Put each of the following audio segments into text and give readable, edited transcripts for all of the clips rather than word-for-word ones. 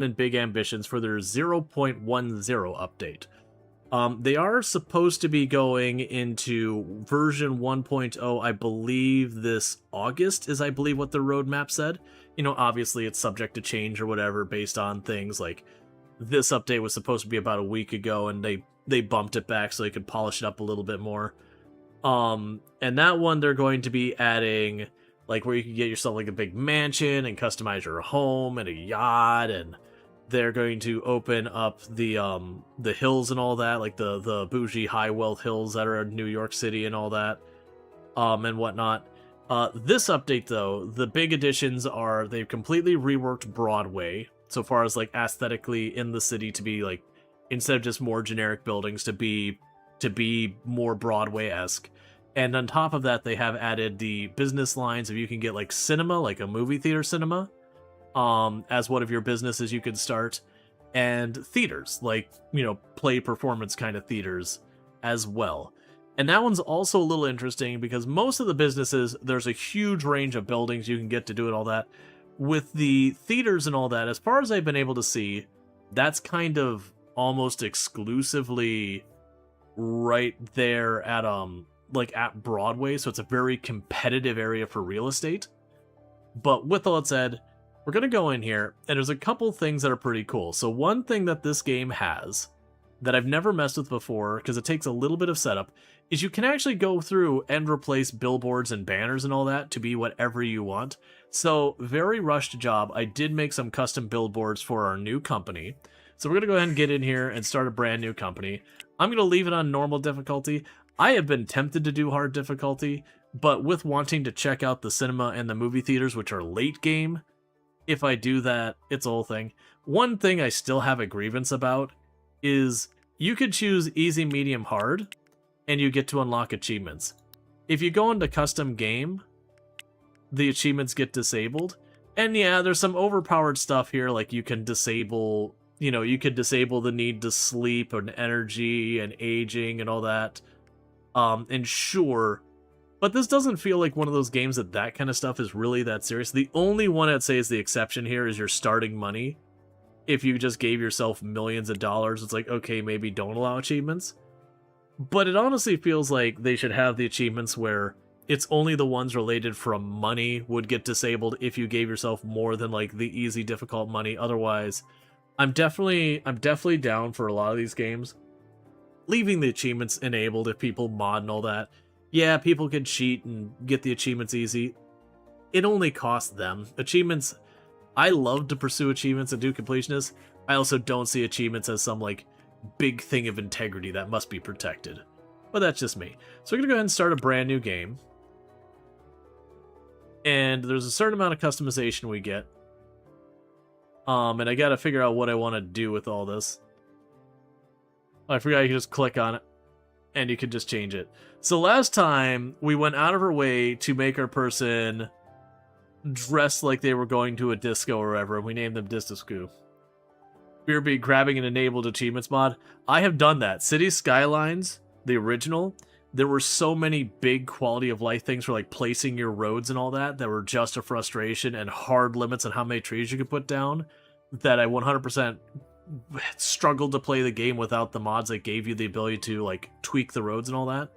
and big ambitions for their 0.10 update. They are supposed to be going into version 1.0, I believe this August is, I believe, what the roadmap said. You know, obviously it's subject to change or whatever based on things like this update was supposed to be about a week ago and they bumped it back so they could polish it up a little bit more. And that one they're going to be adding like where you can get yourself like a big mansion and customize your home and a yacht, and they're going to open up the hills and all that, like the bougie high wealth hills that are in New York City and all that, and whatnot. This update though, the big additions are they've completely reworked Broadway so far as like aesthetically in the city to be like, instead of just more generic buildings, to be more Broadway-esque. And on top of that, they have added the business lines if you can get like cinema, like a movie theater cinema, as one of your businesses you can start, and theaters, like, you know, play performance kind of theaters as well. And that one's also a little interesting because most of the businesses, there's a huge range of buildings you can get to do it all that. With the theaters and all that, as far as I've been able to see, that's kind of almost exclusively right there at like at Broadway, so it's a very competitive area for real estate. But with all that said, we're gonna go in here, and there's a couple things that are pretty cool. So one thing that this game has that I've never messed with before, because it takes a little bit of setup, is you can actually go through and replace billboards and banners and all that to be whatever you want. So very rushed job. I did make some custom billboards for our new company. So we're gonna go ahead and get in here and start a brand new company. I'm gonna leave it on normal difficulty. I have been tempted to do hard difficulty, but with wanting to check out the cinema and the movie theaters, which are late game, if I do that, it's a whole thing. One thing I still have a grievance about is you could choose easy, medium, hard, and you get to unlock achievements. If you go into custom game, the achievements get disabled. And yeah, there's some overpowered stuff here, like you can disable, you know, you could disable the need to sleep and energy and aging and all that. And sure, but this doesn't feel like one of those games that kind of stuff is really that serious. The only one I'd say is the exception here is your starting money. If you just gave yourself millions of dollars, it's like, okay, maybe don't allow achievements. But it honestly feels like they should have the achievements where it's only the ones related from money would get disabled if you gave yourself more than like the easy, difficult money. Otherwise, I'm definitely down for a lot of these games leaving the achievements enabled if people mod and all that. Yeah, people can cheat and get the achievements easy. It only costs them. Achievements, I love to pursue achievements and do completionists. I also don't see achievements as some like big thing of integrity that must be protected. But that's just me. So we're gonna go ahead and start a brand new game. And there's a certain amount of customization we get. And I gotta figure out what I want to do with all this. I forgot you can just click on it, and you can just change it. So last time, we went out of our way to make our person dress like they were going to a disco or whatever, and we named them Disco. We'll be grabbing an enabled achievements mod. I have done that. City Skylines, the original, there were so many big quality of life things for like placing your roads and all that were just a frustration, and hard limits on how many trees you could put down, that I 100% struggled to play the game without the mods that gave you the ability to like tweak the roads and all that.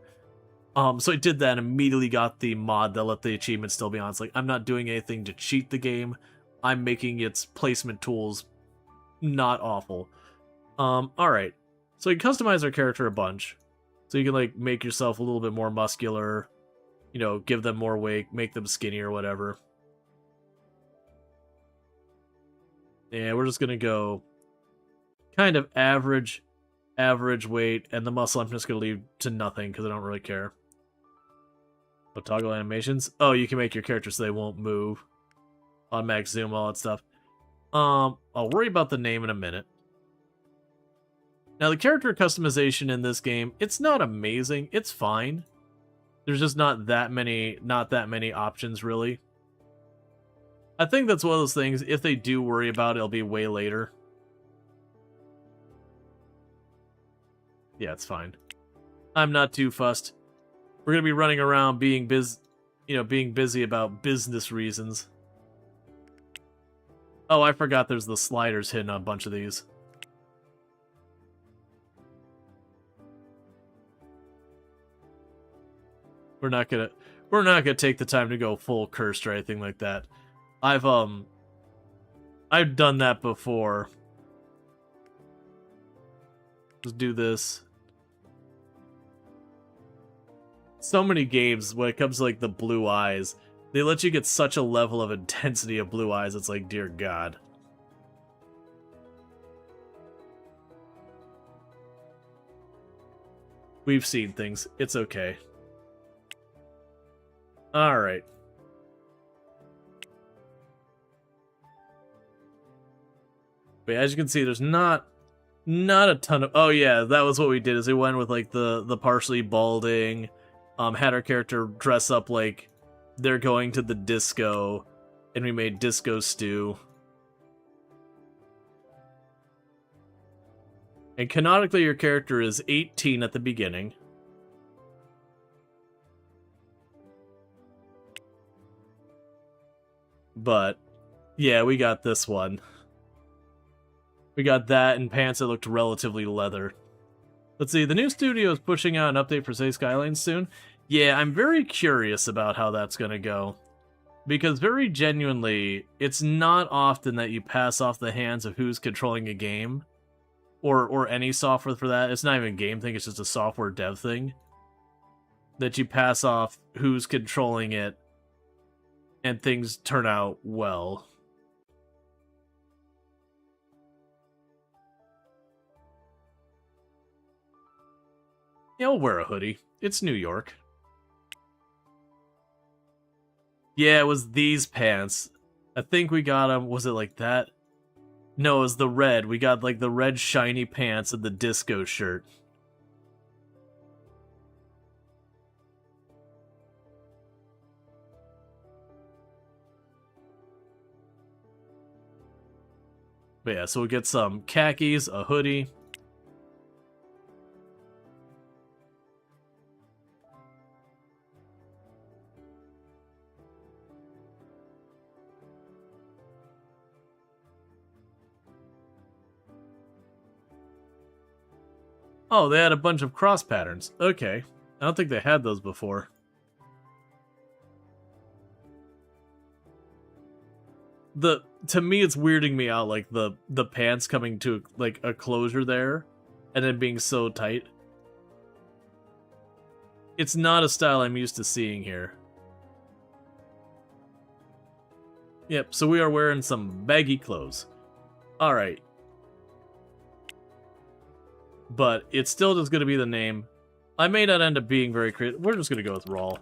So I did that and immediately got the mod that let the achievements still be on. It's like, I'm not doing anything to cheat the game. I'm making its placement tools not awful. Alright. So you can customize our character a bunch. So you can like make yourself a little bit more muscular, you know, give them more weight, make them skinny or whatever. Yeah, we're just gonna go kind of average weight, and the muscle I'm just going to leave to nothing because I don't really care. Oh, toggle animations. Oh, you can make your character so they won't move. Automatic zoom, all that stuff. I'll worry about the name in a minute. Now, the character customization in this game, it's not amazing. It's fine. There's just not that many options, really. I think that's one of those things, if they do worry about it, it'll be way later. Yeah, it's fine. I'm not too fussed. We're gonna be running around being busy about business reasons. Oh, I forgot there's the sliders hidden on a bunch of these. We're not gonna take the time to go full cursed or anything like that. I've done that before. Let's do this. So many games, when it comes to like the blue eyes, they let you get such a level of intensity of blue eyes, it's like, dear God. We've seen things. It's okay. Alright. But as you can see, there's not a ton of... Oh yeah, that was what we did, is we went with like the partially balding, had our character dress up like they're going to the disco, and we made disco stew. And canonically, your character is 18 at the beginning. But, yeah, we got this one. We got that and pants that looked relatively leather. Let's see, the new studio is pushing out an update for Say Skylines soon. Yeah, I'm very curious about how that's gonna go. Because very genuinely, it's not often that you pass off the hands of who's controlling a game. Or any software for that. It's not even a game thing, it's just a software dev thing. That you pass off who's controlling it, and things turn out well. Yeah, I'll wear a hoodie. It's New York. Yeah, it was these pants. I think we got them. Was it like that? No, it was the red. We got like the red shiny pants and the disco shirt. But yeah, so we'll get some khakis, a hoodie. Oh, they had a bunch of cross patterns. Okay. I don't think they had those before. To me, it's weirding me out, like the pants coming to like a closure there, and then being so tight. It's not a style I'm used to seeing here. Yep, so we are wearing some baggy clothes. Alright. But it's still just going to be the name. I may not end up being very creative. We're just going to go with Rual.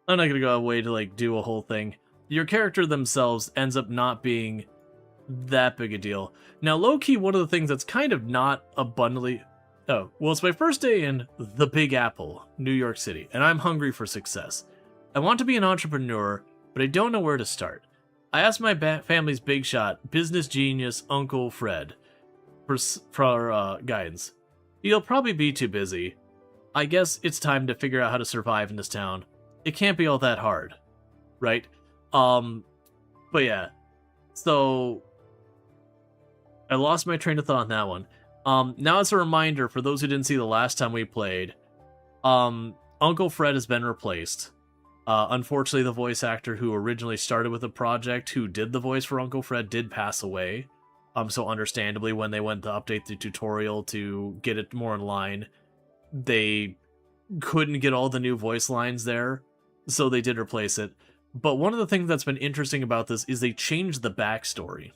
I'm not going to go away to like do a whole thing. Your character themselves ends up not being that big a deal. Now, low-key, one of the things that's kind of not abundantly... Oh, well, it's my first day in the Big Apple, New York City, and I'm hungry for success. I want to be an entrepreneur, but I don't know where to start. I asked my family's big shot, business genius, Uncle Fred, for guidance. He'll probably be too busy. I guess it's time to figure out how to survive in this town. It can't be all that hard, right? But yeah, so I lost my train of thought on that one. Now as a reminder for those who didn't see the last time we played, Uncle Fred has been replaced. Unfortunately, the voice actor who originally started with the project, who did the voice for Uncle Fred, did pass away. So understandably, when they went to update the tutorial to get it more in line, they couldn't get all the new voice lines there, so they did replace it. But one of the things that's been interesting about this is they changed the backstory.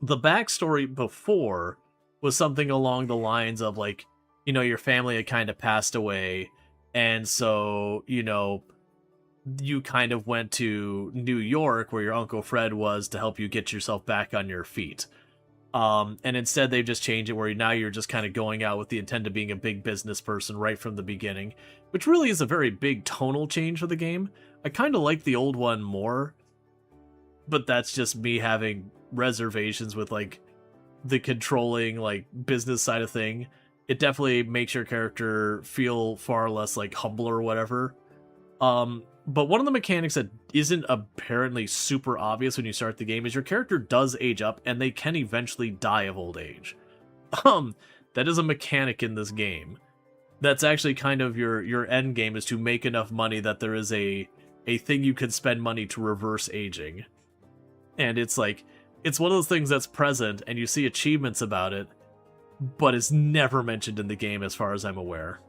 The backstory before was something along the lines of, like, you know, your family had kind of passed away, and so, you know, you kind of went to New York, where your Uncle Fred was, to help you get yourself back on your feet. And instead they've just changed it where now you're just kind of going out with the intent of being a big business person right from the beginning, which really is a very big tonal change for the game. I kind of like the old one more, but that's just me having reservations with, like, the controlling, like, business side of thing. It definitely makes your character feel far less, like, humble or whatever. But one of the mechanics that isn't apparently super obvious when you start the game is your character does age up, and they can eventually die of old age. That is a mechanic in this game. That's actually kind of your end game, is to make enough money that there is a thing you can spend money to reverse aging. And it's like, it's one of those things that's present, and you see achievements about it, but it's never mentioned in the game as far as I'm aware.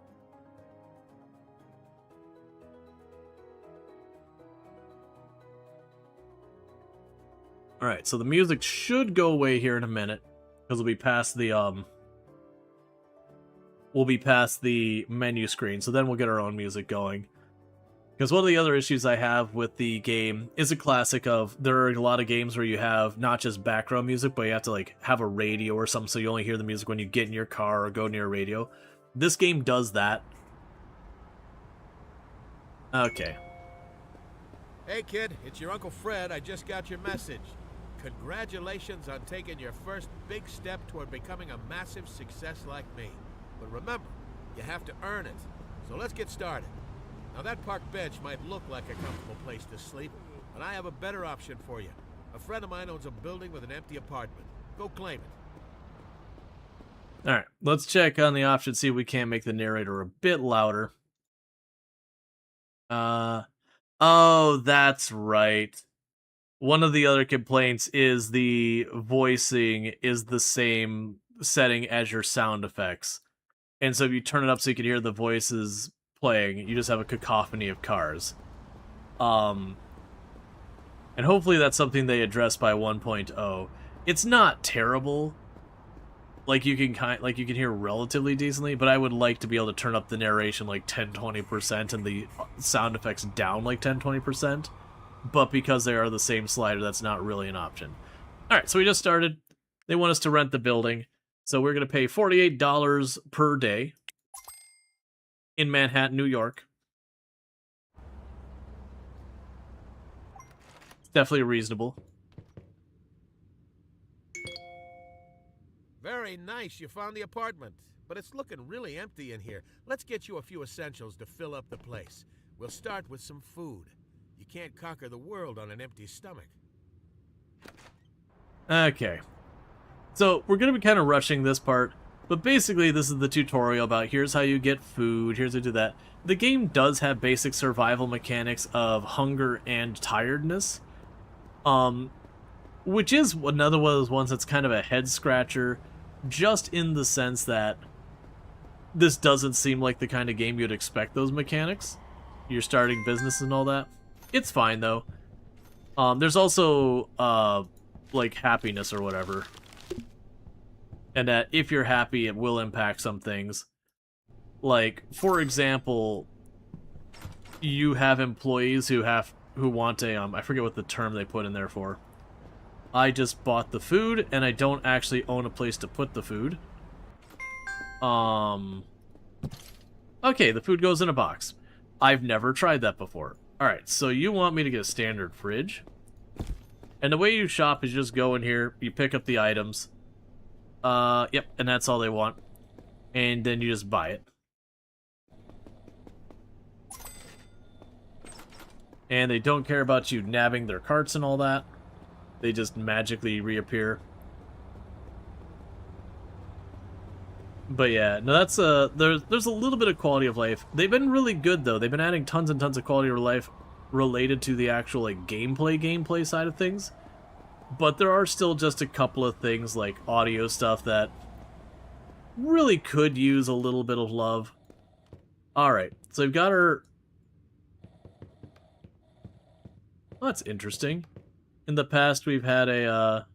Alright, so the music should go away here in a minute, because we'll be past the menu screen, so then we'll get our own music going. Because one of the other issues I have with the game is a classic of, there are a lot of games where you have not just background music, but you have to like have a radio or something, so you only hear the music when you get in your car or go near a radio. This game does that. Okay. Hey kid, it's your Uncle Fred. I just got your message. Congratulations on taking your first big step toward becoming a massive success like me. But remember, you have to earn it. So let's get started. Now that park bench might look like a comfortable place to sleep, but I have a better option for you. A friend of mine owns a building with an empty apartment. Go claim it. Alright, let's check on the option, see if we can't make the narrator a bit louder. Oh, that's right. One of the other complaints is the voicing is the same setting as your sound effects. And so if you turn it up so you can hear the voices playing, you just have a cacophony of cars. And hopefully that's something they address by 1.0. It's not terrible. Like you can hear relatively decently, but I would like to be able to turn up the narration like 10-20% and the sound effects down like 10-20%. But because they are the same slider, that's not really an option. Alright, so we just started. They want us to rent the building. So we're going to pay $48 per day in Manhattan, New York. Definitely reasonable. Very nice, you found the apartment. But it's looking really empty in here. Let's get you a few essentials to fill up the place. We'll start with some food. You can't conquer the world on an empty stomach. Okay. So, we're going to be kind of rushing this part, but basically this is the tutorial about here's how you get food, here's how you do that. The game does have basic survival mechanics of hunger and tiredness, which is another one of those ones that's kind of a head-scratcher, just in the sense that this doesn't seem like the kind of game you'd expect those mechanics. You're starting business and all that. It's fine, though. There's also, like, happiness or whatever. And that if you're happy, it will impact some things. Like, for example, you have employees who want a, I forget what the term they put in there for. I just bought the food, and I don't actually own a place to put the food. Okay, the food goes in a box. I've never tried that before. Alright, so you want me to get a standard fridge. And the way you shop is just go in here, you pick up the items. Yep, and that's all they want. And then you just buy it. And they don't care about you nabbing their carts and all that. They just magically reappear. But yeah, no, that's there's a little bit of quality of life. They've been really good though. They've been adding tons and tons of quality of life related to the actual like gameplay side of things. But there are still just a couple of things like audio stuff that really could use a little bit of love. Alright, so we've got our... Well, that's interesting. In the past, we've had a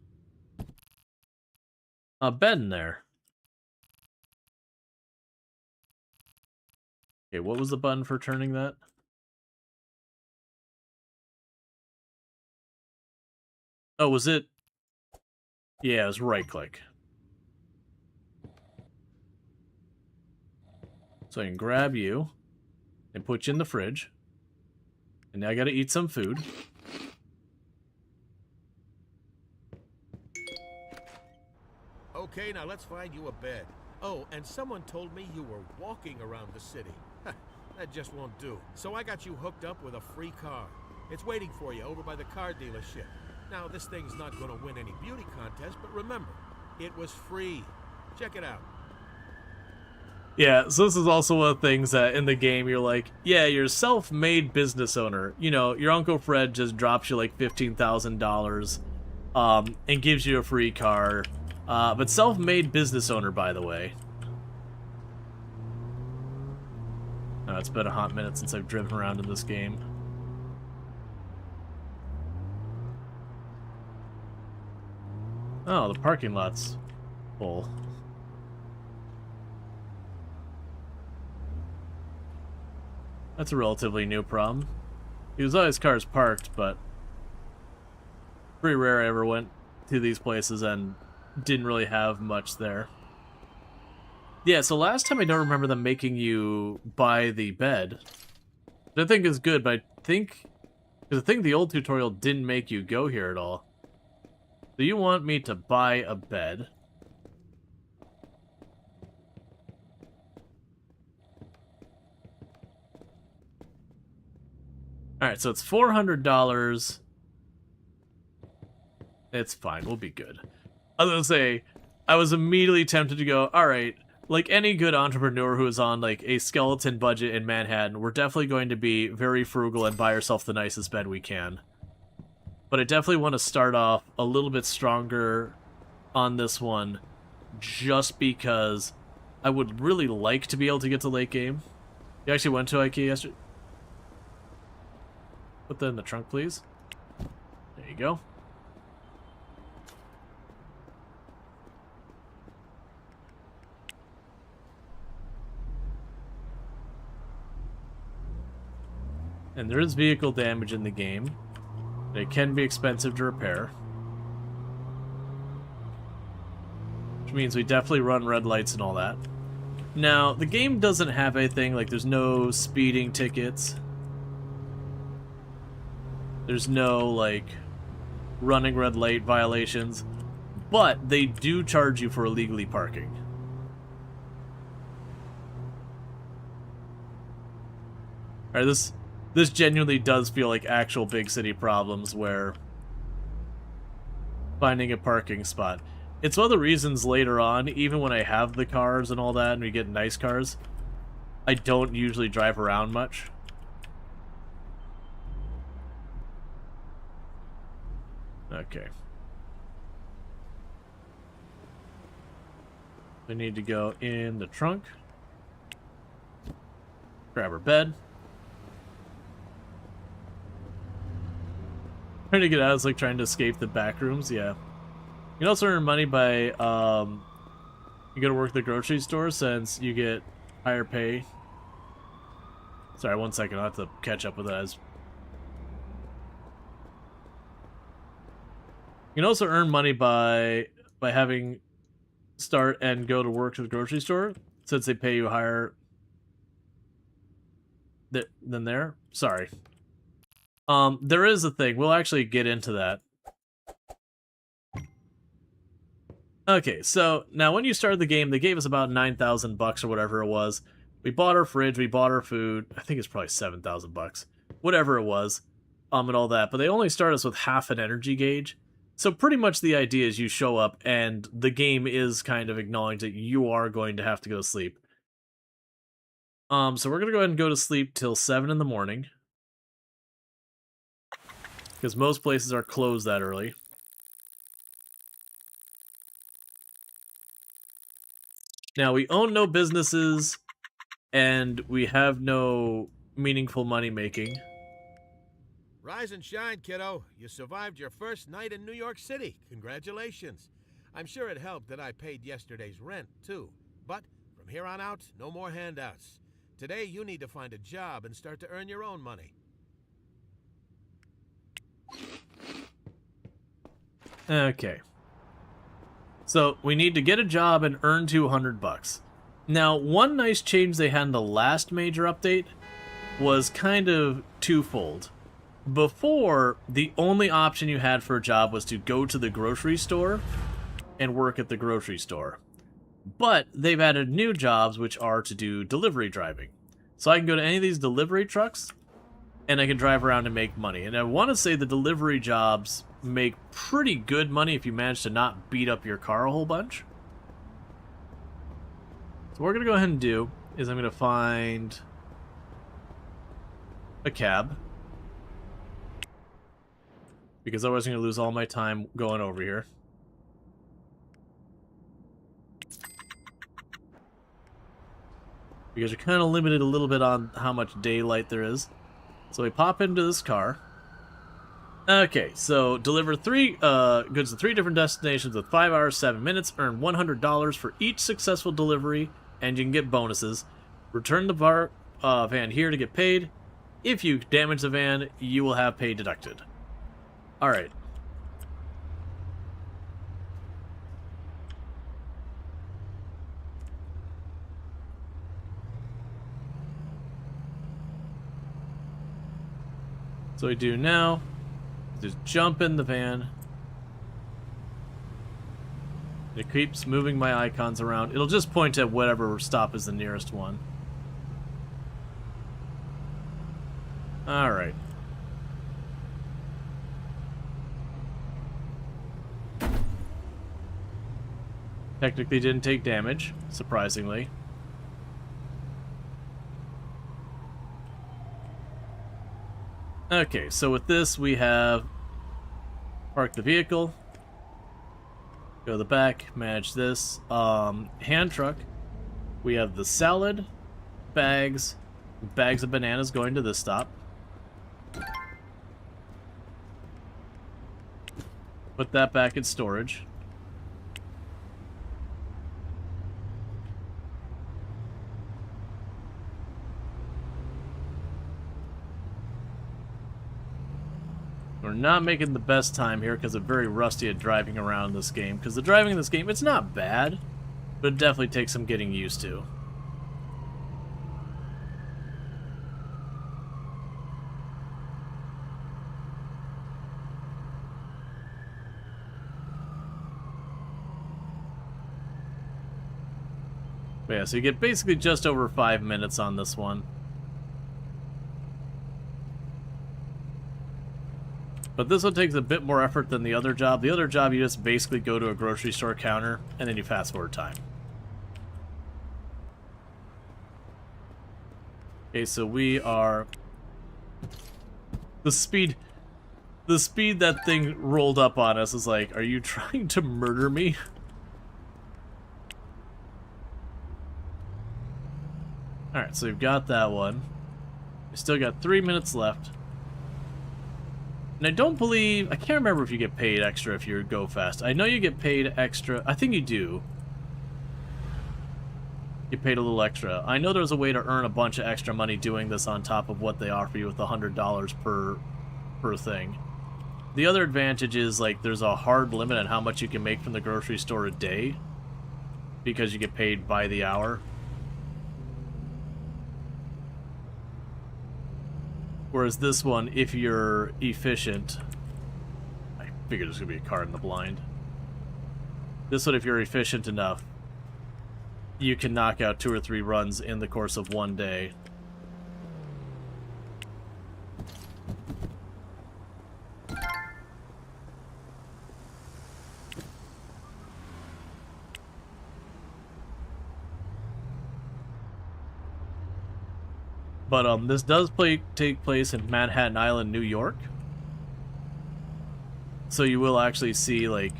bed in there. Okay, what was the button for turning that? Oh, was it? Yeah, it was right-click. So I can grab you and put you in the fridge. And now I gotta eat some food. Okay, now let's find you a bed. Oh, and someone told me you were walking around the city. That just won't do. So I got you hooked up with a free car. It's waiting for you over by the car dealership. Now, this thing's not going to win any beauty contest, but remember, it was free. Check it out. Yeah, so this is also one of the things that in the game you're like, yeah, you're a self-made business owner. You know, your Uncle Fred just drops you like $15,000 and gives you a free car. But self-made business owner, by the way. It's been a hot minute since I've driven around in this game. Oh, the parking lot's full. That's a relatively new problem. There's always cars parked, but pretty rare I ever went to these places and didn't really have much there. Yeah, so last time I don't remember them making you buy the bed. Which I think is good, but I think the old tutorial didn't make you go here at all. So you want me to buy a bed. Alright, so it's $400. It's fine, we'll be good. I was gonna say, I was immediately tempted to go, alright, like any good entrepreneur who is on like a skeleton budget in Manhattan, we're definitely going to be very frugal and buy ourselves the nicest bed we can. But I definitely want to start off a little bit stronger on this one, just because I would really like to be able to get to late game. You actually went to IKEA yesterday? Put that in the trunk, please. There you go. And there is vehicle damage in the game. It can be expensive to repair. Which means we definitely run red lights and all that. Now, the game doesn't have anything, like there's no speeding tickets. There's no, like, running red light violations. But they do charge you for illegally parking. Alright, this genuinely does feel like actual big city problems where finding a parking spot. It's one of the reasons later on, even when I have the cars and all that and we get nice cars, I don't usually drive around much. Okay. We need to go in the trunk. Grab our bed. Trying to get out is like trying to escape the back rooms, yeah. You can also earn money by, you go to work at the grocery store since you get higher pay. Sorry, 1 second, I'll have to catch up with that. You can also earn money by having start and go to work at the grocery store since they pay you higher than there. Sorry. There is a thing. We'll actually get into that. Okay, so now when you started the game, they gave us about 9,000 bucks or whatever it was. We bought our fridge, we bought our food. I think it's probably 7,000 bucks. Whatever it was. And all that. But they only start us with half an energy gauge. So pretty much the idea is you show up and the game is kind of acknowledging that you are going to have to go to sleep. So we're going to go ahead and go to sleep till 7 in the morning. Because most places are closed that early. Now, we own no businesses, and we have no meaningful money making. Rise and shine, kiddo. You survived your first night in New York City. Congratulations. I'm sure it helped that I paid yesterday's rent, too. But from here on out, no more handouts. Today, you need to find a job and start to earn your own money. Okay. So, we need to get a job and earn 200 bucks. Now, one nice change they had in the last major update was kind of twofold. Before, the only option you had for a job was to go to the grocery store and work at the grocery store. But they've added new jobs, which are to do delivery driving. So I can go to any of these delivery trucks, and I can drive around and make money. And I want to say the delivery jobs make pretty good money if you manage to not beat up your car a whole bunch. So what we're going to go ahead and do is I'm going to find a cab, because otherwise I'm going to lose all my time going over here. Because you're kind of limited a little bit on how much daylight there is. So we pop into this car. Okay, so deliver goods to 3 different destinations with 5 hours, 7 minutes. Earn $100 for each successful delivery, and you can get bonuses. Return the van here to get paid. If you damage the van, you will have pay deducted. Alright. So we do now, just jump in the van. It keeps moving my icons around. It'll just point at whatever stop is the nearest one. Alright. Technically didn't take damage, surprisingly. Okay, so with this we have park the vehicle, go to the back, manage this, hand truck. We have the salad, bags of bananas going to this stop. Put that back in storage. We're not making the best time here because I'm very rusty at driving around this game. Because the driving in this game, it's not bad, but it definitely takes some getting used to. But yeah, so you get basically just over 5 minutes on this one. But this one takes a bit more effort than the other job. The other job, you just basically go to a grocery store counter, and then you fast forward time. Okay, so we are... The speed that thing rolled up on us is like, are you trying to murder me? Alright, so we've got that one. We still got 3 minutes left. And I don't believe... I can't remember if you get paid extra if you go fast. I know you get paid extra. I think you do. You paid a little extra. I know there's a way to earn a bunch of extra money doing this on top of what they offer you with $100 per thing. The other advantage is, like, there's a hard limit on how much you can make from the grocery store a day. Because you get paid by the hour. Whereas this one, if you're efficient... I figured there's going to be a car in the blind. This one, if you're efficient enough, you can knock out 2 or 3 runs in the course of one day. But this does take place in Manhattan Island, New York. So you will actually see, like,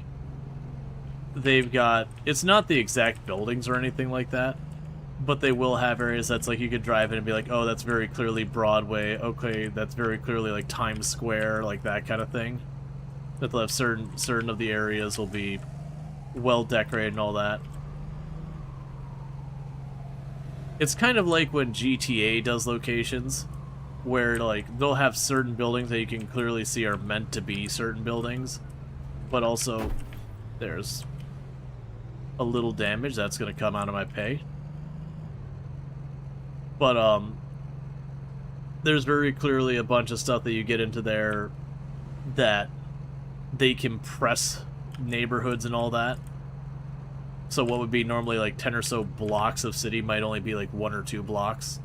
they've got... It's not the exact buildings or anything like that, but they will have areas that's like you could drive in and be like, oh, that's very clearly Broadway. Okay, that's very clearly like Times Square, like that kind of thing. That they'll have certain of the areas will be well decorated and all that. It's kind of like when GTA does locations, where like they'll have certain buildings that you can clearly see are meant to be certain buildings, but also there's a little damage that's going to come out of my pay. But there's very clearly a bunch of stuff that you get into there that they compress neighborhoods and all that. So what would be normally like 10 or so blocks of city might only be like 1 or 2 blocks.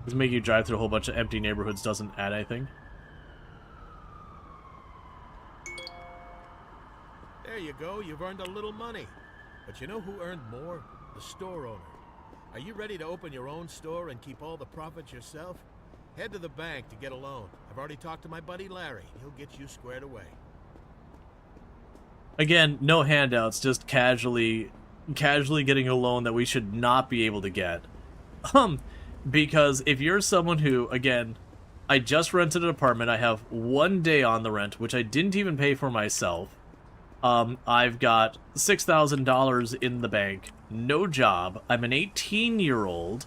Just making you drive through a whole bunch of empty neighborhoods doesn't add anything. There you go, you've earned a little money. But you know who earned more? The store owner. Are you ready to open your own store and keep all the profits yourself? Head to the bank to get a loan. I've already talked to my buddy Larry. He'll get you squared away. Again, no handouts, just casually getting a loan that we should not be able to get. Because if you're someone who, again, I just rented an apartment, I have 1 day on the rent, which I didn't even pay for myself. I've got $6,000 in the bank, no job. I'm an 18-year-old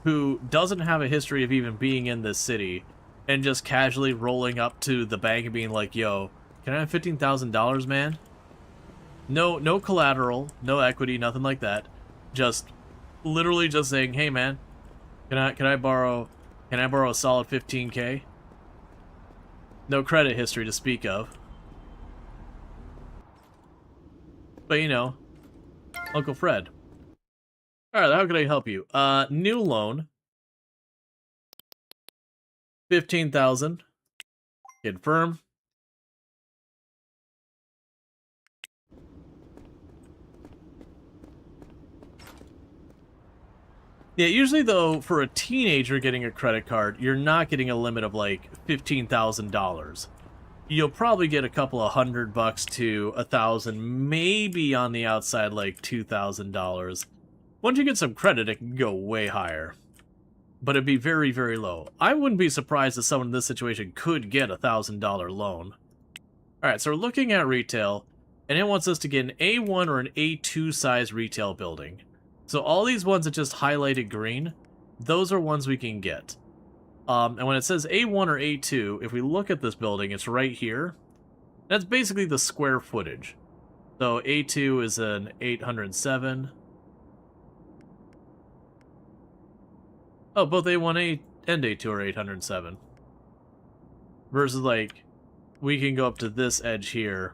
who doesn't have a history of even being in this city, and just casually rolling up to the bank and being like, yo, can I have $15,000, man? No collateral, no equity, nothing like that. Just literally just saying, "Hey man, can I borrow a solid 15K?" No credit history to speak of. But you know, Uncle Fred. All right, how can I help you? New loan. 15,000. Confirm. Yeah, usually though, for a teenager getting a credit card, you're not getting a limit of like $15,000. You'll probably get a couple of $100 to $1,000, maybe on the outside like $2,000. Once you get some credit, it can go way higher. But it'd be very, very low. I wouldn't be surprised if someone in this situation could get a $1,000 loan. Alright, so we're looking at retail, and it wants us to get an A1 or an A2 size retail building. So all these ones that just highlighted green, those are ones we can get. And when it says A1 or A2, if we look at this building, it's right here. That's basically the square footage. So A2 is an 807. Oh, both A1 and A2 are 807. Versus, like, we can go up to this edge here,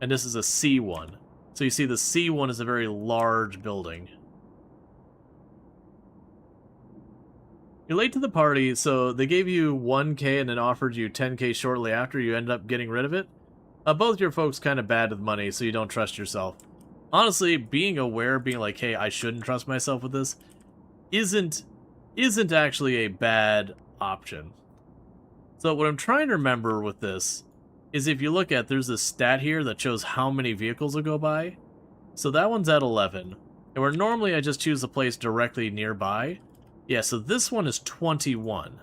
and this is a C1. So you see the C1 is a very large building. You're late to the party, so they gave you 1K and then offered you 10K shortly after. You ended up getting rid of it. Both your folks kind of bad with money, so you don't trust yourself. Honestly, being aware, being like, hey, I shouldn't trust myself with this, isn't actually a bad option. So what I'm trying to remember with this is if you look at, there's this stat here that shows how many vehicles will go by. So that one's at 11. And where normally I just choose a place directly nearby. Yeah, so this one is 21.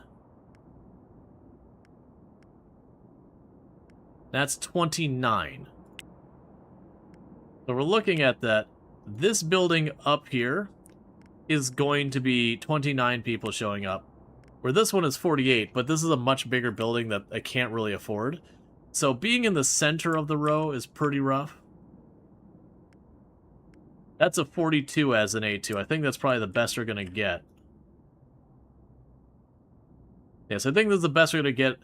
That's 29. So we're looking at that. This building up here is going to be 29 people showing up. Where this one is 48, but this is a much bigger building that I can't really afford. So being in the center of the row is pretty rough. That's a 42 as an A2. I think that's probably the best we're going to get. Yes, I think this is the best we're going to get.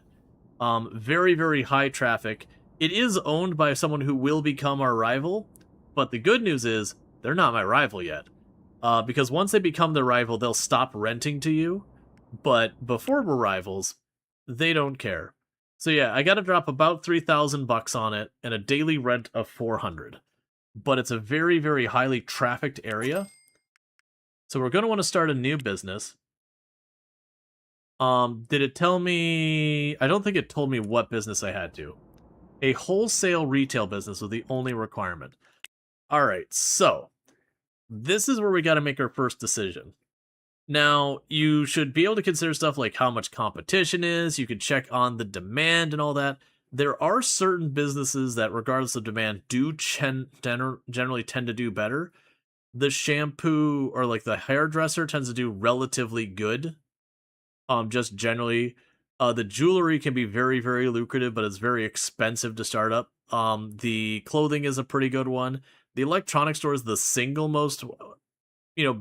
Very, very high traffic. It is owned by someone who will become our rival, but the good news is they're not my rival yet. Because once they become the rival, they'll stop renting to you. But before we're rivals, they don't care. So yeah, I gotta drop about $3,000 on it and a daily rent of $400. But it's a very, very highly trafficked area. So we're gonna want to start a new business. Did it tell me? I don't think it told me what business I had to. A wholesale retail business was the only requirement. Alright, so this is where we gotta make our first decision. Now, you should be able to consider stuff like how much competition is, you could check on the demand and all that. There are certain businesses that, regardless of demand, do generally tend to do better. The shampoo, or like the hairdresser, tends to do relatively good. Just generally. The jewelry can be very, very lucrative, but it's very expensive to start up. The clothing is a pretty good one. The electronic store is the single most,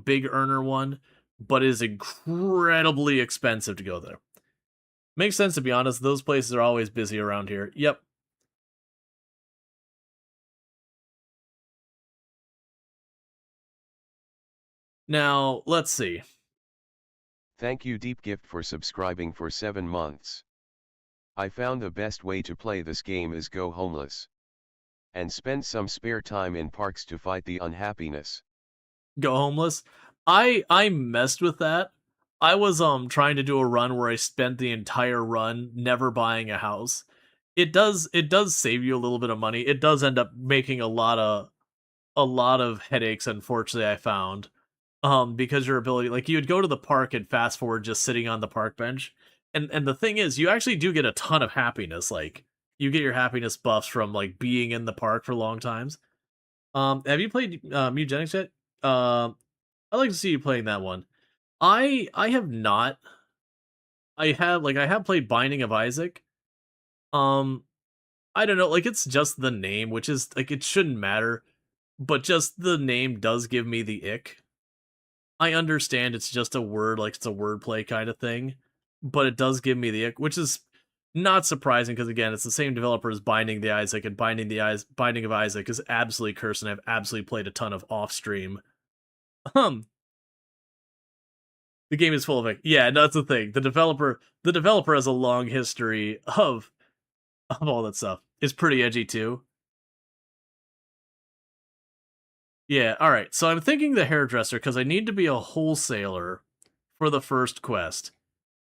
big earner one, but is incredibly expensive to go there. Makes sense, to be honest. Those places are always busy around here. Yep. Now, let's see. Thank you Deep Gift for subscribing for 7 months. I found the best way to play this game is go homeless. And spend some spare time in parks to fight the unhappiness. Go homeless. I messed with that. I was trying to do a run where I spent the entire run never buying a house. It does save you a little bit of money. It does end up making a lot of headaches, unfortunately, I found. Because your ability, like, you would go to the park and fast forward just sitting on the park bench. And the thing is, you actually do get a ton of happiness. Like, you get your happiness buffs from like being in the park for long times. Have you played Eugenics yet? I'd like to see you playing that one. I have not. I have played Binding of Isaac. Um, I don't know, like, it's just the name, which is like, it shouldn't matter, but just the name does give me the ick. I understand it's just a word, like it's a wordplay kind of thing, but it does give me the ick, which is not surprising because again, it's the same developer as Binding the Isaac, and Binding of Isaac is absolutely cursed, and I've absolutely played a ton of off stream. Um, the game is full of it. Yeah, that's the thing. The developer has a long history of all that stuff. It's pretty edgy too. Yeah, all right. So I'm thinking the hairdresser because I need to be a wholesaler for the first quest,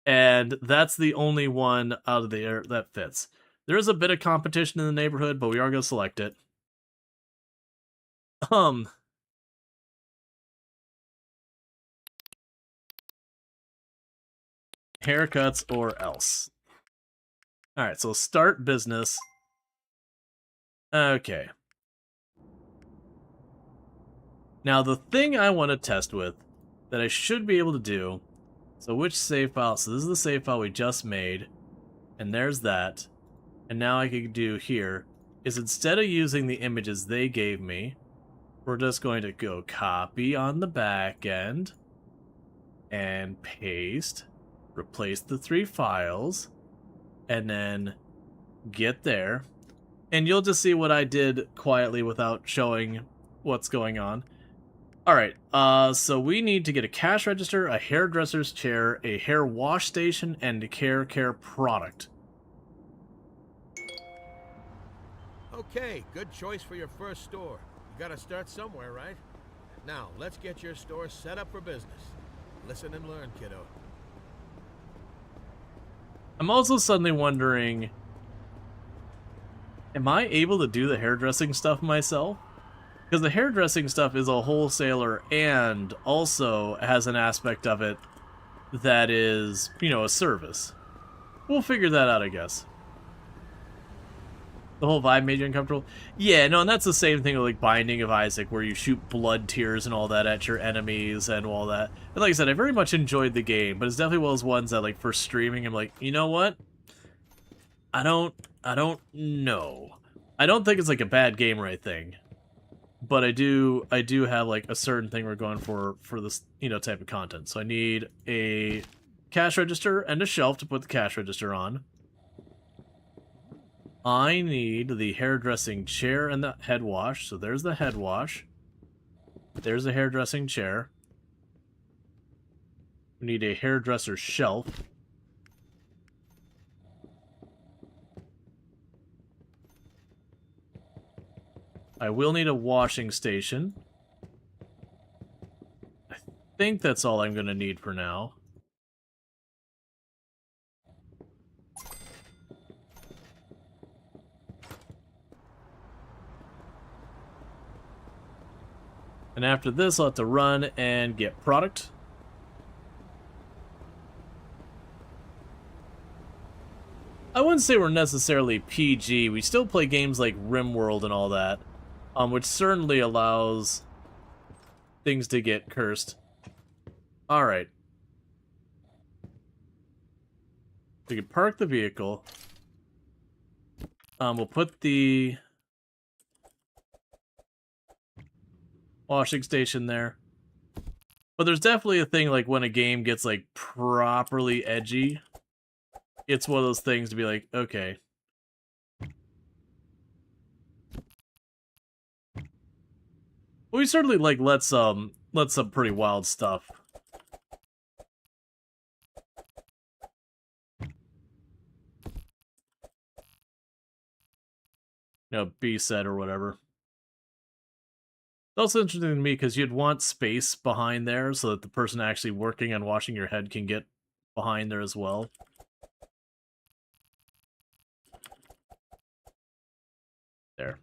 and that's the only one out of there that fits. There is a bit of competition in the neighborhood, but we are going to select it. Um, Haircuts or else. All right, so start business. Okay. Now the thing I want to test with that I should be able to do. So which save file? So this is the save file we just made, and there's that. And now I can do here is instead of using the images they gave me, we're just going to go copy on the back end and paste, replace the 3 files, and then get there. And you'll just see what I did quietly without showing what's going on. Alright, so we need to get a cash register, a hairdresser's chair, a hair wash station, and a care product. Okay, good choice for your first store. You gotta start somewhere, right? Now, let's get your store set up for business. Listen and learn, kiddo. I'm also suddenly wondering, am I able to do the hairdressing stuff myself? Because the hairdressing stuff is a wholesaler and also has an aspect of it that is, a service. We'll figure that out, I guess. The whole vibe made you uncomfortable? Yeah, no, and that's the same thing with, like, Binding of Isaac, where you shoot blood tears and all that at your enemies and all that. And like I said, I very much enjoyed the game, but it's definitely one of those ones that, like, for streaming, I'm like, you know what? I don't know. I don't think it's, like, a bad game or anything. But I do have, like, a certain thing we're going for this, type of content. So I need a cash register and a shelf to put the cash register on. I need the hairdressing chair and the head wash. So there's the head wash. There's the hairdressing chair. We need a hairdresser shelf. I will need a washing station. I think that's all I'm going to need for now. And after this, I'll have to run and get product. I wouldn't say we're necessarily PG. We still play games like RimWorld and all that, which certainly allows things to get cursed. Alright. We can park the vehicle. We'll put the washing station there. But there's definitely a thing, like, when a game gets, like, properly edgy, it's one of those things to be like, okay. We certainly, like, let some pretty wild stuff B set or whatever. It's also interesting to me because you'd want space behind there so that the person actually working on washing your head can get behind there as well. There.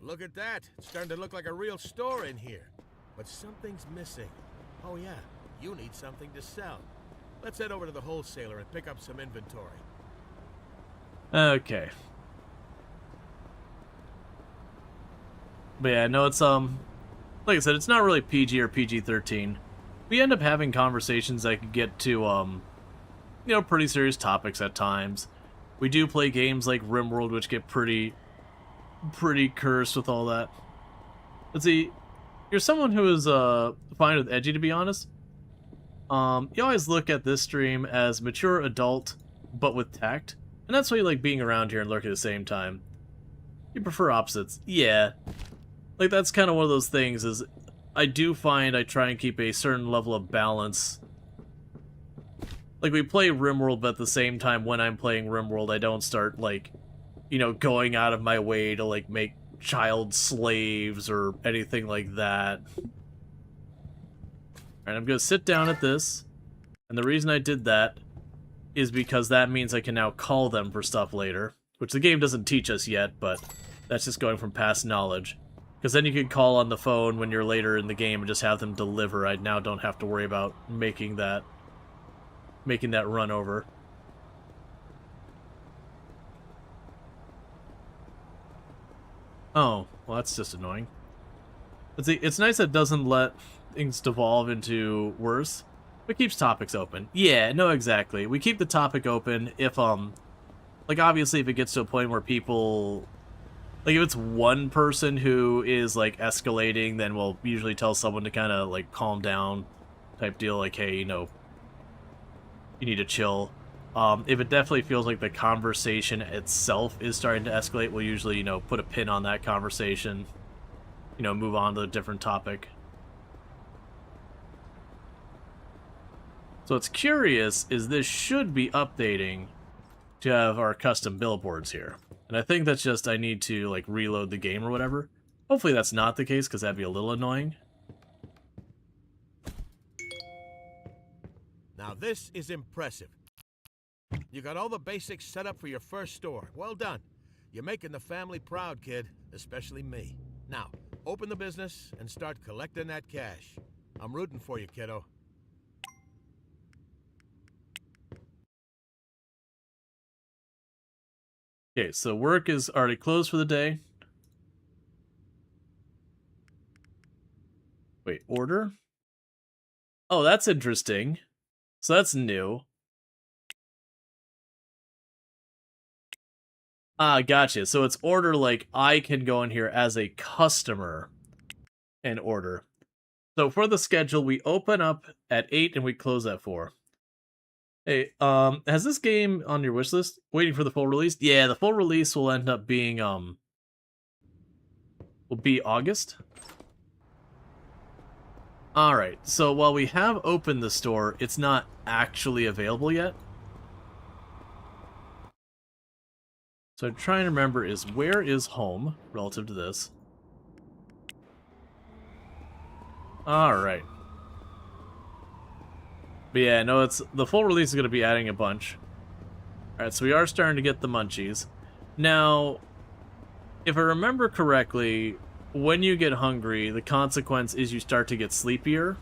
Look at that. It's starting to look like a real store in here. But something's missing. Oh yeah, you need something to sell. Let's head over to the wholesaler and pick up some inventory. Okay. But yeah, no, it's, like I said, it's not really PG or PG-13. We end up having conversations that could get to, pretty serious topics at times. We do play games like RimWorld, which get pretty cursed with all that. Let's see, you're someone who is, fine with edgy, to be honest. You always look at this stream as mature adult, but with tact. And that's why you like being around here and lurking at the same time. You prefer opposites. Yeah. Like, that's kind of one of those things, is I do find I try and keep a certain level of balance. Like, we play RimWorld, but at the same time, when I'm playing RimWorld, I don't start, like, going out of my way to, like, make child slaves or anything like that. Alright, I'm gonna sit down at this, and the reason I did that is because that means I can now call them for stuff later, which the game doesn't teach us yet, but that's just going from past knowledge. Because then you can call on the phone when you're later in the game and just have them deliver. I now don't have to worry about making that run over. Oh, well, that's just annoying. But see, it's nice that it doesn't let things devolve into worse, but keeps topics open. Yeah, no, exactly. We keep the topic open if, like, obviously if it gets to a point where people... Like, if it's one person who is, like, escalating, then we'll usually tell someone to kind of, like, calm down type deal, like, hey, you need to chill. If it definitely feels like the conversation itself is starting to escalate, we'll usually, put a pin on that conversation, move on to a different topic. So what's curious is this should be updating to have our custom billboards here. And I think that's just I need to, like, reload the game or whatever. Hopefully that's not the case, because that'd be a little annoying. Now this is impressive. You got all the basics set up for your first store. Well done. You're making the family proud, kid, especially me. Now, open the business and start collecting that cash. I'm rooting for you, kiddo. Okay, so work is already closed for the day. Wait, order? Oh, that's interesting. So that's new. Ah, gotcha. So it's order like I can go in here as a customer and order. So for the schedule, we open up at 8 and we close at 4. Hey, has this game on your wish list? Waiting for the full release? Yeah, the full release will end up being, will be August. Alright, so while we have opened the store, it's not actually available yet. So I'm trying to remember is where is home relative to this? Alright. But yeah, no, it's the full release is going to be adding a bunch. Alright, so we are starting to get the munchies. Now, if I remember correctly, when you get hungry, the consequence is you start to get sleepier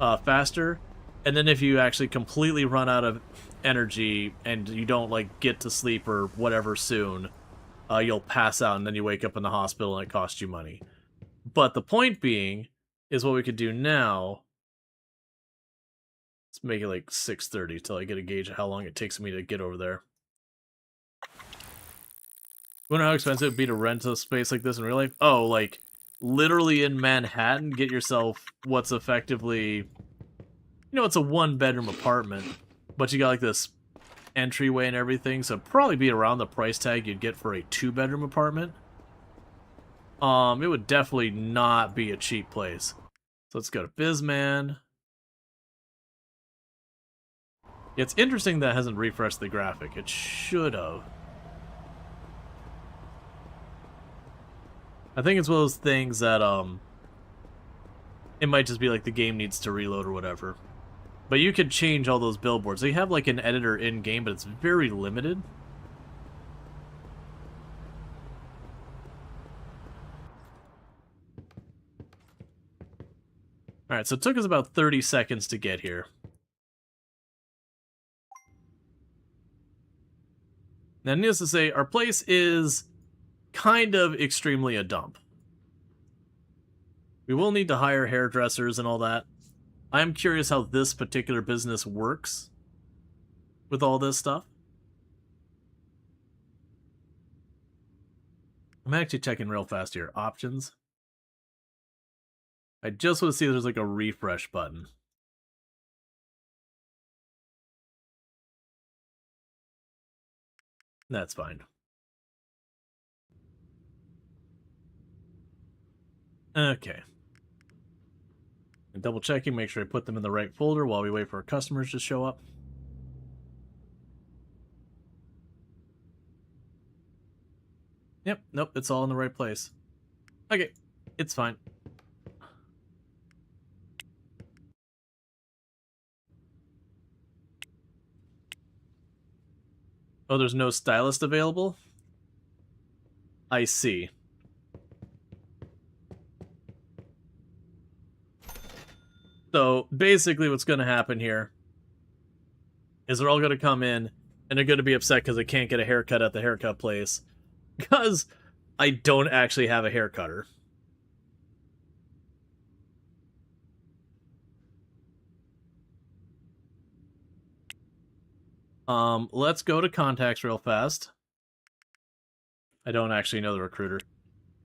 faster. And then if you actually completely run out of energy and you don't, like, get to sleep or whatever soon, you'll pass out and then you wake up in the hospital and it costs you money. But the point being is what we could do now. Let's make it like 6:30 till I get a gauge of how long it takes me to get over there. You wonder how expensive it'd be to rent a space like this in real life? Oh, like, literally in Manhattan, get yourself what's effectively... it's a one-bedroom apartment, but you got, like, this entryway and everything, so it'd probably be around the price tag you'd get for a 2-bedroom apartment. It would definitely not be a cheap place. So let's go to Bizman. It's interesting that it hasn't refreshed the graphic. It should have. I think it's one of those things that, it might just be like the game needs to reload or whatever. But you could change all those billboards. They have like an editor in-game, but it's very limited. Alright, so it took us about 30 seconds to get here. Now, needless to say, our place is kind of extremely a dump. We will need to hire hairdressers and all that. I'm curious how this particular business works with all this stuff. I'm actually checking real fast here. Options. I just want to see if there's like a refresh button. That's fine. Okay. And double checking, make sure I put them in the right folder while we wait for our customers to show up. Yep, nope, it's all in the right place. Okay, it's fine. Oh, there's no stylist available? I see. So, basically what's going to happen here is they're all going to come in, and they're going to be upset because they can't get a haircut at the haircut place. Because I don't actually have a hair cutter. Let's go to contacts real fast. I don't actually know the recruiter.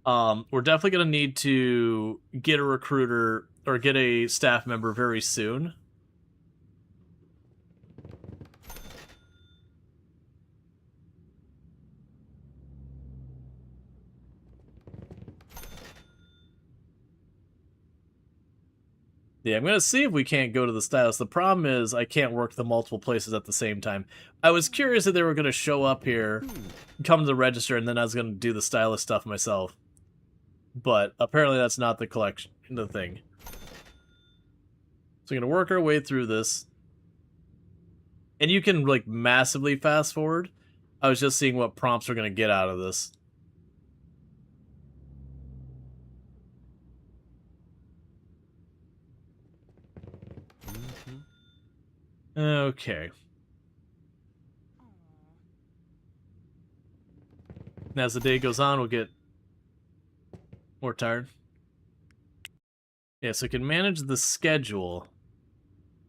We're definitely going to need to get a recruiter, or get a staff member very soon. Yeah, I'm going to see if we can't go to the stylist. The problem is I can't work the multiple places at the same time. I was curious if they were going to show up here, come to the register, and then I was going to do the stylist stuff myself. But apparently that's not the collection, the thing. So we're going to work our way through this. And you can, like, massively fast forward. I was just seeing what prompts we're going to get out of this. Okay. And as the day goes on, we'll get more tired. Yeah, so I can manage the schedule.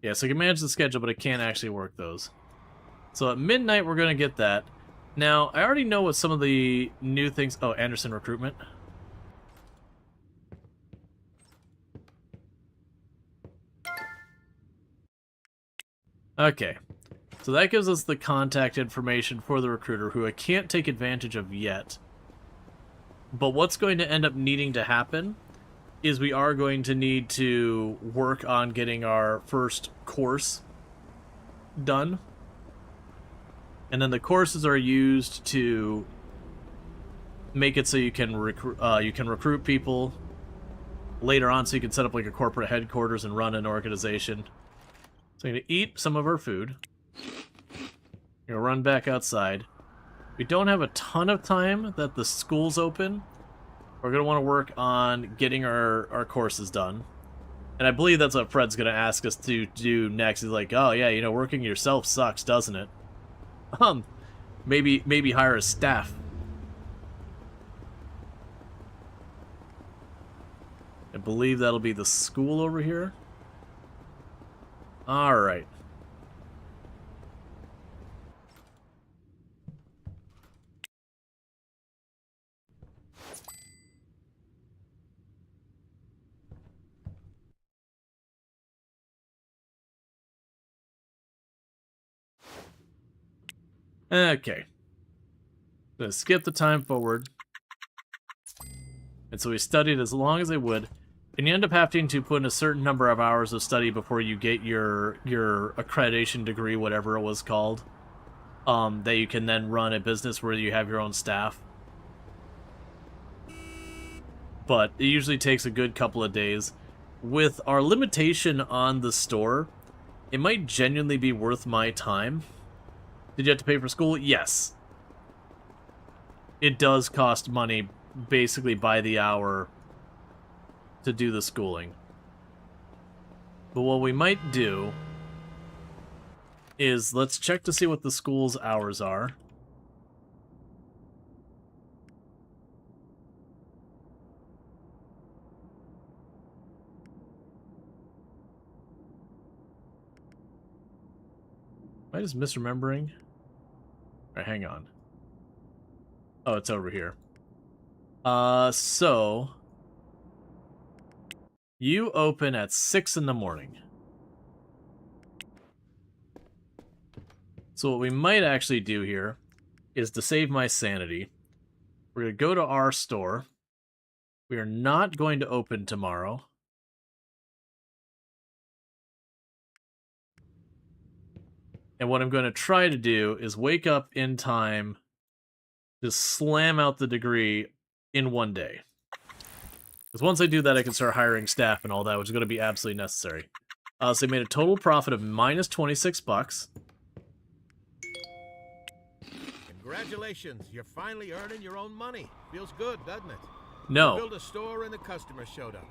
Yeah, so I can manage the schedule, but I can't actually work those. So at midnight, we're going to get that. Now, I already know what some of the new things... Oh, Anderson recruitment. Okay. So that gives us the contact information for the recruiter, who I can't take advantage of yet. But what's going to end up needing to happen is we are going to need to work on getting our first course done. And then the courses are used to make it so you can recruit people later on, so you can set up like a corporate headquarters and run an organization. So I'm going to eat some of our food. We're going to run back outside. We don't have a ton of time that the school's open. We're going to want to work on getting our courses done. And I believe that's what Fred's going to ask us to do next. He's like, oh yeah, you know, working yourself sucks, doesn't it? Maybe hire a staff. I believe that'll be the school over here. Alright. Okay. Gonna skip the time forward. And so we studied as long as they would. And you end up having to put in a certain number of hours of study before you get your accreditation degree, whatever it was called. That you can then run a business where you have your own staff. But it usually takes a good couple of days. With our limitation on the store, it might genuinely be worth my time. Did you have to pay for school? Yes. It does cost money, basically by the hour, to do the schooling. But what we might do is let's check to see what the school's hours are. Am I just misremembering? Alright, hang on. Oh, it's over here. So you open at 6 in the morning. So what we might actually do here is, to save my sanity, we're going to go to our store. We are not going to open tomorrow. And what I'm going to try to do is wake up in time to slam out the degree in one day. Because once I do that, I can start hiring staff and all that, which is going to be absolutely necessary. So they made a total profit of minus 26 bucks. Congratulations, you're finally earning your own money. Feels good, doesn't it? No. You built a store and the customers showed up.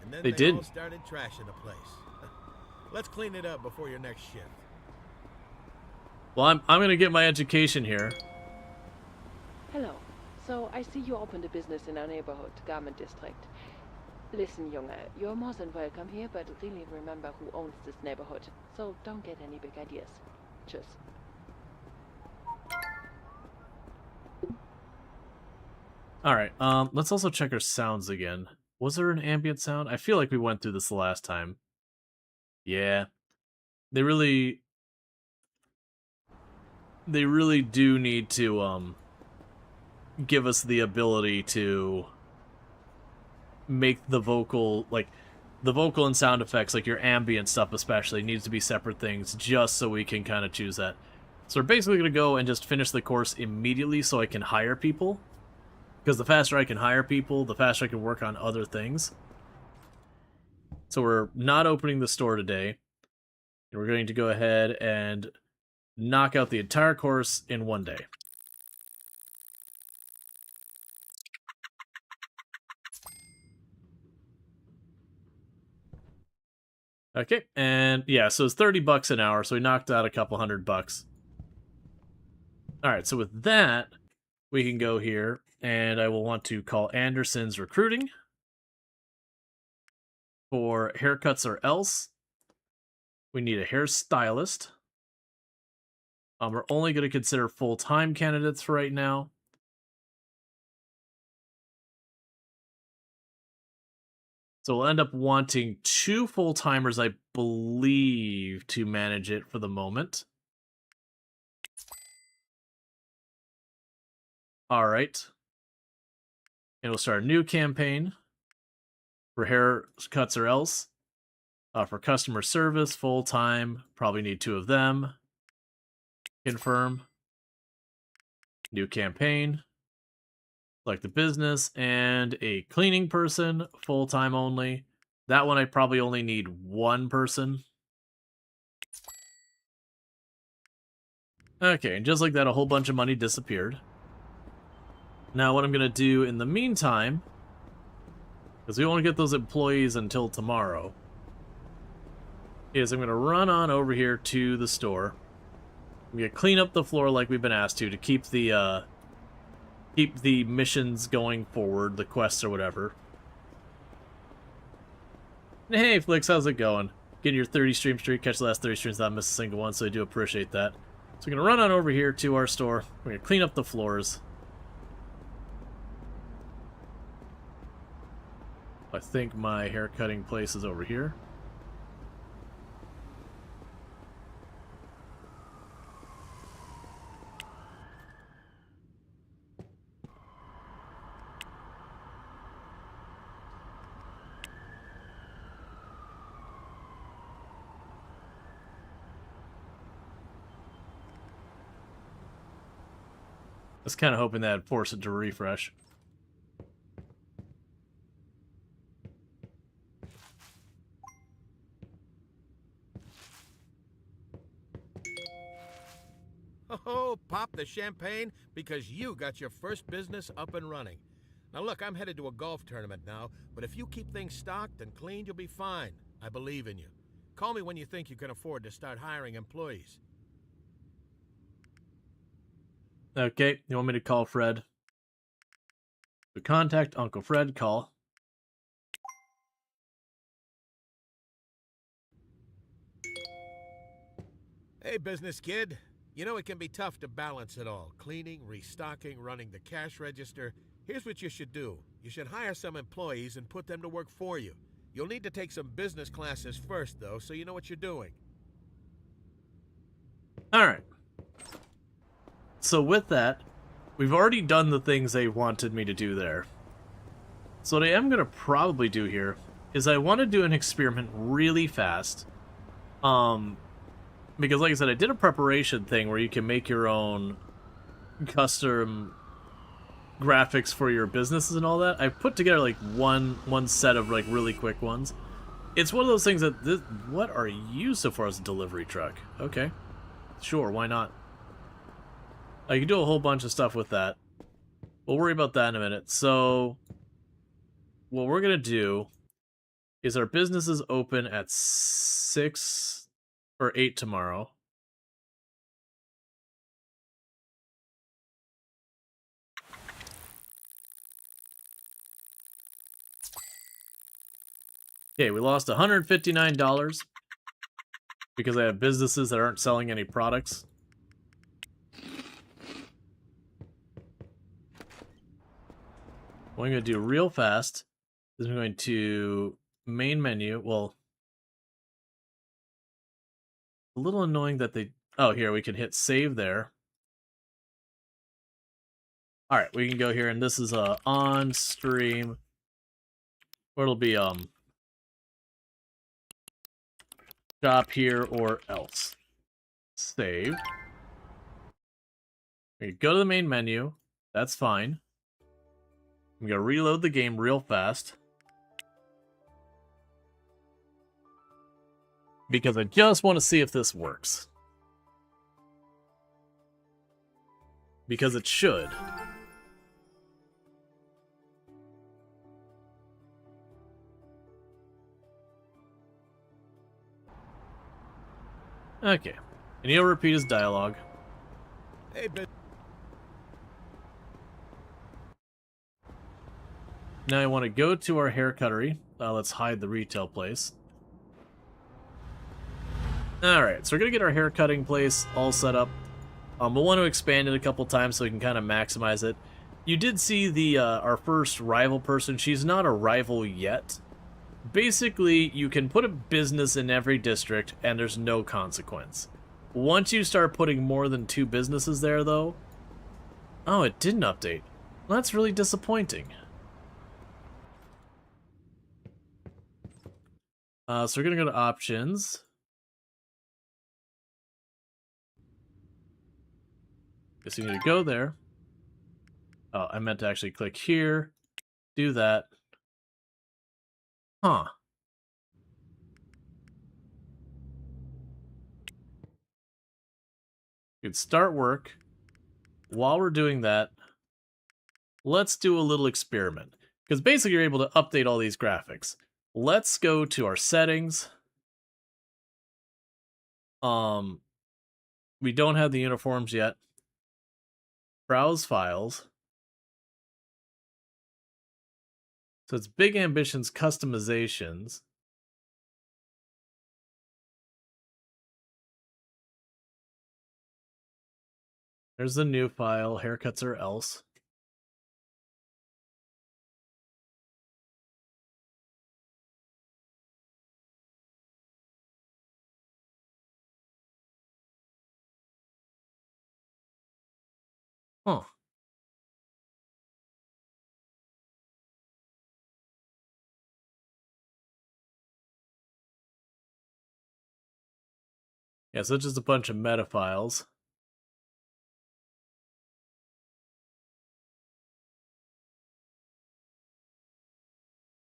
And then They they did. all started trashing the place. Let's clean it up before your next shift. Well, I'm going to get my education here. Hello. So I see you opened a business in our neighborhood, garment district. Listen, Junge, you're more than welcome here, but really remember who owns this neighborhood. So don't get any big ideas. Tschüss. Alright, let's also check our sounds again. Was there an ambient sound? I feel like we went through this the last time. Yeah. They really do need to, give us the ability to make the vocal, like, the vocal and sound effects, like your ambient stuff especially, needs to be separate things, just so we can kind of choose that. So we're basically going to go and just finish the course immediately so I can hire people. Because the faster I can hire people, the faster I can work on other things. So we're not opening the store today. And we're going to go ahead and knock out the entire course in one day. Okay, and yeah, so it's 30 bucks an hour, so we knocked out a couple $100. Alright, so with that, we can go here, and I will want to call Anderson's Recruiting for haircuts or else. We need a hairstylist. We're only going to consider full-time candidates for right now. So we'll end up wanting 2 full-timers, I believe, to manage it for the moment. Alright. And we'll start a new campaign for haircuts or else. For customer service, full-time, probably need 2 of them. Confirm. New campaign. Select the business, and a cleaning person, full-time only. That one I probably only need 1 person. Okay, and just like that, a whole bunch of money disappeared. Now what I'm going to do in the meantime, because we won't get those employees until tomorrow, is I'm going to run on over here to the store. I'm going to clean up the floor like we've been asked to keep the missions going forward, the quests or whatever. Hey, Flix, how's it going? Getting your 30 stream streak, catch the last 30 streams, not miss a single one, so I do appreciate that. So we're going to run on over here to our store. We're going to clean up the floors. I think my hair cutting place is over here. was kind of hoping that'd force it to refresh. Oh, pop the champagne because you got your first business up and running. Now look, I'm headed to a golf tournament now, but if you keep things stocked and cleaned, you'll be fine. I believe in you. Call me when you think you can afford to start hiring employees. Okay, you want me to call Fred? To contact Uncle Fred, call. Hey, business kid. You know it can be tough to balance it all. Cleaning, restocking, running the cash register. Here's what you should do. You should hire some employees and put them to work for you. You'll need to take some business classes first, though, so you know what you're doing. Alright. So with that, we've already done the things they wanted me to do there. So what I am going to probably do here is I want to do an experiment really fast. Because like I said, I did a preparation thing where you can make your own custom graphics for your businesses and all that. I put together like one set of like really quick ones. It's one of those things that what are you so far as a delivery truck? Okay. Sure, why not? I can do a whole bunch of stuff with that. We'll worry about that in a minute. So what we're gonna do is our business is open at 6 or 8 tomorrow. Okay, we lost $159 because I have businesses that aren't selling any products. What I'm going to do real fast is I'm going to main menu. Well, a little annoying that they... Oh, here, we can hit save there. Alright, we can go here, and this is on stream. Or it'll be shop here or else. Save. We go to the main menu. That's fine. I'm going to reload the game real fast. Because I just want to see if this works. Because it should. Okay. And he'll repeat his dialogue. Hey, Now I want to go to our hair cuttery. Let's hide the retail place. Alright, so we're going to get our hair cutting place all set up. We'll want to expand it a couple times so we can kind of maximize it. You did see the our first rival person. She's not a rival yet. Basically, you can put a business in every district and there's no consequence. Once you start putting more than 2 businesses there, though... Oh, it didn't update. Well, that's really disappointing. So we're going to go to options. Guess you need to go there. Oh, I meant to actually click here. Do that. Huh. You could start work. While we're doing that, let's do a little experiment. Because basically you're able to update all these graphics. Let's go to our settings. We don't have the uniforms yet. Browse files. So it's Big Ambitions customizations. There's the new file, haircuts or else. Huh. Yeah, so it's just a bunch of meta files.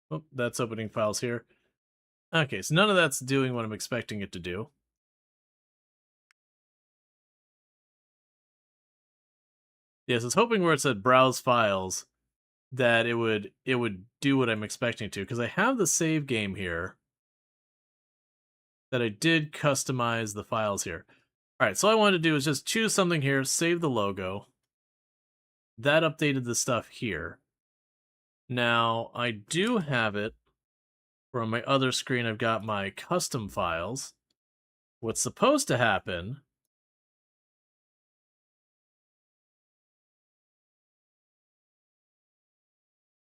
Oh, that's opening files here. Okay, so none of that's doing what I'm expecting it to do. Yes, I was hoping where it said browse files that it would do what I'm expecting to, because I have the save game here that I did customize the files here. All right, so all I wanted to do is just choose something here, save the logo. That updated the stuff here. Now, I do have it from my other screen. I've got my custom files. What's supposed to happen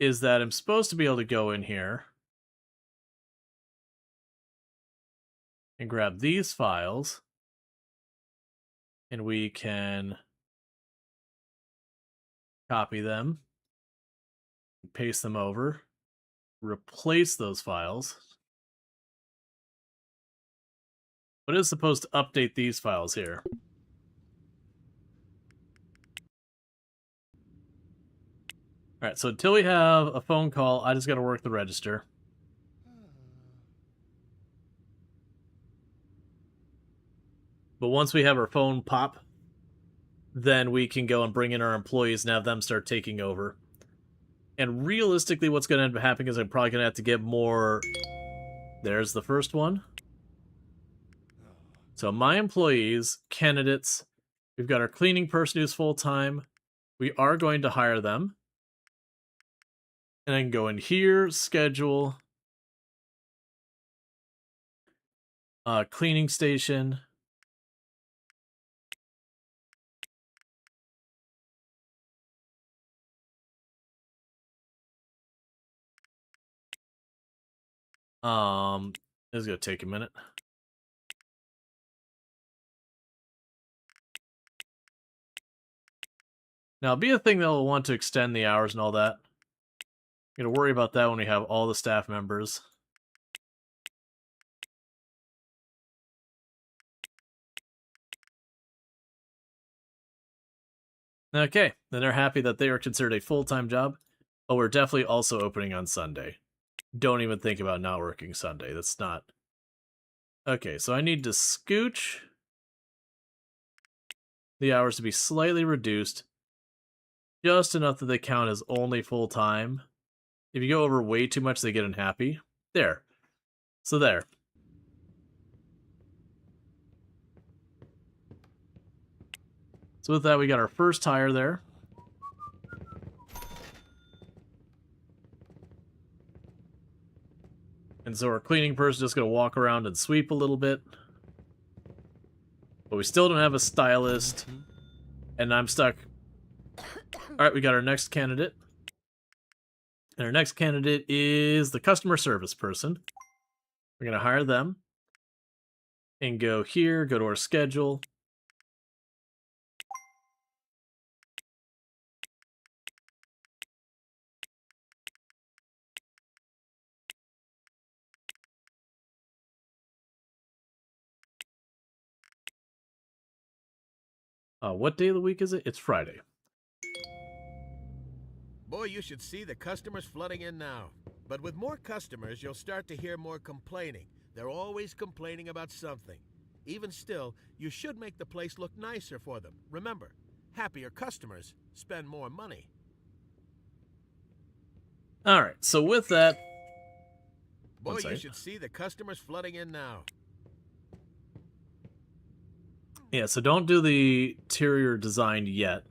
is that I'm supposed to be able to go in here and grab these files, and we can copy them, paste them over, replace those files. But it's supposed to update these files here. All right, so until we have a phone call, I just got to work the register. But once we have our phone pop, then we can go and bring in our employees and have them start taking over. And realistically, what's going to end up happening is I'm probably going to have to get more... There's the first one. So my employees, candidates, we've got our cleaning person who's full-time. We are going to hire them. And I can go in here, schedule, cleaning station. It's gonna take a minute. Now, it'll be a thing that will want to extend the hours and all that. I'm gonna worry about that when we have all the staff members. Okay, then they're happy that they are considered a full-time job, but we're definitely also opening on Sunday. Don't even think about not working Sunday. That's not... Okay, so I need to scooch the hours to be slightly reduced, just enough that they count as only full-time. If you go over way too much, they get unhappy. There. So there. So with that, we got our first hire there. And so our cleaning person is just going to walk around and sweep a little bit. But we still don't have a stylist. And I'm stuck. Alright, we got our next candidate. And our next candidate is the customer service person. We're going to hire them. And go here, go to our schedule. What day of the week is it? It's Friday. Boy, you should see the customers flooding in now. But with more customers, you'll start to hear more complaining. They're always complaining about something. Even still, you should make the place look nicer for them. Remember, happier customers spend more money. Alright, so with that... Boy, you should see the customers flooding in now. Yeah, so don't do the interior design yet.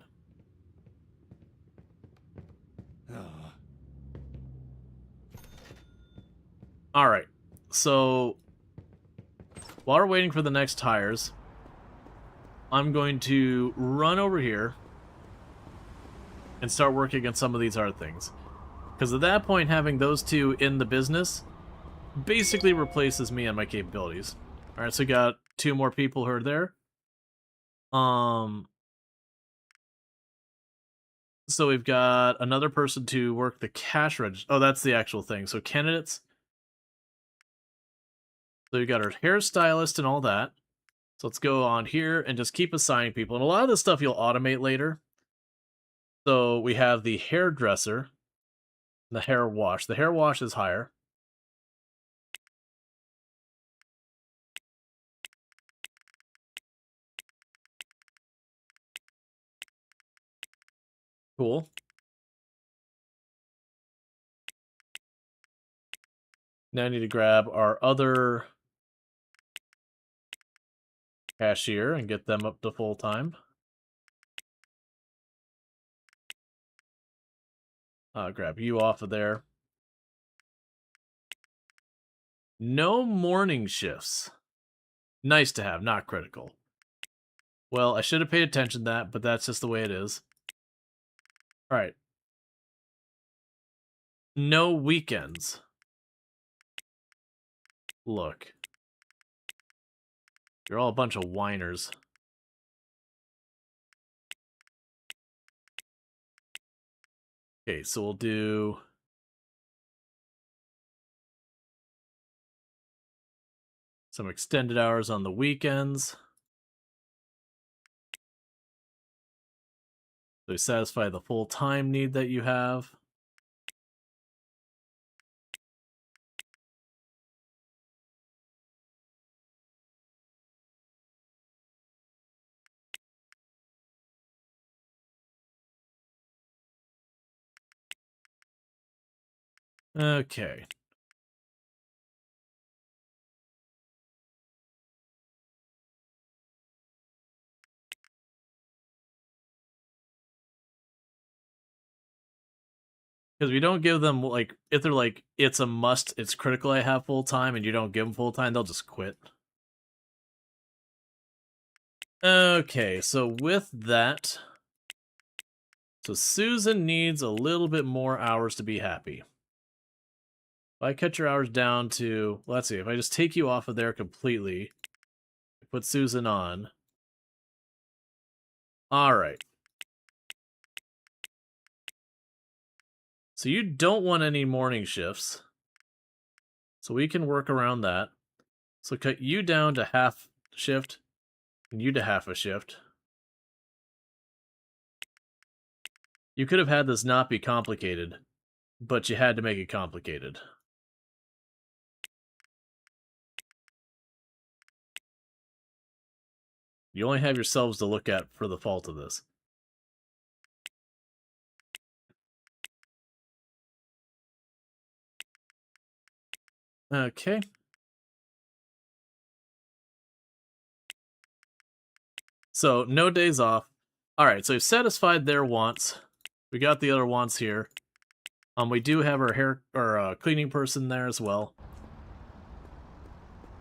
Alright, so while we're waiting for the next hires, I'm going to run over here and start working on some of these other things. Because at that point, having those two in the business basically replaces me and my capabilities. Alright, so we got 2 more people who are there. So we've got another person to work the cash register. Oh, that's the actual thing. So candidates. So we've got our hairstylist and all that. So let's go on here and just keep assigning people. And a lot of this stuff you'll automate later. So we have the hairdresser. The hair wash. The hair wash is higher. Cool. Now I need to grab our other cashier and get them up to full time. Grab you off of there. No morning shifts. Nice to have, not critical. Well, I should have paid attention to that, but that's just the way it is. Alright. No weekends. Look. You're all a bunch of whiners. Okay, so we'll do... some extended hours on the weekends. So satisfy the full-time need that you have. Okay. Because we don't give them, like, if they're like, it's a must, it's critical I have full-time, and you don't give them full-time, they'll just quit. Okay, so with that... So Susan needs a little bit more hours to be happy. If I cut your hours down to... Let's see, if I just take you off of there completely, put Susan on... Alright. So you don't want any morning shifts. So we can work around that. So cut you down to half shift, and you to half a shift. You could have had this not be complicated, but you had to make it complicated. You only have yourselves to look at for the fault of this. Okay. So, no days off. Alright, so we've satisfied their wants. We got the other wants here. We do have our hair or cleaning person there as well.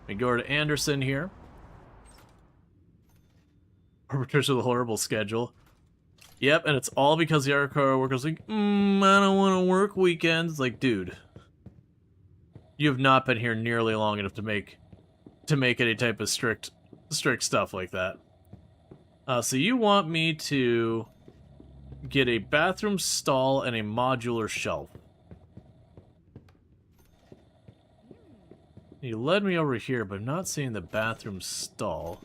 We go to Anderson here. Arbiters with a horrible schedule. Yep, and it's all because the Arcora workers like, I don't want to work weekends. Like, dude, you have not been here nearly long enough to make any type of strict stuff like that. So you want me to get a bathroom stall and a modular shelf. You led me over here, but I'm not seeing the bathroom stall.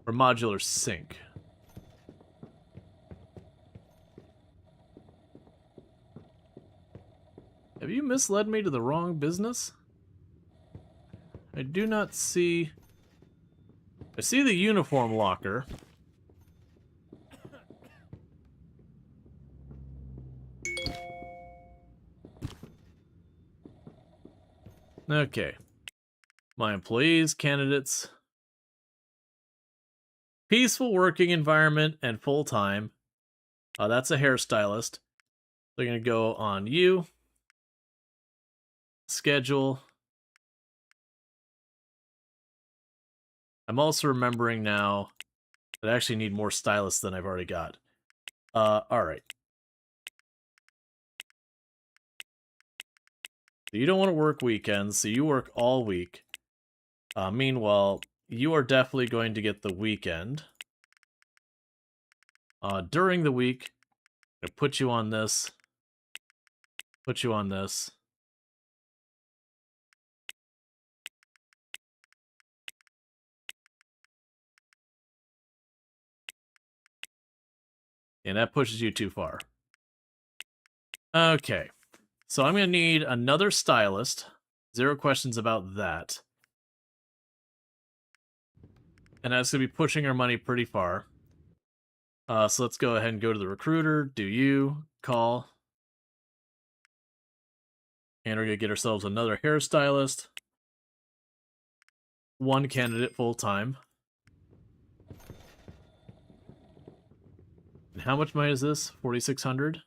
Or modular sink. Have you misled me to the wrong business? I do not see... I see the uniform locker. Okay. My employees, candidates. Peaceful working environment and full-time. That's a hairstylist. They're going to go on you. Schedule. I'm also remembering now that I actually need more stylists than I've already got. Alright. So you don't want to work weekends, so you work all week. Meanwhile, you are definitely going to get the weekend. During the week, I'm going to put you on this. Put you on this. And that pushes you too far. Okay. So I'm going to need another stylist. 0 questions about that. And that's going to be pushing our money pretty far. So let's go ahead and go to the recruiter. Do you call? And we're going to get ourselves another hairstylist. 1 candidate full-time. And how much money is this? 4,600?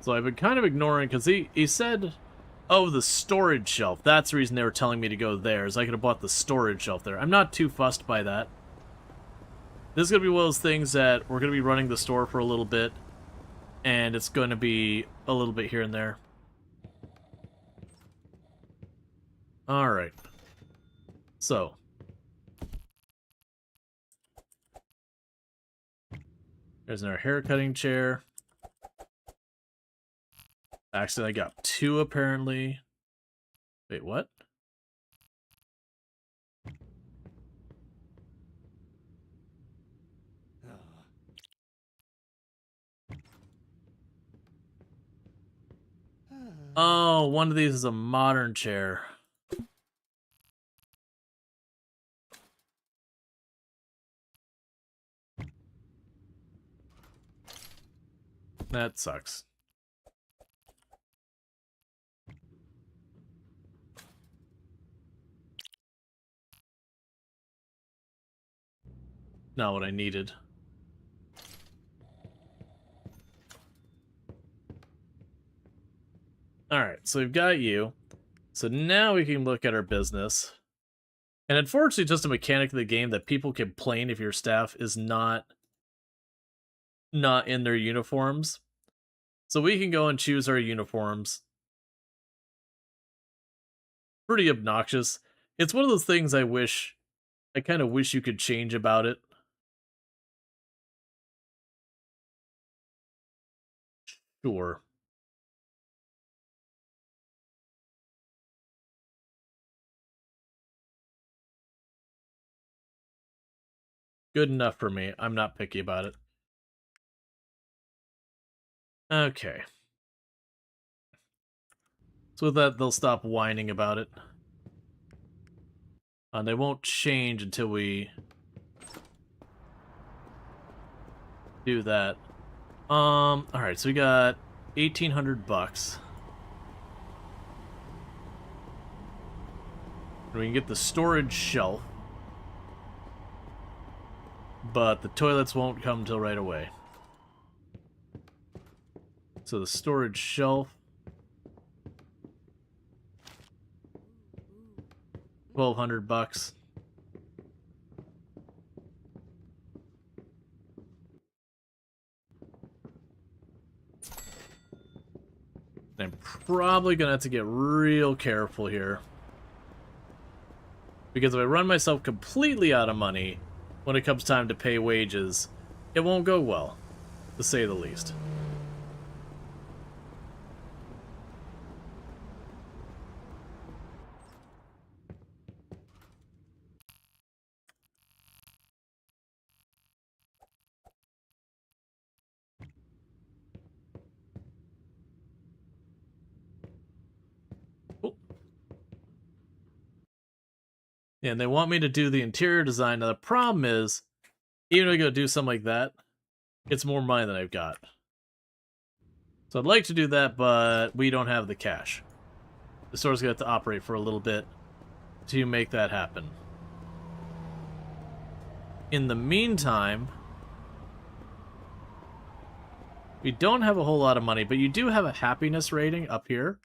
So I've been kind of ignoring, because he said, oh, the storage shelf. That's the reason they were telling me to go there, is I could have bought the storage shelf there. I'm not too fussed by that. This is going to be one of those things that we're going to be running the store for a little bit, and it's going to be a little bit here and there. Alright. So. There's our hair cutting chair. Actually, I got 2 apparently. Wait, what? Oh, one of these is a modern chair. That sucks. Not what I needed. Alright, so we've got you. So now we can look at our business. And unfortunately, just a mechanic of the game that people complain if your staff is not in their uniforms. So we can go and choose our uniforms. Pretty obnoxious. It's one of those things I kind of wish you could change about it. Sure. Good enough for me. I'm not picky about it. Okay. So with that, they'll stop whining about it. They won't change until we do that. Alright, so we got 1,800 bucks. And we can get the storage shelf. But the toilets won't come till right away. So the storage shelf. 1,200 bucks. I'm probably gonna have to get real careful here. Because if I run myself completely out of money when it comes time to pay wages, it won't go well, to say the least. And they want me to do the interior design. Now the problem is, even if I go do something like that, it's more money than I've got. So I'd like to do that, but we don't have the cash. The store's going to have to operate for a little bit to make that happen. In the meantime, we don't have a whole lot of money, but you do have a happiness rating up here.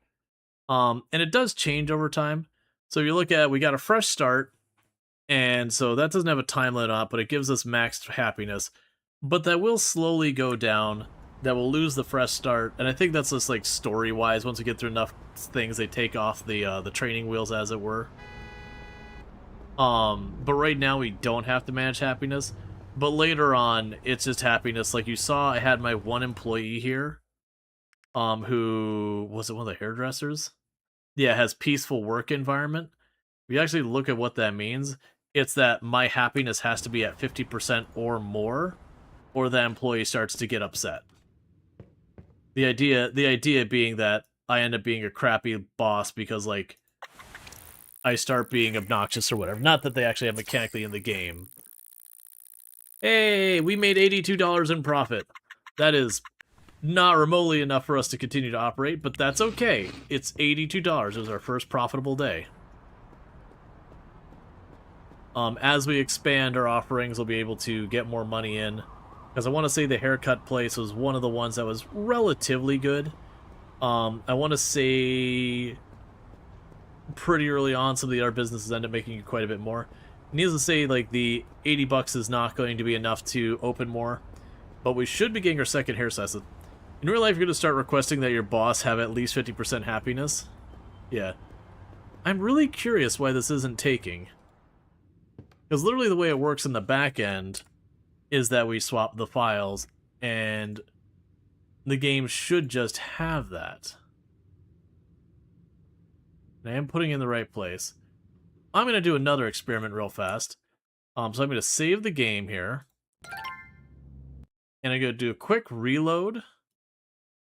And it does change over time. So if you look at, we got a fresh start, and so that doesn't have a time limit on it, but it gives us max happiness. But that will slowly go down. That will lose the fresh start, and I think that's just like story-wise. Once we get through enough things, they take off the training wheels, as it were. But right now we don't have to manage happiness. But later on, it's just happiness. Like you saw, I had my 1 employee here, who was it, one of the hairdressers? Yeah, has peaceful work environment. If you actually look at what that means, It's that my happiness has to be at 50% or more, or the employee starts to get upset. The idea being that I end up being a crappy boss because, like, I start being obnoxious or whatever. Not that they actually have mechanically in the game. Hey, we made $82 in profit. That is not remotely enough for us to continue to operate, but that's okay. It's $82. It was our first profitable day. As we expand our offerings, we'll be able to get more money in. Because I want to say the haircut place was one of the ones that was relatively good. I want to say pretty early on some of the other businesses end up making quite a bit more. Needless to say, like, the $80 is not going to be enough to open more. But we should be getting our second hairstyle. In real life, you're going to start requesting that your boss have at least 50% happiness. Yeah. I'm really curious why this isn't taking. Because literally the way it works in the back end is that we swap the files, and the game should just have that. And I am putting it in the right place. I'm going to do another experiment real fast. So I'm going to save the game here. And I'm going to do a quick reload.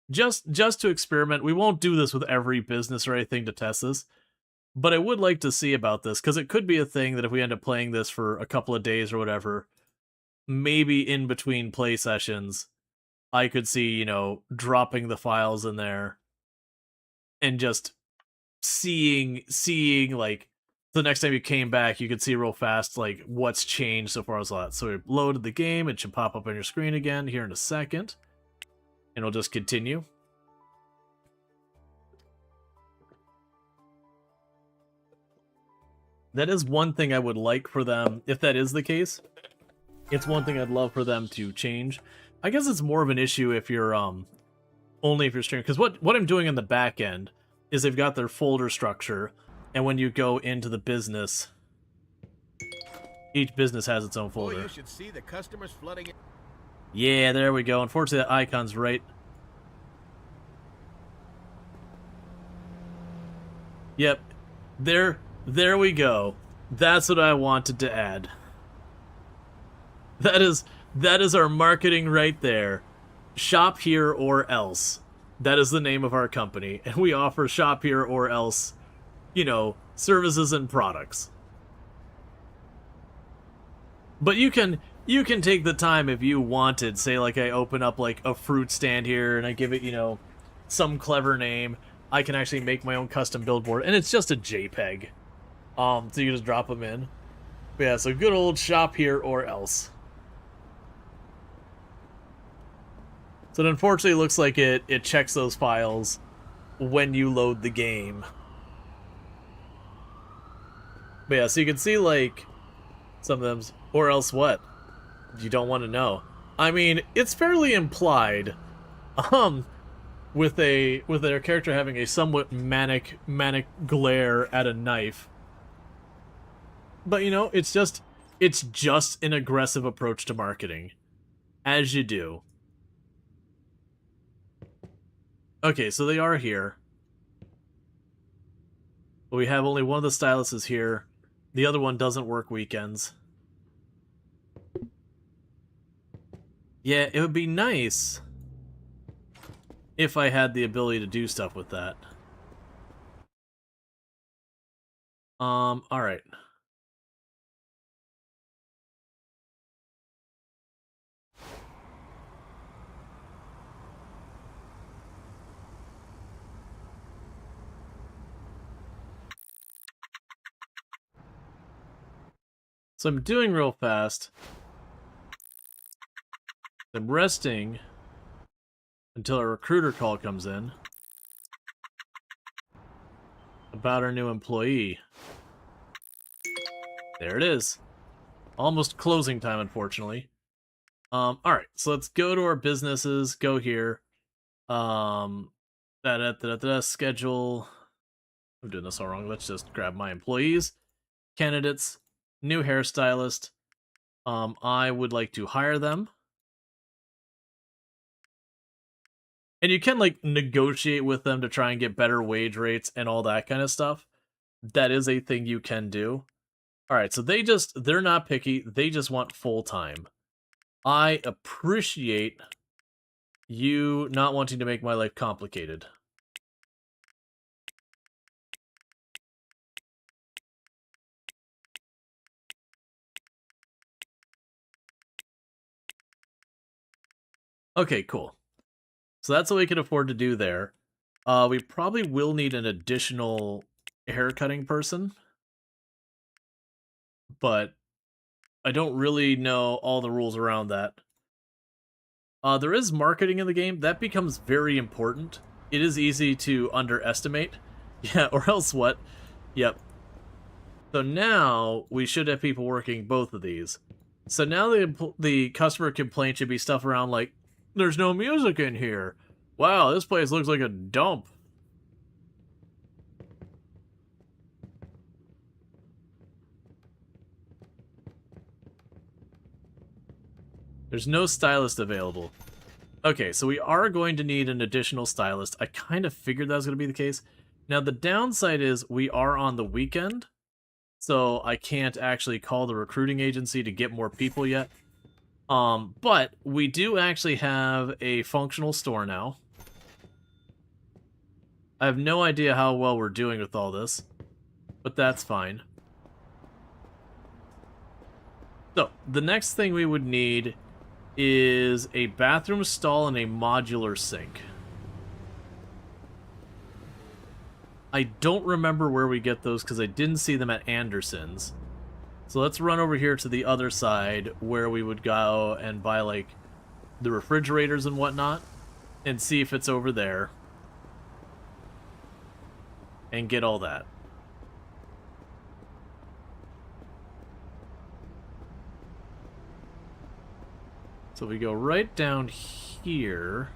Just to experiment. We won't do this with every business or anything to test this. But I would like to see about this, because it could be a thing that if we end up playing this for a couple of days or whatever, maybe in between play sessions, I could see, you know, dropping the files in there and just seeing like, the next time you came back, you could see real fast, like, what's changed so far as that. So we loaded the game. It should pop up on your screen again here in a second. And we'll just continue. That is one thing I would like for them, if that is the case. It's one thing I'd love for them to change. I guess it's more of an issue if you're, only if you're streaming. Because what I'm doing in the back end is they've got their folder structure, and when you go into the business, each business has its own folder. Boy, you should see the customers flooding in. Yeah, there we go. Unfortunately, the icon's right. Yep. There we go. That's what I wanted to add. That is our marketing right there. Shop here or else. That is the name of our company, and we offer shop here or else, you know, services and products. But you can take the time if you wanted. Say, like, I open up, like, a fruit stand here and I give it, you know, some clever name. I can actually make my own custom billboard, and it's just a JPEG. So you just drop them in. But yeah, so good old shop here or else. So it unfortunately looks like it checks those files when you load the game. But yeah, so you can see, like, some of them's, or else what? You don't want to know. I mean, it's fairly implied, with their character having a somewhat manic glare at a knife. But, you know, it's just an aggressive approach to marketing, as you do. Okay, so they are here. But we have only one of the styluses here. The other one doesn't work weekends. Yeah, it would be nice if I had the ability to do stuff with that. Alright. So I'm doing real fast. I'm resting until a recruiter call comes in about our new employee. There it is. Almost closing time, unfortunately. Alright, so let's go to our businesses, go here. Schedule. I'm doing this all wrong. Let's just grab my employees. Candidates. New hairstylist. I would like to hire them. And you can, like, negotiate with them to try and get better wage rates and all that kind of stuff. That is a thing you can do. Alright, so they're not picky, they just want full-time. I appreciate you not wanting to make my life complicated. Okay, cool. So that's what we can afford to do there. We probably will need an additional haircutting person, but I don't really know all the rules around that. There is marketing in the game. That becomes very important. It is easy to underestimate. Yeah, or else what? Yep. So now we should have people working both of these. So now the customer complaint should be stuff around like, there's no music in here. Wow, this place looks like a dump. There's no stylist available. Okay, so we are going to need an additional stylist. I kind of figured that was going to be the case. Now, the downside is we are on the weekend, so I can't actually call the recruiting agency to get more people yet. But we do actually have a functional store now. I have no idea how well we're doing with all this, but that's fine. So, the next thing we would need is a bathroom stall and a modular sink. I don't remember where we get those because I didn't see them at Anderson's. So let's run over here to the other side where we would go and buy like the refrigerators and whatnot and see if it's over there and get all that. So we go right down here.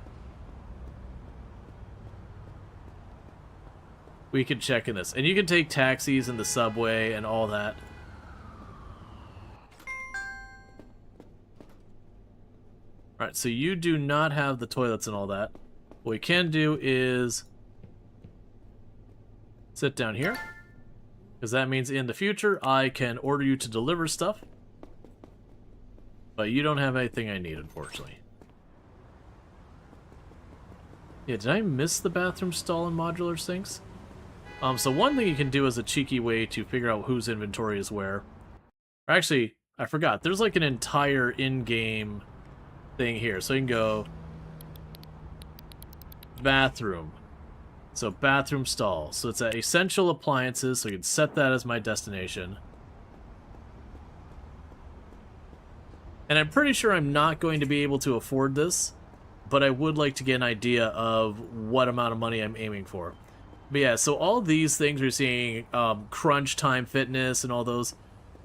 We can check in this. And you can take taxis in the subway and all that. Alright, so you do not have the toilets and all that. What we can do is sit down here. Because that means in the future I can order you to deliver stuff. But you don't have anything I need, unfortunately. Yeah, did I miss the bathroom stall and modular sinks? So one thing you can do as a cheeky way to figure out whose inventory is where. Actually, I forgot. There's like an entire in-game thing here. So you can go bathroom. So bathroom stall. So it's at essential appliances, so you can set that as my destination. And I'm pretty sure I'm not going to be able to afford this, but I would like to get an idea of what amount of money I'm aiming for. But yeah, so all these things we're seeing, Crunch Time Fitness and all those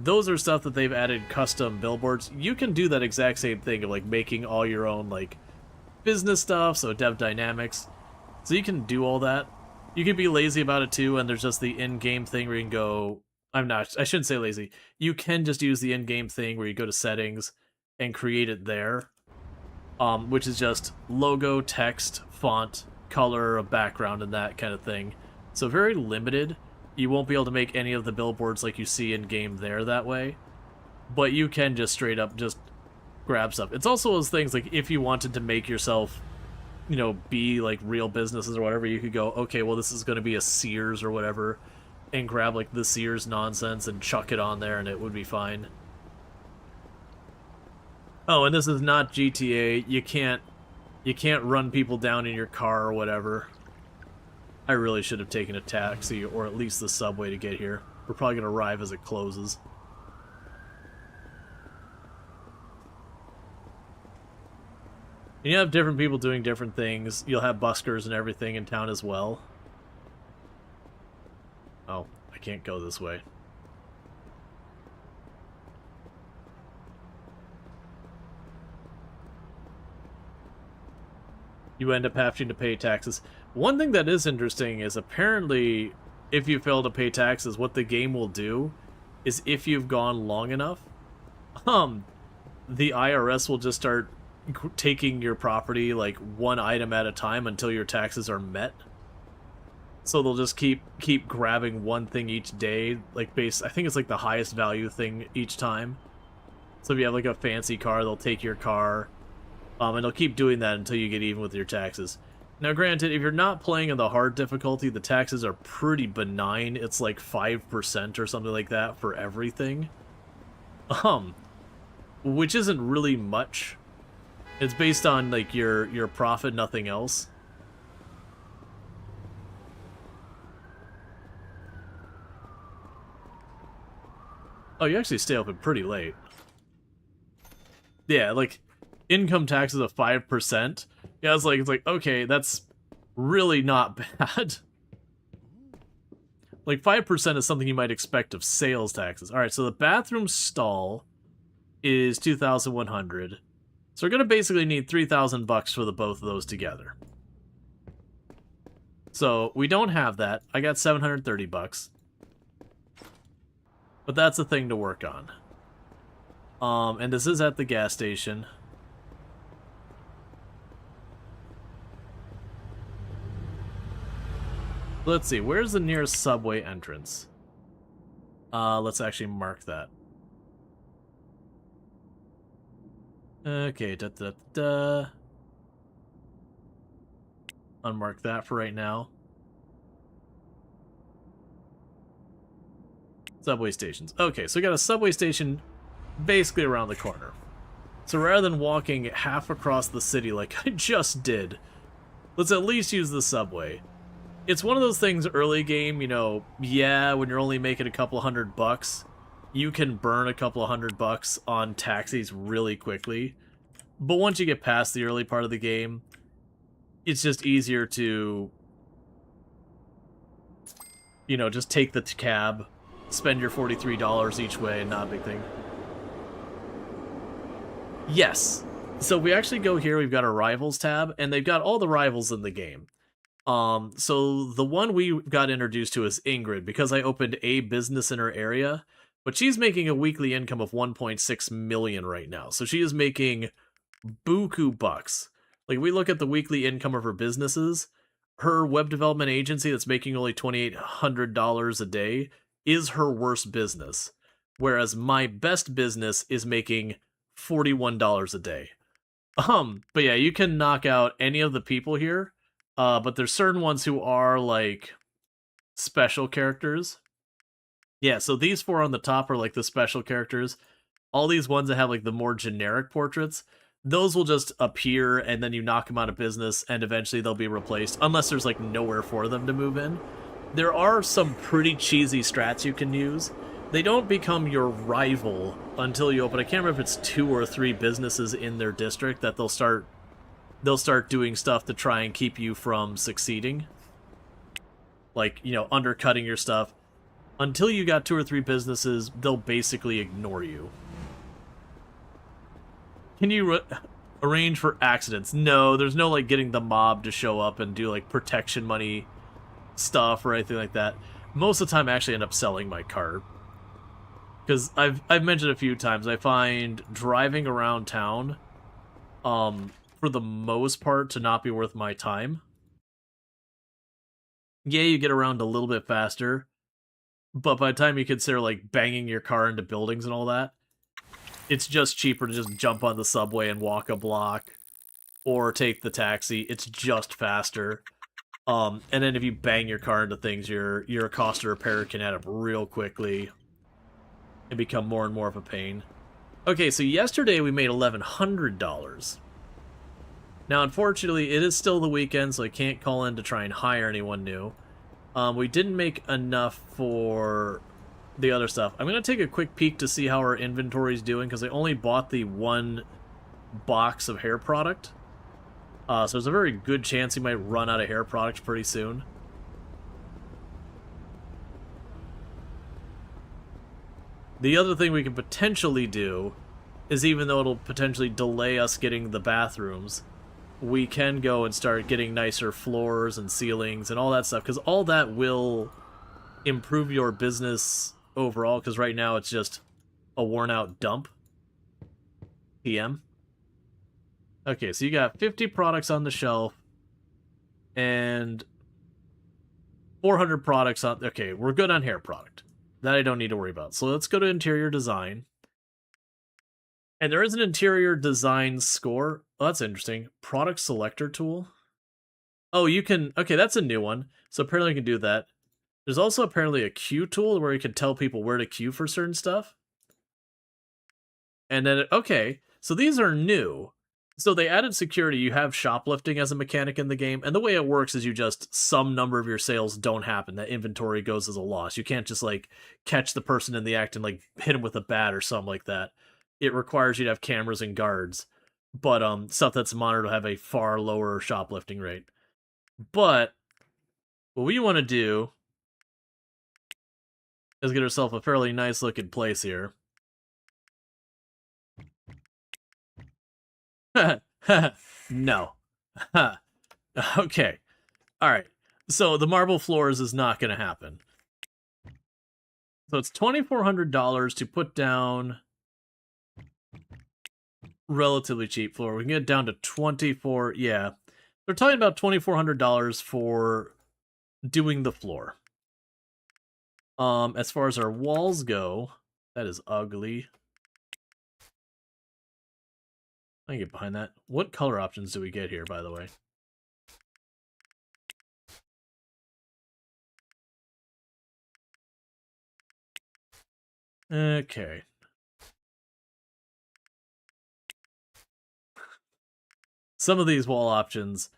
are stuff that they've added custom billboards. You can do that exact same thing of like making all your own like business stuff, so Dev Dynamics. So you can do all that. You can be lazy about it too, and there's just the in-game thing where you can go, I shouldn't say lazy. You can just use the in-game thing where you go to settings and create it there, which is just logo, text, font, color, a background, and that kind of thing. So very limited. You won't be able to make any of the billboards like you see in game there that way, but you can just straight up just grab stuff. It's also those things like if you wanted to make yourself, you know, be like real businesses or whatever, you could go, okay, well this is going to be a Sears or whatever, and grab like the Sears nonsense and chuck it on there and it would be fine. Oh, and this is not GTA. You can't run people down in your car or whatever. I really should have taken a taxi or at least the subway to get here. We're probably going to arrive as it closes. And you have different people doing different things. You'll have buskers and everything in town as well. Oh, I can't go this way. You end up having to pay taxes. One thing that is interesting is apparently if you fail to pay taxes, what the game will do is if you've gone long enough, the IRS will just start taking your property like one item at a time until your taxes are met. So they'll just keep grabbing one thing each day, like I think it's like the highest value thing each time. So if you have like a fancy car, they'll take your car, and they'll keep doing that until you get even with your taxes. Now, granted, if you're not playing in the hard difficulty, the taxes are pretty benign. It's like 5% or something like that for everything. Which isn't really much. It's based on like your profit, nothing else. Oh, you actually stay open pretty late. Yeah, like, income taxes of 5%. Yeah, it's like, okay, that's really not bad. Like, 5% is something you might expect of sales taxes. Alright, so the bathroom stall is 2,100. So we're gonna basically need 3,000 bucks for the both of those together. So, we don't have that. I got 730 bucks. But that's a thing to work on. And this is at the gas station. Let's see, where's the nearest subway entrance? Let's actually mark that. Okay, Unmark that for right now. Subway stations. Okay, so we got a subway station basically around the corner. So rather than walking half across the city like I just did, let's at least use the subway. It's one of those things early game, you know, yeah, when you're only making a couple $100, you can burn a couple $100 on taxis really quickly. But once you get past the early part of the game, it's just easier to, you know, just take the cab, spend your $43 each way, not a big thing. Yes. So we actually go here, we've got our rivals tab, and they've got all the rivals in the game. So the one we got introduced to is Ingrid, because I opened a business in her area, but she's making a weekly income of 1.6 million right now. So she is making buku bucks. Like, we look at the weekly income of her businesses, her web development agency that's making only $2,800 a day is her worst business, whereas my best business is making $41 a day. But yeah, you can knock out any of the people here, but there's certain ones who are, like, special characters. Yeah, so these four on the top are, like, the special characters. All these ones that have, like, the more generic portraits, those will just appear, and then you knock them out of business, and eventually they'll be replaced, unless there's, like, nowhere for them to move in. There are some pretty cheesy strats you can use. They don't become your rival until you open, I can't remember if it's 2 or 3 businesses in their district that they'll start doing stuff to try and keep you from succeeding. Like, you know, undercutting your stuff. Until you got 2 or 3 businesses, they'll basically ignore you. Can you arrange for accidents? No, there's no, like, getting the mob to show up and do, like, protection money stuff or anything like that. Most of the time I actually end up selling my car. Because I've mentioned a few times, I find driving around town, for the most part, to not be worth my time. Yeah, you get around a little bit faster, but by the time you consider, like, banging your car into buildings and all that, it's just cheaper to just jump on the subway and walk a block, or take the taxi. It's just faster. And then if you bang your car into things, your cost of repair can add up real quickly and become more and more of a pain. Okay, so yesterday we made $1,100. Now, unfortunately, it is still the weekend, so I can't call in to try and hire anyone new. We didn't make enough for the other stuff. I'm going to take a quick peek to see how our inventory's doing, because I only bought the 1 box of hair product. So there's a very good chance we might run out of hair products pretty soon. The other thing we can potentially do is, even though it'll potentially delay us getting the bathrooms, we can go and start getting nicer floors and ceilings and all that stuff, because all that will improve your business overall, because right now it's just a worn-out dump. PM. Okay, so you got 50 products on the shelf, and 400 products on... Okay, we're good on hair product. That I don't need to worry about. So let's go to interior design. And there is an interior design score. Oh, that's interesting. Product selector tool. Oh, you can... Okay, that's a new one. So apparently you can do that. There's also apparently a queue tool where you can tell people where to queue for certain stuff. And then... Okay, so these are new. So they added security. You have shoplifting as a mechanic in the game. And the way it works is you just... Some number of your sales don't happen. That inventory goes as a loss. You can't just, like, catch the person in the act and, like, hit him with a bat or something like that. It requires you to have cameras and guards. But stuff that's monitored will have a far lower shoplifting rate. But what we want to do is get ourselves a fairly nice looking place here. No. Okay. Alright. So the marble floors is not going to happen. So it's $2,400 to put down relatively cheap floor. We can get down to 24. Yeah. They're talking about $2,400 for doing the floor. As far as our walls go, that is ugly. I can get behind that. What color options do we get here, by the way? Okay. Some of these wall options,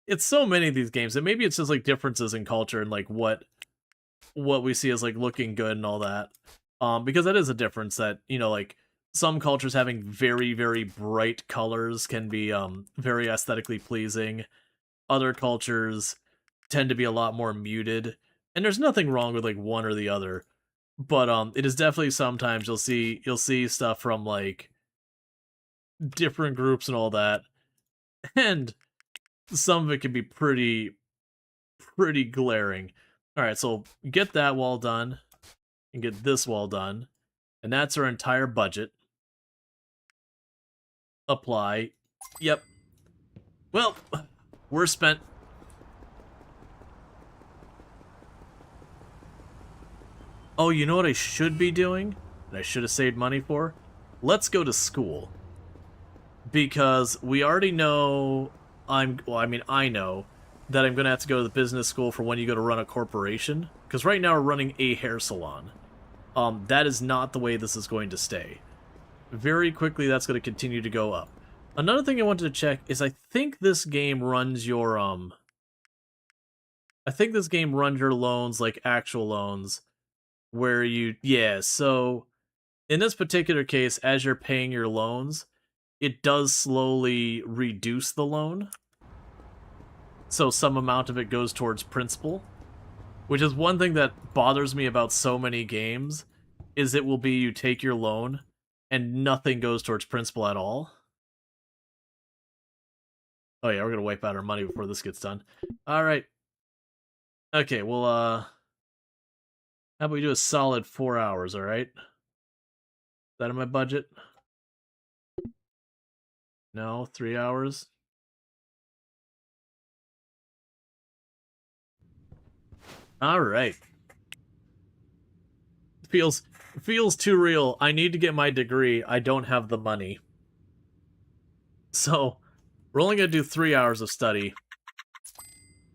it's so many of these games, and maybe it's just like differences in culture and like what we see as like looking good and all that. Because that is a difference that, you know, like some cultures having very, very bright colors can be very aesthetically pleasing. Other cultures tend to be a lot more muted. And there's nothing wrong with like one or the other. But it is definitely sometimes you'll see stuff from like different groups and all that. And some of it can be pretty glaring. Alright, so get that wall done. And get this wall done. And that's our entire budget. Apply. Yep. Well, we're spent. Oh, you know what I should be doing? And I should have saved money for? Let's go to school. Because we already know I know that I'm going to have to go to the business school for when you go to run a corporation. Because right now we're running a hair salon. That is not the way this is going to stay. Very quickly, that's going to continue to go up. Another thing I wanted to check is I think this game runs your, I think this game runs your loans like actual loans. Where you, yeah, so in this particular case, as you're paying your loans, it does slowly reduce the loan. So some amount of it goes towards principal. Which is one thing that bothers me about so many games, is it will be you take your loan, and nothing goes towards principal at all. Oh yeah, we're gonna wipe out our money before this gets done. Alright. Okay, well, how about we do a solid 4 hours, alright? Is that in my budget? No, 3 hours? Alright. Feels too real. I need to get my degree. I don't have the money. So, we're only going to do 3 hours of study.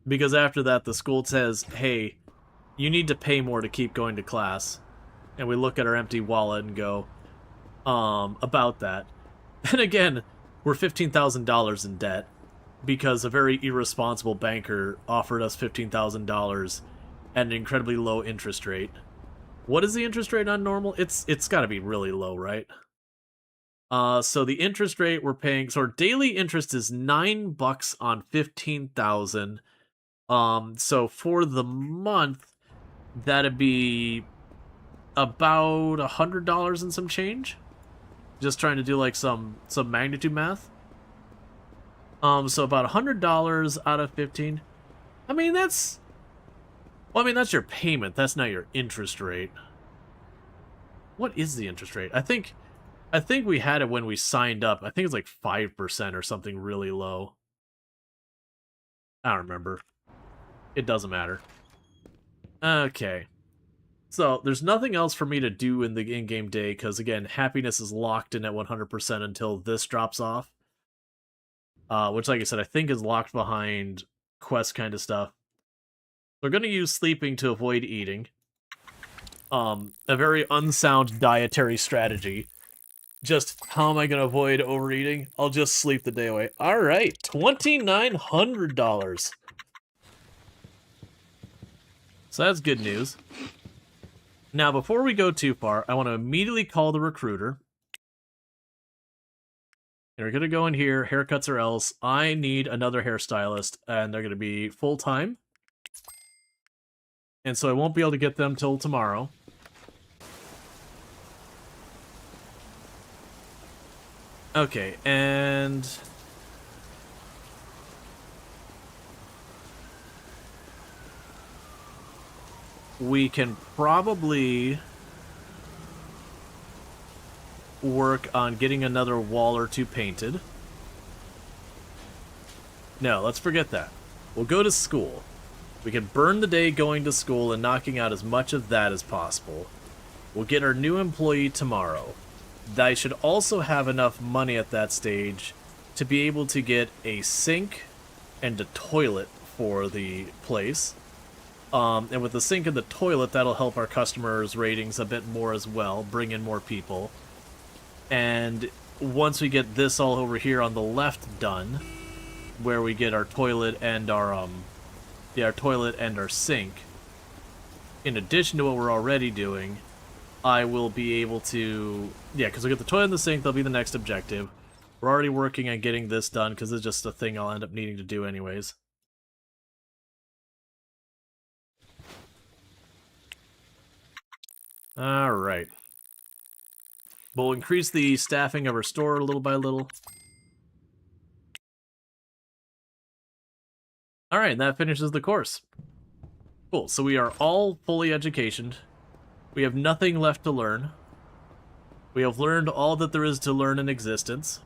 Because after that, the school says, hey, you need to pay more to keep going to class. And we look at our empty wallet and go, about that. And again, we're $15,000 in debt. Because a very irresponsible banker offered us $15,000 at an incredibly low interest rate. What is the interest rate on normal? It's got to be really low, right? So the interest rate we're paying, so our daily interest is $9 on 15,000. So for the month, that'd be about $100 and some change. Just trying to do like some magnitude math. So about $100 out of 15. I mean, that's your payment. That's not your interest rate. What is the interest rate? I think we had it when we signed up. I think it's like 5% or something really low. I don't remember. It doesn't matter. Okay. So, there's nothing else for me to do in the in-game day, because, again, happiness is locked in at 100% until this drops off. Which, like I said, I think is locked behind quest kind of stuff. We're going to use sleeping to avoid eating. A very unsound dietary strategy. Just, how am I going to avoid overeating? I'll just sleep the day away. Alright, $2,900. So that's good news. Now, before we go too far, I want to immediately call the recruiter. And we're going to go in here, haircuts or else. I need another hairstylist, and they're going to be full-time. And so I won't be able to get them till tomorrow. Okay, and... we can probably work on getting another wall or two painted. No, let's forget that. We'll go to school. We can burn the day going to school and knocking out as much of that as possible. We'll get our new employee tomorrow. I should also have enough money at that stage to be able to get a sink and a toilet for the place. And with the sink and the toilet, that'll help our customers' ratings a bit more as well, bring in more people. And once we get this all over here on the left done, where we get our toilet and our toilet and our sink, in addition to what we're already doing, I will be able to, because we get the toilet and the sink, that'll be the next objective. We're already working on getting this done, because it's just a thing I'll end up needing to do anyways. Alright. We'll increase the staffing of our store little by little. Alright, that finishes the course. Cool, so we are all fully educationed. We have nothing left to learn. We have learned all that there is to learn in existence.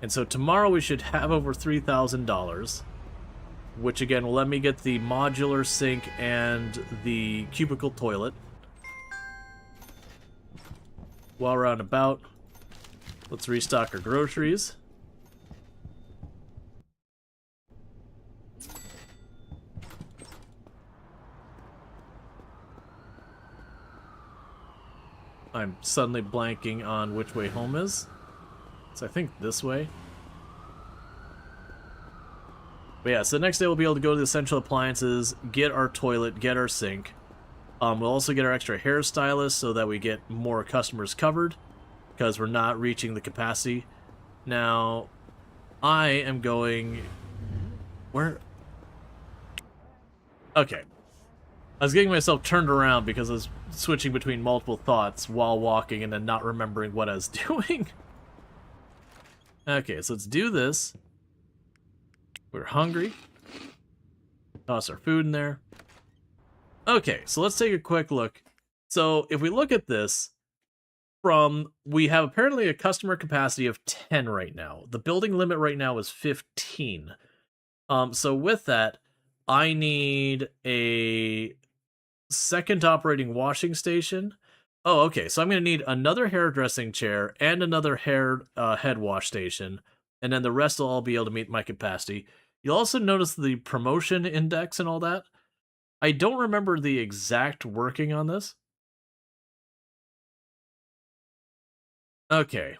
And so tomorrow we should have over $3,000. Which again will let me get the modular sink and the cubicle toilet. While we're on about, let's restock our groceries. I'm suddenly blanking on which way home is. So I think this way. But yeah, so the next day we'll be able to go to the essential appliances, get our toilet, get our sink. We'll also get our extra hairstylist so that we get more customers covered, because we're not reaching the capacity. Now, I am going... where? Okay. I was getting myself turned around because I was switching between multiple thoughts while walking and then not remembering what I was doing. Okay, so let's do this. We're hungry. Toss our food in there. Okay, so let's take a quick look. So if we look at this, we have apparently a customer capacity of 10 right now. The building limit right now is 15. So with that, I need a second operating washing station. Oh, okay, so I'm going to need another hairdressing chair and another head wash station, and then the rest will all be able to meet my capacity. You'll also notice the promotion index and all that. I don't remember the exact working on this. Okay.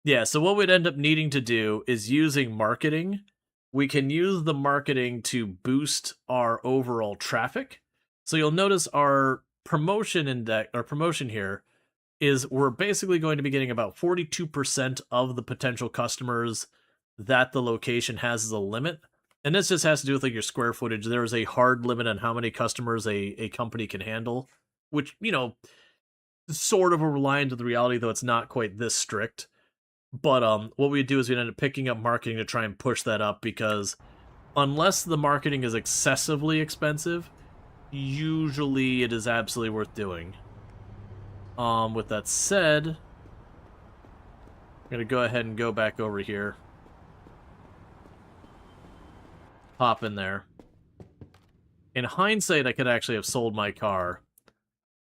Yeah, so what we'd end up needing to do is using marketing. We can use the marketing to boost our overall traffic. So you'll notice our promotion index, our promotion here, is we're basically going to be getting about 42% of the potential customers that the location has as a limit. And this just has to do with like your square footage. There is a hard limit on how many customers a company can handle, which, you know, sort of a rely into the reality, though it's not quite this strict. But what we do is we end up picking up marketing to try and push that up, because unless the marketing is excessively expensive, usually it is absolutely worth doing. With that said, I'm going to go ahead and go back over here. hop in there. In hindsight, I could actually have sold my car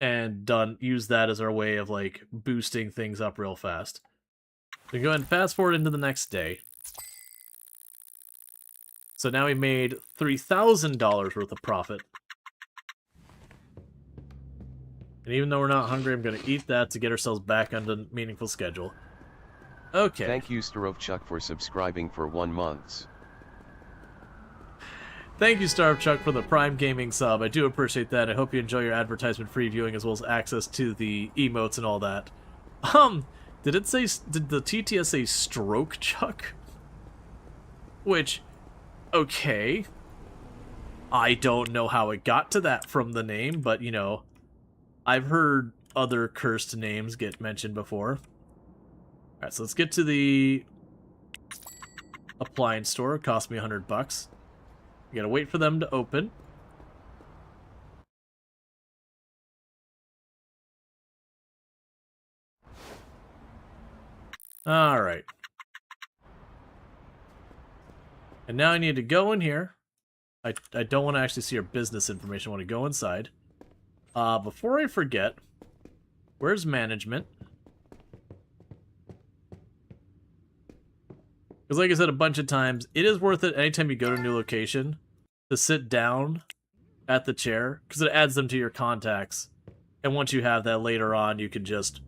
and used that as our way of, like, boosting things up real fast. So go ahead and fast forward into the next day. So now we made $3,000 worth of profit. And even though we're not hungry, I'm going to eat that to get ourselves back on the meaningful schedule. Okay. Thank you, Storge, for subscribing for 1 month. Thank you, Storge, for the Prime Gaming sub. I do appreciate that. I hope you enjoy your advertisement-free viewing as well as access to the emotes and all that. Did it say... Did the TTS say Stroke Chuck? Which... Okay. I don't know how it got to that from the name, but, you know... I've heard other cursed names get mentioned before. Alright, so let's get to the appliance store. It cost me $100. You gotta wait for them to open. Alright. And now I need to go in here. I don't want to actually see your business information. I want to go inside. Before I forget, where's management? Because like I said a bunch of times, it is worth it anytime you go to a new location to sit down at the chair, because it adds them to your contacts. And once you have that later on, you can just...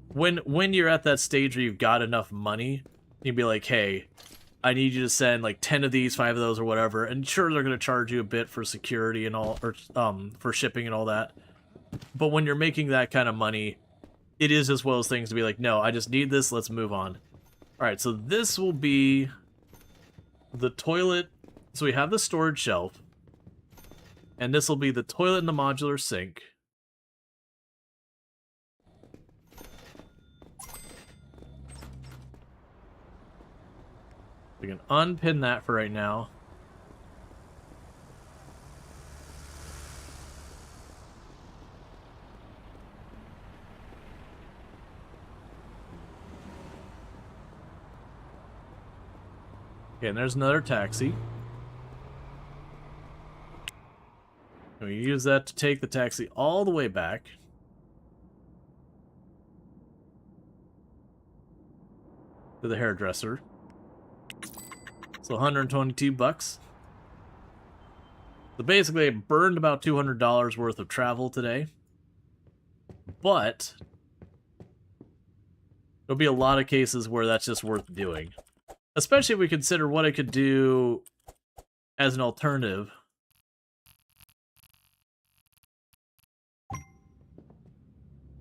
When you're at that stage where you've got enough money, you'd be like, hey, I need you to send like 10 of these, 5 of those, or whatever. And sure, they're going to charge you a bit for security and all, or for shipping and all that. But when you're making that kind of money, it is as well as things to be like, no, I just need this, let's move on. Alright, so this will be the toilet. So we have the storage shelf. And this will be the toilet and the modular sink. We can unpin that for right now. Okay, and there's another taxi. And we use that to take the taxi all the way back. To the hairdresser. So $122. So basically, I burned about $200 worth of travel today. But there'll be a lot of cases where that's just worth doing. Especially if we consider what I could do as an alternative.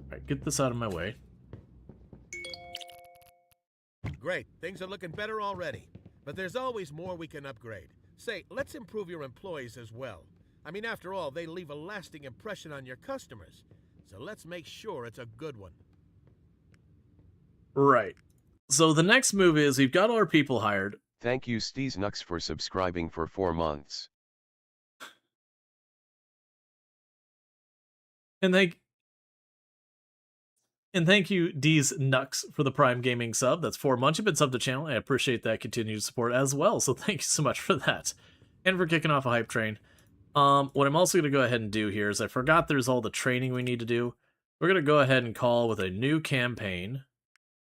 Alright, get this out of my way. Great, things are looking better already. But there's always more we can upgrade. Say, let's improve your employees as well. I mean, after all, they leave a lasting impression on your customers. So let's make sure it's a good one. Right. So the next move is we've got all our people hired. Thank you, Steez Nux, for subscribing for 4 months. And thank you, D's Nux, for the Prime Gaming sub. That's 4 months. You've been subbed to the channel. I appreciate that continued support as well. So thank you so much for that. And for kicking off a hype train. What I'm also going to go ahead and do here is I forgot there's all the training we need to do. We're going to go ahead and call with a new campaign.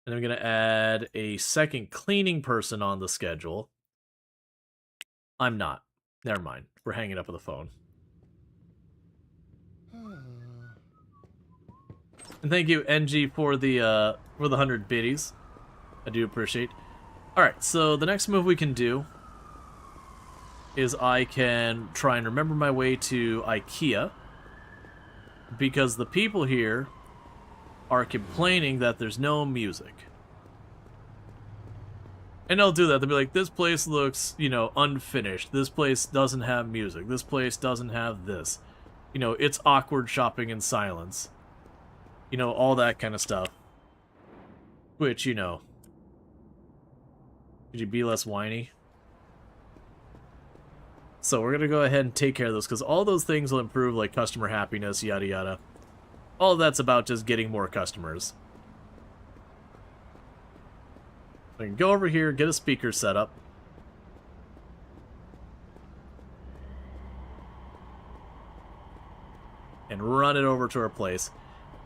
And I'm going to add a second cleaning person on the schedule. I'm not. Never mind. We're hanging up on the phone. And thank you, NG, for the 100 biddies. I do appreciate. Alright, so the next move we can do is I can try and remember my way to IKEA. Because the people here are complaining that there's no music. And they'll do that. They'll be like, this place looks, you know, unfinished. This place doesn't have music. This place doesn't have this. You know, it's awkward shopping in silence. You know, all that kind of stuff. Which, you know. Could you be less whiny? So we're going to go ahead and take care of those, because all those things will improve, like, customer happiness, yada yada. All of that's about just getting more customers. I can go over here, get a speaker set up. and run it over to our place.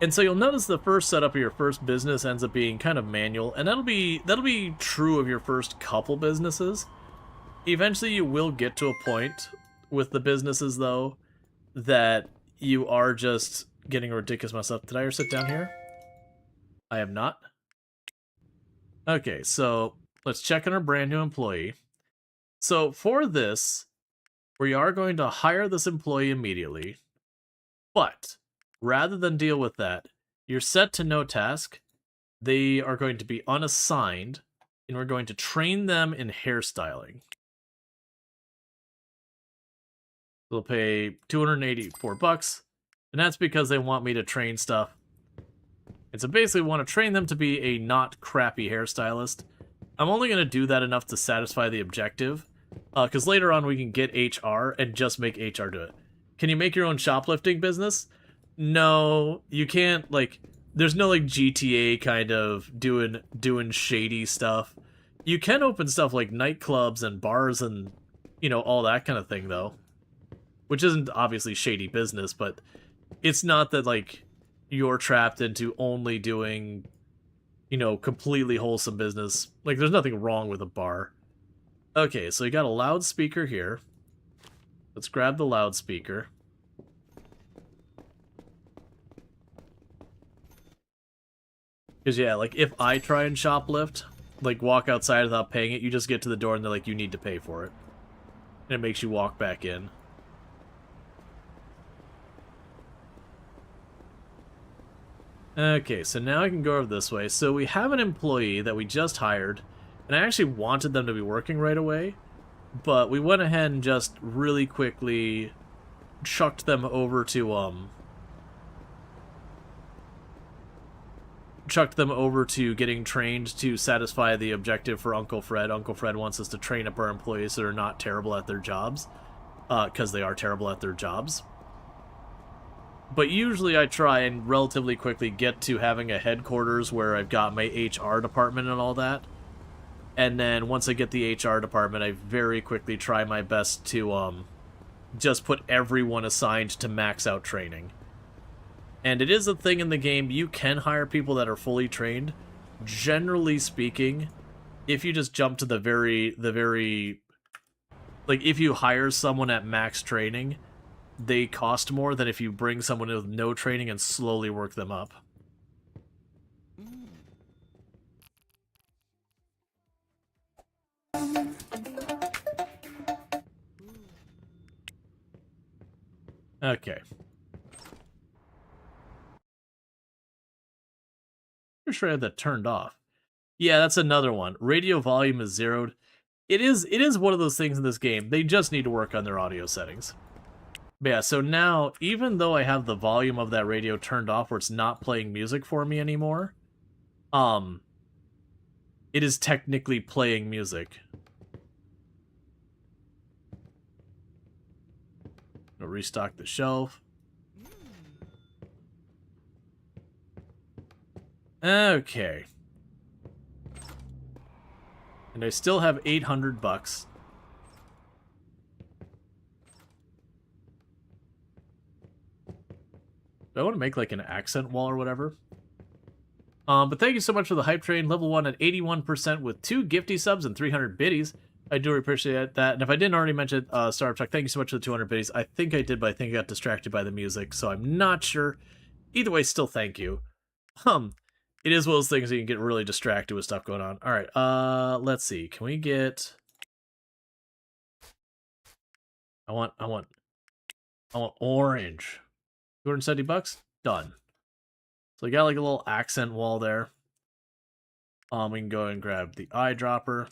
And so you'll notice the first setup of your first business ends up being kind of manual, and that'll be true of your first couple businesses. Eventually you will get to a point with the businesses, though, that you are just getting a ridiculous amount of stuff. Did I ever sit down here? I have not. Okay, so let's check on our brand new employee. So for this, we are going to hire this employee immediately, but rather than deal with that, you're set to no task. They are going to be unassigned, and we're going to train them in hairstyling. They'll pay $284, and that's because they want me to train stuff. And so basically we want to train them to be a not crappy hairstylist. I'm only going to do that enough to satisfy the objective, because later on we can get HR and just make HR do it. Can you make your own shoplifting business? No, you can't. Like, there's no like GTA kind of doing shady stuff. You can open stuff like nightclubs and bars and, you know, all that kind of thing, though. Which isn't obviously shady business, but it's not that, like, you're trapped into only doing, you know, completely wholesome business. Like, there's nothing wrong with a bar. Okay, so you got a loudspeaker here. Let's grab the loudspeaker. Because, yeah, like, if I try and shoplift, like, walk outside without paying it, you just get to the door and they're like, you need to pay for it. And it makes you walk back in. Okay, so now I can go over this way. So we have an employee that we just hired, and I actually wanted them to be working right away, but we went ahead and just really quickly chucked them over to, getting trained to satisfy the objective for Uncle Fred. Uncle Fred wants us to train up our employees so they're not terrible at their jobs, because they are terrible at their jobs. But usually I try and relatively quickly get to having a headquarters where I've got my HR department and all that. And then once I get the HR department, I very quickly try my best to just put everyone assigned to max out training. And it is a thing in the game, you can hire people that are fully trained. Generally speaking, if you just jump to the very like, if you hire someone at max training, they cost more than if you bring someone with no training and slowly work them up. Okay. Pretty sure I had that turned off. Yeah, that's another one. Radio volume is zeroed. It is one of those things in this game. They just need to work on their audio settings. But yeah, so now, even though I have the volume of that radio turned off where it's not playing music for me anymore, it is technically playing music. I'll restock the shelf. Okay. And I still have $800. Do I want to make like an accent wall or whatever? But thank you so much for the hype train. Level 1 at 81% with 2 gifty subs and 300 biddies. I do appreciate that. And if I didn't already mention Star Trek, thank you so much for the 200 biddies. I think I did, but I think I got distracted by the music, so I'm not sure. Either way, still thank you. It is one of those things that you can get really distracted with stuff going on. All right, let's see. Can we get... I want orange. $270? Done. So we got like a little accent wall there. We can go and grab the eyedropper.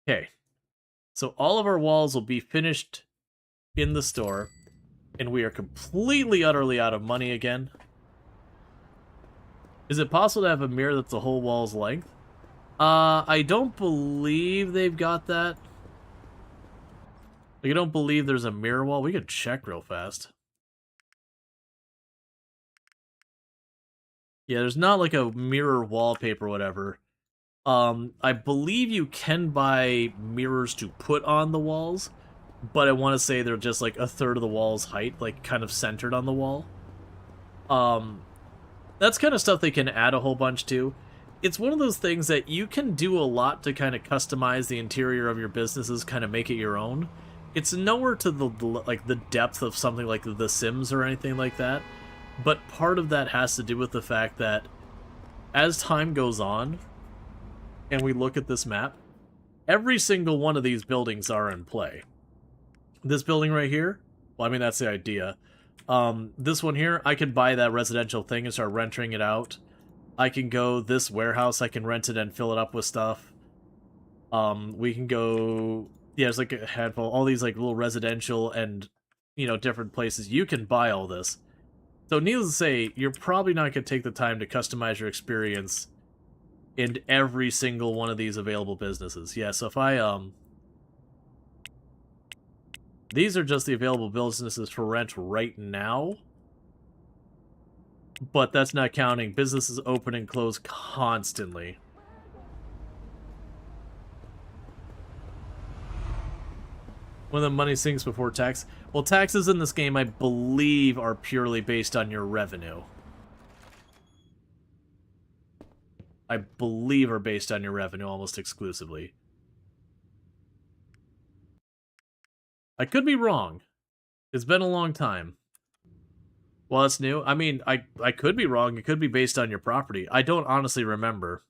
Okay. So all of our walls will be finished in the store. And we are completely, utterly out of money again. Is it possible to have a mirror that's the whole wall's length? I don't believe they've got that. Like, I don't believe there's a mirror wall. We could check real fast. Yeah, there's not like a mirror wallpaper or whatever. I believe you can buy mirrors to put on the walls, but I want to say they're just like a third of the wall's height, like kind of centered on the wall. That's kind of stuff they can add a whole bunch to. It's one of those things that you can do a lot to kind of customize the interior of your businesses, kind of make it your own. It's nowhere to the depth of something like The Sims or anything like that, but part of that has to do with the fact that as time goes on, and we look at this map, every single one of these buildings are in play. This building right here, well, I mean, that's the idea. This one here, I could buy that residential thing and start renting it out. I can go this warehouse, I can rent it and fill it up with stuff. We can go, yeah, there's like a handful, all these like little residential and, you know, different places. You can buy all this. So needless to say, you're probably not going to take the time to customize your experience in every single one of these available businesses. Yeah, so if I, these are just the available businesses for rent right now. But that's not counting businesses open and close constantly. When the money sinks before tax. Well, taxes in this game, I believe, are purely based on your revenue. I believe are based on your revenue almost exclusively. I could be wrong. It's been a long time. Well, that's new. I mean, I could be wrong. It could be based on your property. I don't honestly remember.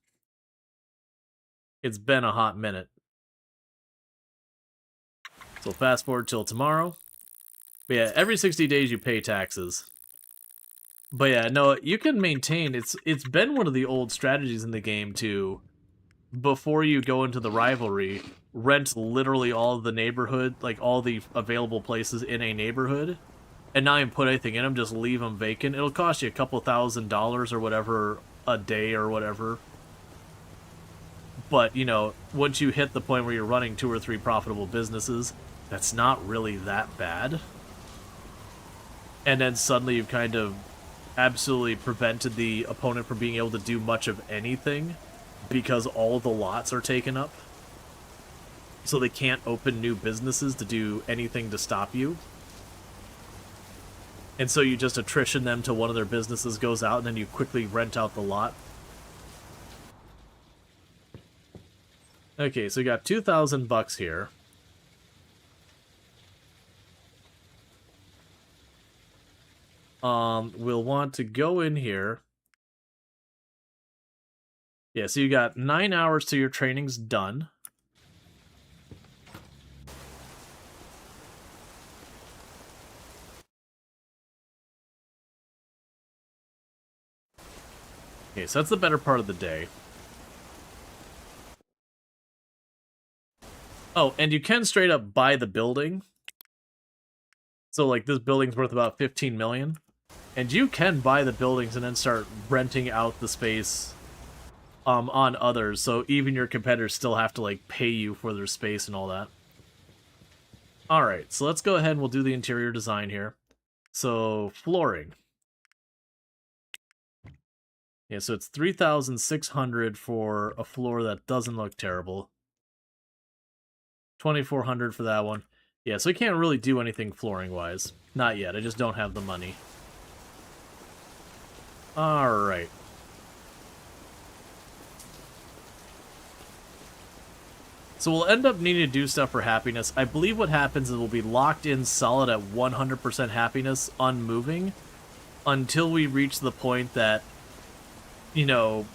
It's been a hot minute. So fast forward till tomorrow. But yeah, every 60 days you pay taxes. But yeah, no, you can maintain. It's been one of the old strategies in the game to, before you go into the rivalry, rent literally all of the neighborhood, like all the available places in a neighborhood, and not even put anything in them, just leave them vacant. It'll cost you a couple $1,000s or whatever a day or whatever. But, you know, once you hit the point where you're running 2 or 3 profitable businesses, that's not really that bad. And then suddenly you've kind of absolutely prevented the opponent from being able to do much of anything because all the lots are taken up. So they can't open new businesses to do anything to stop you. And so you just attrition them till one of their businesses goes out, and then you quickly rent out the lot. Okay, so you got $2,000 here. We'll want to go in here. Yeah, so you got 9 hours till your training's done. Okay, so that's the better part of the day. Oh, and you can straight up buy the building. So, like, this building's worth about 15 million. And you can buy the buildings and then start renting out the space on others. So even your competitors still have to, like, pay you for their space and all that. Alright, so let's go ahead and we'll do the interior design here. So, flooring. Yeah, so it's 3,600 for a floor that doesn't look terrible. 2,400 for that one. Yeah, so I can't really do anything flooring-wise. Not yet, I just don't have the money. Alright. So we'll end up needing to do stuff for happiness. I believe what happens is we'll be locked in solid at 100% happiness, unmoving, until we reach the point that, you know,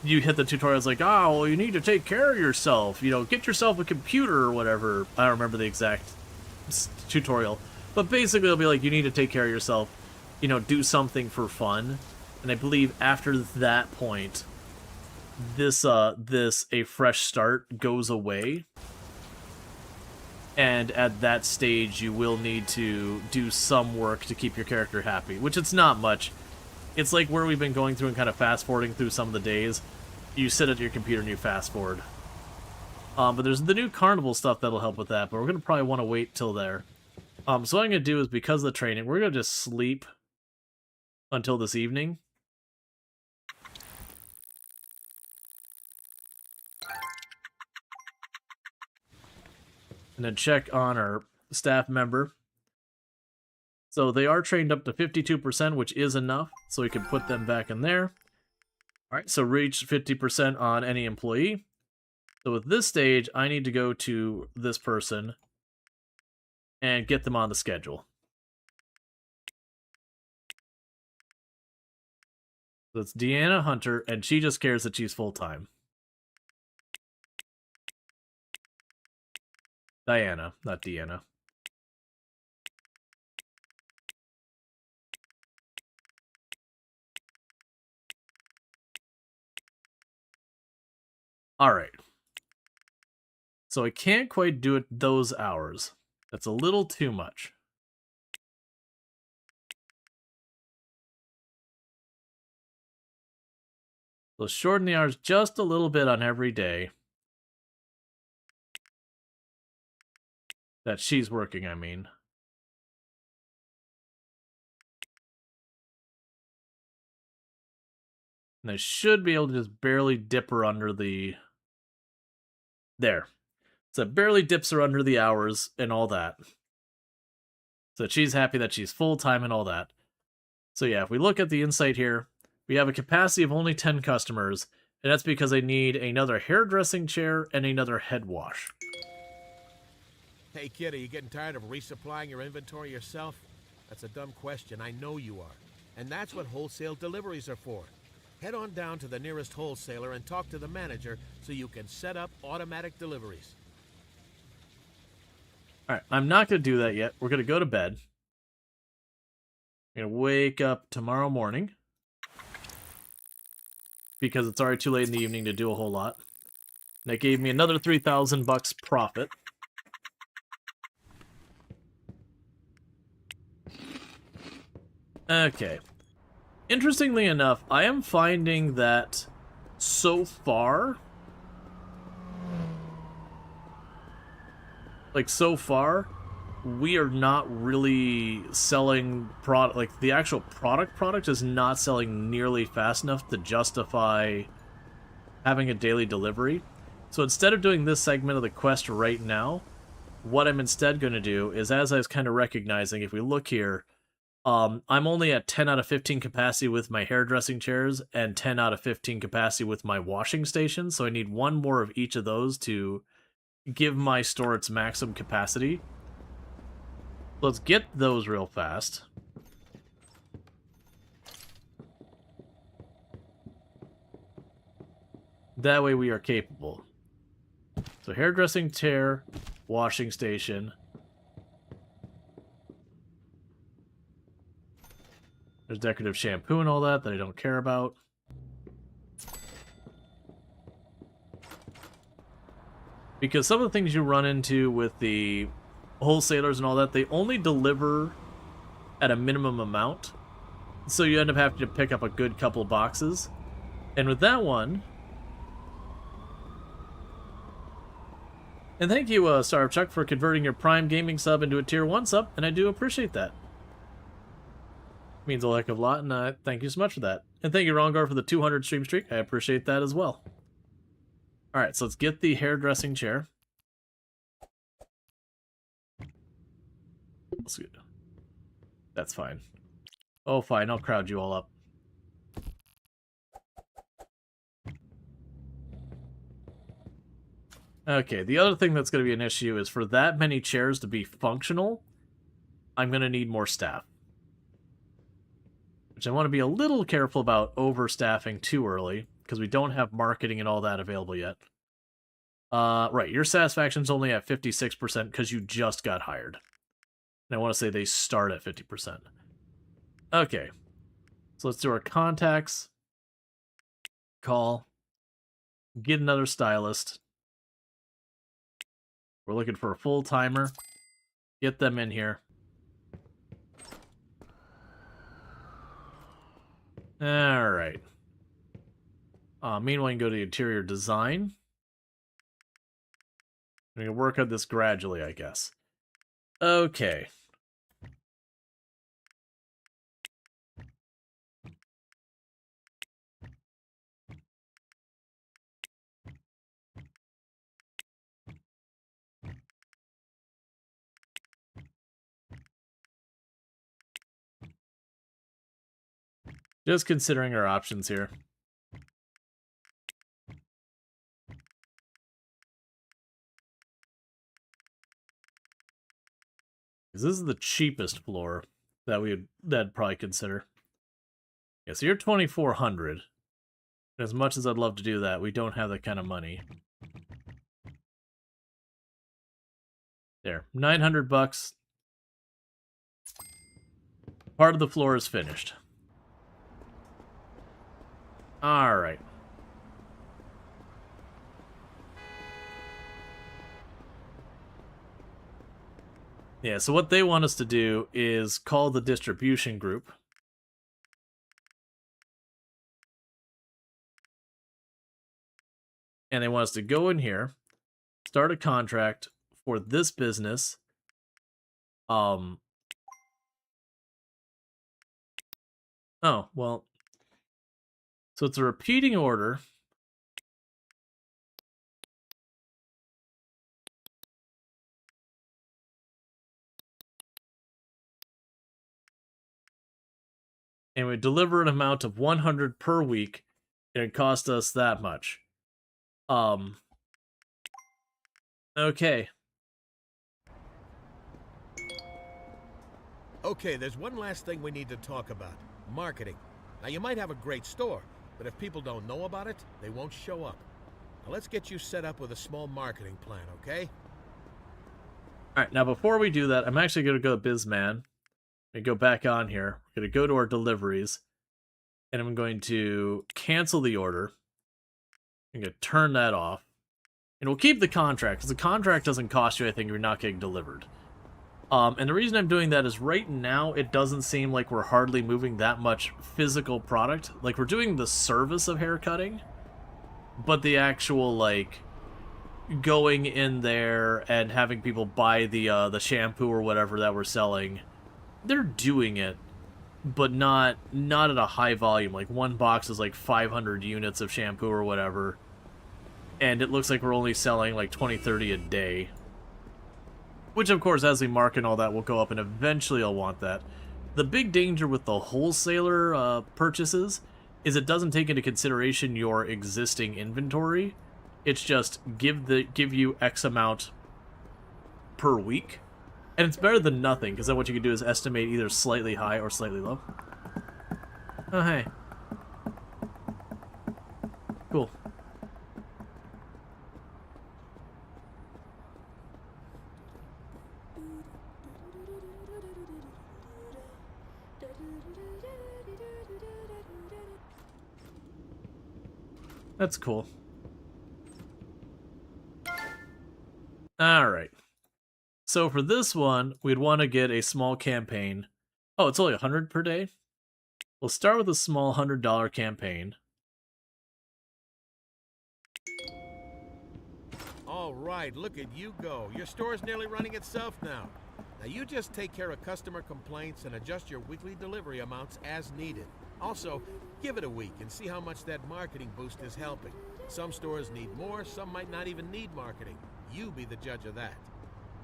you hit the tutorials like, oh, well, you need to take care of yourself. You know, get yourself a computer or whatever. I don't remember the exact tutorial. But basically it'll be like, you need to take care of yourself. You know, do something for fun. And I believe after that point, this a fresh start goes away. And at that stage, you will need to do some work to keep your character happy, which it's not much. It's like where we've been going through and kind of fast-forwarding through some of the days. You sit at your computer and you fast-forward. But there's the new carnival stuff that'll help with that, but we're going to probably want to wait till there. So what I'm going to do is, because of the training, we're going to just sleep until this evening. And then check on our staff member. So they are trained up to 52%, which is enough. So we can put them back in there. All right, so reach 50% on any employee. So with this stage, I need to go to this person and get them on the schedule. So it's Deanna Hunter, and she just cares that she's full-time. Diana, not Deanna. All right. So I can't quite do it those hours. That's a little too much. So shorten the hours just a little bit on every day that she's working, I mean. And I should be able to just barely dip her under the... There. So it barely dips her under the hours and all that. So she's happy that she's full-time and all that. So yeah, if we look at the insight here, we have a capacity of only 10 customers, and that's because they need another hairdressing chair and another head wash. Hey, kid, are you getting tired of resupplying your inventory yourself? That's a dumb question. I know you are. And that's what wholesale deliveries are for. Head on down to the nearest wholesaler and talk to the manager so you can set up automatic deliveries. All right, I'm not going to do that yet. We're going to go to bed. I'm going to wake up tomorrow morning because it's already too late in the evening to do a whole lot. And that gave me another $3,000 profit. Okay. Interestingly enough, I am finding that so far, we are not really selling product. Like, the actual product is not selling nearly fast enough to justify having a daily delivery. So instead of doing this segment of the quest right now, what I'm instead going to do is, as I was kind of recognizing, if we look here, I'm only at 10 out of 15 capacity with my hairdressing chairs and 10 out of 15 capacity with my washing station. So I need one more of each of those to give my store its maximum capacity. Let's get those real fast. That way we are capable. So hairdressing chair, washing station. There's decorative shampoo and all that I don't care about. Because some of the things you run into with the wholesalers and all that, they only deliver at a minimum amount. So you end up having to pick up a good couple boxes. And with that one... And thank you, Star of Chuck, for converting your Prime Gaming sub into a Tier 1 sub, and I do appreciate that. Means a heck of a lot, and thank you so much for that. And thank you, Rongar, for the 200 stream streak. I appreciate that as well. Alright, so let's get the hairdressing chair. That's fine. Oh, fine, I'll crowd you all up. Okay, the other thing that's going to be an issue is for that many chairs to be functional, I'm going to need more staff. Which I want to be a little careful about overstaffing too early, because we don't have marketing and all that available yet. Right, your satisfaction's only at 56% because you just got hired. And I want to say they start at 50%. Okay. So let's do our contacts. Call. Get another stylist. We're looking for a full-timer. Get them in here. Alright. Meanwhile, you can go to interior design. I'm going to work on this gradually, I guess. Okay. Just considering our options here. This is the cheapest floor that that'd probably consider. Yeah, so you're 2,400. As much as I'd love to do that, we don't have that kind of money. There, 900 bucks. Part of the floor is finished. All right. Yeah, so what they want us to do is call the distribution group. And they want us to go in here, start a contract for this business. Oh, well. So it's a repeating order. And we deliver an amount of 100 per week, and it cost us that much. Okay. Okay, there's one last thing we need to talk about. Marketing. Now, you might have a great store, but if people don't know about it, they won't show up. Now, let's get you set up with a small marketing plan, okay? Alright, now before we do that, I'm actually going to go to BizMan. And go back on here. We're going to go to our deliveries. And I'm going to cancel the order. I'm going to turn that off. And we'll keep the contract, because the contract doesn't cost you anything if you're not getting delivered. And the reason I'm doing that is right now it doesn't seem like we're hardly moving that much physical product. Like, we're doing the service of haircutting, but the actual, like, going in there and having people buy the shampoo or whatever that we're selling, they're doing it, but not at a high volume. Like, one box is like 500 units of shampoo or whatever, and it looks like we're only selling like 20, 30 a day. Which, of course, as we market all that, will go up, and eventually I'll want that. The big danger with the wholesaler purchases is it doesn't take into consideration your existing inventory. It's just give you X amount per week. And it's better than nothing, because then what you can do is estimate either slightly high or slightly low. Oh, hey. Cool. That's cool. Alright. So for this one, we'd want to get a small campaign. Oh, it's only 100 per day? We'll start with a small $100 campaign. All right, look at you go. Your store's nearly running itself now. Now you just take care of customer complaints and adjust your weekly delivery amounts as needed. Also, give it a week and see how much that marketing boost is helping. Some stores need more, some might not even need marketing. You be the judge of that.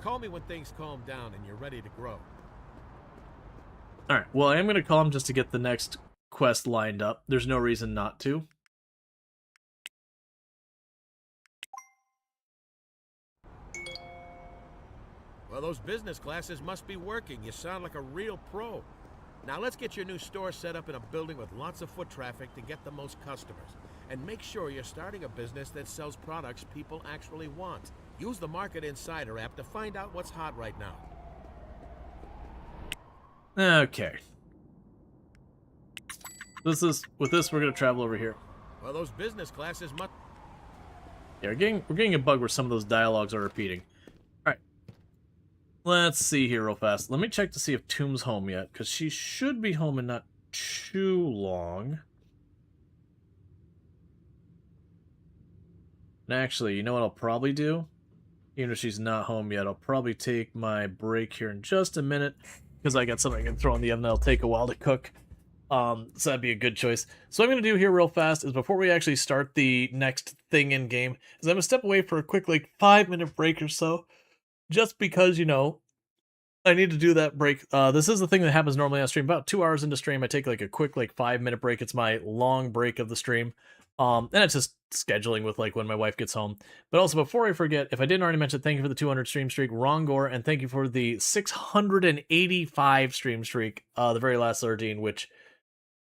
Call me when things calm down and you're ready to grow. Alright, well, I am going to call him just to get the next quest lined up. There's no reason not to. Well, those business classes must be working. You sound like a real pro. Now let's get your new store set up in a building with lots of foot traffic to get the most customers. And make sure you're starting a business that sells products people actually want. Use the Market Insider app to find out what's hot right now. Okay. With this, we're going to travel over here. Well, those business classes must... Yeah, we're getting a bug where some of those dialogues are repeating. Alright. Let's see here real fast. Let me check to see if Tomb's home yet, because she should be home in not too long. And actually, you know what I'll probably do? Even if she's not home yet, I'll probably take my break here in just a minute, because I got something I can throw in the oven that'll take a while to cook. So that'd be a good choice. So what I'm going to do here real fast is before we actually start the next thing in game, is I'm going to step away for a quick, like, 5-minute break or so. Just because, you know, I need to do that break. This is the thing that happens normally on stream. About 2 hours into stream, I take like a quick 5-minute break. It's my long break of the stream. And it's just scheduling with like when my wife gets home. But also before I forget, if I didn't already mention, thank you for the 200 stream streak, Rongor, and thank you for the 685 stream streak, the very last 13, which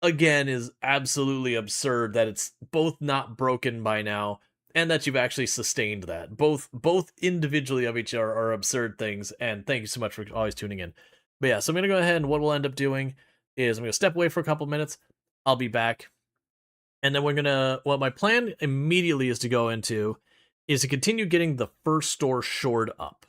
again is absolutely absurd that it's both not broken by now and that you've actually sustained that. Both individually of each are absurd things, and thank you so much for always tuning in. But yeah, so I'm gonna go ahead, and what we'll end up doing is I'm gonna step away for a couple minutes. I'll be back, and then we're gonna. What my plan immediately is to go into is to continue getting the first store shored up,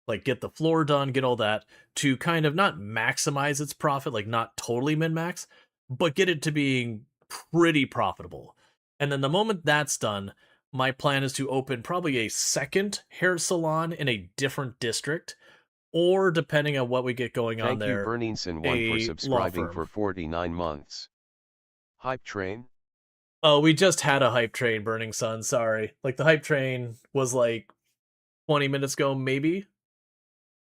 like get the floor done, get all that to kind of not maximize its profit, like not totally min max, but get it to being pretty profitable. And then the moment that's done, my plan is to open probably a second hair salon in a different district, or depending on what we get going on Thank you there, Berninson1 for a law subscribing firm. for 49 months. Hype train? Oh, we just had a hype train, Burning Sun. Sorry, like the hype train was like 20 minutes ago, maybe.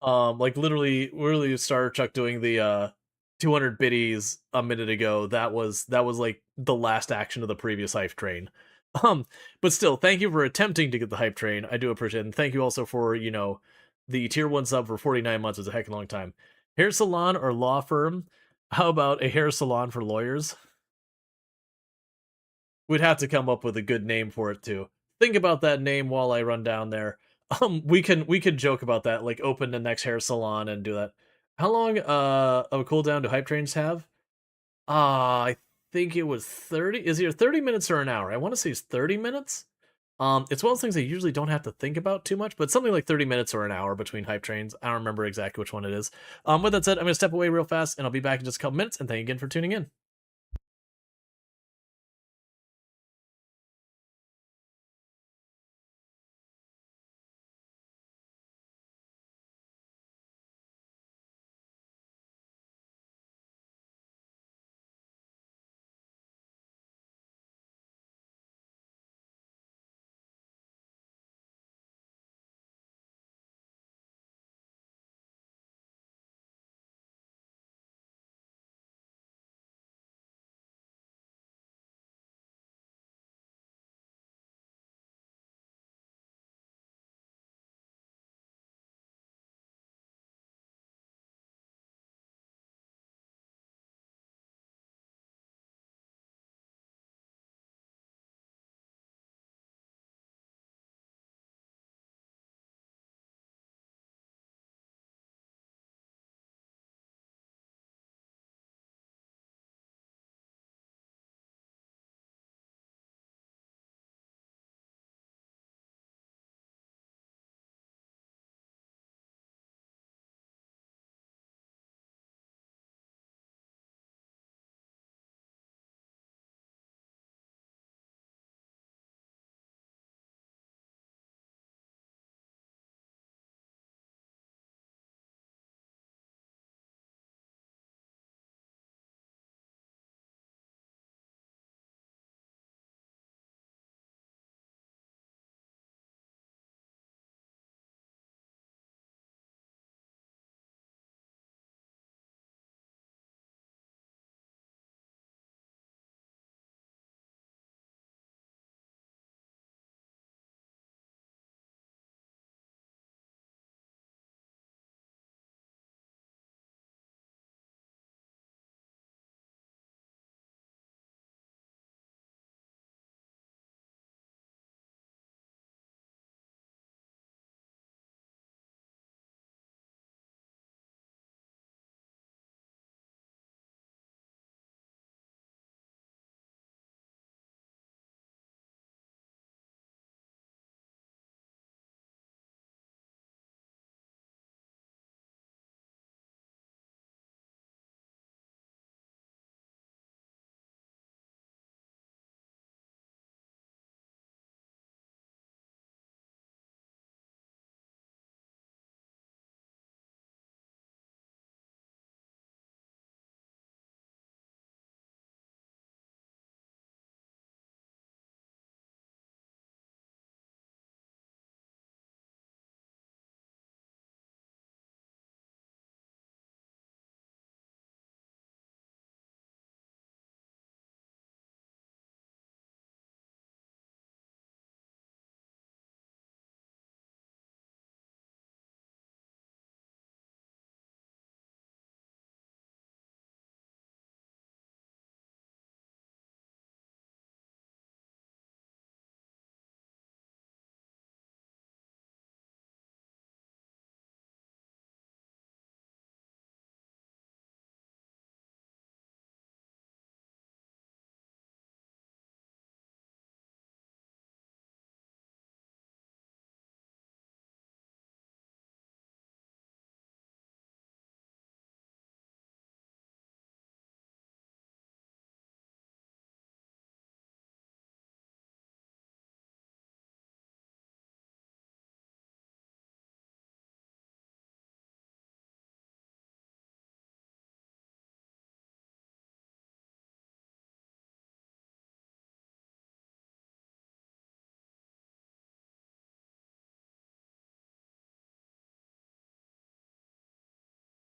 Like literally started Chuck doing the 200 biddies a minute ago. That was like the last action of the previous hype train. But still, thank you for attempting to get the hype train. I do appreciate it. And thank you also for, the tier 1 sub for 49 months is a heck of a long time. Hair salon or law firm? How about a hair salon for lawyers? We'd have to come up with a good name for it too. Think about that name while I run down there. We could joke about that, like open the next hair salon and do that. How long of a cooldown do hype trains have? I think it was 30. Is it 30 minutes or an hour? I want to say it's 30 minutes. It's one of those things I usually don't have to think about too much, but something like 30 minutes or an hour between hype trains. I don't remember exactly which one it is. With that said, I'm gonna step away real fast and I'll be back in just a couple minutes, and thank you again for tuning in.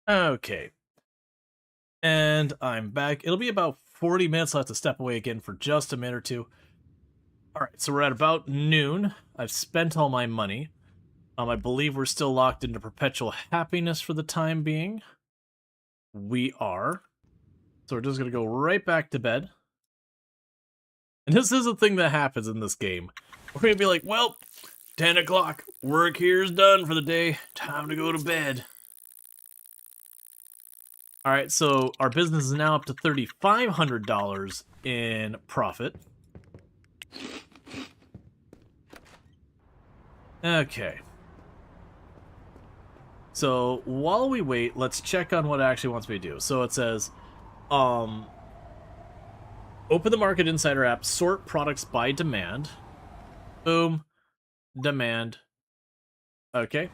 Okay. And I'm back. It'll be about 40 minutes. I'll have to step away again for just a minute or two. Alright, so we're at about noon. I've spent all my money. I believe we're still locked into perpetual happiness for the time being. We are. So we're just going to go right back to bed. And this is a thing that happens in this game. We're going to be like, well, 10 o'clock. Work here's done for the day. Time to go to bed. Alright, so our business is now up to $3,500 in profit. Okay. So, while we wait, let's check on what it actually wants me to do. So it says, open the Market Insider app, sort products by demand. Boom. Demand. Okay.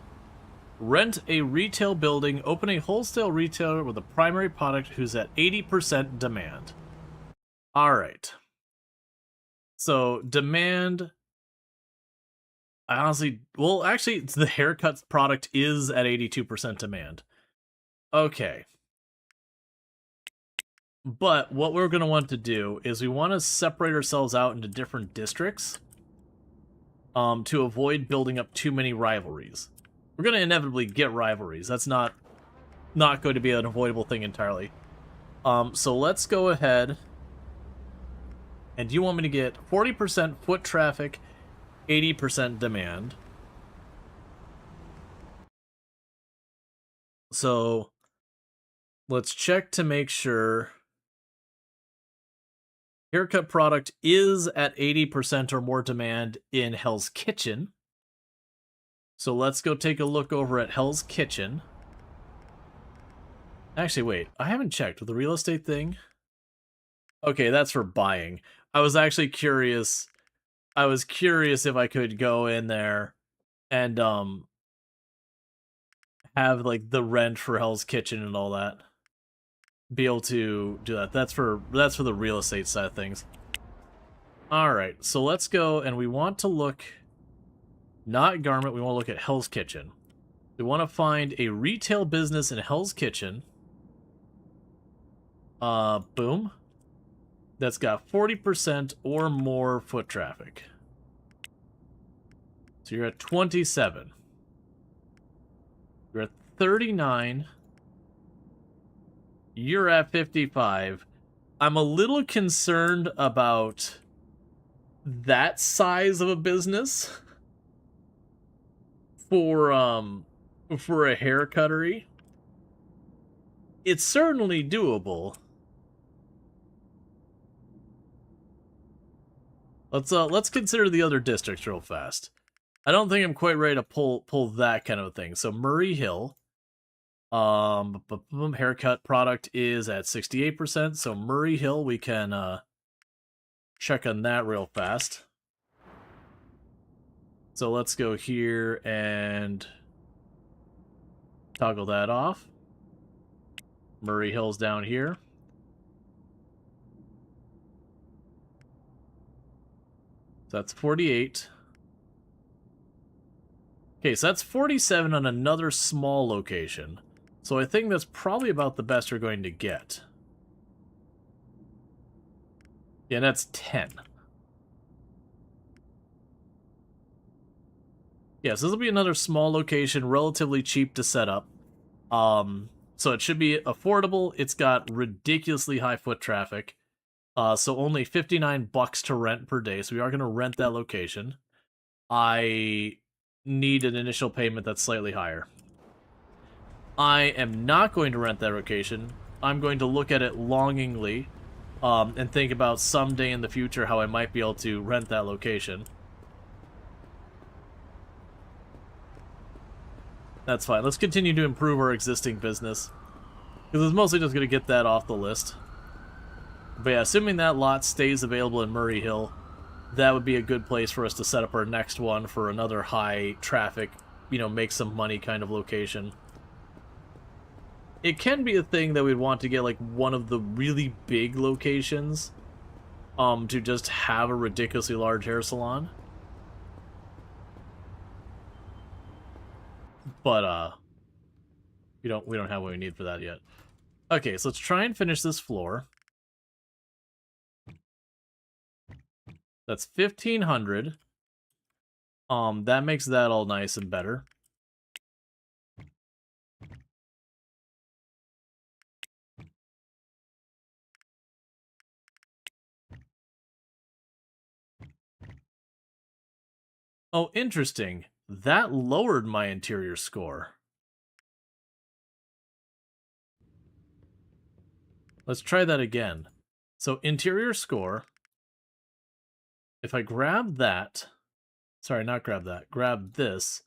Rent a retail building, open a wholesale retailer with a primary product who's at 80% demand. Alright. So, demand... I honestly... Well, actually, the haircut product is at 82% demand. Okay. But what we're going to want to do is we want to separate ourselves out into different districts to avoid building up too many rivalries. We're going to inevitably get rivalries. That's not going to be an avoidable thing entirely. So let's go ahead. And do you want me to get 40% foot traffic, 80% demand? So let's check to make sure haircut product is at 80% or more demand in Hell's Kitchen. So let's go take a look over at Hell's Kitchen. Actually, wait. I haven't checked with the real estate thing. Okay, that's for buying. I was actually curious. I was curious if I could go in there and have like the rent for Hell's Kitchen and all that. Be able to do that. That's for the real estate side of things. Alright, so let's go, and we want to look, not garment, we want to look at Hell's Kitchen. We want to find a retail business in Hell's Kitchen. Boom. That's got 40% or more foot traffic. So you're at 27. You're at 39. You're at 55. I'm a little concerned about that size of a business for a haircuttery. It's certainly doable. Let's consider the other districts real fast. I don't think I'm quite ready to pull that kind of a thing. So Murray Hill, haircut product is at 68%. So Murray Hill, we can check on that real fast. So let's go here and toggle that off. Murray Hill's down here. So that's 48. Okay, so that's 47 on another small location. So I think that's probably about the best we're going to get. Yeah, that's 10. Yes, this will be another small location, relatively cheap to set up. So it should be affordable. It's got ridiculously high foot traffic. So only $59 to rent per day. So we are going to rent that location. I need an initial payment that's slightly higher. I am not going to rent that location. I'm going to look at it longingly and think about someday in the future how I might be able to rent that location. That's fine. Let's continue to improve our existing business, because it's mostly just going to get that off the list. But yeah, assuming that lot stays available in Murray Hill, that would be a good place for us to set up our next one for another high traffic, you know, make some money kind of location. It can be a thing that we'd want to get like one of the really big locations to just have a ridiculously large hair salon. But We don't have what we need for that yet. Okay, so let's try and finish this floor. That's 1,500. That makes that all nice and better. Oh, interesting. That lowered my interior score. Let's try that again. So interior score, if I grab that, sorry, not grab that, grab this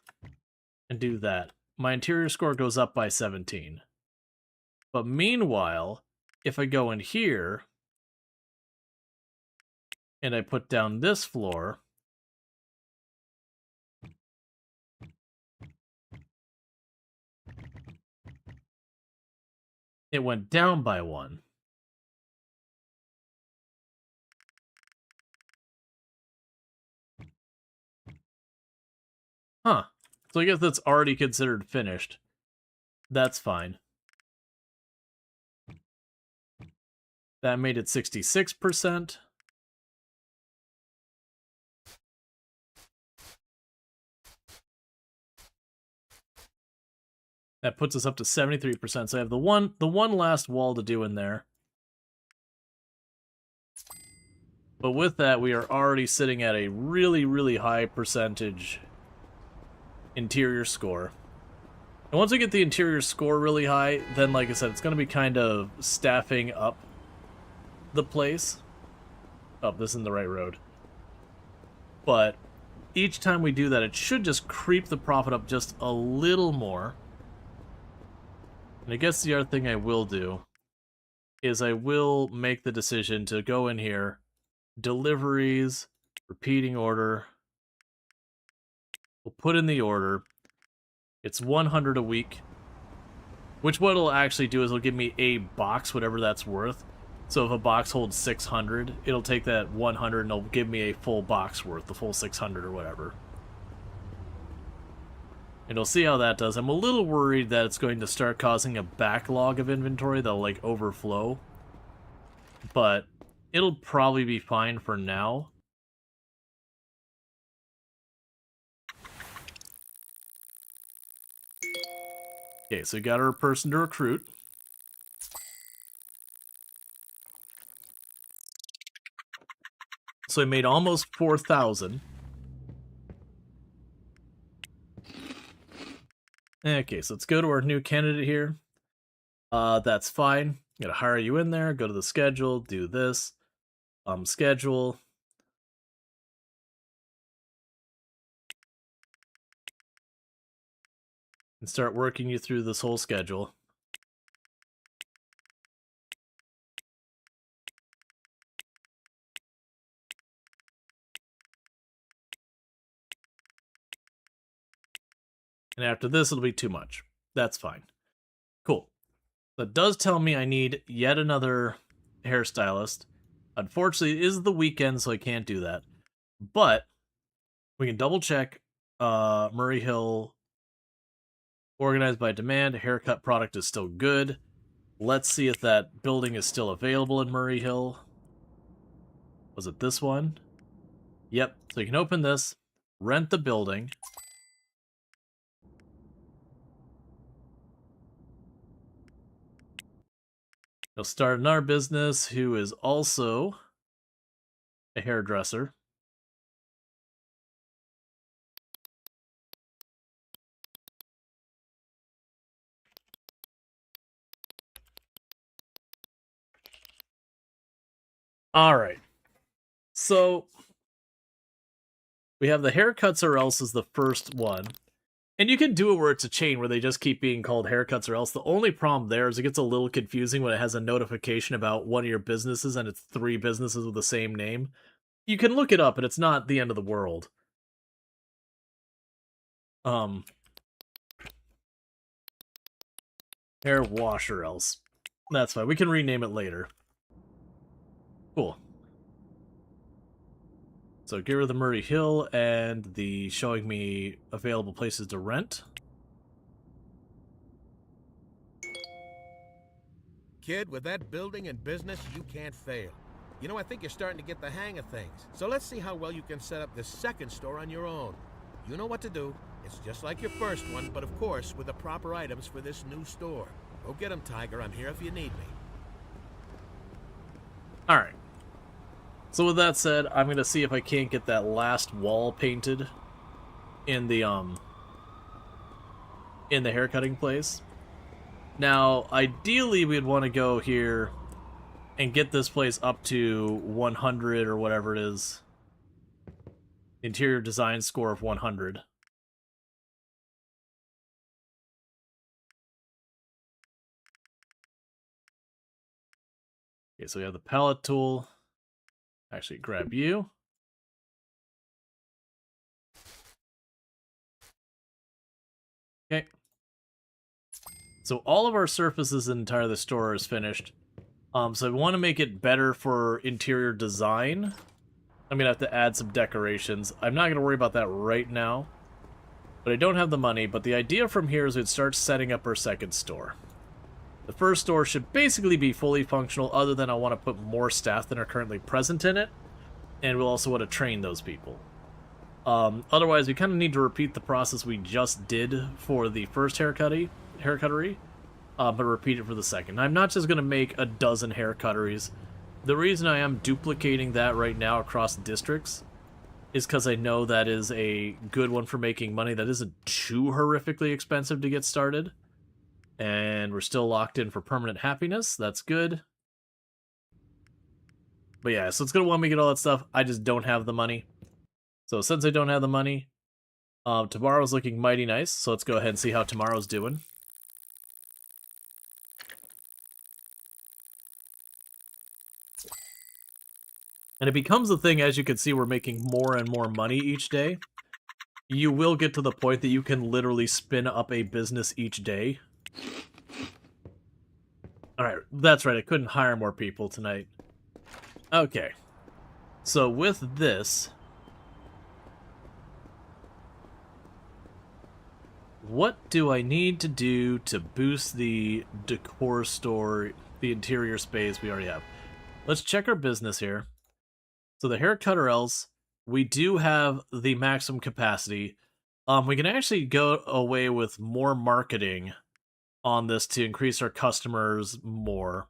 and do that, my interior score goes up by 17. But meanwhile, if I go in here and I put down this floor, it went down by 1. Huh. So I guess that's already considered finished. That's fine. That made it 66%. That puts us up to 73%. So I have the one last wall to do in there. But with that, we are already sitting at a really, really high percentage interior score. And once we get the interior score really high, then, like I said, it's going to be kind of staffing up the place. Oh, this isn't the right road. But each time we do that, it should just creep the profit up just a little more. And I guess the other thing I will do is I will make the decision to go in here, deliveries, repeating order. We'll put in the order. It's 100 a week. Which what it'll actually do is it'll give me a box, whatever that's worth. So if a box holds 600, it'll take that 100 and it'll give me a full box worth, the full 600 or whatever. And we'll see how that does. I'm a little worried that it's going to start causing a backlog of inventory that'll, like, overflow. But it'll probably be fine for now. Okay, so we got our person to recruit. So I made almost 4,000. Okay, so let's go to our new candidate here. That's fine. Gotta hire you in there, go to the schedule, do this. Schedule. And start working you through this whole schedule. And after this, it'll be too much. That's fine. Cool. That does tell me I need yet another hairstylist. Unfortunately, it is the weekend, so I can't do that. But we can double check Murray Hill organized by demand. Haircut product is still good. Let's see if that building is still available in Murray Hill. Was it this one? Yep. So you can open this, rent the building. You'll start another business who is also a hairdresser. All right. So we have the haircuts or else is the first one. And you can do it where it's a chain where they just keep being called haircuts or else. The only problem there is it gets a little confusing when it has a notification about one of your businesses and it's 3 businesses with the same name. You can look it up and it's not the end of the world. Hair wash or else. That's fine. We can rename it later. Cool. So get rid of the Murray Hill and the showing me available places to rent. Kid, with that building and business, you can't fail. You know, I think you're starting to get the hang of things. So let's see how well you can set up this second store on your own. You know what to do. It's just like your first one, but of course, with the proper items for this new store. Go get them, Tiger. I'm here if you need me. Alright. So with that said, I'm going to see if I can't get that last wall painted in the haircutting place. Now, ideally, we'd want to go here and get this place up to 100 or whatever it is. Interior design score of 100. Okay, so we have the palette tool. Actually, grab you. Okay. So all of our surfaces in entire the store is finished. So we want to make it better for interior design. I'm going to have to add some decorations. I'm not going to worry about that right now. But I don't have the money. But the idea from here is we'd start setting up our second store. The first store should basically be fully functional, other than I want to put more staff than are currently present in it. And we'll also want to train those people. Otherwise, we kind of need to repeat the process we just did for the first haircuttery, but repeat it for the second. I'm not just going to make a dozen haircutteries. The reason I am duplicating that right now across districts is because I know that is a good one for making money that isn't too horrifically expensive to get started. And we're still locked in for permanent happiness. That's good. But yeah, so it's going to want me to get all that stuff. I just don't have the money. So since I don't have the money, tomorrow's looking mighty nice. So let's go ahead and see how tomorrow's doing. And it becomes a thing, as you can see, we're making more and more money each day. You will get to the point that you can literally spin up a business each day. Alright, that's right, I couldn't hire more people tonight. Okay. So with this, what do I need to do to boost the decor store, the interior space we already have? Let's check our business here. So the haircutter else, we do have the maximum capacity. We can actually go away with more marketing on this to increase our customers more.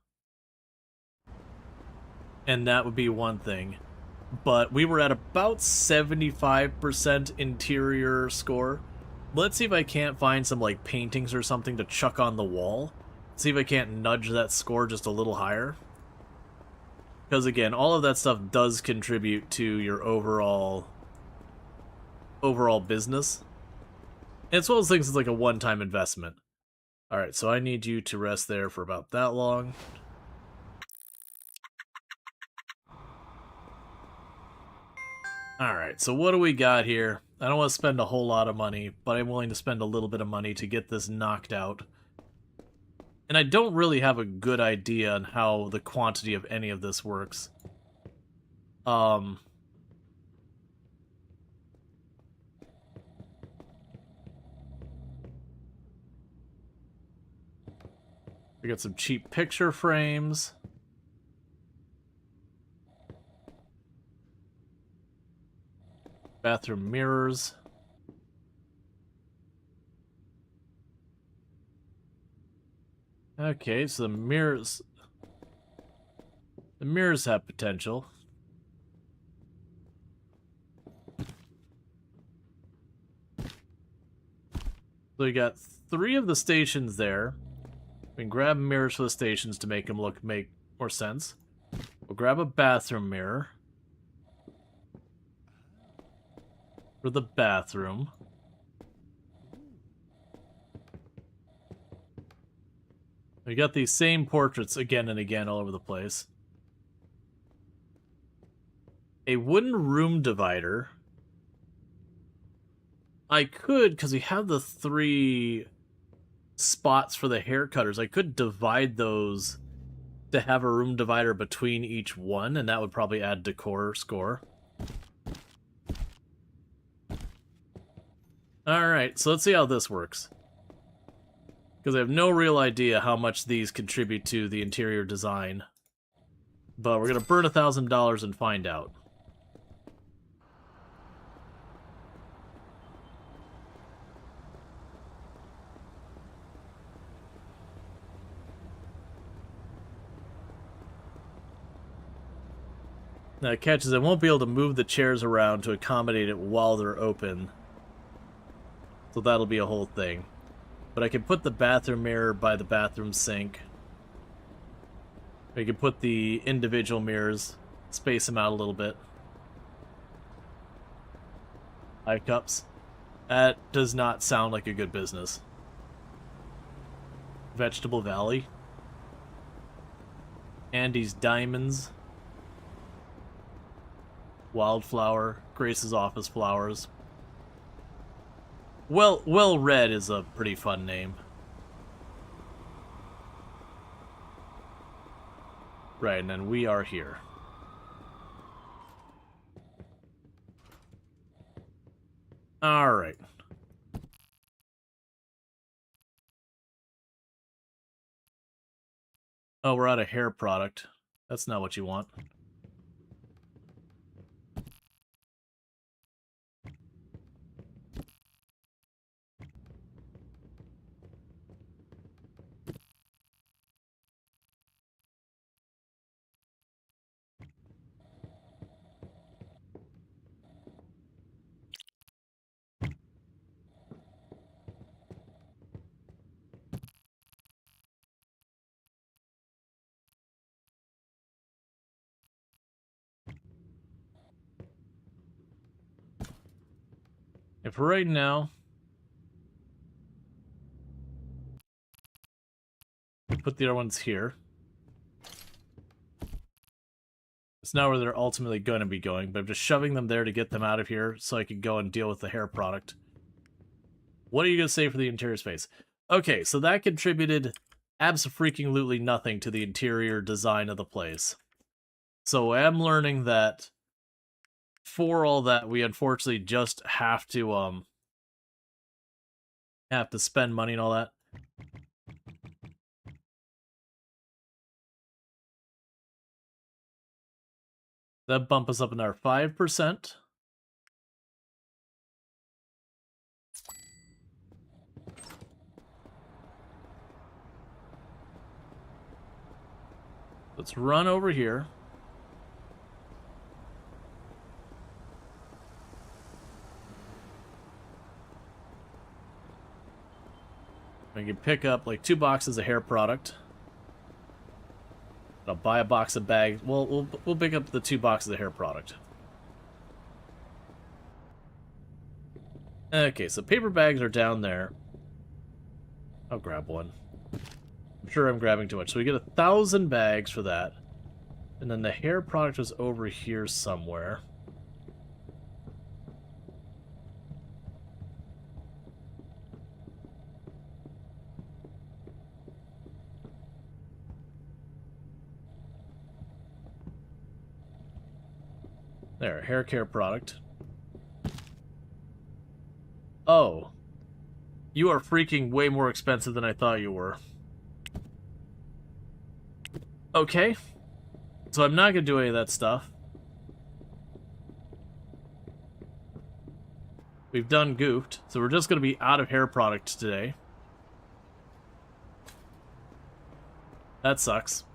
And that would be one thing. But we were at about 75% interior score. Let's see if I can't find some like paintings or something to chuck on the wall. See if I can't nudge that score just a little higher. Because again, all of that stuff does contribute to your overall business. And it's one of those things that's like a one-time investment. Alright, so I need you to rest there for about that long. Alright, so what do we got here? I don't want to spend a whole lot of money, but I'm willing to spend a little bit of money to get this knocked out. And I don't really have a good idea on how the quantity of any of this works. We got some cheap picture frames. Bathroom mirrors. Okay, so the mirrors have potential. So we got 3 of the stations there. We can grab mirrors for the stations to make them make more sense. We'll grab a bathroom mirror for the bathroom. We got these same portraits again and again all over the place. A wooden room divider. I could, because we have the 3 spots for the hair cutters, I could divide those to have a room divider between each one, and that would probably add decor score. Alright, so let's see how this works. Because I have no real idea how much these contribute to the interior design. But we're going to burn $1,000 and find out. Now, the catch is I won't be able to move the chairs around to accommodate it while they're open. So that'll be a whole thing. But I can put the bathroom mirror by the bathroom sink. I can put the individual mirrors, space them out a little bit. High cups. That does not sound like a good business. Vegetable Valley. Andy's Diamonds. Wildflower. Grace's Office Flowers. Well Read is a pretty fun name. Right, and then we are here. Alright. Oh, we're out of hair product. That's not what you want. And for right now, we put the other ones here. It's not where they're ultimately going to be going, but I'm just shoving them there to get them out of here so I can go and deal with the hair product. What are you going to say for the interior space? Okay, so that contributed abso-freaking-lutely nothing to the interior design of the place. So I'm learning that for all that, we unfortunately just have to spend money and all that. That bump us up another 5%. Let's run over here. I can pick up like 2 boxes of hair product. I'll buy a box of bags. Well, we'll pick up the 2 boxes of hair product. Okay, so paper bags are down there. I'll grab one. I'm sure I'm grabbing too much. So we get 1,000 bags for that. And then the hair product was over here somewhere. There, hair care product. Oh. You are freaking way more expensive than I thought you were. Okay. So I'm not going to do any of that stuff. We've done goofed, so we're just going to be out of hair product today. That sucks.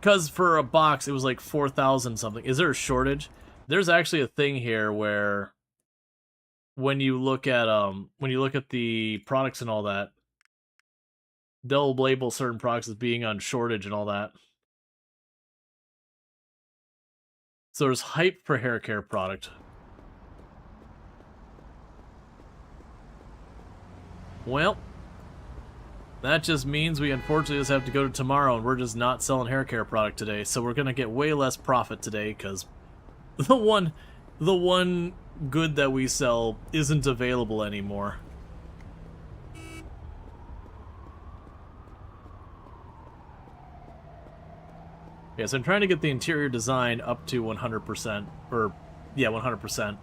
Because for a box, it was like 4,000 something. Is there a shortage? There's actually a thing here where when you look at the products and all that, they'll label certain products as being on shortage and all that. So there's hype for hair care product. Well, that just means we unfortunately just have to go to tomorrow, and we're just not selling hair care product today. So we're gonna get way less profit today because the one good that we sell isn't available anymore. Yes, I'm trying to get the interior design up to 100%, or yeah, 100%.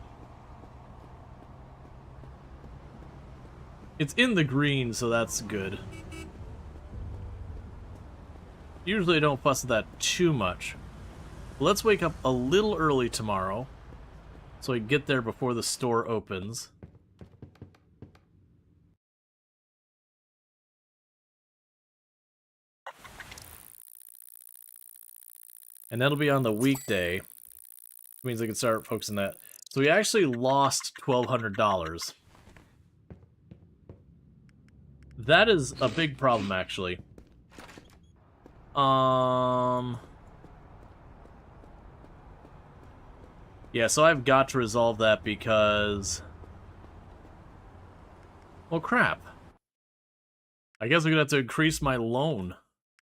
It's in the green, so that's good. Usually I don't fuss with that too much. Let's wake up a little early tomorrow, so I get there before the store opens. And that'll be on the weekday. Which means I can start focusing that. So we actually lost $1,200. That is a big problem, actually. Yeah, so I've got to resolve that because... Well, crap. I guess we're gonna have to increase my loan.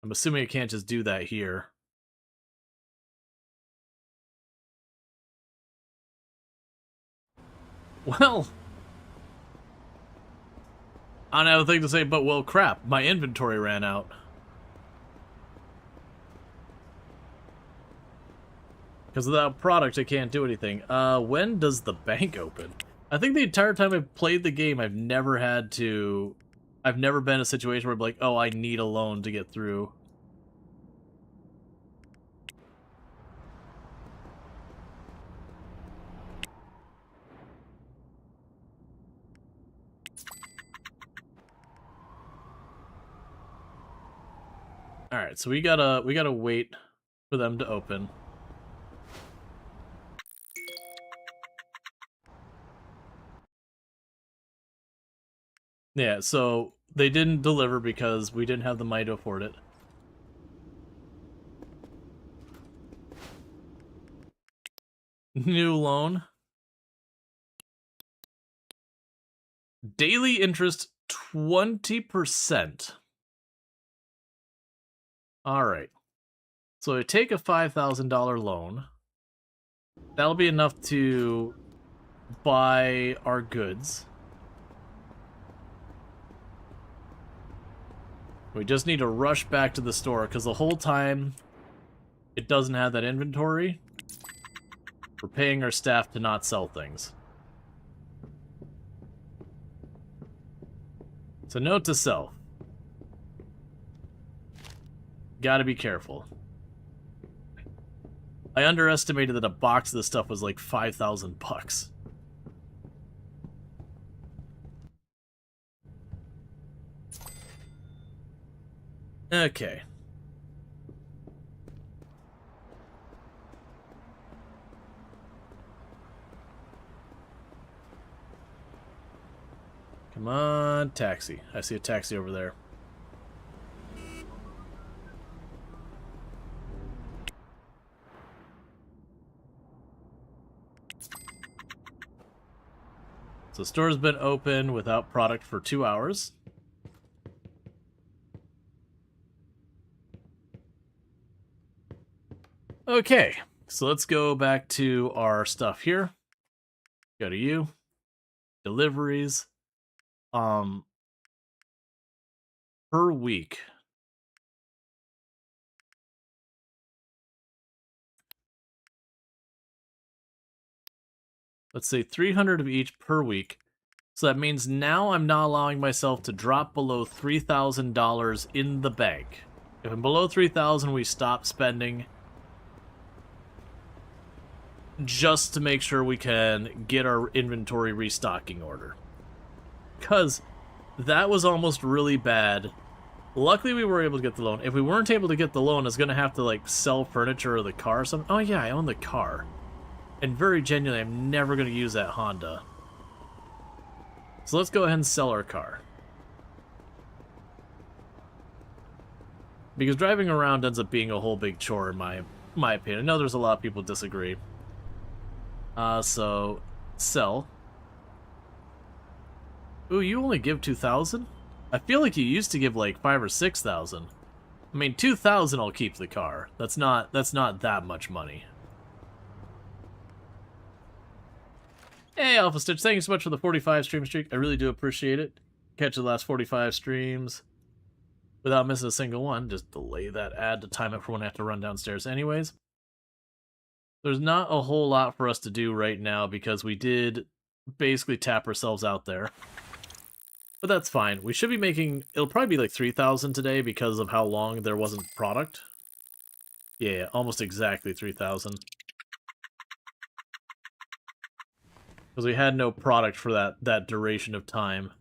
I'm assuming I can't just do that here. Well... I don't have a thing to say, but well, crap. My inventory ran out. Because without product, I can't do anything. When does the bank open? I think the entire time I've played the game, I've never had to... I've never been in a situation where I'm like, oh, I need a loan to get through. Alright, so we gotta wait for them to open. Yeah, so they didn't deliver because we didn't have the money to afford it. New loan. Daily interest 20%. Alright. So I take a $5,000 loan. That'll be enough to buy our goods. We just need to rush back to the store, because the whole time it doesn't have that inventory, we're paying our staff to not sell things. So note to self. Gotta be careful. I underestimated that a box of this stuff was like 5,000 bucks. Okay. Come on, taxi. I see a taxi over there. So the store's been open without product for 2 hours. Okay, so let's go back to our stuff here. Go to you. Deliveries. Per week. Let's say 300 of each per week. So that means now I'm not allowing myself to drop below $3,000 in the bank. If I'm below 3,000, we stop spending. Just to make sure we can get our inventory restocking order. Because that was almost really bad. Luckily we were able to get the loan. If we weren't able to get the loan, I was going to have to like sell furniture or the car or something. Oh yeah, I own the car. And very genuinely, I'm never going to use that Honda. So let's go ahead and sell our car. Because driving around ends up being a whole big chore in my opinion. I know there's a lot of people disagree. So, sell. Ooh, you only give 2,000? I feel like you used to give like 5,000 or 6,000. I mean, 2,000 I'll keep the car. That's not that much money. Hey, Alpha Stitch, thank you so much for the 45 stream streak. I really do appreciate it. Catch the last 45 streams without missing a single one. Just delay that ad to time it for when I have to run downstairs anyways. There's not a whole lot for us to do right now because we did basically tap ourselves out there. But that's fine. We should be making... It'll probably be like 3,000 today because of how long there wasn't product. Yeah, almost exactly 3,000. Because we had no product for that duration of time.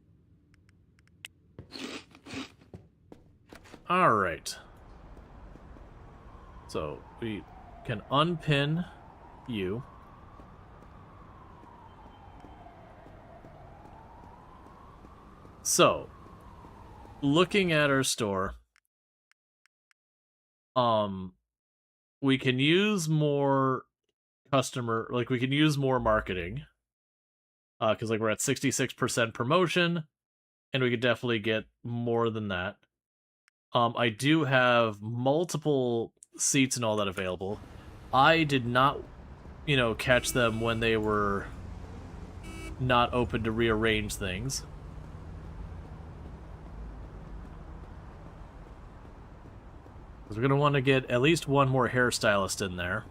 Alright. So, we can unpin you. So, looking at our store, we can use more we can use more marketing. Because like we're at 66% promotion, and we could definitely get more than that. I do have multiple seats and all that available. I did not, catch them when they were not open to rearrange things. Because we're going to want to get at least one more hairstylist in there.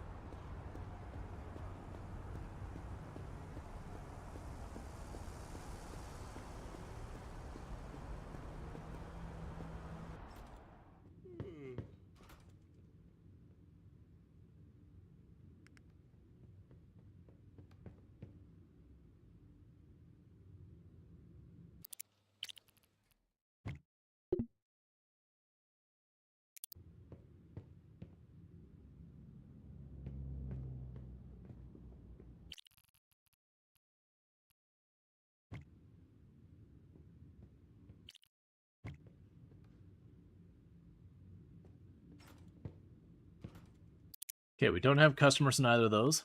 Okay, we don't have customers in either of those.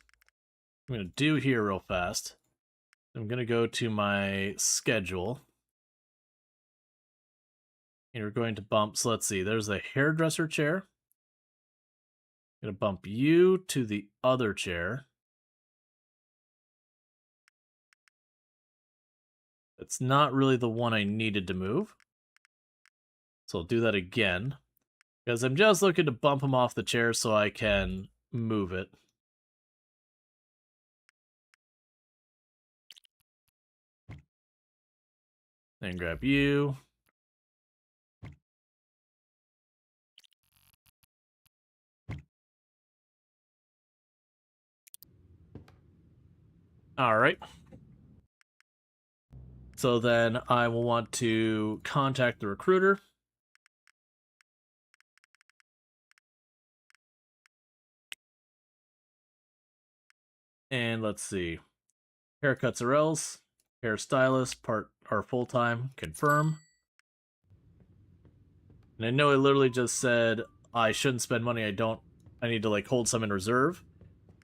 I'm going to do here real fast. I'm going to go to my schedule. And we're going to bump, so let's see, there's the hairdresser chair. I'm going to bump you to the other chair. It's not really the one I needed to move. So I'll do that again. Because I'm just looking to bump him off the chair so I can move it. Then grab you. Alright. So then I will want to contact the recruiter. And let's see. Haircuts or else. Hairstylist, part or full-time, confirm. And I know it literally just said I shouldn't spend money I need to like hold some in reserve.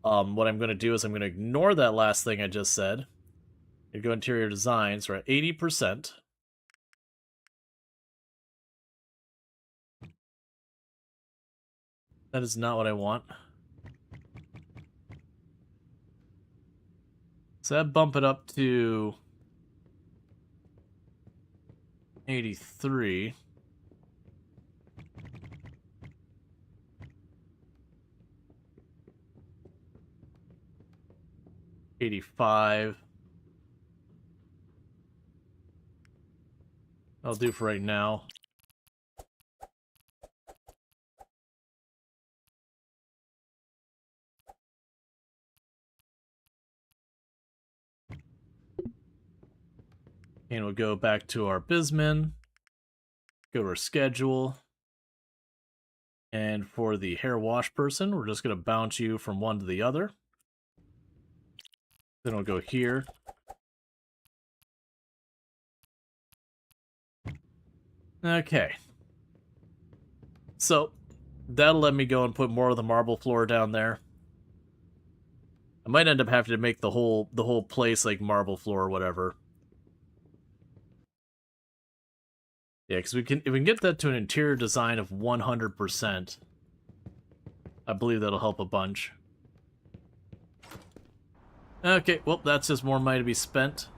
What I'm going to do is I'm going to ignore that last thing I just said. You go interior designs, we're at 80%. That is not what I want. So that bump it up to 83. $85. I'll do for right now. And we'll go back to our Bisman. Go to our schedule. And for the hair wash person, we're just going to bounce you from one to the other. Then we'll go here. Okay. So, that'll let me go and put more of the marble floor down there. I might end up having to make the whole place like marble floor or whatever. Yeah, because if we can get that to an interior design of 100%, I believe that'll help a bunch. Okay, well, that's just more money to be spent.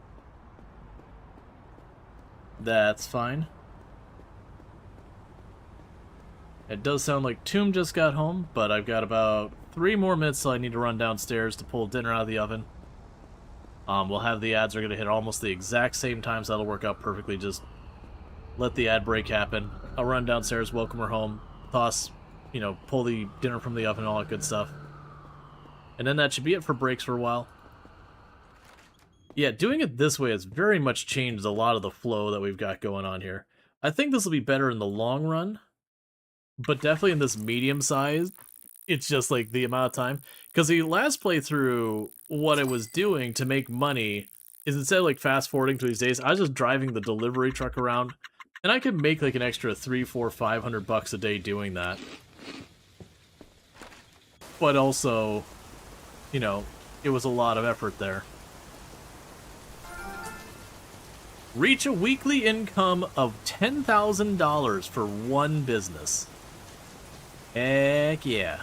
That's fine. It does sound like Tomb just got home, but I've got about 3 more minutes till I need to run downstairs to pull dinner out of the oven. We'll have the ads are going to hit almost the exact same times. That'll work out perfectly. Just let the ad break happen. I'll run downstairs, welcome her home, toss, pull the dinner from the oven, all that good stuff. And then that should be it for breaks for a while. Yeah, doing it this way has very much changed a lot of the flow that we've got going on here. I think this will be better in the long run, but definitely in this medium size, it's just like the amount of time. Because the last playthrough, what I was doing to make money is instead of like fast forwarding to these days, I was just driving the delivery truck around, and I could make like an extra $300, $400, $500 a day doing that. But also, it was a lot of effort there. Reach a weekly income of $10,000 for one business. Heck yeah.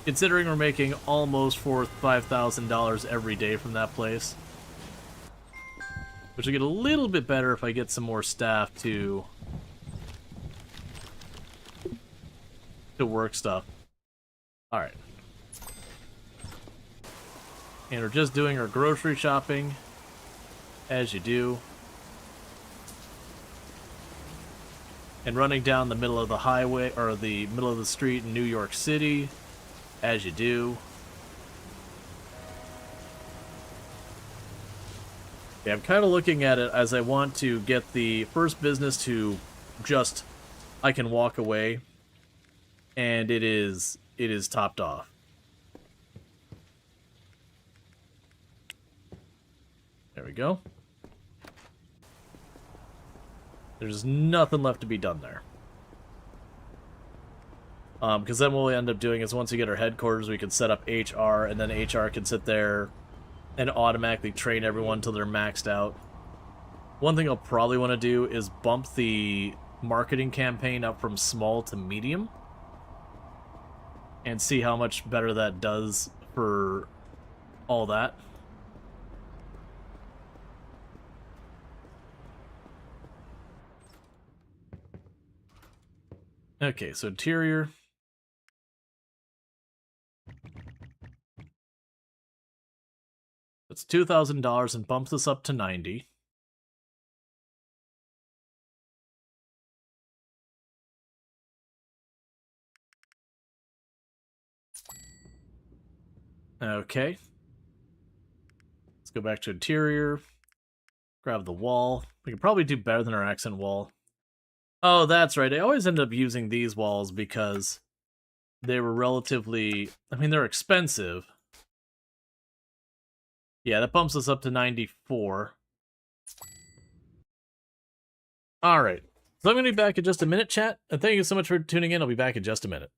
Considering we're making almost $4,000 to $5,000 every day from that place. Which will get a little bit better if I get some more staff to work stuff. Alright. And we're just doing our grocery shopping, as you do. And running down the middle of the highway, or the middle of the street in New York City, as you do. Yeah, I'm kind of looking at it as I want to get the first business to just, I can walk away, and it is topped off. There we go. There's nothing left to be done there. Because then what we end up doing is once we get our headquarters, we can set up HR, and then HR can sit there and automatically train everyone until they're maxed out. One thing I'll probably want to do is bump the marketing campaign up from small to medium and see how much better that does for all that. Okay, so interior. It's $2,000 and bumps this up to 90. Okay. Let's go back to interior. Grab the wall. We could probably do better than our accent wall. Oh, that's right. I always end up using these walls because they were relatively... I mean, they're expensive. Yeah, that bumps us up to 94. Alright. So I'm going to be back in just a minute, chat. And thank you so much for tuning in. I'll be back in just a minute.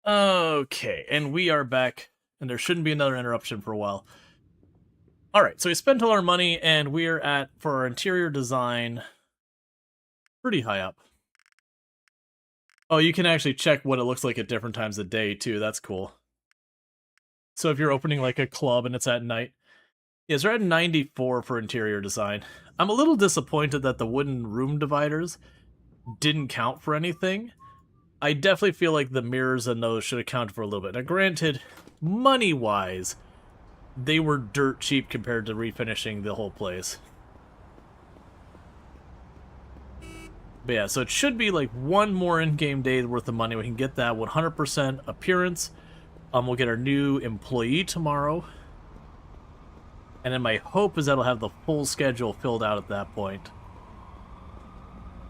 Okay, and we are back, and there shouldn't be another interruption for a while. Alright, so we spent all our money, and we're at, for our interior design, pretty high up. Oh, you can actually check what it looks like at different times of day, too. That's cool. So if you're opening, like, a club and it's at night. Yes, we're at 94 for interior design. I'm a little disappointed that the wooden room dividers didn't count for anything. I definitely feel like the mirrors and those should have counted for a little bit. Now, granted, money-wise, they were dirt cheap compared to refinishing the whole place. But yeah, so it should be like one more in-game day worth of money. We can get that 100% appearance. We'll get our new employee tomorrow. And then my hope is that I'll have the full schedule filled out at that point.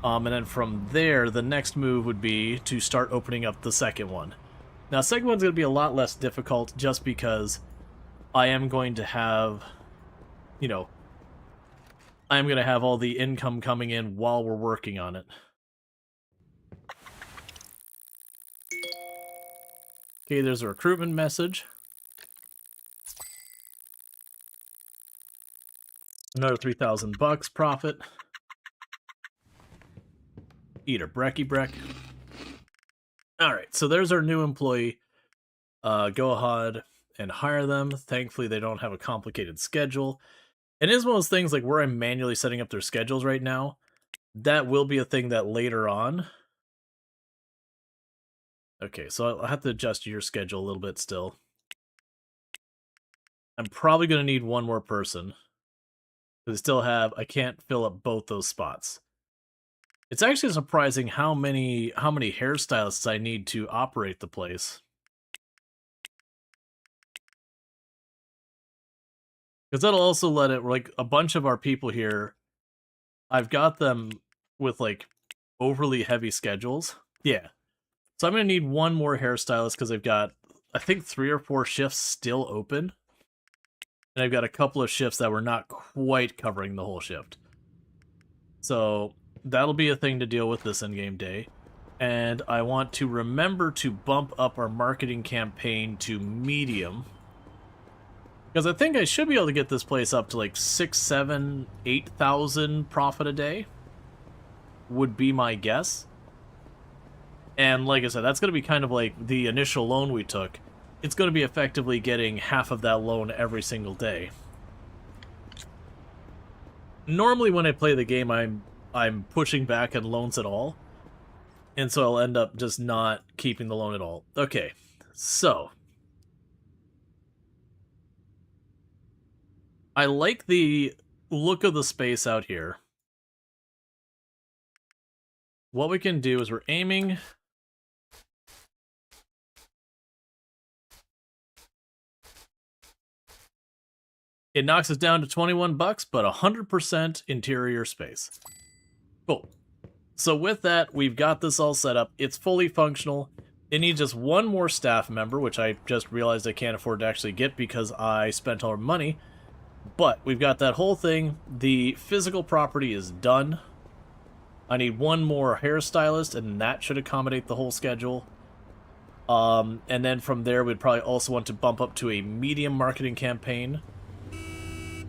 And then from there, the next move would be to start opening up the second one. Now, the second one's going to be a lot less difficult just because I am going to have, you know, I'm going to have all the income coming in while we're working on it. Okay, there's a recruitment message. Another 3,000 bucks profit. Eat a brekkie brek. Alright, so there's our new employee. Go ahead and hire them. Thankfully, they don't have a complicated schedule. It is one of those things like where I'm manually setting up their schedules right now. That will be a thing that later on. Okay, so I'll have to adjust your schedule a little bit still. I'm probably going to need one more person. Because I can't fill up both those spots. It's actually surprising how many hairstylists I need to operate the place. Because that'll also let it, like, a bunch of our people here, I've got them with, like, overly heavy schedules. Yeah. So I'm going to need one more hairstylist because I've got, I think, 3 or 4 shifts still open. And I've got a couple of shifts that were not quite covering the whole shift. So that'll be a thing to deal with this in-game day. And I want to remember to bump up our marketing campaign to medium. Because I think I should be able to get this place up to like 6, 7, 8,000 profit a day. Would be my guess. And like I said, that's going to be kind of like the initial loan we took. It's going to be effectively getting half of that loan every single day. Normally when I play the game, I'm pushing back on loans at all. And so I'll end up just not keeping the loan at all. Okay, so I like the look of the space out here. What we can do is we're aiming... It knocks us down to 21 bucks, but 100% interior space. Cool. So with that, we've got this all set up. It's fully functional. It needs just one more staff member, which I just realized I can't afford to actually get because I spent all our money. But we've got that whole thing. The physical property is done. I need one more hairstylist, and that should accommodate the whole schedule. And then from there, we'd probably also want to bump up to a medium marketing campaign.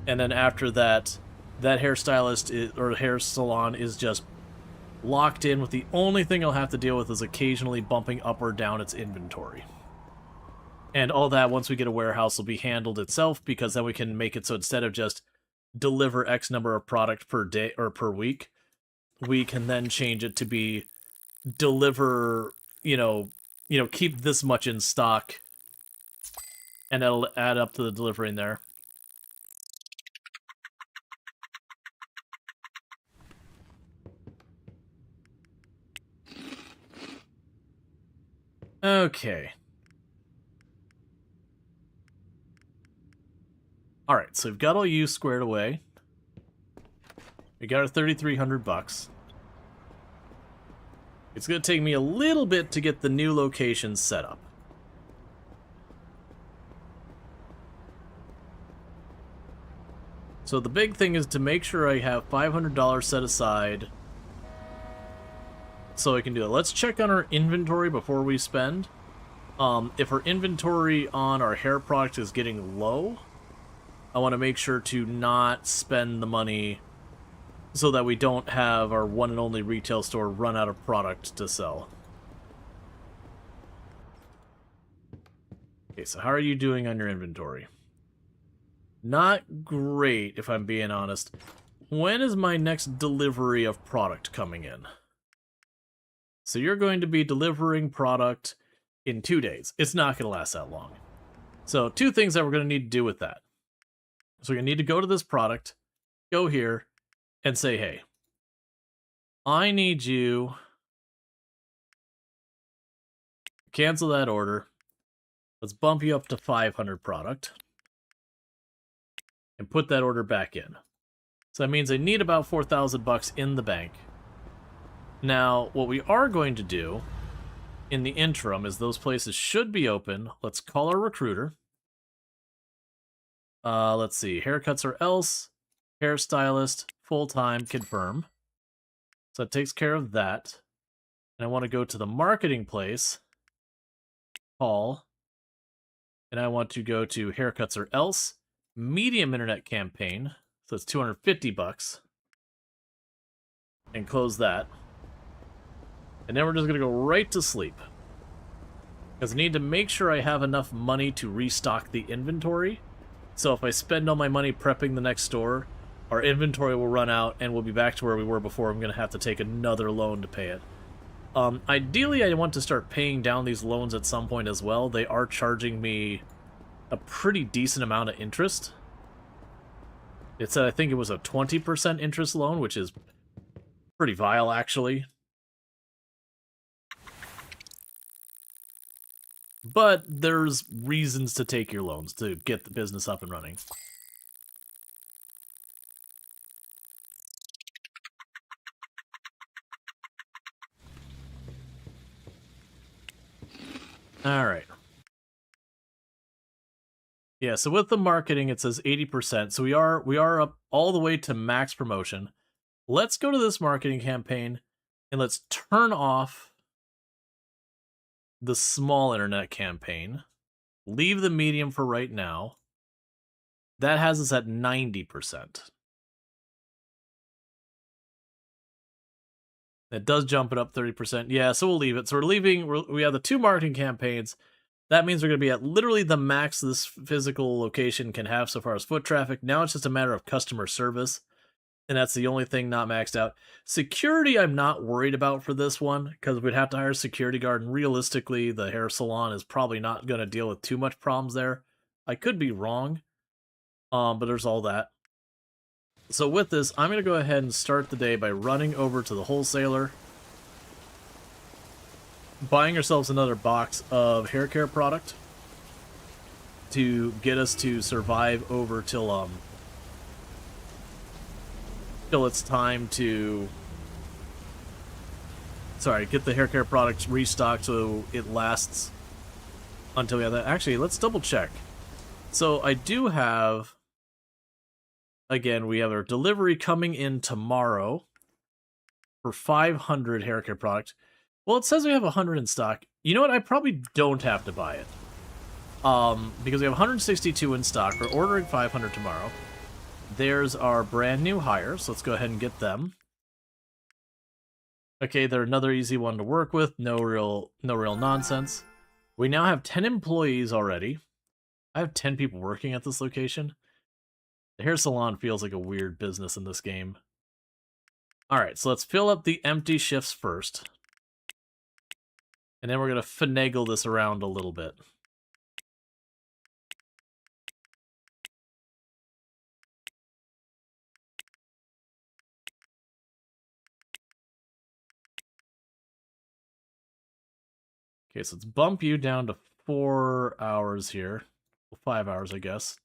And then after that, that hairstylist or hair salon is just locked in with the only thing I'll have to deal with is occasionally bumping up or down its inventory. And all that, once we get a warehouse, will be handled itself, because then we can make it so instead of just deliver X number of product per day or per week, we can then change it to be deliver, keep this much in stock, and that'll add up to the delivery in there. Okay. Alright, so we've got all you squared away. We got our 3,300 bucks. It's going to take me a little bit to get the new location set up. So the big thing is to make sure I have $500 set aside so I can do it. Let's check on our inventory before we spend. If our inventory on our hair product is getting low, I want to make sure to not spend the money so that we don't have our one and only retail store run out of product to sell. Okay, so how are you doing on your inventory? Not great, if I'm being honest. When is my next delivery of product coming in? So you're going to be delivering product in 2 days. It's not going to last that long. So 2 things that we're going to need to do with that. So we're going to need to go to this product, go here, and say, hey, I need you to cancel that order. Let's bump you up to 500 product and put that order back in. So that means I need about $4,000 in the bank. Now, what we are going to do in the interim is those places should be open. Let's call our recruiter. Let's see. Haircuts or else. Hairstylist. Full-time. Confirm. So that takes care of that. And I want to go to the marketing place. Call. And I want to go to haircuts or else. Medium internet campaign. So it's $250. And close that. And then we're just going to go right to sleep. Because I need to make sure I have enough money to restock the inventory. So if I spend all my money prepping the next store, our inventory will run out and we'll be back to where we were before. I'm going to have to take another loan to pay it. Ideally, I want to start paying down these loans at some point as well. They are charging me a pretty decent amount of interest. It said I think it was a 20% interest loan, which is pretty vile, actually. But there's reasons to take your loans to get the business up and running. All right. Yeah, so with the marketing, it says 80%. So we are up all the way to max promotion. Let's go to this marketing campaign and let's turn off the small internet campaign. Leave the medium for right now. That has us at 90%. It does jump it up 30%. Yeah, so we'll leave it. So we're leaving. We have the 2 marketing campaigns. That means we're going to be at literally the max this physical location can have so far as foot traffic. Now it's just a matter of customer service. And that's the only thing not maxed out. Security, I'm not worried about for this one, because we'd have to hire a security guard, and realistically, the hair salon is probably not going to deal with too much problems there. I could be wrong, but there's all that. So with this, I'm going to go ahead and start the day by running over to the wholesaler, buying ourselves another box of hair care product to get us to survive over till it's time to get the hair care products restocked so it lasts until we have that. Actually, let's double check. So I do have, again, we have our delivery coming in tomorrow for 500 hair care product. Well, it says we have 100 in stock. You know what? I probably don't have to buy it. Because we have 162 in stock. We're ordering 500 tomorrow. There's our brand new hires. Let's go ahead and get them. Okay, they're another easy one to work with. No real nonsense. We now have 10 employees already. I have 10 people working at this location. The hair salon feels like a weird business in this game. Alright, so let's fill up the empty shifts first. And then we're going to finagle this around a little bit. Okay, so let's bump you down to 4 hours here. Well, 5 hours, I guess.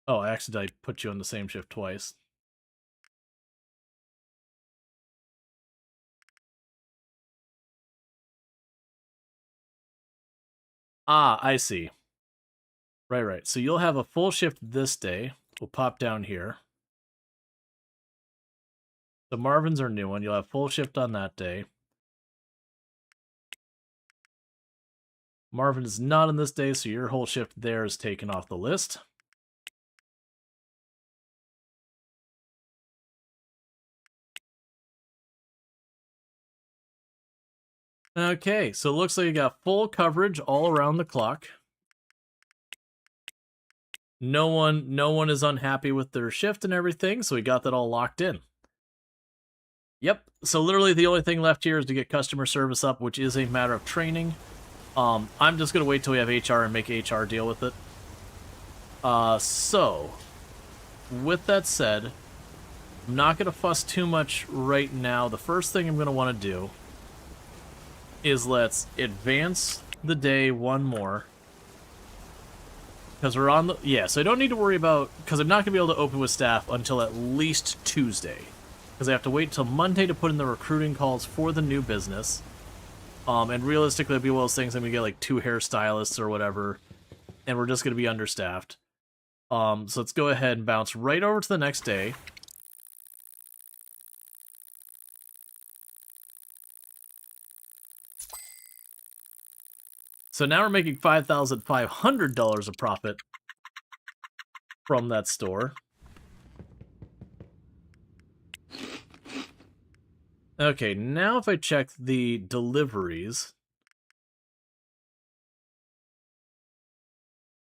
Oh, I accidentally put you on the same shift twice. Ah, I see. Right. So you'll have a full shift this day. We'll pop down here. So Marvin's our new one. You'll have full shift on that day. Marvin is not on this day, so your whole shift there is taken off the list. Okay, so it looks like you got full coverage all around the clock. No one is unhappy with their shift and everything, so we got that all locked in. Yep, so literally the only thing left here is to get customer service up, which is a matter of training. I'm just going to wait till we have HR and make HR deal with it. So, with that said, I'm not going to fuss too much right now. The first thing I'm going to want to do is let's advance the day one more. Because we're on the... Yeah, so I don't need to worry about... Because I'm not going to be able to open with staff until at least Tuesday. Because I have to wait till Monday to put in the recruiting calls for the new business. And realistically, it'll be one of those things I'm going to get like 2 hairstylists or whatever. And we're just going to be understaffed. So let's go ahead and bounce right over to the next day. So now we're making $5,500 of profit from that store. Okay, now if I check the deliveries,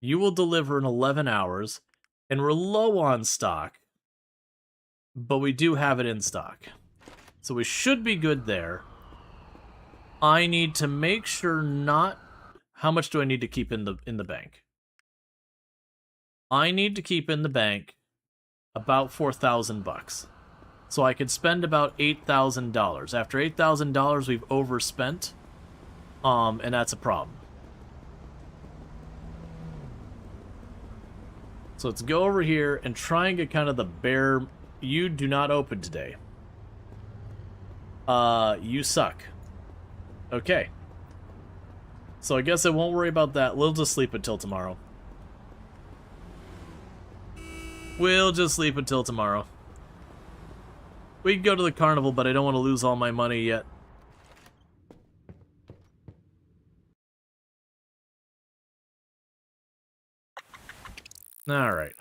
you will deliver in 11 hours, and we're low on stock, but we do have it in stock. So we should be good there. I need to make sure not... How much do I need to keep in the bank? I need to keep in the bank about $4,000. So I could spend about $8,000. After $8,000, we've overspent, and that's a problem. So let's go over here and try and get kind of the bare... You do not open today. You suck. Okay. So I guess I won't worry about that. We'll just sleep until tomorrow. We'll just sleep until tomorrow. We can go to the carnival, but I don't want to lose all my money yet. Alright.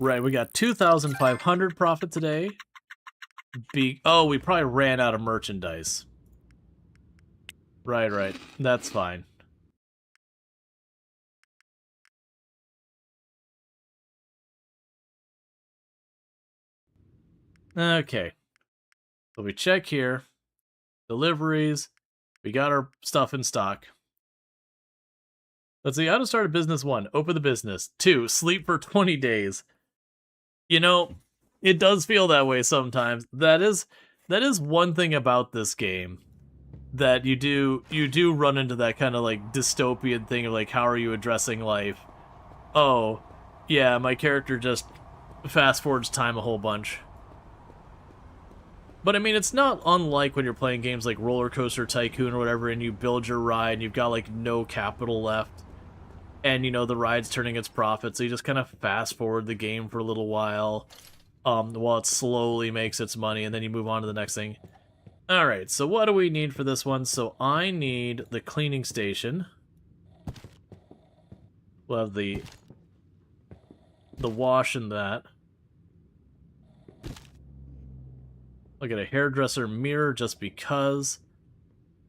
Right, we got 2,500 profit today. Oh, we probably ran out of merchandise. Right. That's fine. Okay. So we check here. Deliveries. We got our stuff in stock. Let's see, how to start a business. 1, open the business. 2, sleep for 20 days. You know, it does feel that way sometimes. That is one thing about this game. That you do run into that kind of like dystopian thing of like, how are you addressing life? Oh, yeah, my character just fast forwards time a whole bunch. But I mean, it's not unlike when you're playing games like Roller Coaster Tycoon or whatever, and you build your ride and you've got like no capital left. And, you know, the ride's turning its profit, so you just kind of fast forward the game for a little while it slowly makes its money, and then you move on to the next thing. Alright, so what do we need for this one? So I need the cleaning station. We'll have the wash and that. I'll get a hairdresser mirror just because.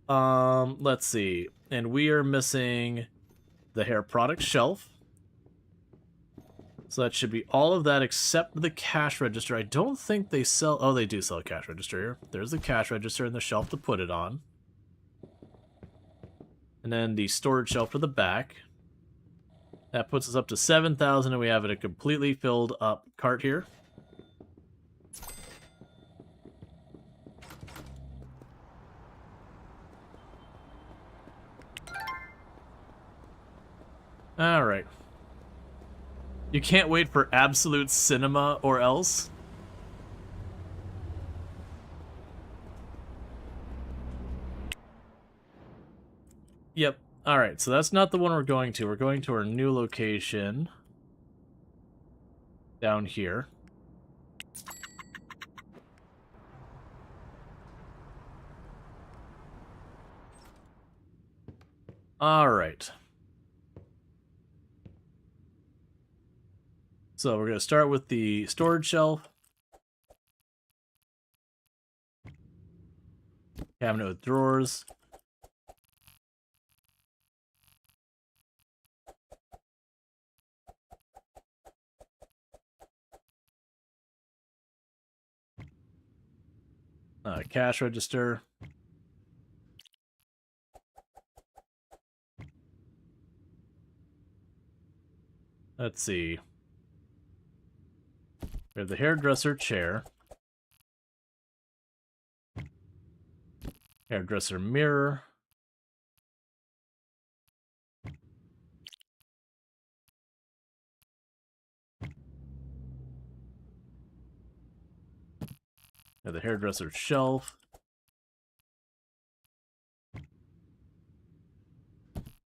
Let's see. And we are missing the hair product shelf. So that should be all of that except the cash register. I don't think they sell... Oh, they do sell a cash register here. There's the cash register and the shelf to put it on. And then the storage shelf for the back. That puts us up to 7,000, and we have a completely filled up cart here. Alright. You can't wait for absolute cinema or else? Yep. Alright, so that's not the one we're going to. We're going to our new location. Down here. All right. So we're going to start with the storage shelf. Cabinet with drawers. Cash register. Let's see. We have the hairdresser chair. Hairdresser mirror. We have the hairdresser shelf.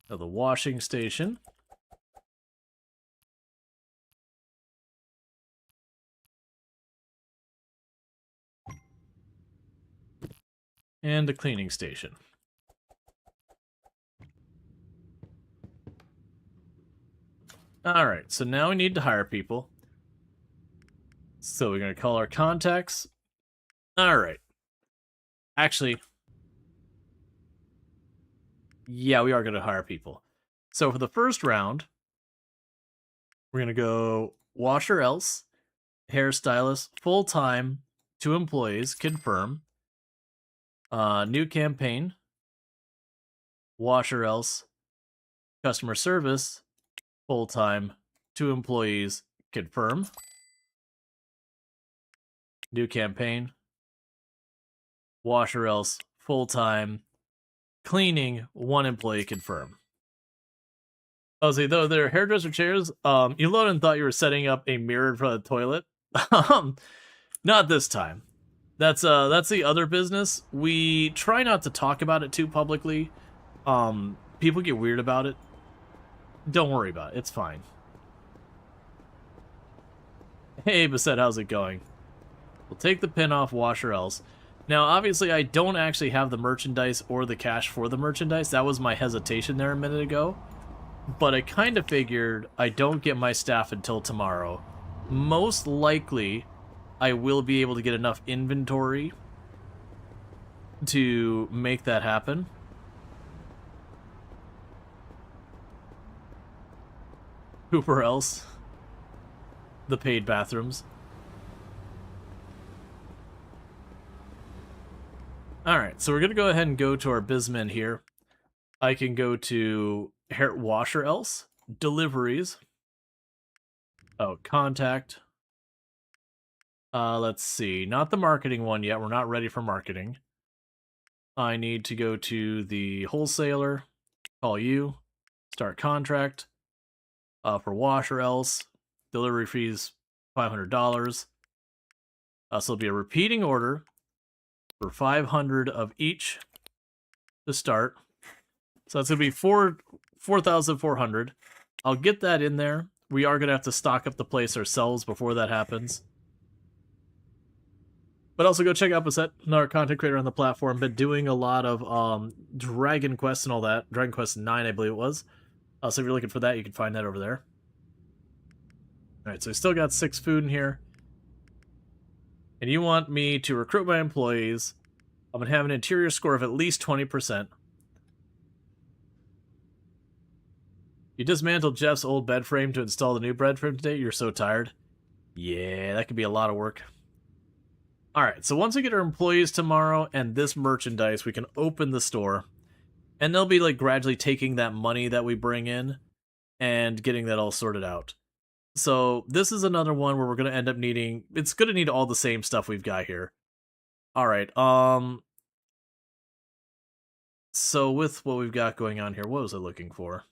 Now the washing station. And the cleaning station. Alright, so now we need to hire people. So we're going to call our contacts. Alright. Actually, yeah, we are going to hire people. So for the first round, we're going to go washer else, hairstylist, full-time, 2 employees, confirm. New campaign, washer else, customer service, full-time, 2 employees, confirm. New campaign, washer else, full-time, cleaning, 1 employee, confirm. Oh, see, though they're hairdresser chairs, you loaded and thought you were setting up a mirror in front of the toilet. Not this time. That's the other business. We try not to talk about it too publicly. People get weird about it. Don't worry about it. It's fine. Hey, Bassett, how's it going? We'll take the pin off, washer else. Now, obviously, I don't actually have the merchandise or the cash for the merchandise. That was my hesitation there a minute ago. But I kind of figured I don't get my staff until tomorrow. Most likely, I will be able to get enough inventory to make that happen. Whoever else? The paid bathrooms. Alright, so we're going to go ahead and go to our bizmen here. I can go to hair washer else, deliveries. Oh, contact. Let's see. Not the marketing one yet. We're not ready for marketing. I need to go to the wholesaler. Call you. Start contract. For washer else. Delivery fees $500. So it'll be a repeating order for 500 of each to start. So that's going to be 4,400. I'll get that in there. We are going to have to stock up the place ourselves before that happens. But also go check out Bassett, another content creator on the platform. Been doing a lot of Dragon Quest and all that. Dragon Quest 9, I believe it was. So if you're looking for that, you can find that over there. Alright, so we still got 6 food in here. And you want me to recruit my employees. I'm going to have an interior score of at least 20%. You dismantled Jeff's old bed frame to install the new bed frame today? You're so tired. Yeah, that could be a lot of work. Alright, so once we get our employees tomorrow and this merchandise, we can open the store. And they'll be like gradually taking that money that we bring in and getting that all sorted out. So this is another one where we're going to end up needing... It's going to need all the same stuff we've got here. Alright, so with what we've got going on here, what was I looking for?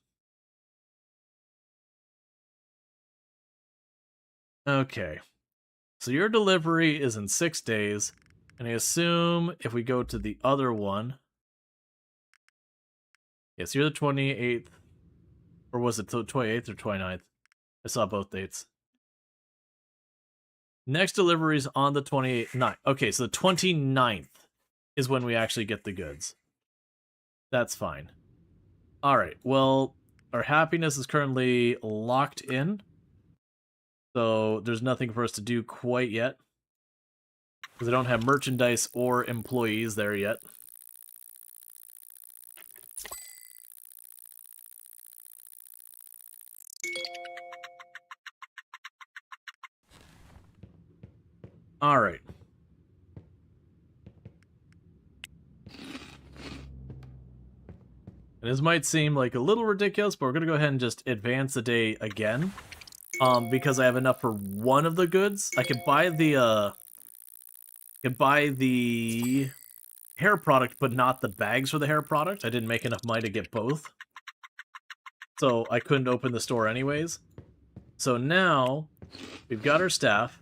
Okay. So your delivery is in 6 days, and I assume if we go to the other one... Yes, you're the 28th, or was it the 28th or 29th? I saw both dates. Next delivery is on the 28th. Okay, so the 29th is when we actually get the goods. That's fine. Alright, well, our happiness is currently locked in. So there's nothing for us to do quite yet. Because I don't have merchandise or employees there yet. Alright. And this might seem like a little ridiculous, but we're going to go ahead and just advance the day again. Because I have enough for one of the goods. I could buy the hair product, but not the bags for the hair product. I didn't make enough money to get both. So I couldn't open the store anyways. So now, we've got our staff.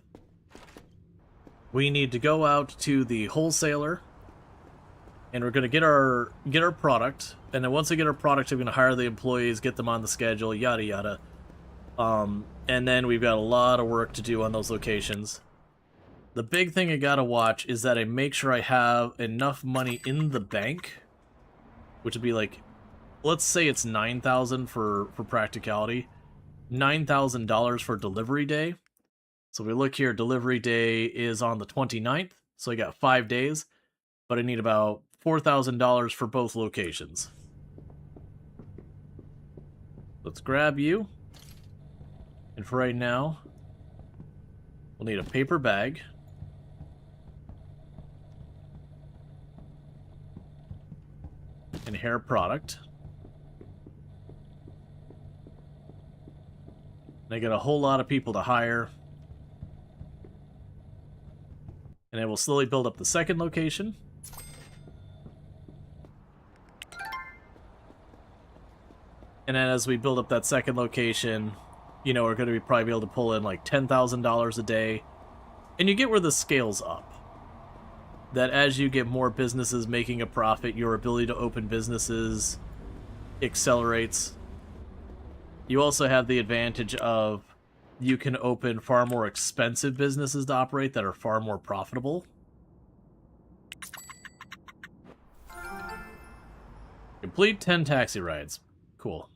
We need to go out to the wholesaler. And we're going to get our product. And then once we get our product, we're going to hire the employees, get them on the schedule, yada yada. And then we've got a lot of work to do on those locations. The big thing I gotta watch is that I make sure I have enough money in the bank, which would be like, let's say it's $9,000 for practicality, $9,000 for delivery day. So we look here, delivery day is on the 29th, so I got 5 days, but I need about $4,000 for both locations. Let's grab you. And for right now, we'll need a paper bag. And hair product. And I got a whole lot of people to hire. And I will slowly build up the second location. And then as we build up that second location, you know, we're going to probably be able to pull in like $10,000 a day. And you get where the scale's up. That as you get more businesses making a profit, your ability to open businesses accelerates. You also have the advantage of you can open far more expensive businesses to operate that are far more profitable. Complete 10 taxi rides. Cool.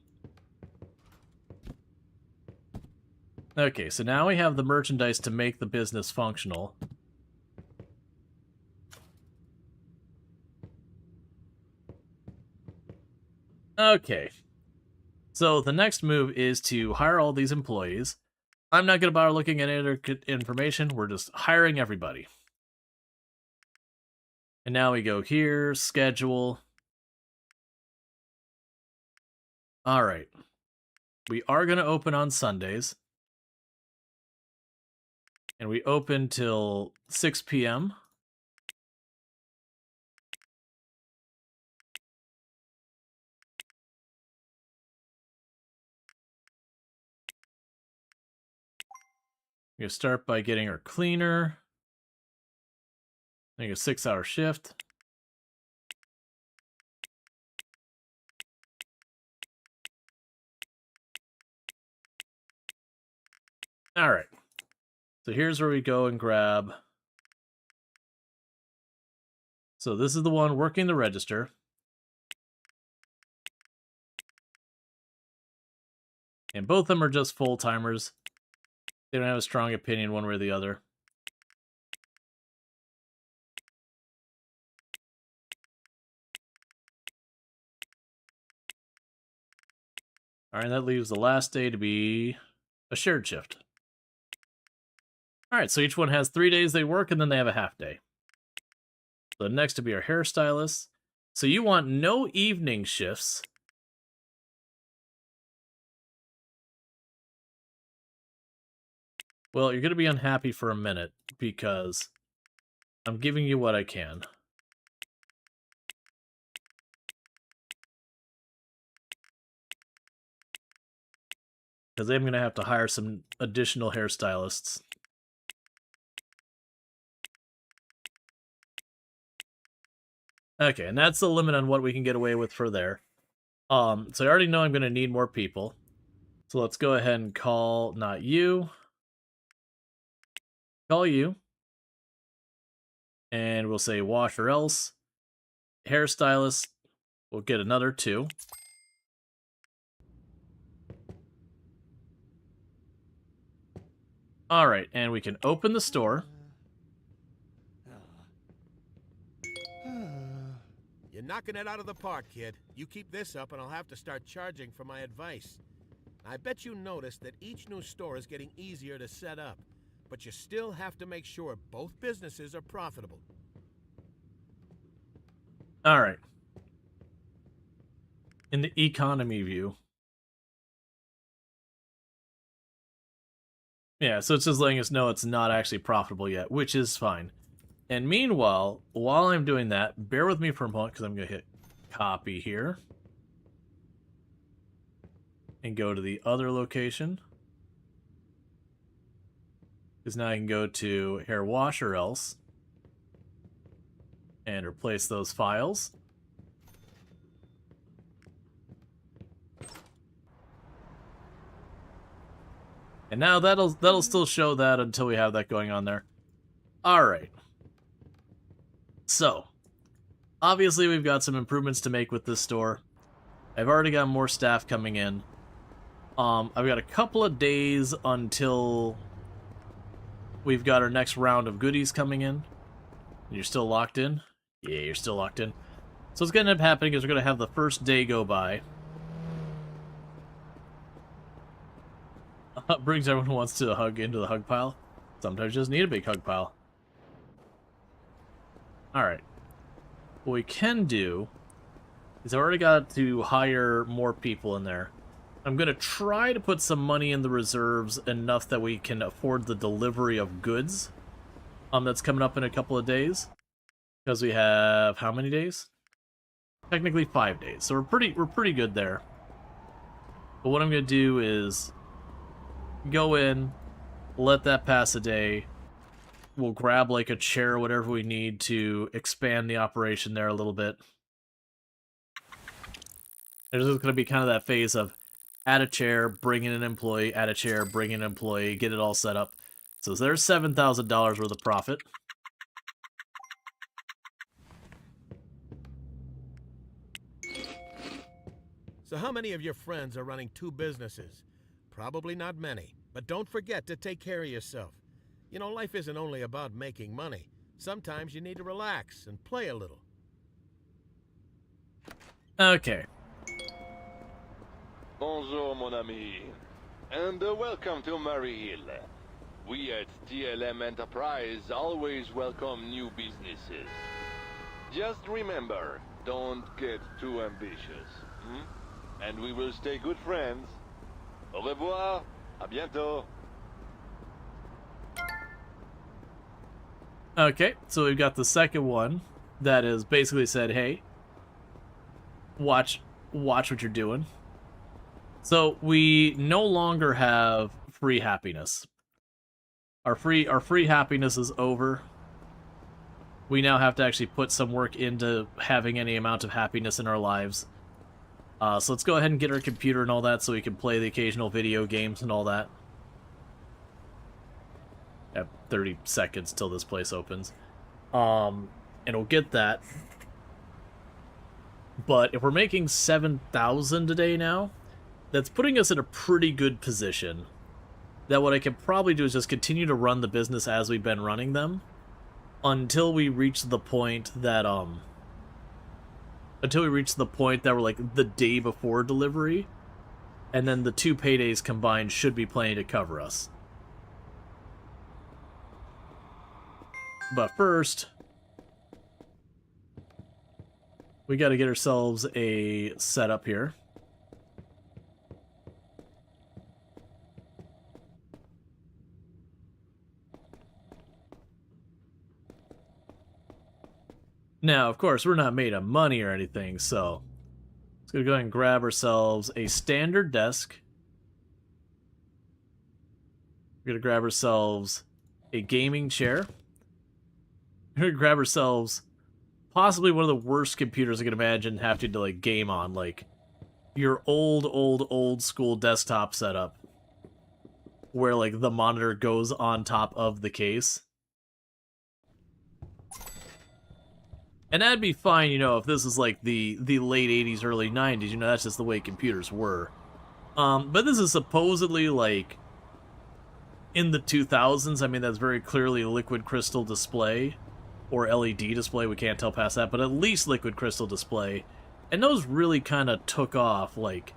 Okay, so now we have the merchandise to make the business functional. Okay. So the next move is to hire all these employees. I'm not going to bother looking at any information. We're just hiring everybody. And now we go here, schedule. All right. We are going to open on Sundays. And we open till 6 p.m. We're going to start by getting our cleaner. Make a 6-hour shift. All right. So here's where we go and grab. So this is the one working the register. And both of them are just full-timers. They don't have a strong opinion one way or the other. All right, that leaves the last day to be a shared shift. All right, so each one has 3 days they work, and then they have a half day. So next to be our hairstylist. So you want no evening shifts. Well, you're going to be unhappy for a minute, because I'm giving you what I can. Because I'm going to have to hire some additional hairstylists. Okay, and that's the limit on what we can get away with for there. So I already know I'm going to need more people. So let's go ahead and call, not you. Call you. And we'll say wash or else. Hairstylist, we'll get another 2. Alright, and we can open the store. You're knocking it out of the park, kid. You keep this up and I'll have to start charging for my advice. I bet you noticed that each new store is getting easier to set up, but you still have to make sure both businesses are profitable. Alright. In the economy view. Yeah, so it's just letting us know it's not actually profitable yet, which is fine. And meanwhile, while I'm doing that, bear with me for a moment, because I'm going to hit copy here. And go to the other location. Because now I can go to hair wash or else. And replace those files. And now that'll still show that until we have that going on there. Alright. So, obviously we've got some improvements to make with this store. I've already got more staff coming in. I've got a couple of days until we've got our next round of goodies coming in. You're still locked in? Yeah, you're still locked in. So what's going to end up happening is we're going to have the first day go by. Brings everyone who wants to hug into the hug pile. Sometimes you just need a big hug pile. Alright. What we can do is I've already got to hire more people in there. I'm going to try to put some money in the reserves, enough that we can afford the delivery of goods. That's coming up in a couple of days. Because we have how many days? Technically 5 days. So we're pretty good there. But what I'm going to do is go in, let that pass a day. We'll grab like a chair or whatever we need to expand the operation there a little bit. There's going to be kind of that phase of add a chair, bring in an employee, add a chair, bring in an employee, get it all set up. So there's $7,000 worth of profit. So how many of your friends are running 2 businesses? Probably not many, but don't forget to take care of yourself. You know, life isn't only about making money. Sometimes you need to relax and play a little. Okay. Bonjour, mon ami, and welcome to Murray Hill. We at TLM Enterprise always welcome new businesses. Just remember, don't get too ambitious, and we will stay good friends. Au revoir, à bientôt. Okay, so we've got the second one that is basically said, hey, watch what you're doing. So we no longer have free happiness. Our free happiness is over. We now have to actually put some work into having any amount of happiness in our lives. So let's go ahead and get our computer and all that so we can play the occasional video games and all that. At 30 seconds till this place opens. And we'll get that. But if we're making 7,000 a day now, that's putting us in a pretty good position. That what I can probably do is just continue to run the business as we've been running them until we reach the point that we're like the day before delivery, and then the 2 paydays combined should be plenty to cover us. But first, we got to get ourselves a setup here. Now, of course, we're not made of money or anything, so let's go ahead and grab ourselves a standard desk. We're going to grab ourselves a gaming chair. We're going to grab ourselves possibly one of the worst computers I can imagine having to like game on, like your old school desktop setup where like the monitor goes on top of the case. And that'd be fine, you know, if this is like the late 80s, early 90s, you know, that's just the way computers were. But this is supposedly like in the 2000s, I mean, that's very clearly liquid crystal display or LED display. We can't tell past that, but at least liquid crystal display. And those really kind of took off, like,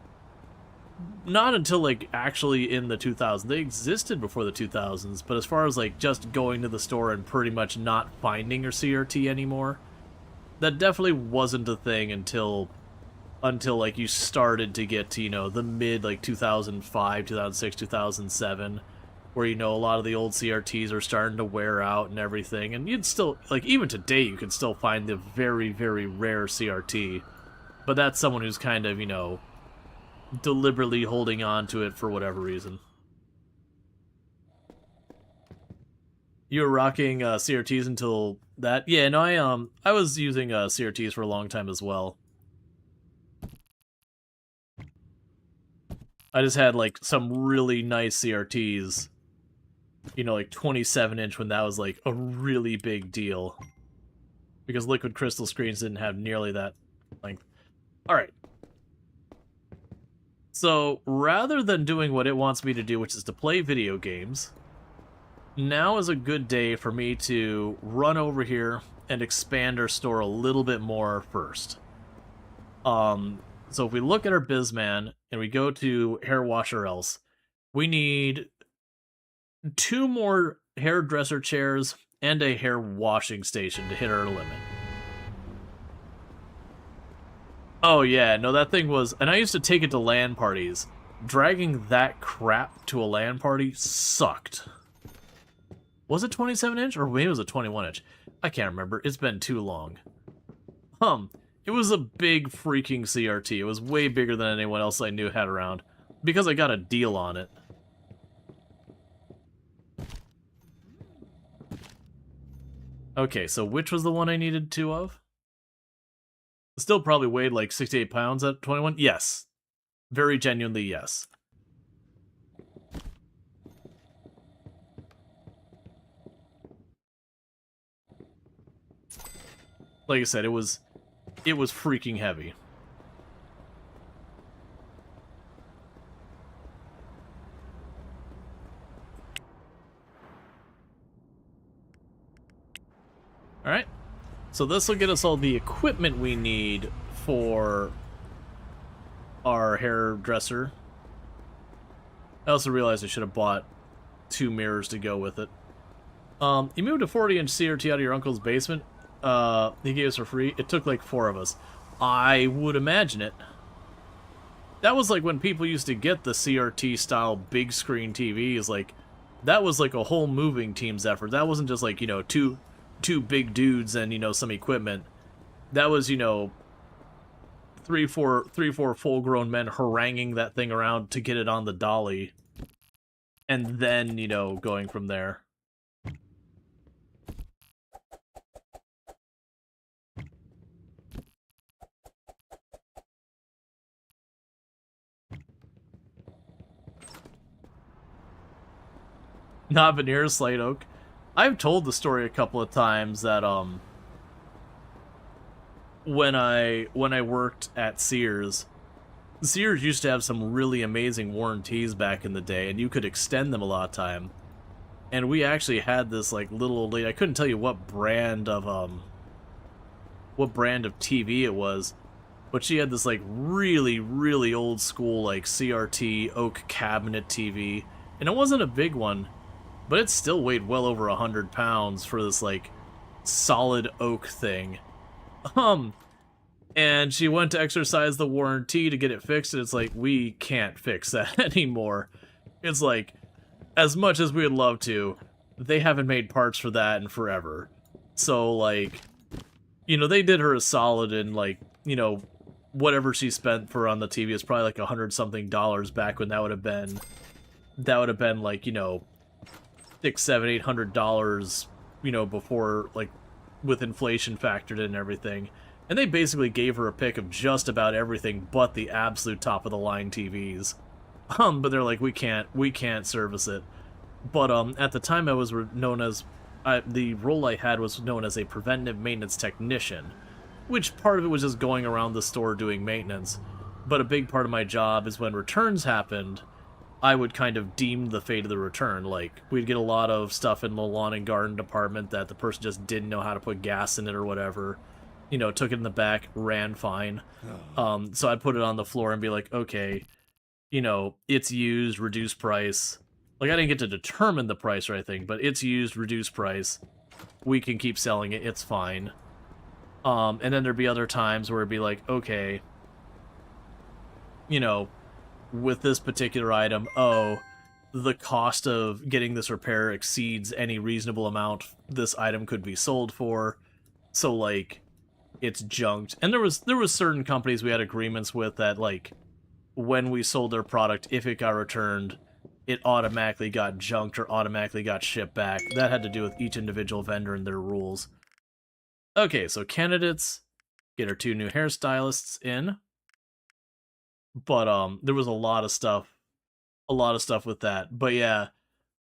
not until, like, actually in the 2000s. They existed before the 2000s, but as far as, like, just going to the store and pretty much not finding your CRT anymore, that definitely wasn't a thing until like, you started to get to, you know, the mid, like, 2005, 2006, 2007, where, you know, a lot of the old CRTs are starting to wear out and everything, and you'd still, like, even today, you can still find the very, very rare CRT, but that's someone who's kind of, you know, deliberately holding on to it for whatever reason. You were rocking CRTs until that? Yeah, no, I was using CRTs for a long time as well. I just had, like, some really nice CRTs, you know, like 27-inch when that was, like, a really big deal. Because liquid crystal screens didn't have nearly that length. Alright. So, rather than doing what it wants me to do, which is to play video games, now is a good day for me to run over here and expand our store a little bit more first. So if we look at our Bizman and we go to hair wash or else, we need 2 more hairdresser chairs and a hair washing station to hit our limit. Oh yeah, no, that thing was, and I used to take it to LAN parties. Dragging that crap to a LAN party sucked. Was it 27-inch or maybe it was a 21-inch? I can't remember. It's been too long. It was a big freaking CRT. It was way bigger than anyone else I knew had around. Because I got a deal on it. Okay, so which was the one I needed 2 of? It still probably weighed like 68 pounds at 21? Yes. Very genuinely, yes. Like I said, it was freaking heavy. Alright. So this will get us all the equipment we need for our hairdresser. I also realized I should have bought 2 mirrors to go with it. You moved a 40-inch CRT out of your uncle's basement. He gave us for free. It took like 4 of us. I would imagine it. That was like when people used to get the CRT style big screen TVs. Like, that was like a whole moving team's effort. That wasn't just like, you know, two big dudes and, you know, some equipment. That was, you know, three, four full-grown men haranguing that thing around to get it on the dolly. And then, you know, going from there. Not veneer, slate oak. I've told the story a couple of times that when I worked at Sears used to have some really amazing warranties back in the day, and you could extend them a lot of time. And we actually had this like little old lady. I couldn't tell you what brand of TV it was, but she had this like really, really old school like CRT oak cabinet TV, and it wasn't a big one. But it still weighed well over 100 pounds for this, like, solid oak thing. And she went to exercise the warranty to get it fixed, and it's like, we can't fix that anymore. It's like, as much as we would love to, they haven't made parts for that in forever. So, like, you know, they did her a solid, and, like, you know, whatever she spent for on the TV is probably like $100-something back when that would have been, like, you know, $600, $700, $800, you know, before, like, with inflation factored in and everything. And they basically gave her a pick of just about everything but the absolute top of the line TVs. But they're like, we can't service it. But at the time I was known as, the role I had was known as a preventive maintenance technician, which part of it was just going around the store doing maintenance. But a big part of my job is when returns happened, I would kind of deem the fate of the return. Like, we'd get a lot of stuff in the lawn and garden department that the person just didn't know how to put gas in it or whatever. You know, took it in the back, ran fine. So I'd put it on the floor and be like, okay, you know, it's used, reduced price. Like, I didn't get to determine the price or anything, but it's used, reduced price. We can keep selling it, it's fine. And then there'd be other times where it'd be like, okay, you know, with this particular item, oh, the cost of getting this repair exceeds any reasonable amount this item could be sold for. So, like, it's junked. And there was certain companies we had agreements with that, like, when we sold their product, if it got returned, it automatically got junked or automatically got shipped back. That had to do with each individual vendor and their rules. Okay, so candidates, get our 2 new hairstylists in. But there was a lot of stuff with that. But yeah,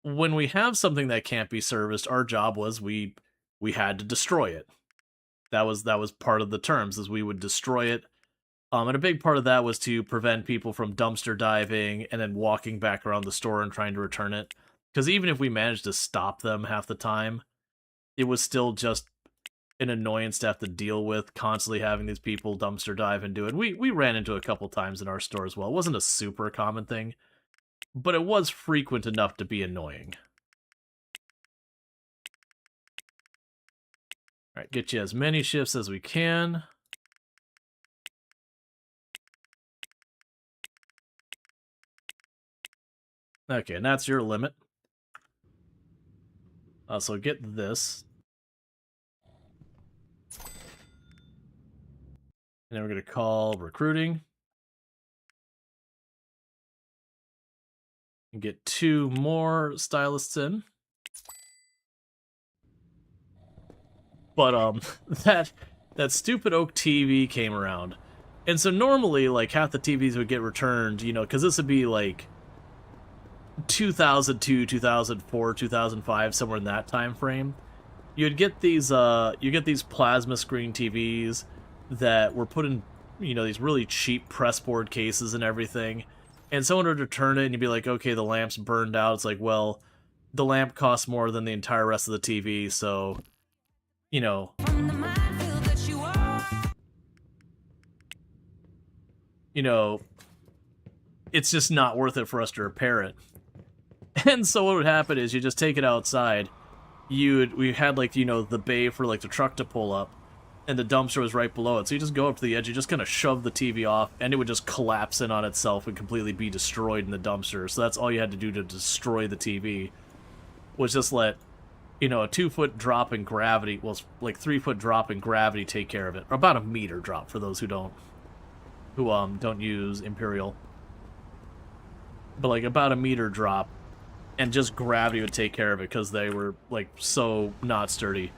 when we have something that can't be serviced, our job was we had to destroy it. That was part of the terms, is we would destroy it. And a big part of that was to prevent people from dumpster diving and then walking back around the store and trying to return it. Because even if we managed to stop them half the time, it was still just an annoyance to have to deal with, constantly having these people dumpster dive and do it. We ran into it a couple times in our store as well. It wasn't a super common thing, but it was frequent enough to be annoying. Alright, get you as many shifts as we can. Okay, and that's your limit. So get this. And then we're going to call recruiting. And get 2 more stylists in. But that stupid oak TV came around. And so normally, like, half the TVs would get returned, you know, because this would be like 2002, 2004, 2005, somewhere in that time frame. You'd get these plasma screen TVs that were put in, you know, these really cheap pressboard cases and everything. And someone would return it and you'd be like, okay, the lamp's burned out. It's like, well, the lamp costs more than the entire rest of the TV, so, you know, it's just not worth it for us to repair it. And so what would happen is you just take it outside. We had, like, you know, the bay for, like, the truck to pull up, and the dumpster was right below it. So you just go up to the edge, you just kind of shove the TV off, and it would just collapse in on itself and completely be destroyed in the dumpster. So that's all you had to do to destroy the TV, was just let, you know, a 2-foot drop in gravity, well, like 3-foot drop in gravity take care of it. Or about a meter drop for those who don't use Imperial. But like about a meter drop, and just gravity would take care of it because they were like so not sturdy.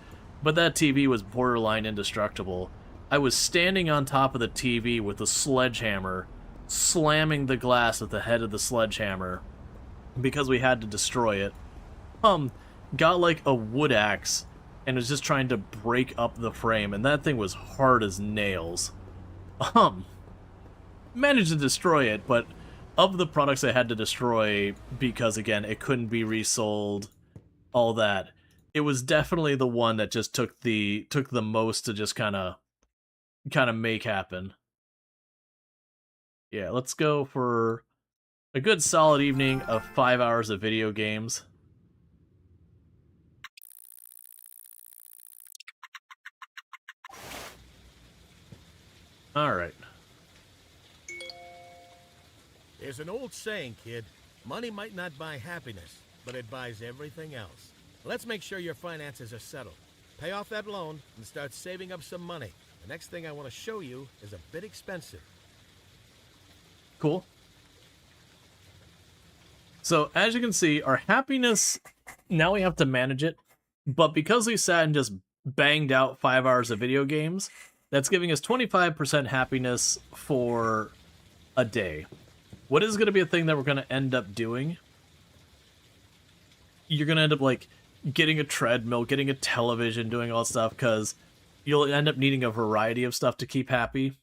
But that TV was borderline indestructible. I was standing on top of the TV with a sledgehammer, slamming the glass with the head of the sledgehammer because we had to destroy it. Got like a wood axe and was just trying to break up the frame, and that thing was hard as nails. Managed to destroy it, but of the products I had to destroy, because again, it couldn't be resold, all that, it was definitely the one that just took the most to just kind of make happen. Yeah, let's go for a good solid evening of 5 hours of video games. Alright. There's an old saying, kid. Money might not buy happiness, but it buys everything else. Let's make sure your finances are settled. Pay off that loan and start saving up some money. The next thing I want to show you is a bit expensive. Cool. So, as you can see, our happiness, now we have to manage it. But because we sat and just banged out 5 hours of video games, that's giving us 25% happiness for a day. What is going to be a thing that we're going to end up doing? You're going to end up, like, getting a treadmill, getting a television, doing all that stuff, because you'll end up needing a variety of stuff to keep happy.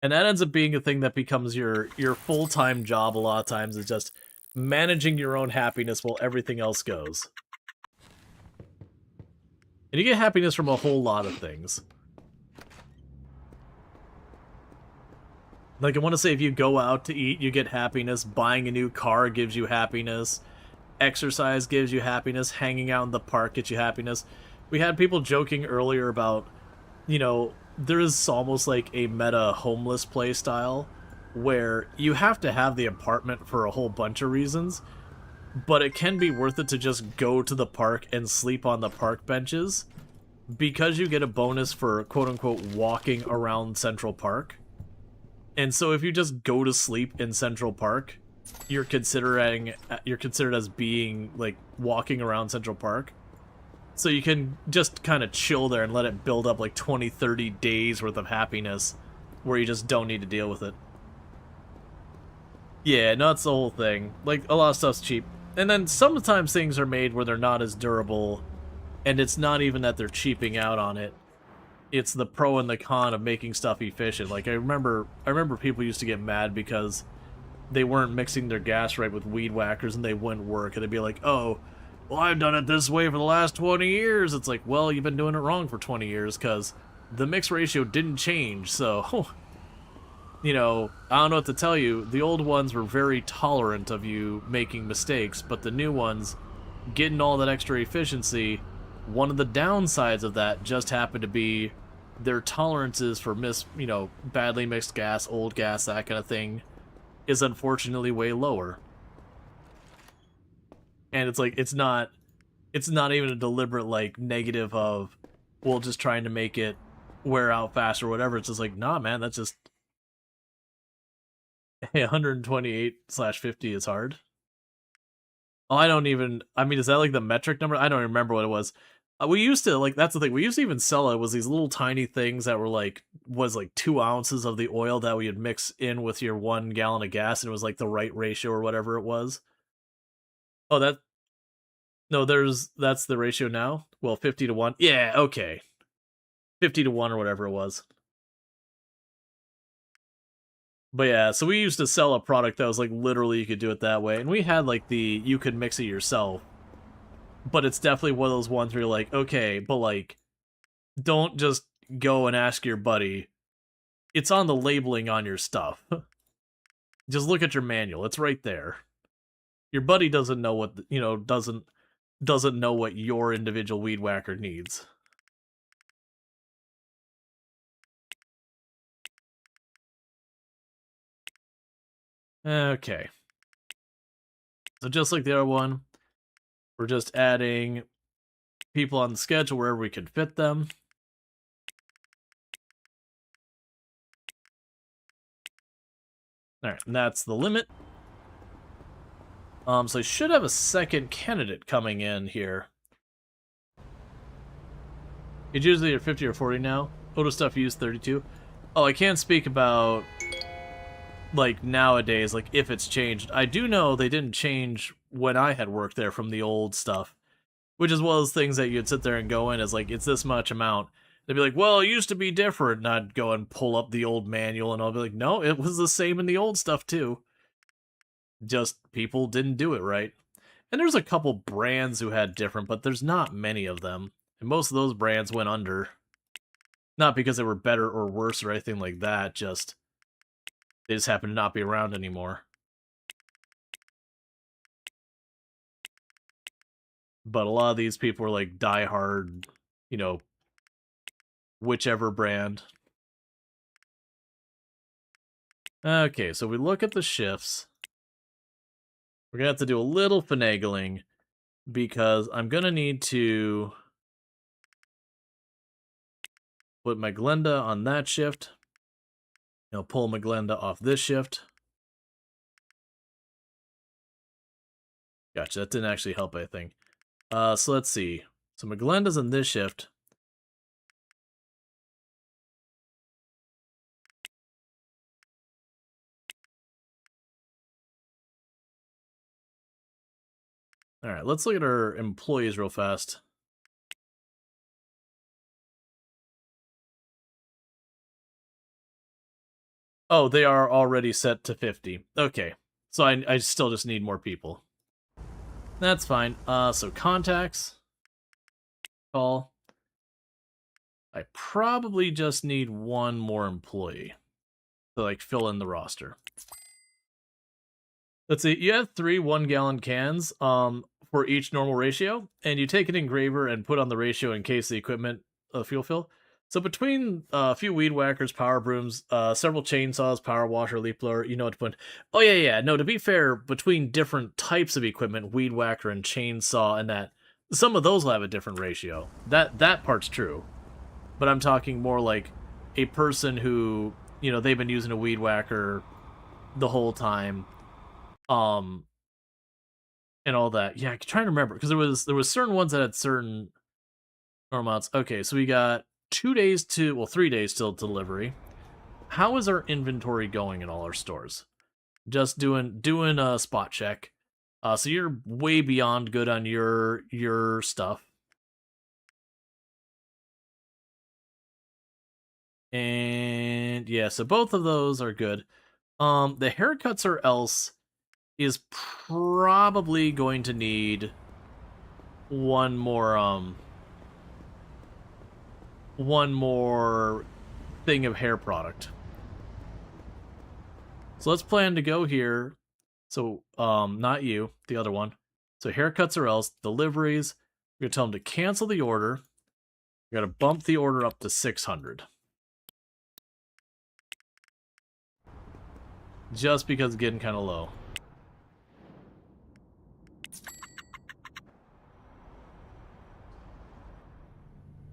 And that ends up being a thing that becomes your full-time job a lot of times, is just managing your own happiness while everything else goes. And you get happiness from a whole lot of things. Like, I want to say if you go out to eat, you get happiness. Buying a new car gives you happiness. Exercise gives you happiness. Hanging out in the park gets you happiness. We had people joking earlier about, you know, there is almost like a meta homeless play style where you have to have the apartment for a whole bunch of reasons, but it can be worth it to just go to the park and sleep on the park benches because you get a bonus for quote-unquote walking around Central Park. And so if you just go to sleep in Central Park, you're considered as being like walking around Central Park. So you can just kind of chill there and let it build up like 20, 30 days worth of happiness where you just don't need to deal with it. Yeah, no, that's the whole thing. Like, a lot of stuff's cheap. And then sometimes things are made where they're not as durable, and it's not even that they're cheaping out on it. It's the pro and the con of making stuff efficient. Like, I remember people used to get mad because they weren't mixing their gas right with weed whackers and they wouldn't work. And they'd be like, oh, well, I've done it this way for the last 20 years. It's like, well, you've been doing it wrong for 20 years because the mix ratio didn't change. So, you know, I don't know what to tell you. The old ones were very tolerant of you making mistakes, but the new ones, getting all that extra efficiency, one of the downsides of that just happened to be their tolerances for badly mixed gas, old gas, that kind of thing, is unfortunately way lower. And it's like, it's not even a deliberate, like, negative of, well, just trying to make it wear out fast or whatever. It's just like, nah, man, that's just... 128/50 is hard. Oh, I mean, is that like the metric number? I don't remember what it was. We used to, like, that's the thing, we used to even sell it, was these little tiny things that were like, 2 ounces of the oil that we would mix in with your 1 gallon of gas, and it was like the right ratio or whatever it was. Oh, that's the ratio now? Well, 50 to 1. Yeah, okay. 50 to 1 or whatever it was. But yeah, so we used to sell a product that was like literally you could do it that way, and we had like you could mix it yourself. But it's definitely one of those ones where you're like, okay, but like, don't just go and ask your buddy. It's on the labeling on your stuff. Just look at your manual. It's right there. Your buddy doesn't know what, doesn't know what your individual weed whacker needs. Okay. So just like the other one, we're just adding people on the schedule wherever we can fit them. Alright, and that's the limit. So I should have a second candidate coming in here. It's usually either 50 or 40 now. Auto stuff used 32. Oh, I can't speak about, like, nowadays, like, if it's changed. I do know they didn't change when I had worked there from the old stuff. Which is one of those things that you'd sit there and go in as, like, it's this much amount. They'd be like, well, it used to be different. And I'd go and pull up the old manual, and I'll be like, no, it was the same in the old stuff, too. Just people didn't do it right. And there's a couple brands who had different, but there's not many of them. And most of those brands went under. Not because they were better or worse or anything like that, just they just happen to not be around anymore. But a lot of these people were like diehard, whichever brand. Okay, so we look at the shifts. We're going to have to do a little finagling because I'm going to need to put my Glenda on that shift. Pull my Glenda off this shift. Gotcha, that didn't actually help anything. So let's see. So my Glenda's in this shift. Alright, let's look at our employees real fast. Oh, they are already set to 50. Okay, so I still just need more people. That's fine. So contacts. Call. I probably just need one more employee to, like, fill in the roster. Let's see, you have 3 1-gallon cans for each normal ratio, and you take an engraver and put on the ratio in case the equipment fuel fill. So between a few weed whackers, power brooms, several chainsaws, power washer, leaf blower, you know what to put. Oh yeah. No, to be fair, between different types of equipment, weed whacker and chainsaw, and that, some of those will have a different ratio. That part's true, but I'm talking more like a person who, you know, they've been using a weed whacker the whole time. And all that. Yeah, I'm trying to remember because there was certain ones that had certain normal amounts. Okay, so we got 3 days till delivery. How is our inventory going in all our stores? Just doing a spot check. So you're way beyond good on your stuff. And yeah, so both of those are good. The haircuts or else is probably going to need one more thing of hair product. So let's plan to go here. So not you, the other one. So haircuts or else, deliveries. We're gonna tell them to cancel the order. We're gonna bump the order up to 600. Just because it's getting kind of low.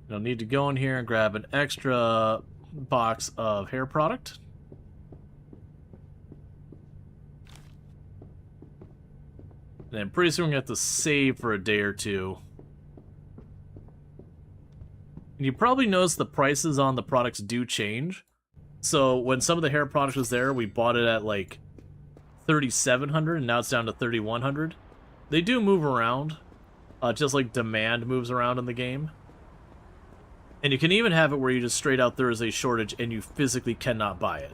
You'll need to go in here and grab an extra box of hair product. And then pretty soon we're going to have to save for a day or two. And you probably notice the prices on the products do change. So when some of the hair product was there, we bought it at like 3,700 and now it's down to 3,100. They do move around, just like demand moves around in the game. And you can even have it where you just straight out there is a shortage and you physically cannot buy it.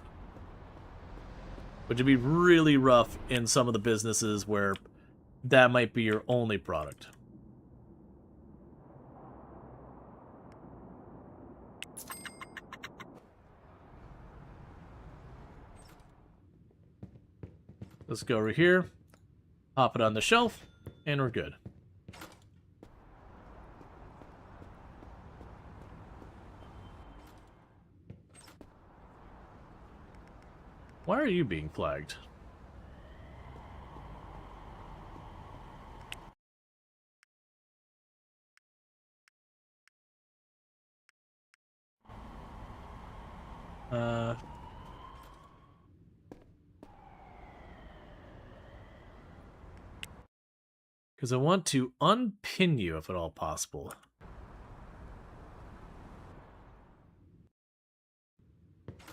Which would be really rough in some of the businesses where that might be your only product. Let's go over here, pop it on the shelf, and we're good. Why are you being flagged? Because I want to unpin you if at all possible.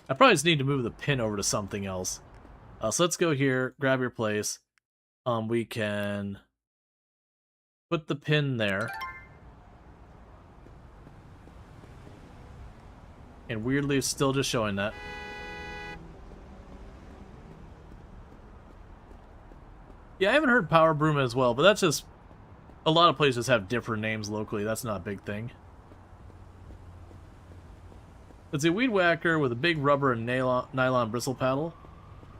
I probably just need to move the pin over to something else. So let's go here, grab your place. We can put the pin there. And weirdly, it's still just showing that. Yeah, I haven't heard Power Broom as well, but that's just... A lot of places have different names locally. That's not a big thing. It's a weed whacker with a big rubber and nylon bristle paddle.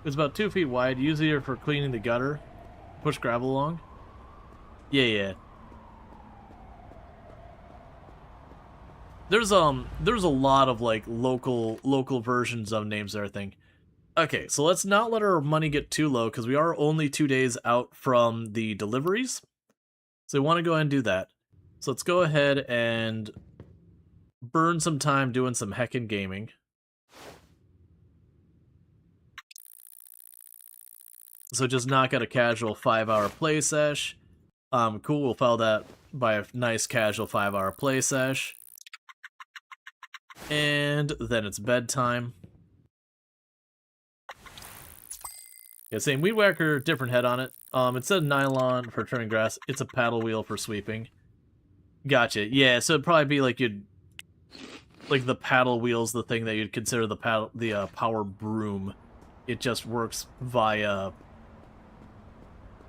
It's about 2 feet wide, usually for cleaning the gutter. Push gravel along. Yeah. There's a lot of like local versions of names there, I think. Okay, so let's not let our money get too low because we are only 2 days out from the deliveries. So we want to go ahead and do that. So let's go ahead and burn some time doing some heckin' gaming. So just knock out a casual 5-hour play sesh. Cool, we'll follow that by a nice casual 5-hour play sesh. And then it's bedtime. Yeah, same weed whacker, different head on it. Instead of nylon for trimming grass, it's a paddle wheel for sweeping. Gotcha. Yeah, so it'd probably be like the paddle wheel's the thing that you'd consider the power broom it just works via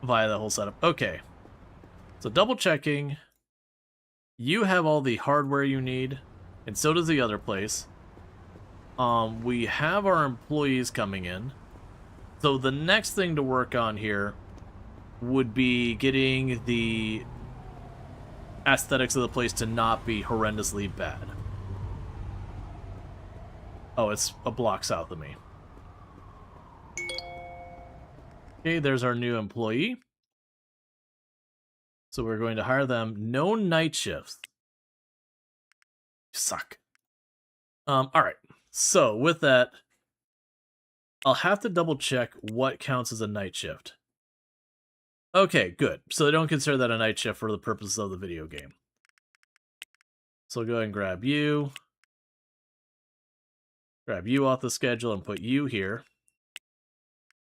the whole setup. Okay. So double checking. You have all the hardware you need, and so does the other place. We have our employees coming in. So the next thing to work on here would be getting the aesthetics of the place to not be horrendously bad. Oh, it's a block south of me. Okay, there's our new employee. So we're going to hire them. No night shifts. Suck. Alright. So with that, I'll have to double check what counts as a night shift. Okay, good. So they don't consider that a night shift for the purposes of the video game. So I'll go ahead and grab you. Grab you off the schedule and put you here.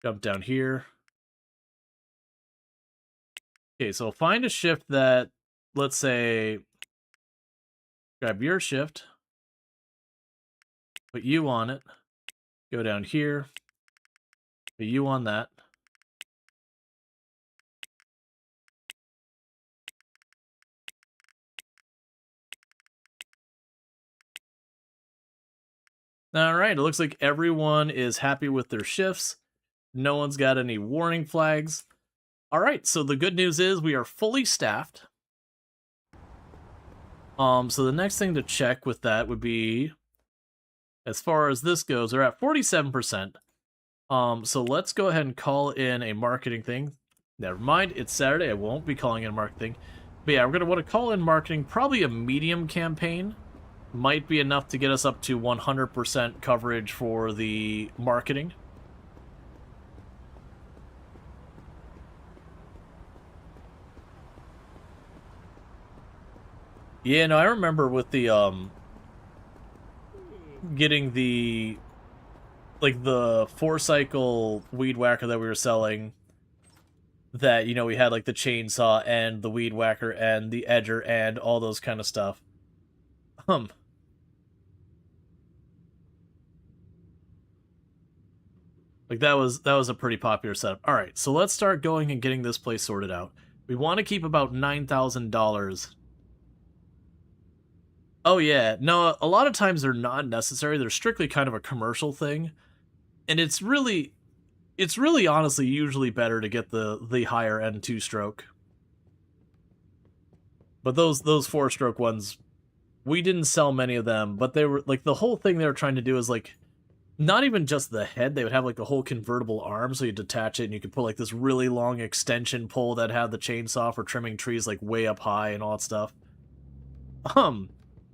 Jump down here. Okay, so find a shift that, let's say, grab your shift. Put you on it. Go down here. Put you on that. Alright, it looks like everyone is happy with their shifts. No one's got any warning flags. Alright, so the good news is we are fully staffed. So the next thing to check with that would be, as far as this goes, they're at 47%. So let's go ahead and call in a marketing thing. Never mind, it's Saturday, I won't be calling in marketing. But yeah, we're going to want to call in marketing, probably a medium campaign. Might be enough to get us up to 100% coverage for the marketing. Yeah, no, I remember with the, getting the, like, the 4-cycle weed whacker that we were selling, that, you know, we had, like, the chainsaw and the weed whacker and the edger and all those kind of stuff. Like, that was a pretty popular setup. Alright, so let's start going and getting this place sorted out. We want to keep about $9,000. Oh yeah, no, a lot of times they're not necessary. They're strictly kind of a commercial thing. And it's really honestly usually better to get the higher end 2-stroke. But those 4-stroke ones, we didn't sell many of them, but they were, like, the whole thing they were trying to do is, like, not even just the head, they would have, like, the whole convertible arm, so you detach it and you could put, like, this really long extension pole that had the chainsaw for trimming trees, like, way up high and all that stuff.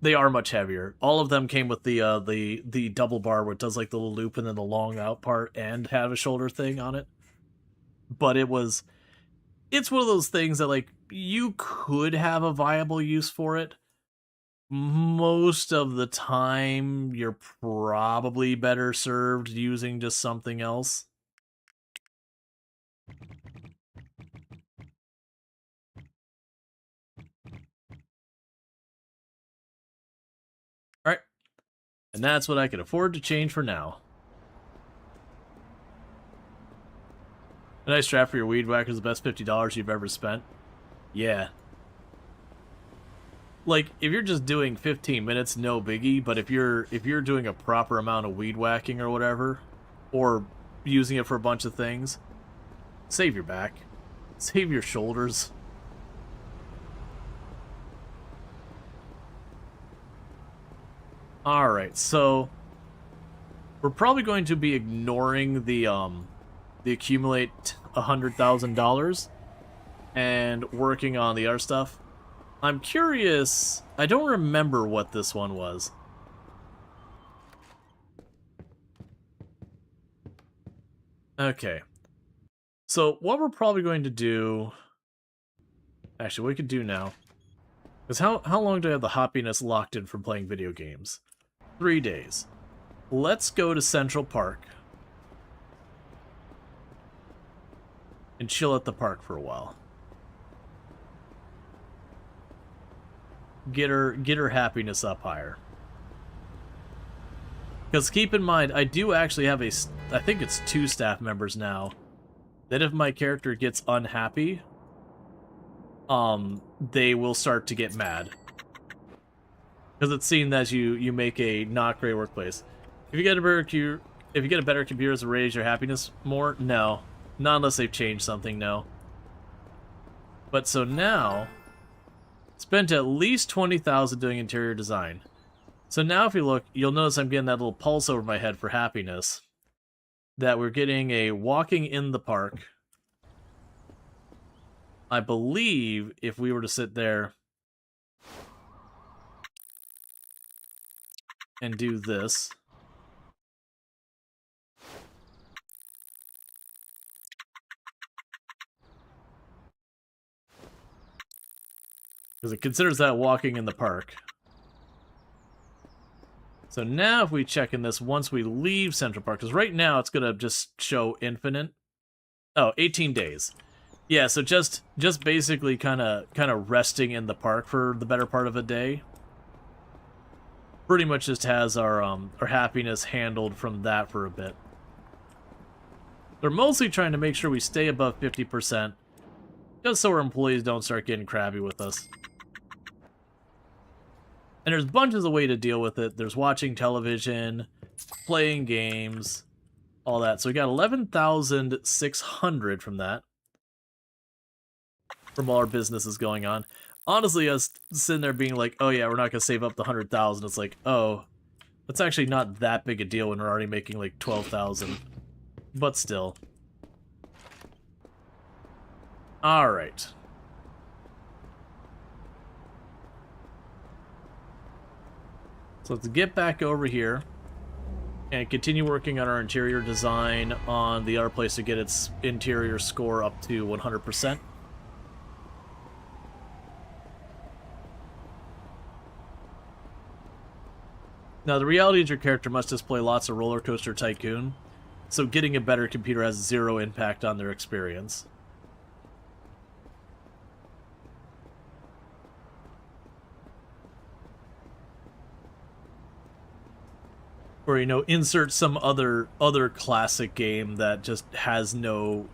They are much heavier. All of them came with the double bar where it does, like, the little loop and then the long out part and have a shoulder thing on it. But it's one of those things that, like, you could have a viable use for it. Most of the time, you're probably better served using just something else. Alright. And that's what I can afford to change for now. A nice strap for your weed whacker is the best $50 you've ever spent. Yeah. Like, if you're just doing 15 minutes, no biggie, but if you're doing a proper amount of weed whacking or whatever, or using it for a bunch of things, save your back. Save your shoulders. Alright, so we're probably going to be ignoring the accumulate $100,000 and working on the other stuff. I'm curious, I don't remember what this one was. Okay. So what we're probably going to do, actually what we could do now, because how long do I have the hoppiness locked in from playing video games? 3 days. Let's go to Central Park and chill at the park for a while. Get her happiness up higher. Because keep in mind, I do actually have I think it's 2 staff members now, that if my character gets unhappy, they will start to get mad. Because it's seen as you make a not great workplace. If you get a better computer, does it raise your happiness more? No. Not unless they've changed something, no. But so now, spent at least 20,000 doing interior design. So now if you look, you'll notice I'm getting that little pulse over my head for happiness. That we're getting a walking in the park. I believe if we were to sit there and do this, because it considers that walking in the park. So now if we check in this once we leave Central Park, because right now it's going to just show infinite. Oh, 18 days. Yeah, so just basically kind of resting in the park for the better part of a day. Pretty much just has our happiness handled from that for a bit. They're mostly trying to make sure we stay above 50%, just so our employees don't start getting crabby with us. And there's bunches of ways to deal with it. There's watching television, playing games, all that. So we got 11,600 from that. From all our businesses going on. Honestly, us sitting there being like, oh yeah, we're not going to save up the 100,000. It's like, oh, that's actually not that big a deal when we're already making like 12,000. But still. Alright. So let's get back over here and continue working on our interior design on the other place to get its interior score up to 100%. Now, the reality is your character must just play lots of Roller Coaster Tycoon, so getting a better computer has zero impact on their experience. Or, you know, insert some other classic game that just has no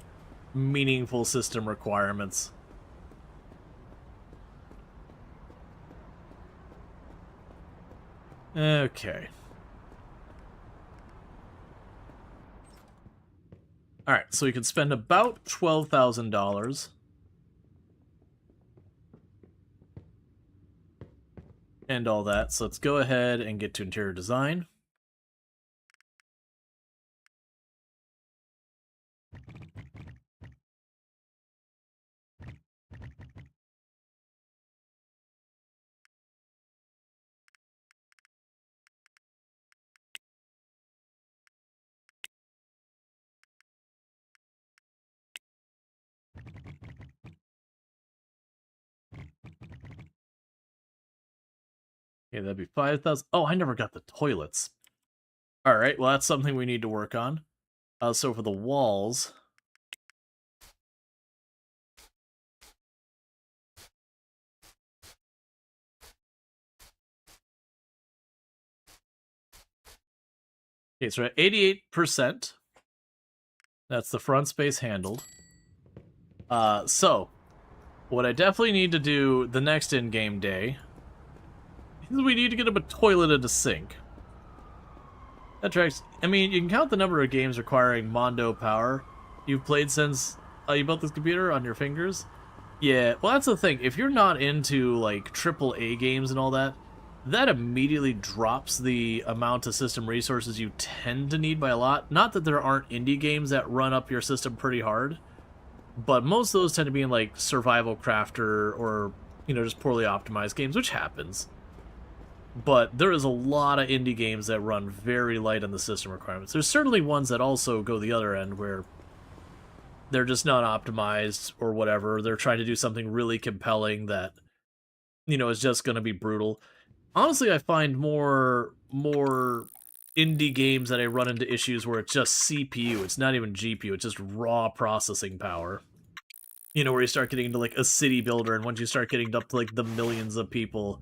meaningful system requirements. Okay. Alright, so we can spend about $12,000. And all that. So let's go ahead and get to interior design. Okay, that'd be 5,000. Oh, I never got the toilets. Alright, well that's something we need to work on. So for the walls... Okay, so we're at 88%. That's the front space handled. So, what I definitely need to do the next in-game day is we need to get him a toilet and a sink. That tracks. I mean, you can count the number of games requiring Mondo power you've played since you built this computer on your fingers. Yeah, well that's the thing. If you're not into, like, AAA games and all that, that immediately drops the amount of system resources you tend to need by a lot. Not that there aren't indie games that run up your system pretty hard, but most of those tend to be in, like, survival crafter or, you know, just poorly optimized games, which happens. But there is a lot of indie games that run very light on the system requirements. There's certainly ones that also go the other end, where they're just not optimized or whatever. They're trying to do something really compelling that, you know, is just going to be brutal. Honestly, I find more indie games that I run into issues where it's just CPU. It's not even GPU. It's just raw processing power. You know, where you start getting into, like, a city builder, and once you start getting up to, like, the millions of people,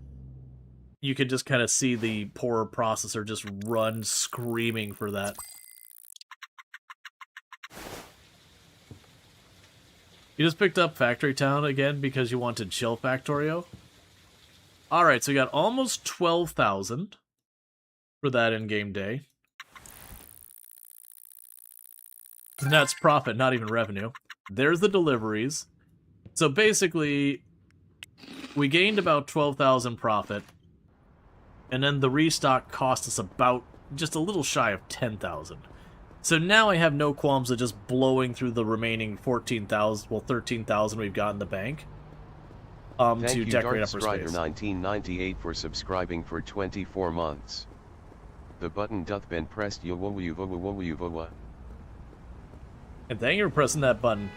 you could just kind of see the poor processor just run screaming for that. You just picked up Factory Town again because you wanted Chill Factorio? Alright, so we got almost 12,000 for that in-game day. And that's profit, not even revenue. There's the deliveries. So basically, we gained about 12,000 profit, and then the restock cost us about just a little shy of 10,000. So now I have no qualms of just blowing through the remaining 14,000, well 13,000 we've got in the bank. Thank To you, decorate Dark upper Strider space. 1998 for subscribing for 24 months. The button doth been pressed yo. And thank you for pressing that button.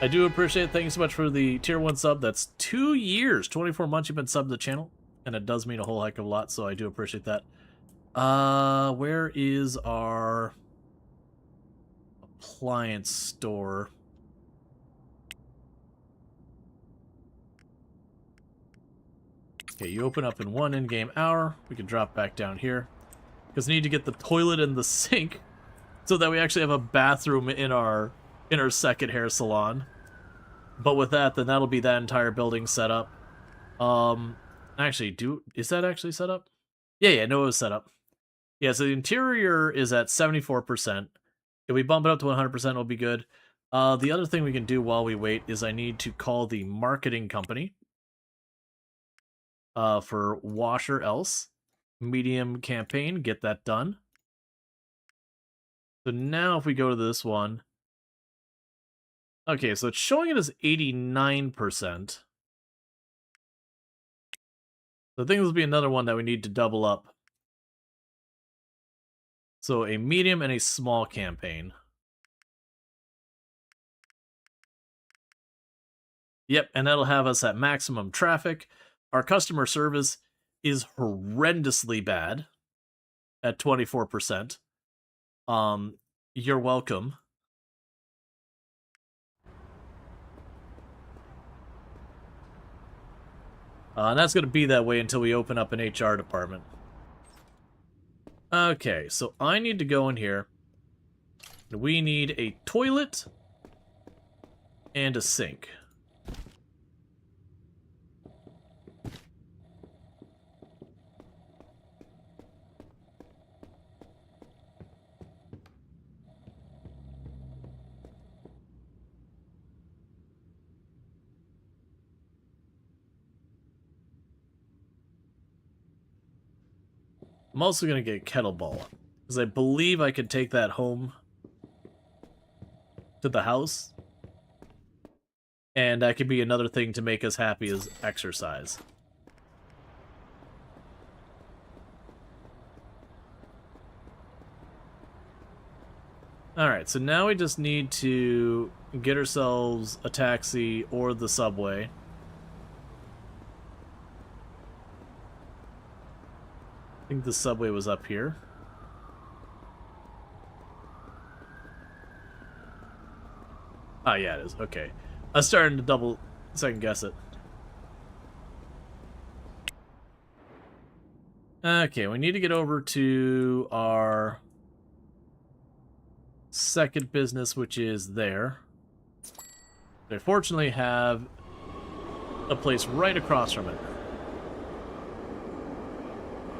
I do appreciate it. Thank you so much for the tier 1 sub. That's 2 years, 24 months you've been subbed to the channel. And it does mean a whole heck of a lot, so I do appreciate that. Where is our appliance store? Okay, you open up in 1 in-game hour. We can drop back down here. Because we need to get the toilet and the sink so that we actually have a bathroom in our second hair salon. But with that, then that'll be that entire building set up. Actually, is that actually set up? Yeah, no, it was set up. Yeah, so the interior is at 74%. If we bump it up to 100%, it'll be good. The other thing we can do while we wait is I need to call the marketing company for Wash or Else. Medium campaign, get that done. So now if we go to this one... Okay, so it's showing it as 89%. So I think this will be another one that we need to double up. So a medium and a small campaign. Yep, and that'll have us at maximum traffic. Our customer service is horrendously bad at 24%. You're welcome. And that's going to be that way until we open up an HR department. Okay, so I need to go in here. We need a toilet and a sink. I'm also going to get kettlebell, because I believe I could take that home to the house, and that could be another thing to make us happy as exercise. Alright, so now we just need to get ourselves a taxi or the subway. I think the subway was up here. Ah, yeah, it is. Okay. I was starting to second guess it. Okay, we need to get over to our second business, which is there. They fortunately have a place right across from it.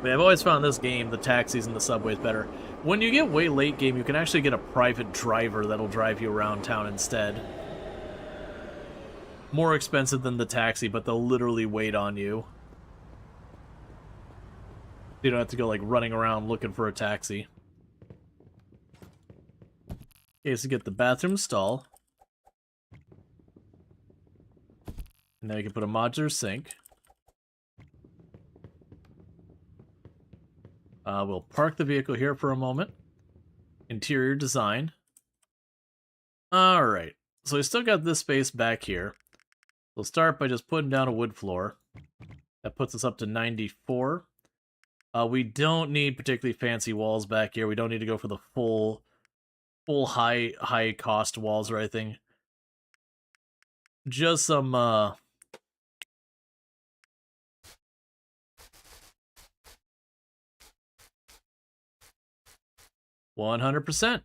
I've always found this game, the taxis and the subways, better. When you get way late game, you can actually get a private driver that'll drive you around town instead. More expensive than the taxi, but they'll literally wait on you. You don't have to go like running around looking for a taxi. Okay, so get the bathroom stall. And now you can put a modular sink. We'll park the vehicle here for a moment. Interior design. Alright, so we still got this space back here. We'll start by just putting down a wood floor. That puts us up to 94. We don't need particularly fancy walls back here. We don't need to go for the full high cost walls or anything. Just some 100%.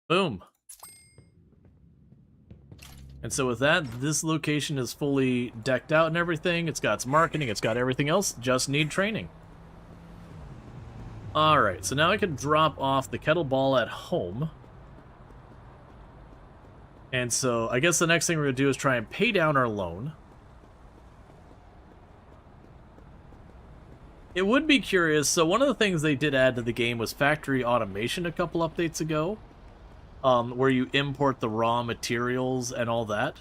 Boom. And so with that, this location is fully decked out and everything. It's got its marketing, it's got everything else, just need training. Alright, so now I can drop off the kettle ball at home. And so I guess the next thing we're going to do is try and pay down our loan. It would be curious, so one of the things they did add to the game was factory automation a couple updates ago. Where you import the raw materials and all that.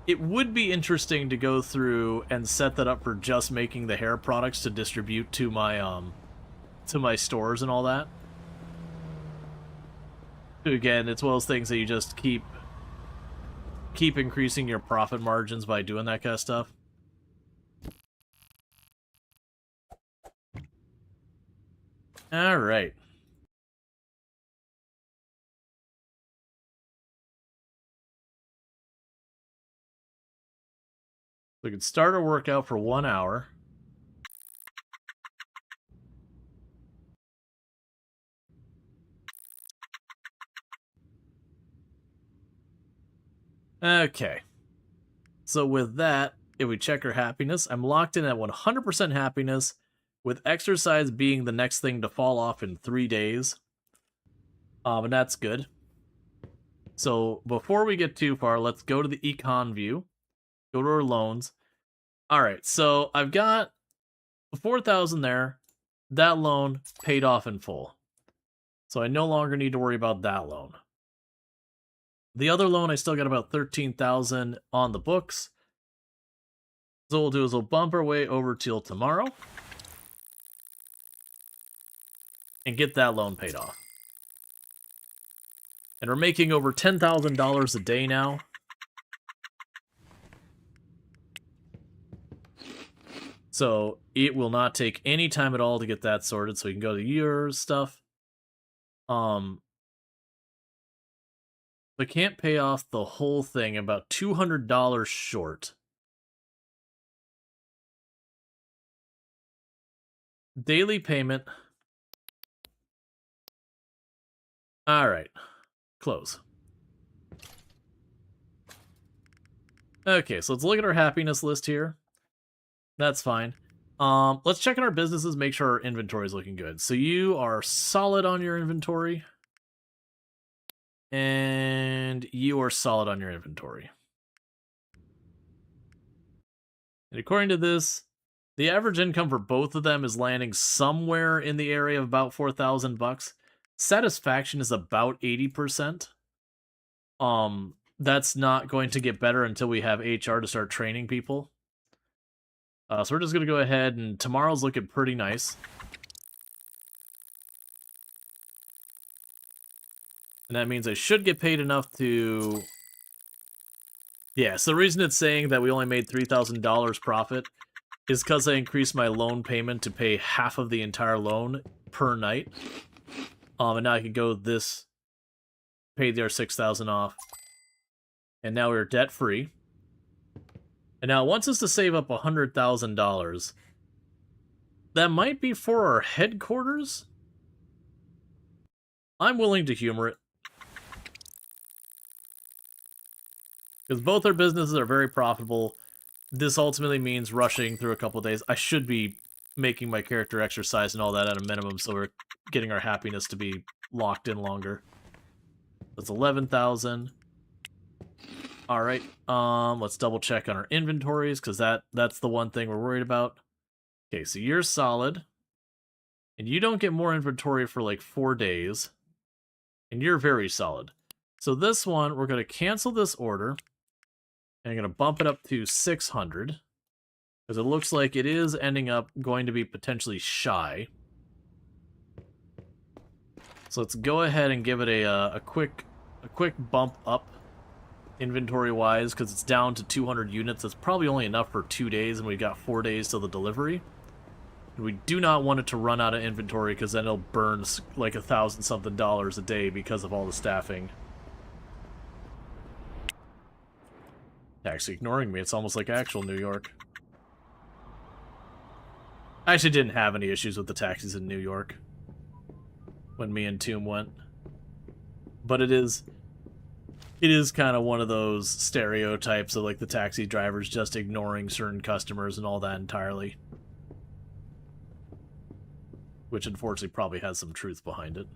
It would be interesting to go through and set that up for just making the hair products to distribute to my stores and all that. Again, it's one of those things that you just keep increasing your profit margins by doing that kind of stuff. All right. We can start our workout for 1 hour. Okay. So with that, if we check our happiness, I'm locked in at 100% happiness, with exercise being the next thing to fall off in 3 days. And that's good. So before we get too far, let's go to the econ view. Go to our loans. Alright, so I've got 4,000 there. That loan paid off in full. So I no longer need to worry about that loan. The other loan, I still got about 13,000 on the books. So what we'll do is we'll bump our way over till tomorrow. And get that loan paid off. And we're making over $10,000 a day now. So it will not take any time at all to get that sorted. So we can go to your stuff. But can't pay off the whole thing, about $200 short. Daily payment. Alright. Close. Okay, so let's look at our happiness list here. That's fine. Let's check in our businesses, make sure our inventory is looking good. So you are solid on your inventory. And you are solid on your inventory. And according to this, the average income for both of them is landing somewhere in the area of about $4,000. Satisfaction is about 80%. That's not going to get better until we have HR to start training people. So we're just going to go ahead, and tomorrow's looking pretty nice. And that means I should get paid enough to... Yeah, so the reason it's saying that we only made $3,000 profit is because I increased my loan payment to pay half of the entire loan per night. And now I can go this, pay their $6,000 off. And now we're debt-free. And now it wants us to save up $100,000. That might be for our headquarters? I'm willing to humor it. Because both our businesses are very profitable. This ultimately means rushing through a couple of days. I should be making my character exercise and all that at a minimum, so we're getting our happiness to be locked in longer. That's 11,000. Alright, let's double check on our inventories, because that's the one thing we're worried about. Okay, so you're solid. And you don't get more inventory for like 4 days. And you're very solid. So this one, we're going to cancel this order. And I'm going to bump it up to 600. Because it looks like it is ending up going to be potentially shy. So let's go ahead and give it a quick bump up. Inventory-wise, because it's down to 200 units. That's probably only enough for 2 days, and we've got 4 days till the delivery. And we do not want it to run out of inventory, because then it'll burn like $1,000-something a day because of all the staffing. Actually ignoring me. It's almost like actual New York. I actually didn't have any issues with the taxis in New York. when me and Tomb went. But it is kind of one of those stereotypes of like the taxi drivers just ignoring certain customers and all that entirely. Which unfortunately probably has some truth behind it.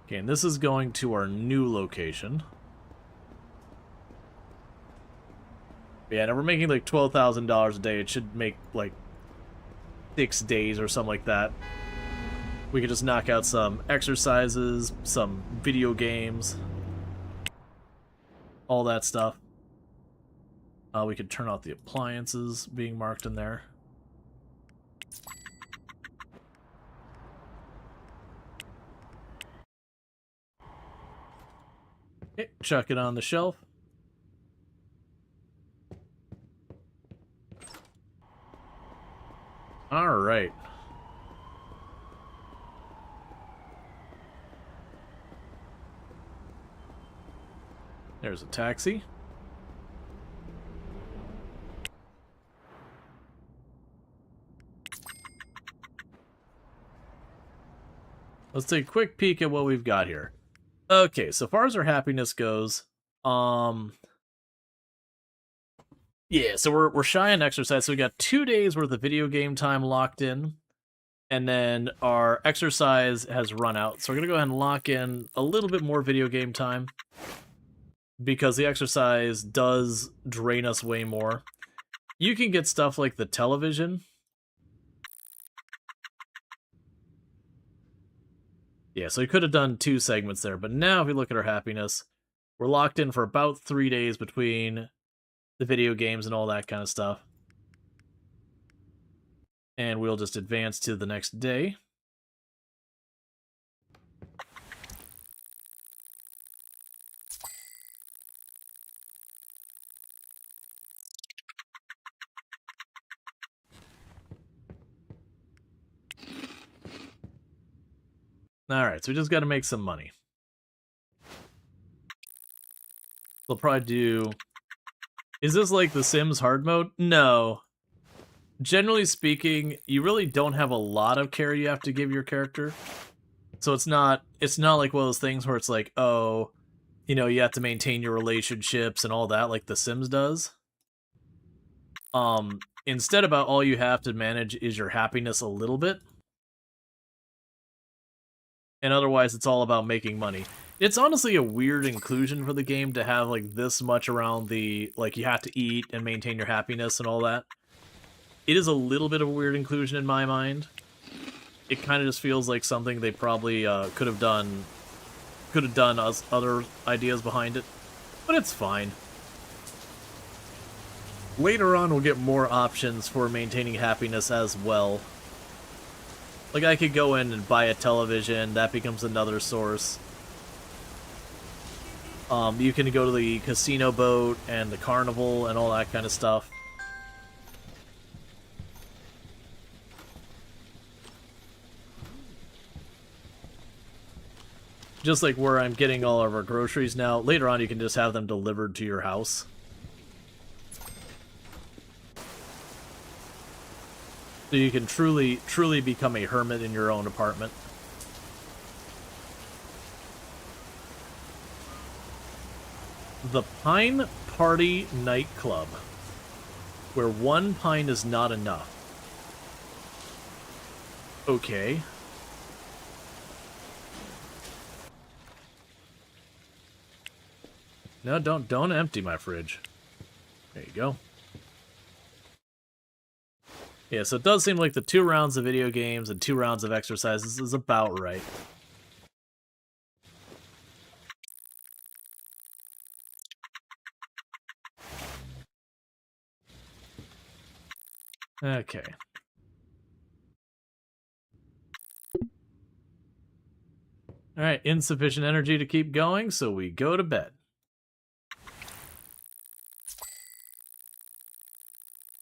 Okay, and this is going to our new location. Yeah, now we're making like $12,000 a day. It should make like 6 days or something like that. We could just knock out some exercises, some video games, all that stuff. We could turn off the appliances being marked in there. Okay, chuck it on the shelf. All right. There's a taxi. Let's take a quick peek at what we've got here. Okay, so far as our happiness goes, yeah, so we're shy on exercise, so we got 2 days worth of video game time locked in, and then our exercise has run out. So we're gonna go ahead and lock in a little bit more video game time, because the exercise does drain us way more. You can get stuff like the television. Yeah, so we could have done 2 segments there, but now if we look at our happiness, we're locked in for about 3 days between the video games and all that kind of stuff. And we'll just advance to the next day. Alright, so we just got to make some money. We'll probably do... Is this like the Sims hard mode? No. Generally speaking, you really don't have a lot of care you have to give your character. So it's not like one of those things where it's like, oh, you know, you have to maintain your relationships and all that like the Sims does. Instead about all you have to manage is your happiness a little bit. And otherwise it's all about making money. It's honestly a weird inclusion for the game to have like this much around the, like, you have to eat and maintain your happiness and all that. It is a little bit of a weird inclusion in my mind. It kind of just feels like something they probably could have done other ideas behind it, but it's fine. Later on, we'll get more options for maintaining happiness as well. Like, I could go in and buy a television, that becomes another source. You can go to the casino boat and the carnival and all that kind of stuff. Just like where I'm getting all of our groceries now, later on you can just have them delivered to your house. So you can truly become a hermit in your own apartment. The Pine Party Nightclub, where 1 pine is not enough. Okay. No, don't empty my fridge. There you go. Yeah, so it does seem like the 2 rounds of video games and 2 rounds of exercises is about right. Okay. Alright, insufficient energy to keep going, so we go to bed.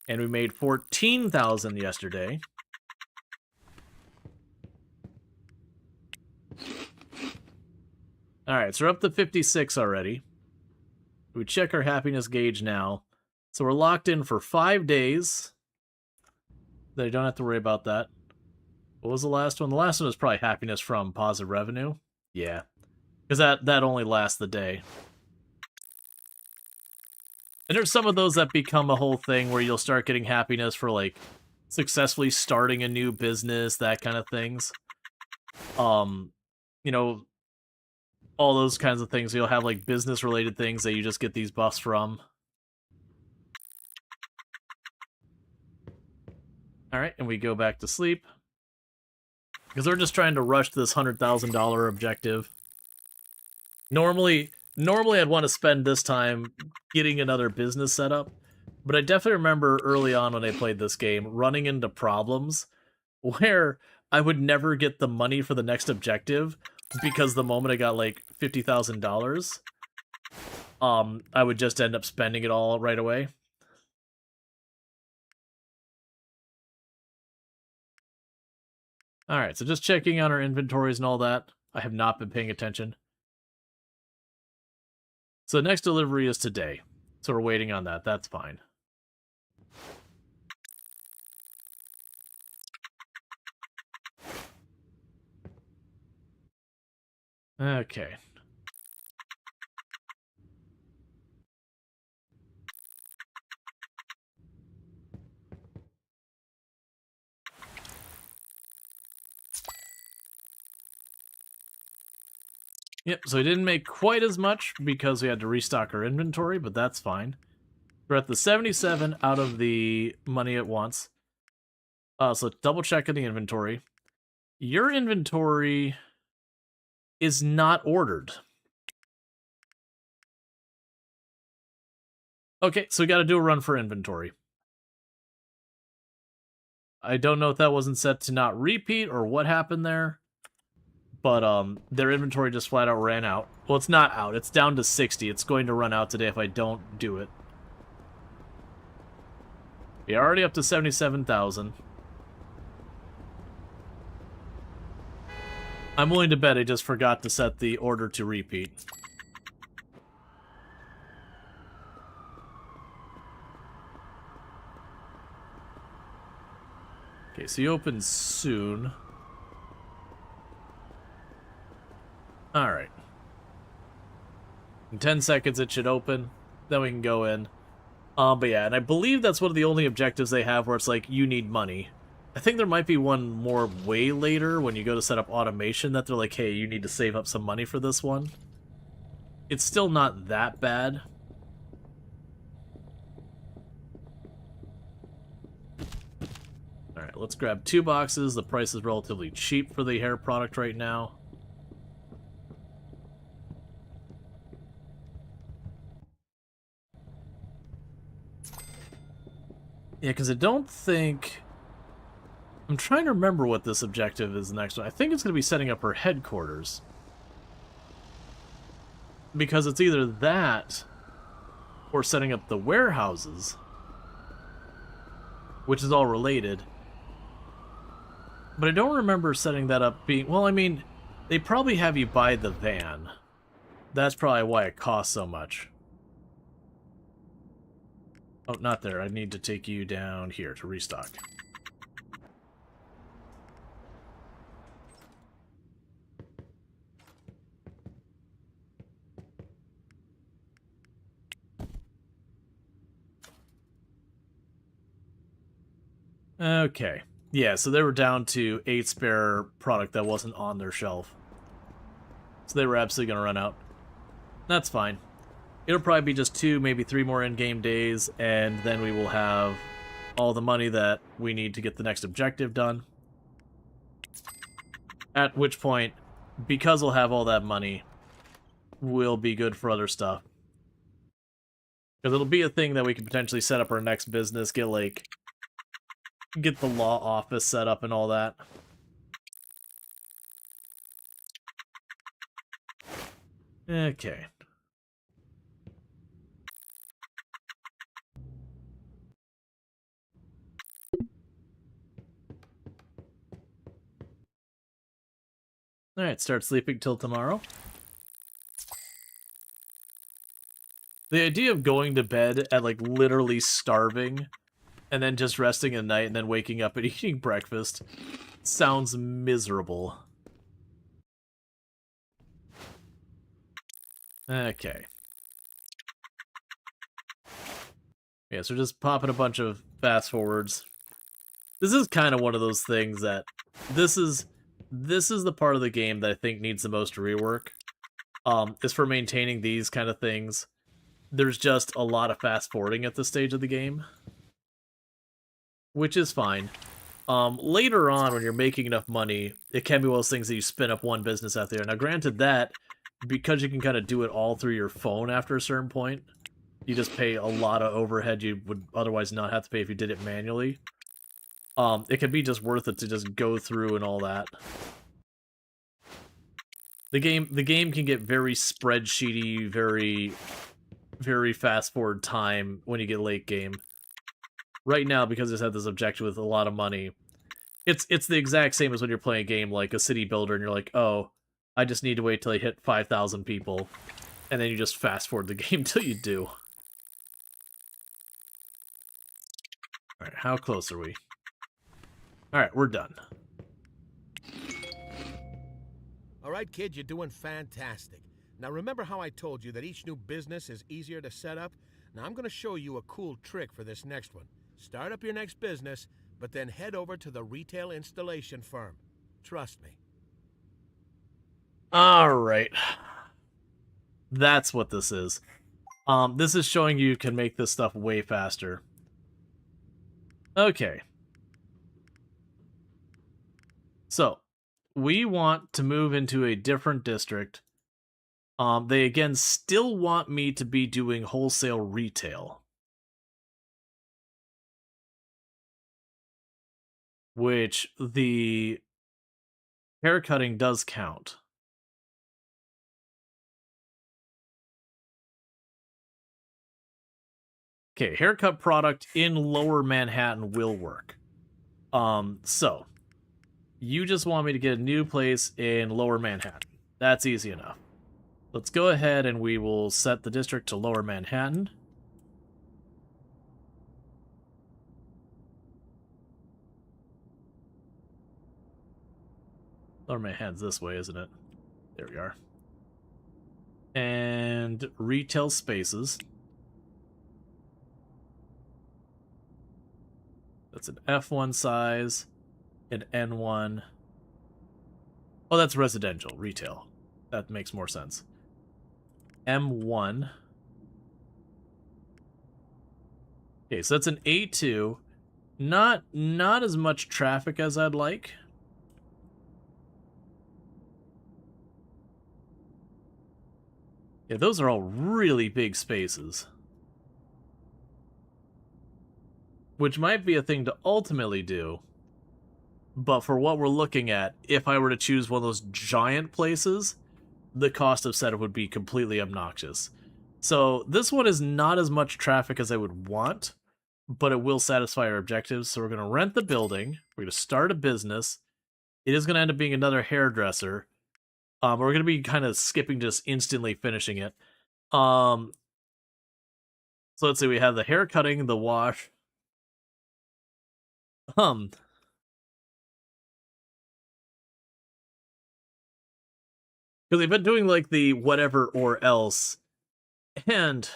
And we made 14,000 yesterday. Alright, so we're up to 56 already. We check our happiness gauge now. So we're locked in for 5 days. They don't have to worry about that. What was the last one? The last one was probably happiness from positive revenue. Yeah. Because that only lasts the day. And there's some of those that become a whole thing where you'll start getting happiness for, like, successfully starting a new business, that kind of things. You know, all those kinds of things. You'll have, like, business-related things that you just get these buffs from. Alright, and we go back to sleep. Because we're just trying to rush this $100,000 objective. Normally I'd want to spend this time getting another business set up, but I definitely remember early on when I played this game running into problems where I would never get the money for the next objective because the moment I got like $50,000, I would just end up spending it all right away. Alright, so just checking on our inventories and all that. I have not been paying attention. So the next delivery is today. So we're waiting on that. That's fine. Okay. Yep, so we didn't make quite as much because we had to restock our inventory, but that's fine. We're at the 77 out of the money at once. So double check in the inventory. Your inventory is not ordered. Okay, so we got to do a run for inventory. I don't know if that wasn't set to not repeat or what happened there. But their inventory just flat out ran out. Well, it's not out. It's down to 60. It's going to run out today if I don't do it. We're already up to 77,000. I'm willing to bet I just forgot to set the order to repeat. Okay, so you open soon. Alright. In 10 seconds it should open. Then we can go in. But yeah, and I believe that's one of the only objectives they have where it's like, you need money. I think there might be one more way later when you go to set up automation that they're like, hey, you need to save up some money for this one. It's still not that bad. Alright, let's grab 2 boxes. The price is relatively cheap for the hair product right now. Yeah, because I don't think... I'm trying to remember what this objective is next one. I think it's going to be setting up her headquarters. Because it's either that or setting up the warehouses, which is all related. But I don't remember setting that up being... Well, I mean, they probably have you buy the van. That's probably why it costs so much. Oh, not there. I need to take you down here to restock. Okay. Yeah, so they were down to 8 spare product that wasn't on their shelf. So they were absolutely going to run out. That's fine. It'll probably be just 2, maybe 3 more in-game days, and then we will have all the money that we need to get the next objective done. At which point, because we'll have all that money, we'll be good for other stuff. Because it'll be a thing that we can potentially set up our next business, get the law office set up and all that. Okay. Alright, start sleeping till tomorrow. The idea of going to bed at, like, literally starving, and then just resting at night, and then waking up and eating breakfast sounds miserable. Okay. Yeah, so just popping a bunch of fast forwards. This is kind of one of those things that this is the part of the game that I think needs the most rework. Is for maintaining these kind of things. There's just a lot of fast forwarding at this stage of the game, which is fine. Later on, when you're making enough money, it can be one of those things that you spin up one business out there. Now, granted that, because you can kind of do it all through your phone after a certain point, you just pay a lot of overhead you would otherwise not have to pay if you did it manually. It can be just worth it to just go through and all that. The game can get very spreadsheety, very fast forward time when you get late game. Right now, because it's had this objective with a lot of money, it's the exact same as when you're playing a game like a city builder and you're like, oh, I just need to wait till I hit 5,000 people, and then you just fast forward the game till you do. Alright, how close are we? Alright, we're done. Alright, kid, you're doing fantastic. Now remember how I told you that each new business is easier to set up? Now I'm going to show you a cool trick for this next one. Start up your next business, but then head over to the retail installation firm. Trust me. Alright. That's what this is. This is showing you can make this stuff way faster. Okay. So, we want to move into a different district. They again still want me to be doing wholesale retail. Which the haircutting does count. Okay, haircut product in Lower Manhattan will work. So, you just want me to get a new place in Lower Manhattan. That's easy enough. Let's go ahead and we will set the district to Lower Manhattan. Lower Manhattan's this way, isn't it? There we are. And retail spaces. That's an F1 size, an N1. Oh, that's residential, retail. That makes more sense. M1. Okay, so that's an A2. Not as much traffic as I'd like. Yeah, those are all really big spaces. Which might be a thing to ultimately do. But for what we're looking at, if I were to choose one of those giant places, the cost of setup would be completely obnoxious. So this one is not as much traffic as I would want, but it will satisfy our objectives. So we're going to rent the building. We're going to start a business. It is going to end up being another hairdresser. We're going to be kind of skipping just instantly finishing it. So let's see, we have the hair cutting, the wash. Because they've been doing like the whatever or else and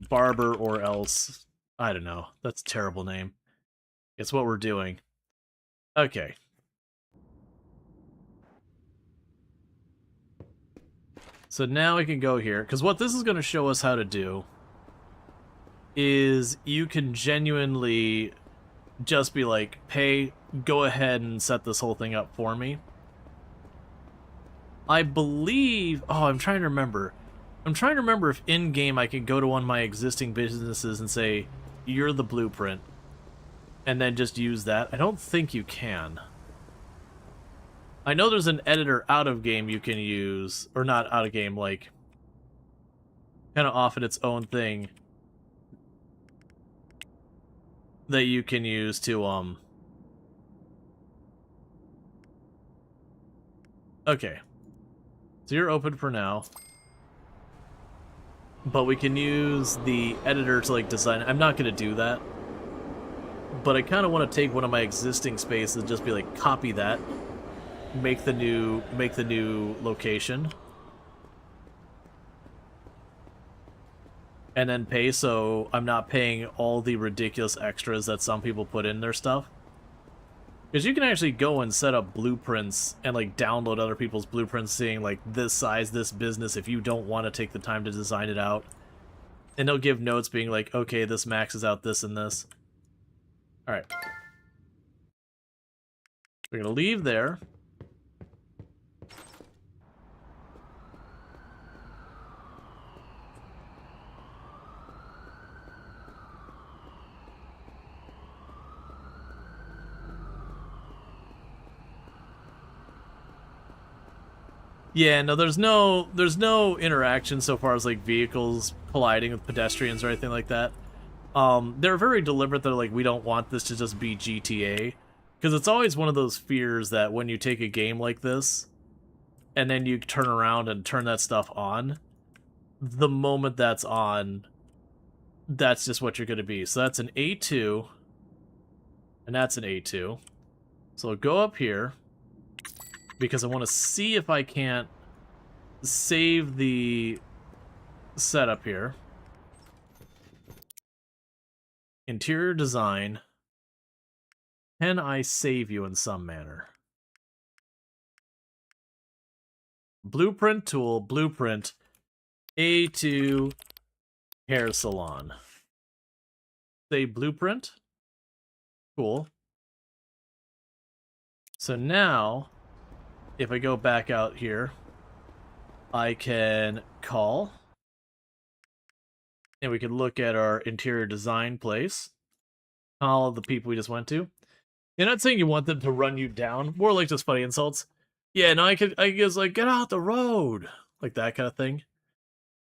barber or else. I don't know. That's a terrible name. It's what we're doing. Okay. So now we can go here, because what this is going to show us how to do is you can genuinely just be like, hey, go ahead and set this whole thing up for me. I believe... Oh, I'm trying to remember. I'm trying to remember if in-game I can go to one of my existing businesses and say, you're the blueprint, and then just use that. I don't think you can. I know there's an editor out of game you can use, or not out of game, like, kind of off at its own thing, that you can use to, Okay. So you're open for now. but we can use the editor to like design. I'm not going to do that, but I kind of want to take one of my existing spaces and just be like, copy that, make the new location, and then pay, so I'm not paying all the ridiculous extras that some people put in their stuff. Because you can actually go and set up blueprints and like download other people's blueprints saying like this size, this business, if you don't want to take the time to design it out. And they'll give notes being like, okay, this maxes out this and this. Alright. We're going to leave there. Yeah, no, there's no interaction so far as like vehicles colliding with pedestrians or anything like that. They're very deliberate. They're like, we don't want this to just be GTA, because it's always one of those fears that when you take a game like this, and then you turn around and turn that stuff on, the moment that's on, that's just what you're going to be. So that's an A2, and that's an A2. So I'll go up here, because I want to see if I can't save the setup here. Interior design. Can I save you in some manner? Blueprint tool, blueprint, A2, hair salon. Say blueprint. Cool. So now, if I go back out here, I can call, and we can look at our interior design place. All of the people we just went to. You're not saying you want them to run you down, more like just funny insults. Yeah, no, I could just like, get out the road, like that kind of thing.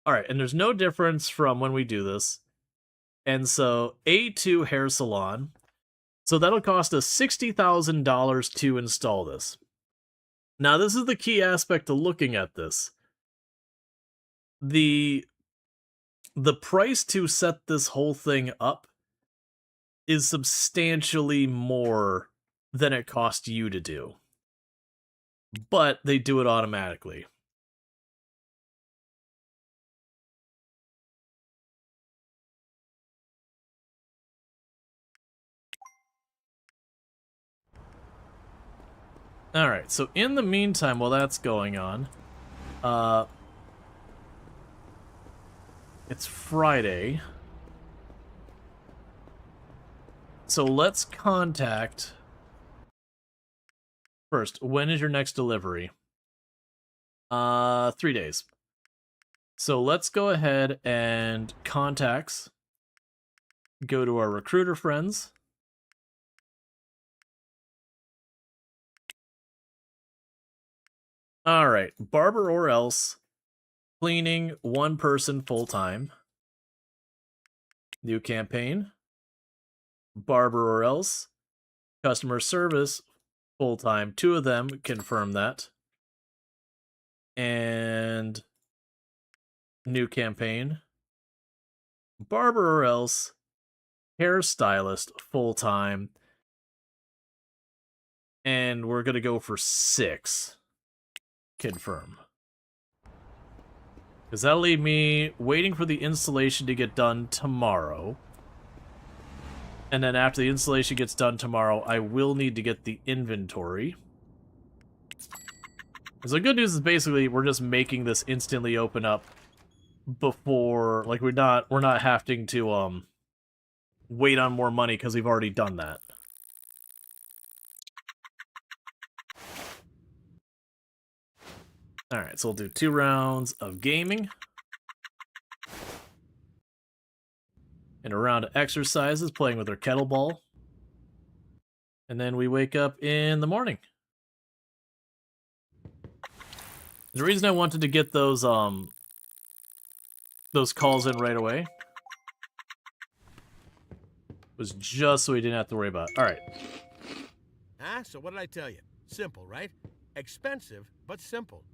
Alright, and there's no difference from when we do this. And so, A2 hair salon. So that'll cost us $60,000 to install this. Now, this is the key aspect to looking at this. The price to set this whole thing up is substantially more than it cost you to do. But they do it automatically. Alright, so in the meantime, while that's going on, it's Friday. So let's contact... First, when is your next delivery? 3 days. So let's go ahead and contacts. Go to our recruiter friends. Alright, barber or else. Cleaning, 1 person full-time. New campaign. Barber or else. Customer service, full-time. 2 of them, confirm that. And new campaign. Barber or else. Hairstylist, full-time. And we're going to go for 6. Confirm. Because that'll leave me waiting for the installation to get done tomorrow. And then after the installation gets done tomorrow, I will need to get the inventory. So the good news is basically we're just making this instantly open up before, like, we're not having to wait on more money because we've already done that. Alright, so we'll do 2 rounds of gaming. And a round of exercises, playing with our kettlebell. And then we wake up in the morning. The reason I wanted to get those calls in right away was just so we didn't have to worry about it. Alright. So what did I tell you? Simple, right? Expensive, but simple.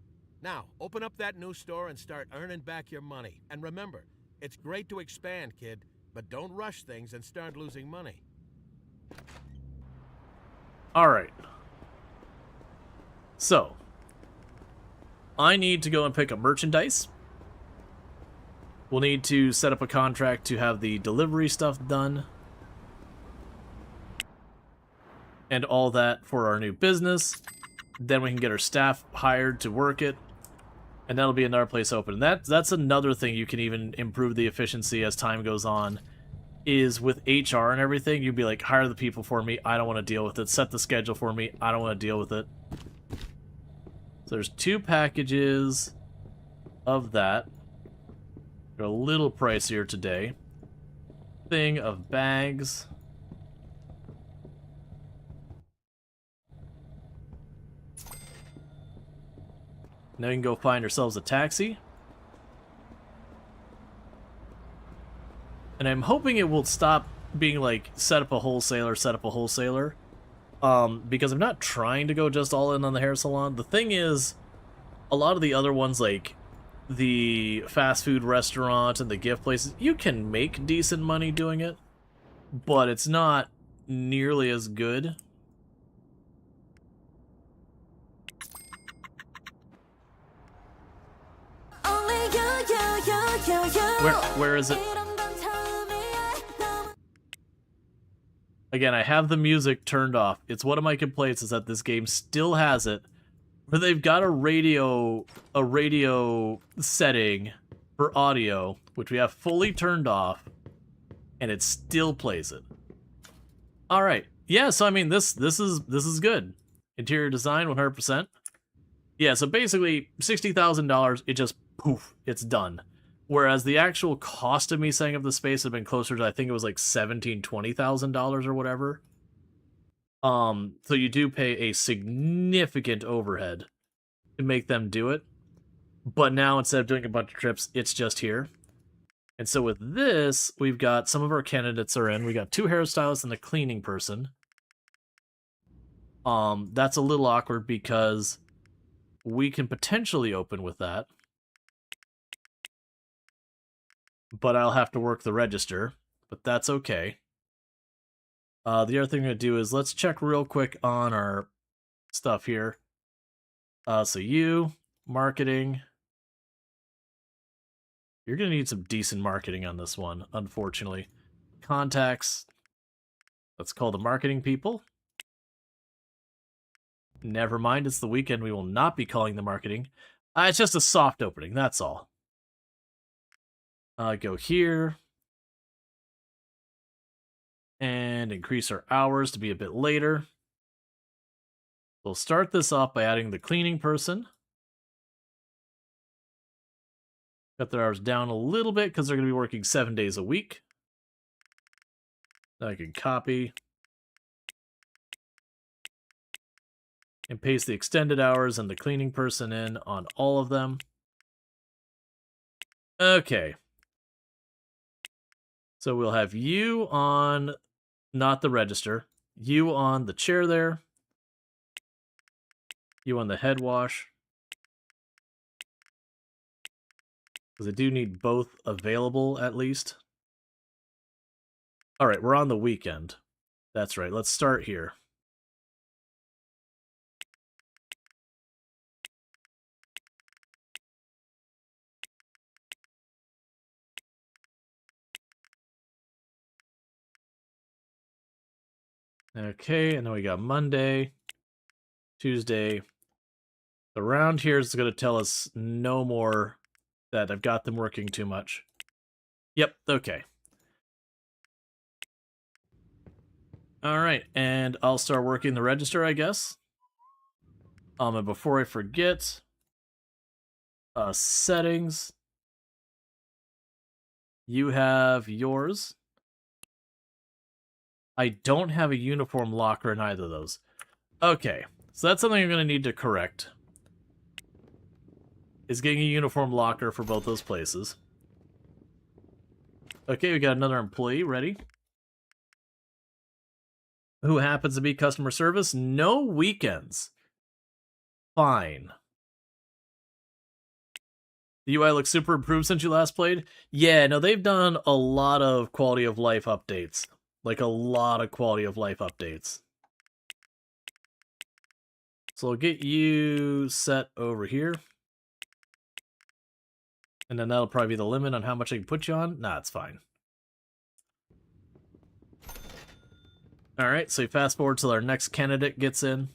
Now, open up that new store and start earning back your money. And remember, it's great to expand, kid, but don't rush things and start losing money. Alright. So, I need to go and pick up merchandise. We'll need to set up a contract to have the delivery stuff done. And all that for our new business. Then we can get our staff hired to work it. And that'll be another place open. And that's another thing you can even improve the efficiency as time goes on. Is with HR and everything, you'd be like, hire the people for me. I don't want to deal with it. Set the schedule for me. I don't want to deal with it. So there's 2 packages of that. They're a little pricier today. Thing of bags. Now we can go find ourselves a taxi. And I'm hoping it will stop being like, set up a wholesaler, set up a wholesaler. Because I'm not trying to go just all in on the hair salon. The thing is, a lot of the other ones, like the fast food restaurant and the gift places, you can make decent money doing it, but it's not nearly as good. Where is it? Again, I have the music turned off. It's one of my complaints is that this game still has it, where they've got a radio setting for audio, which we have fully turned off, and it still plays it. All right, yeah. So I mean, this is good. Interior design, 100%. Yeah. So basically, $60,000. It just poof, it's done. Whereas the actual cost of me setting up the space had been closer to, I think it was like $17,000-$20,000 or whatever. So you do pay a significant overhead to make them do it. But now instead of doing a bunch of trips, it's just here. And so with this, we've got some of our candidates are in. We got 2 hairstylists and a cleaning person. That's a little awkward because we can potentially open with that. But I'll have to work the register, but that's okay. The other thing I'm going to do is let's check real quick on our stuff here. So you, marketing. You're going to need some decent marketing on this one, unfortunately. Contacts. Let's call the marketing people. Never mind, it's the weekend. We will not be calling the marketing. It's just a soft opening, that's all. Go here. And increase our hours to be a bit later. We'll start this off by adding the cleaning person. Cut their hours down a little bit because they're going to be working 7 days a week. I can copy. And paste the extended hours and the cleaning person in on all of them. Okay. So we'll have you on, not the register, you on the chair there, you on the head wash, because I do need both available at least. All right, we're on the weekend. That's right, let's start here. Okay, and then we got Monday, Tuesday. Around here is going to tell us no more that I've got them working too much. Yep, okay. All right, and I'll start working the register, I guess. And before I forget, settings. You have yours. I don't have a uniform locker in either of those. Okay, so that's something I'm going to need to correct. Is getting a uniform locker for both those places. Okay, we got another employee ready. Who happens to be customer service? No weekends. Fine. The UI looks super improved since you last played. Yeah, no, they've done a lot of quality of life updates. Like a lot of quality of life updates. So I'll get you set over here. And then that'll probably be the limit on how much I can put you on. Nah, it's fine. Alright, so we fast forward till our next candidate gets in.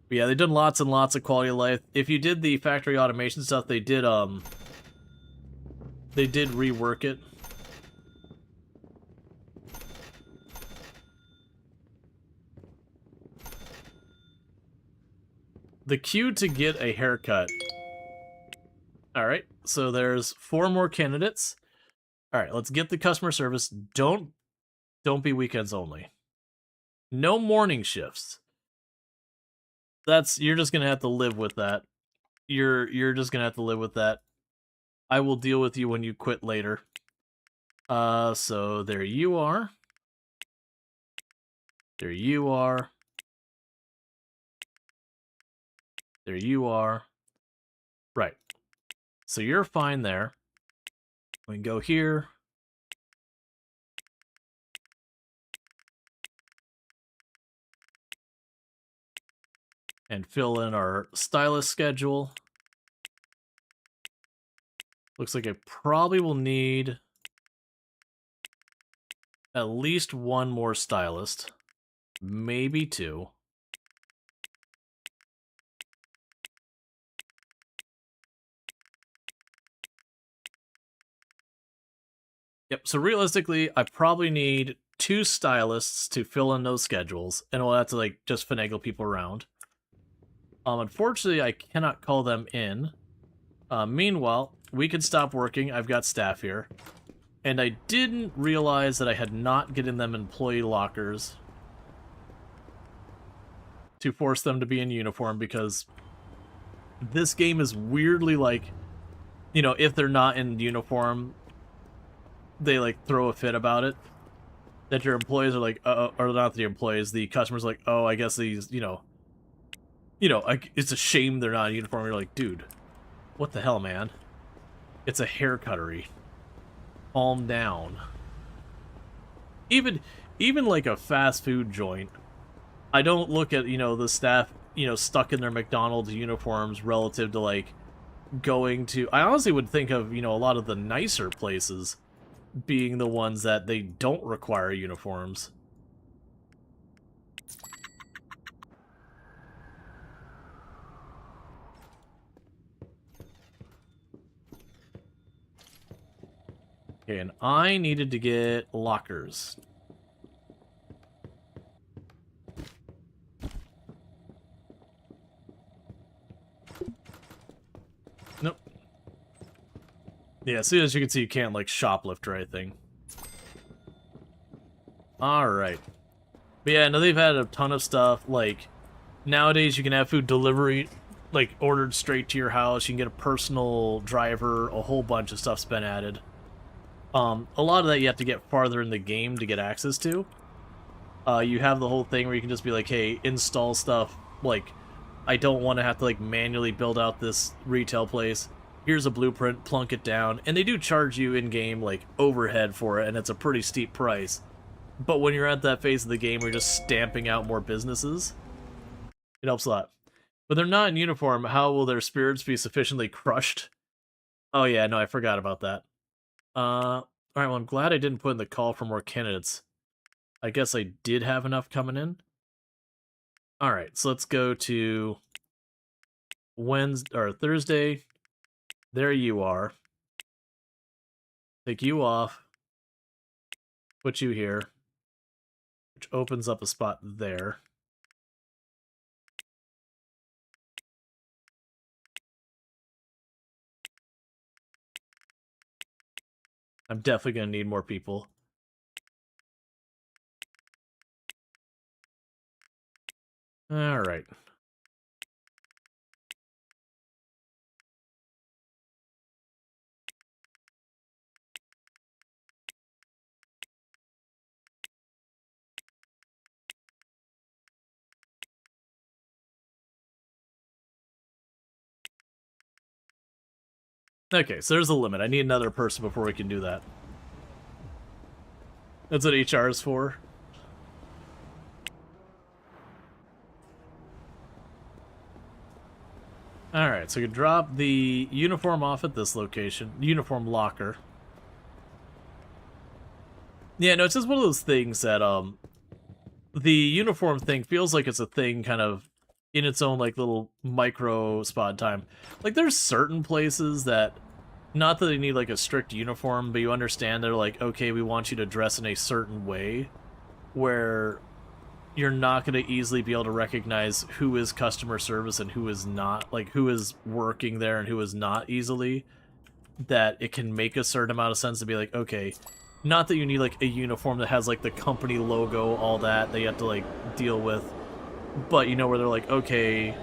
But yeah, they've done lots and lots of quality of life. If you did the factory automation stuff, they did rework it. The queue to get a haircut. Alright, so there's 4 more candidates. Alright, let's get the customer service. Don't be weekends only. No morning shifts. You're just gonna have to live with that. You're just gonna have to live with that. I will deal with you when you quit later. So there you are. There you are. There you are. Right. So you're fine there. We can go here. And fill in our stylist schedule. Looks like I probably will need at least 1 more stylist. Maybe 2. Yep, so realistically, I probably need 2 stylists to fill in those schedules, and we'll have to, like, just finagle people around. Unfortunately, I cannot call them in. Meanwhile, we can stop working. I've got staff here. And I didn't realize that I had not given them employee lockers to force them to be in uniform, because this game is weirdly like, you know, if they're not in uniform, they like throw a fit about it. That your employees are like, or not the employees, the customers are like, oh, I guess these, it's a shame they're not in uniform. You're like, dude, what the hell, man? It's a hair cuttery. Calm down. Even like a fast food joint, I don't look at, the staff, stuck in their McDonald's uniforms relative to, like, going to... I honestly would think of, a lot of the nicer places being the ones that they don't require uniforms. Okay, and I needed to get lockers. Nope. Yeah, as soon as you can see, you can't, like, shoplift or anything. Alright. But yeah, no, they've had a ton of stuff. Like, nowadays you can have food delivery, like, ordered straight to your house. You can get a personal driver. A whole bunch of stuff's been added. A lot of that you have to get farther in the game to get access to. You have the whole thing where you can just be like, hey, install stuff. Like, I don't want to have to, like, manually build out this retail place. Here's a blueprint, plunk it down. And they do charge you in-game, like, overhead for it, and it's a pretty steep price. But when you're at that phase of the game where you're just stamping out more businesses, it helps a lot. But they're not in uniform. How will their spirits be sufficiently crushed? Oh yeah, no, I forgot about that. Alright, well, I'm glad I didn't put in the call for more candidates. I guess I did have enough coming in. Alright, so let's go to Wednesday or Thursday. There you are. Take you off. Put you here. Which opens up a spot there. I'm definitely going to need more people. Alright. Okay, so there's a limit. I need another person before we can do that. That's what HR is for. Alright, so we can drop the uniform off at this location. Uniform locker. Yeah, no, it's just one of those things that, the uniform thing feels like it's a thing kind of in its own, like, little micro spot time. Like, there's certain places that, not that they need, like, a strict uniform, but you understand they're like, okay, we want you to dress in a certain way, where you're not going to easily be able to recognize who is customer service and who is not, like, who is working there and who is not easily, that it can make a certain amount of sense to be like, okay, not that you need, like, a uniform that has, like, the company logo, all that you have to, like, deal with, but, you know, where they're like, okay,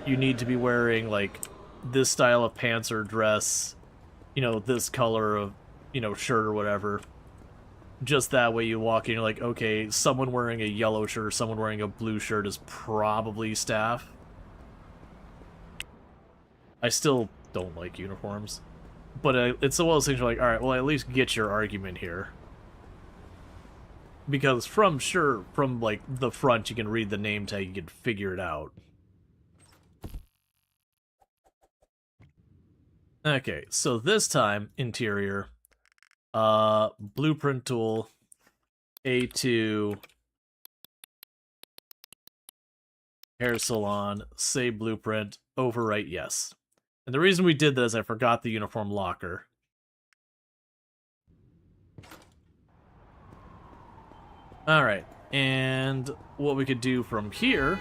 you need to be wearing, like, this style of pants or dress, you know, this color of, you know, shirt or whatever. Just that way you walk in, you're like, okay, someone wearing a yellow shirt or someone wearing a blue shirt is probably staff. I still don't like uniforms. But it's one of those things you're like, alright, well, at least get your argument here. Because from like, the front, you can read the name tag, you can figure it out. Okay, so this time, interior, blueprint tool, A2, hair salon, save blueprint, overwrite yes. And the reason we did that is I forgot the uniform locker. Alright, and what we could do from here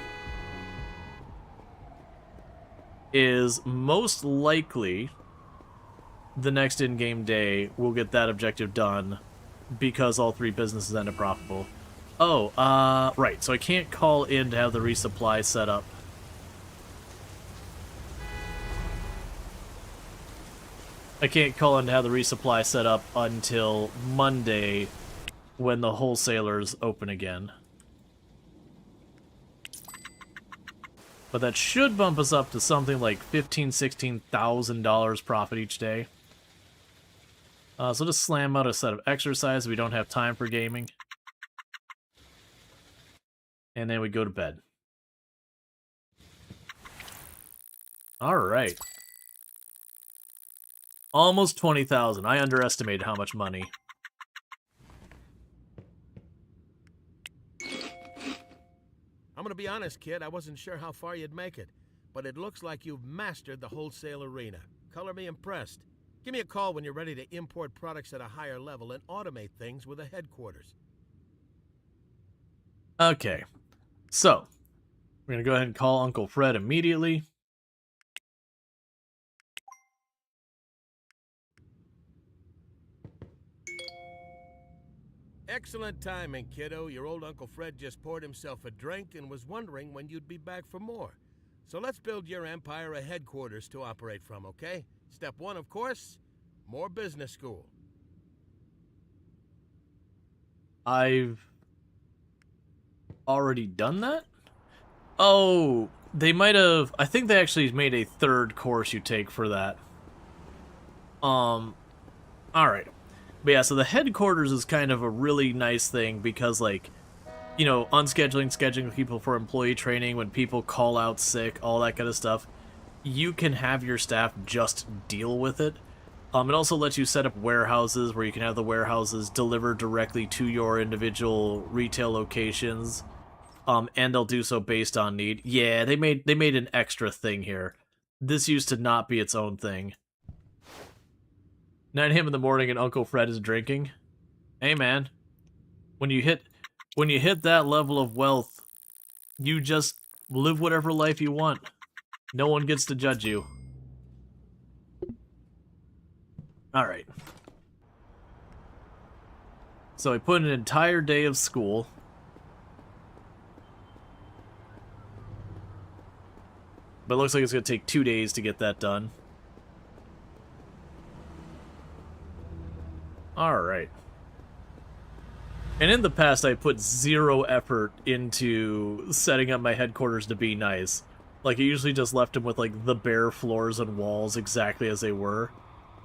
is most likely the next in-game day we'll get that objective done because all three businesses end up profitable. Oh, right, so I can't call in to have the resupply set up. I can't call in to have the resupply set up until Monday when the wholesalers open again. But that should bump us up to something like $15,000, $16,000 profit each day. So just slam out a set of exercise. We don't have time for gaming. And then we go to bed. Alright. Almost 20,000. I underestimated how much money. I'm gonna be honest, kid, I wasn't sure how far you'd make it, but it looks like you've mastered the wholesale arena. Color me impressed. Give me a call when you're ready to import products at a higher level and automate things with a headquarters. Okay. So, we're gonna go ahead and call Uncle Fred immediately. Excellent timing, kiddo. Your old Uncle Fred just poured himself a drink and was wondering when you'd be back for more. So let's build your empire a headquarters to operate from, okay? Step one, of course, more business school. I've already done that? Oh, they might have... I think they actually made a third course you take for that. Alright. But yeah, so the headquarters is kind of a really nice thing because, like, you know, scheduling people for employee training, when people call out sick, all that kind of stuff, you can have your staff just deal with it. It also lets you set up warehouses where you can have the warehouses deliver directly to your individual retail locations, and they'll do so based on need. Yeah, they made an extra thing here. This used to not be its own thing. 9 a.m. in the morning and Uncle Fred is drinking. Hey man, when you hit that level of wealth, you just live whatever life you want. No one gets to judge you. Alright. So I put an entire day of school. But it looks like it's going to take 2 days to get that done. Alright. And in the past, I put 0 effort into setting up my headquarters to be nice. Like, I usually just left them with, like, the bare floors and walls exactly as they were.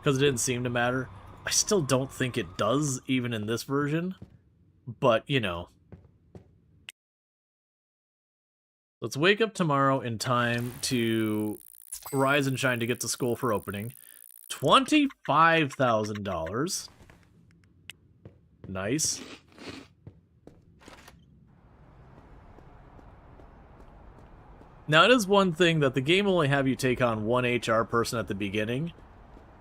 because it didn't seem to matter. I still don't think it does, even in this version. But, you know. Let's wake up tomorrow in time to rise and shine to get to school for opening. $25,000. Nice. Now, it is one thing that the game only have you take on one HR person at the beginning.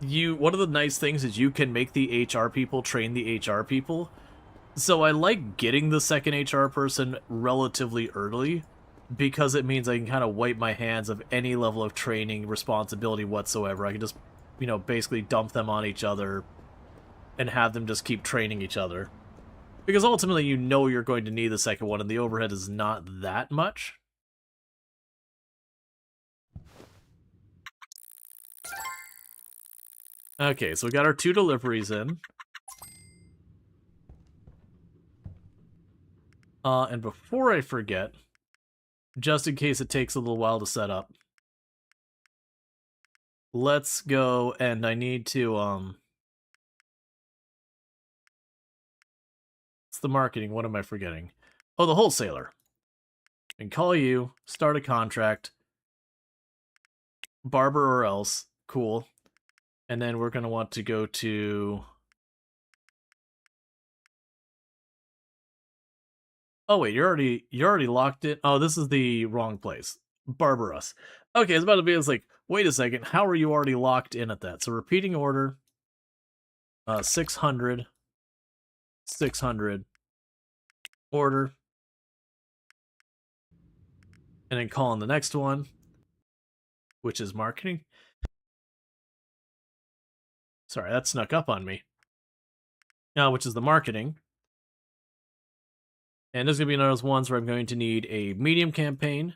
One of the nice things is you can make the HR people train the HR people. So I like getting the second HR person relatively early, because it means I can kind of wipe my hands of any level of training responsibility whatsoever. I can just, you know, basically dump them on each other and have them just keep training each other. Because ultimately you know you're going to need the second one, and the overhead is not that much. Okay, so we got our 2 deliveries in. And before I forget, just in case it takes a little while to set up, let's go, and I need to, it's the marketing, what am I forgetting? Oh, the wholesaler. And call you, start a contract, barber or else, cool. And then we're going to want to go to... Oh wait, you're already locked in. Oh, this is the wrong place. Barber us. Okay, it's about to be. It's like, wait a second. How are you already locked in at that? So repeating order. 600. 600. Order. And then call on the next one, which is marketing. Sorry, that snuck up on me. Now, which is the marketing. And there's going to be another ones where I'm going to need a medium campaign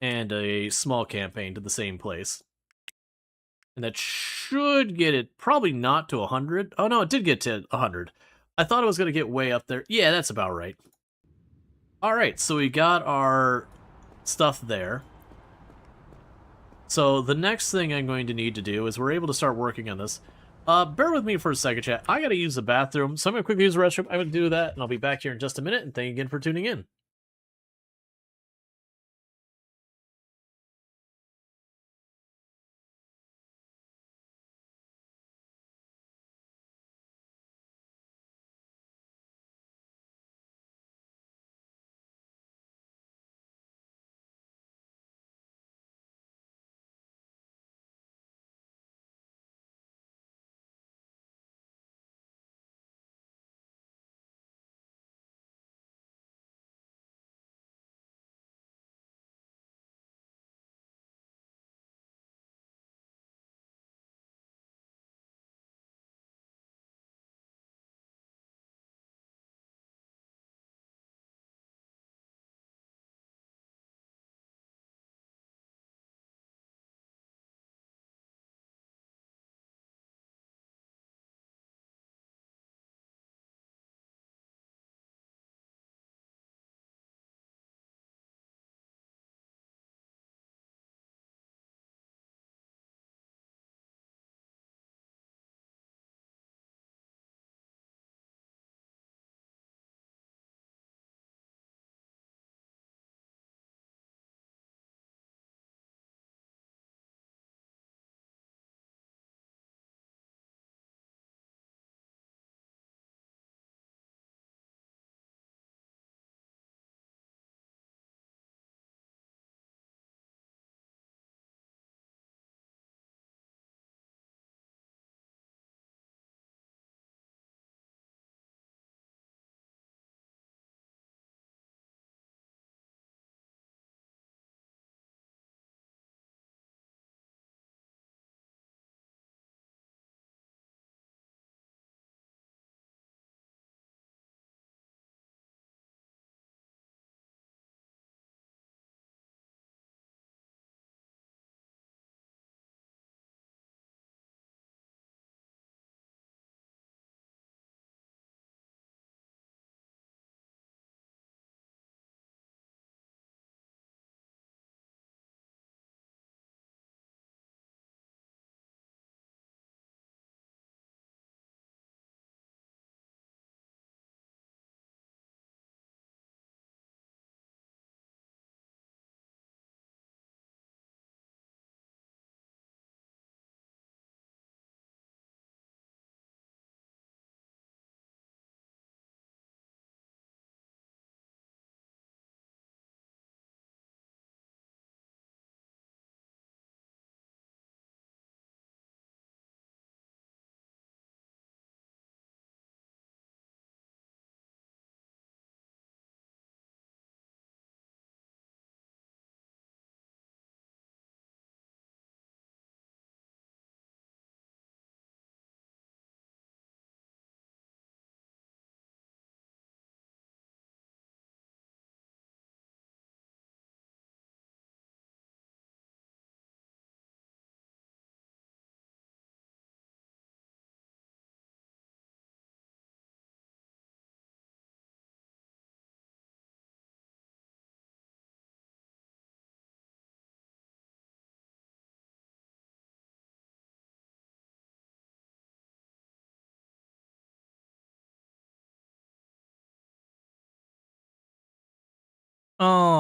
and a small campaign to the same place. And that should get it, probably not to 100. Oh, no, it did get to 100. I thought it was going to get way up there. Yeah, that's about right. All right, so we got our stuff there. So the next thing I'm going to need to do is we're able to start working on this. Bear with me for a second, chat. I got to use the bathroom, so I'm going to quickly use the restroom. I'm going to do that, and I'll be back here in just a minute. And thank you again for tuning in.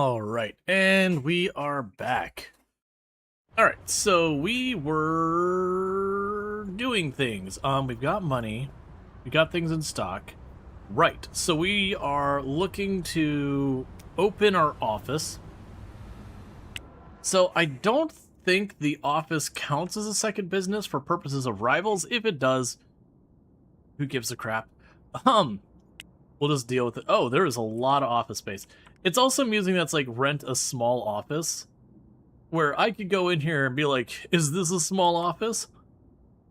All right, and we are back. All right, so we were doing things. We've got money, we got things in stock. Right, so we are looking to open our office. So I don't think the office counts as a second business for purposes of rivals. If it does, who gives a crap? We'll just deal with it. Oh, there is a lot of office space. It's also amusing that's like rent a small office, where I could go in here and be like, is this a small office?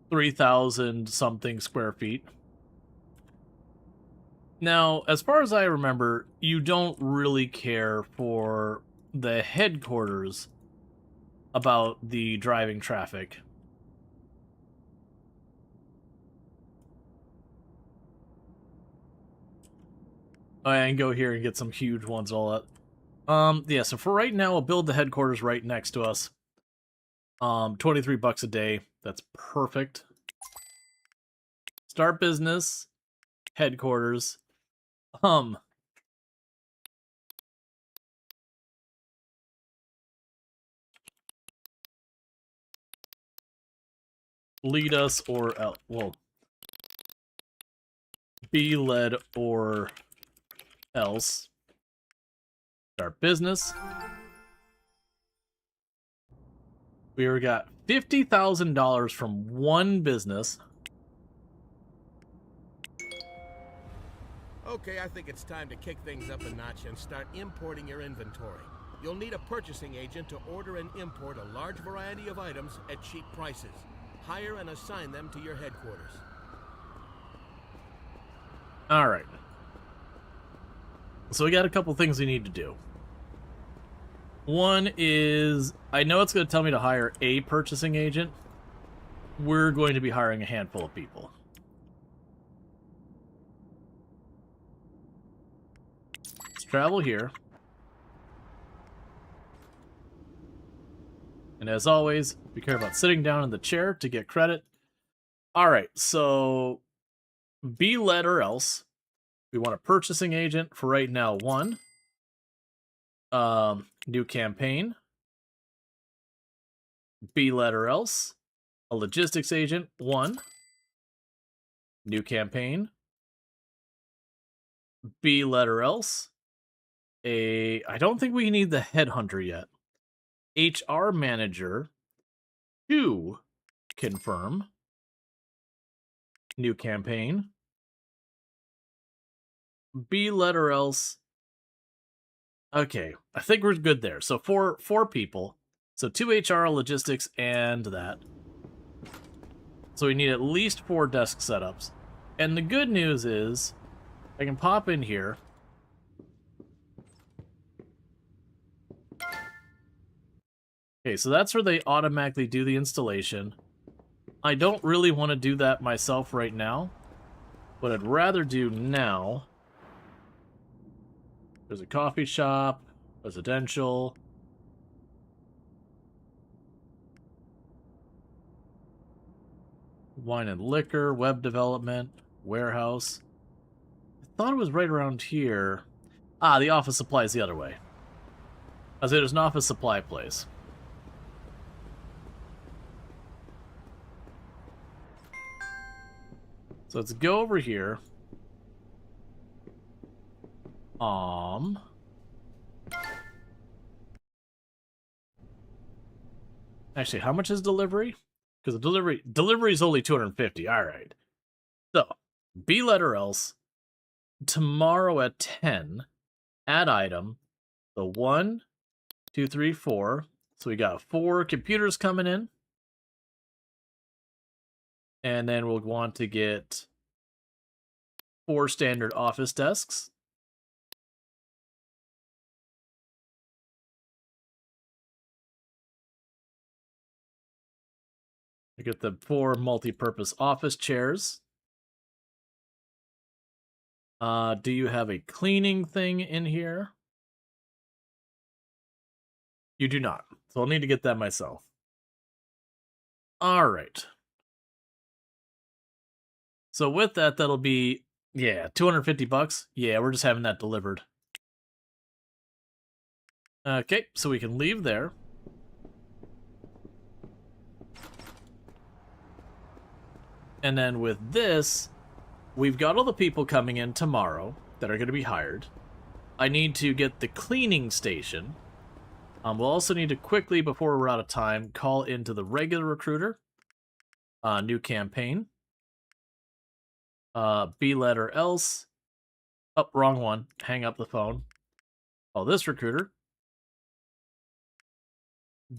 3,000 something square feet. Now, as far as I remember, you don't really care for the headquarters about the driving traffic. I can go here and get some huge ones all that. Yeah, so for right now, we'll build the headquarters right next to us. 23 bucks a day. That's perfect. Start business. Headquarters. Lead us or well, be led or else. Start business. We already got $50,000 from one business. Okay, I think it's time to kick things up a notch and start importing your inventory. You'll need a purchasing agent to order and import a large variety of items at cheap prices. Hire and assign them to your headquarters. All right. So we got a couple things we need to do. One is, I know it's going to tell me to hire a purchasing agent. We're going to be hiring a handful of people. Let's travel here. And as always, be careful about sitting down in the chair to get credit. All right, so be led or else. We want a purchasing agent for right now. One. New campaign. Be led or else. A logistics agent. One. New campaign. Be led or else. I don't think we need the headhunter yet. HR manager. 2. Confirm. New campaign. Be led or else. Okay, I think we're good there. So four people. So 2 HR, logistics, and that. So we need at least 4 desk setups. And the good news is, I can pop in here. Okay, so that's where they automatically do the installation. I don't really want to do that myself right now. What I'd rather do now... There's a coffee shop, residential. Wine and liquor, web development, warehouse. I thought it was right around here. Ah, the office supply is the other way. I was saying there's an office supply place. So let's go over here. Actually, how much is delivery? Because the delivery is only 250. All right. So, be led or else. Tomorrow at 10, add item. So 1, 2, 3, 4. So we got 4 computers coming in. And then we'll want to get 4 standard office desks. I get the 4 multi-purpose office chairs. Do you have a cleaning thing in here? You do not. So I'll need to get that myself. All right. So with that, that'll be, yeah, 250 bucks. Yeah, we're just having that delivered. Okay, so we can leave there. And then with this, we've got all the people coming in tomorrow that are going to be hired. I need to get the cleaning station. We'll also need to quickly, before we're out of time, call into the regular recruiter. New campaign. Be letter else. Oh, wrong one. Hang up the phone. Oh, this recruiter.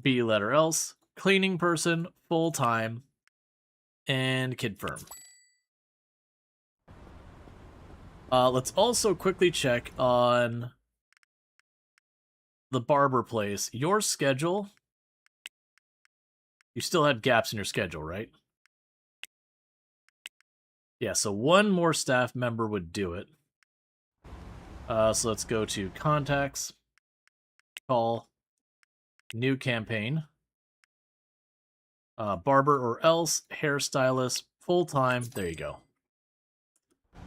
Be letter else. Cleaning person, full time. And confirm. Let's also quickly check on the barber place. Your schedule. You still had gaps in your schedule, right? Yeah, so one more staff member would do it. So let's go to contacts, call, new campaign, barber or else, hairstylist, full-time, there you go.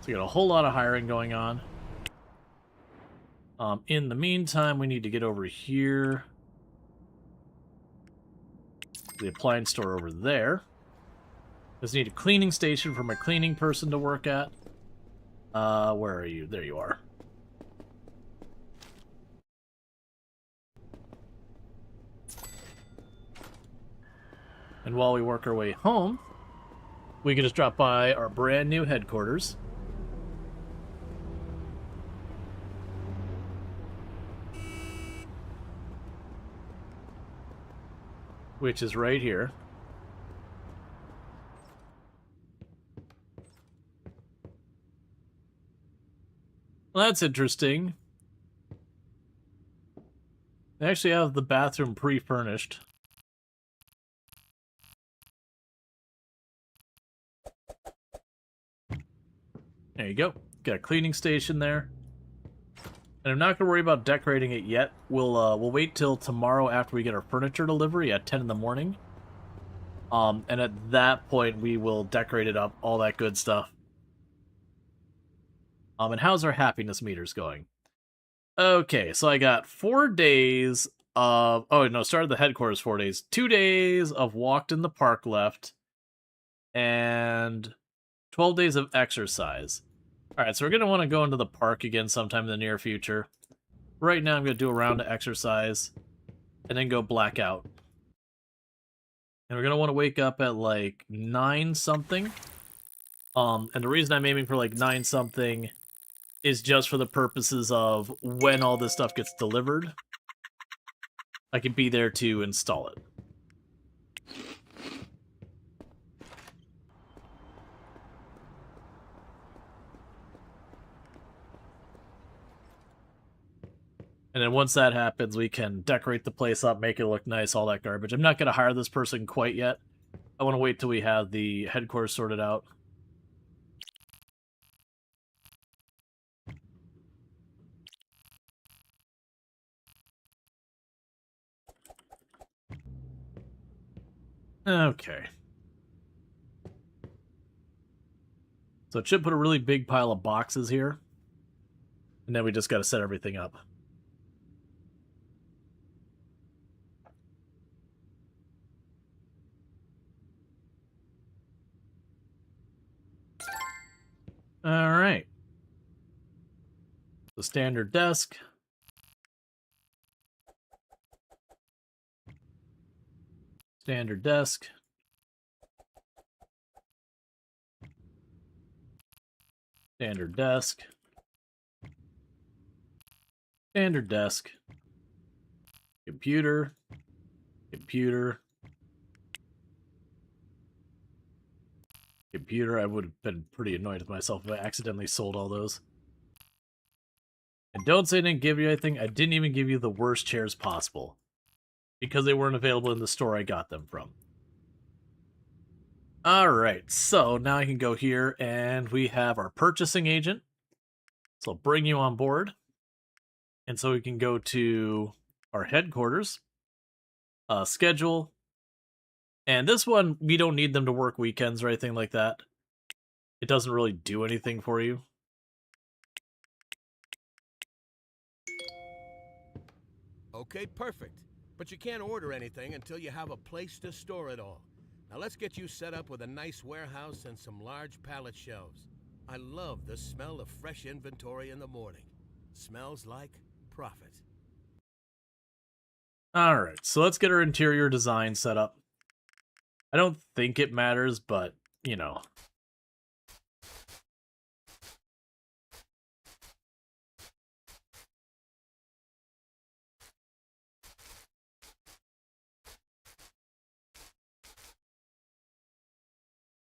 So we got a whole lot of hiring going on. In the meantime, we need to get over here. The appliance store over there. Just need a cleaning station for my cleaning person to work at. Where are you? There you are. And while we work our way home, we can just drop by our brand new headquarters. Which is right here. Well, that's interesting. They actually have the bathroom pre-furnished. There you go. Got a cleaning station there. And I'm not going to worry about decorating it yet. We'll wait till tomorrow after we get our furniture delivery at 10 in the morning. And at that point, we will decorate it up, all that good stuff. And how's our happiness meters going? Okay, so I got 4 days of... Oh, no, started the headquarters 4 days. 2 days of walked in the park left. And 12 days of exercise. Alright, so we're going to want to go into the park again sometime in the near future. Right now, I'm going to do a round of exercise. And then go black out. And we're going to want to wake up at, like, 9-something. And the reason I'm aiming for, like, 9-something is just for the purposes of when all this stuff gets delivered, I can be there to install it. And then once that happens, we can decorate the place up, make it look nice, all that garbage. I'm not going to hire this person quite yet. I want to wait till we have the headquarters sorted out. Okay. So it should put a really big pile of boxes here. And then we just got to set everything up. Alright. The standard desk. Standard desk. Standard desk. Standard desk. Computer. Computer. Computer. I would have been pretty annoyed with myself if I accidentally sold all those. And don't say I didn't give you anything. I didn't even give you the worst chairs possible. Because they weren't available in the store I got them from. Alright, so now I can go here and we have our purchasing agent. So I'll bring you on board. And so we can go to our headquarters. Schedule. And this one, we don't need them to work weekends or anything like that. It doesn't really do anything for you. Okay, perfect. But you can't order anything until you have a place to store it all. Now let's get you set up with a nice warehouse and some large pallet shelves. I love the smell of fresh inventory in the morning. Smells like profit. Alright, so let's get our interior design set up. I don't think it matters, but, you know.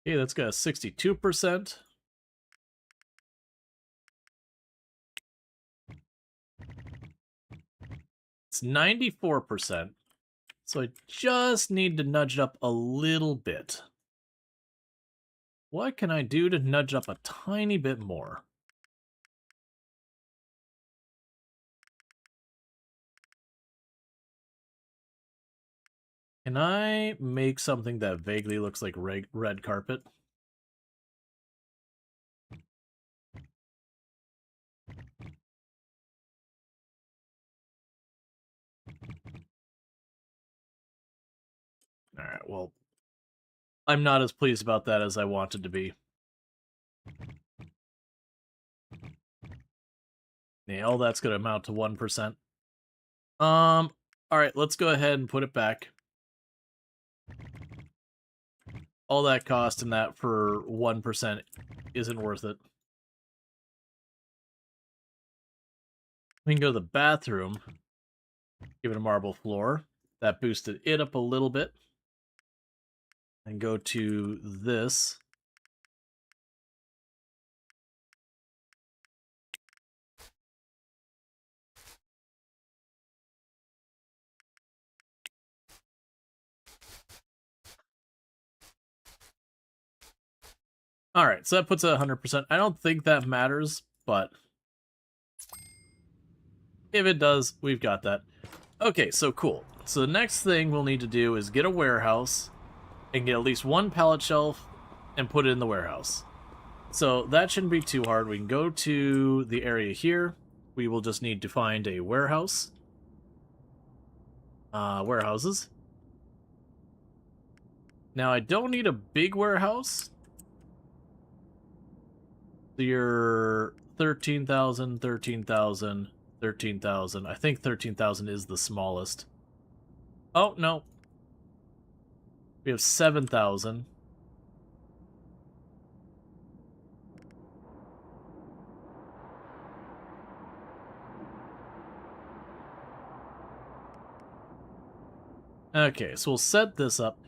Okay, that's got a 62%. It's 94%. So I just need to nudge it up a little bit. What can I do to nudge up a tiny bit more? Can I make something that vaguely looks like red carpet? Alright, well, I'm not as pleased about that as I wanted to be. Yeah, all that's going to amount to 1%. Alright, let's go ahead and put it back. All that cost and that for 1% isn't worth it. We can go to the bathroom, give it a marble floor. That boosted it up a little bit. And go to this. Alright, so that puts it at 100%. I don't think that matters, but if it does, we've got that. Okay, so cool. So the next thing we'll need to do is get a warehouse and get at least one pallet shelf and put it in the warehouse. So that shouldn't be too hard. We can go to the area here. We will just need to find a warehouse. Warehouses. Now, I don't need a big warehouse. So you're 13,000, 13,000, 13,000. I think 13,000 is the smallest. Oh, no. We have 7,000. Okay, so we'll set this up.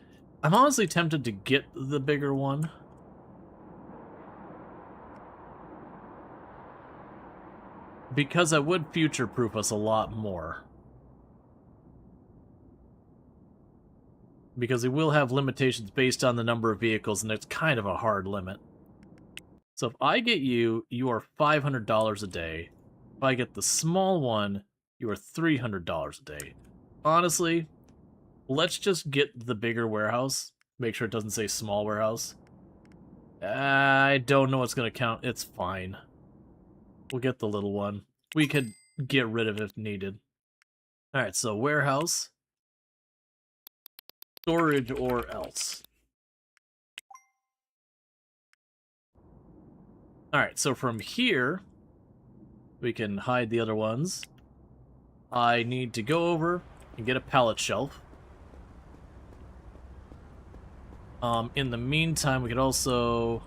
I'm honestly tempted to get the bigger one. Because that would future-proof us a lot more. Because we will have limitations based on the number of vehicles, and it's kind of a hard limit. So if I get you, you are $500 a day. If I get the small one, you are $300 a day. Honestly, let's just get the bigger warehouse. Make sure it doesn't say small warehouse. I don't know what's going to count. It's fine. We'll get the little one. We could get rid of it if needed. Alright, so warehouse. Storage or else. Alright, so from here, we can hide the other ones. I need to go over and get a pallet shelf. In the meantime, we could also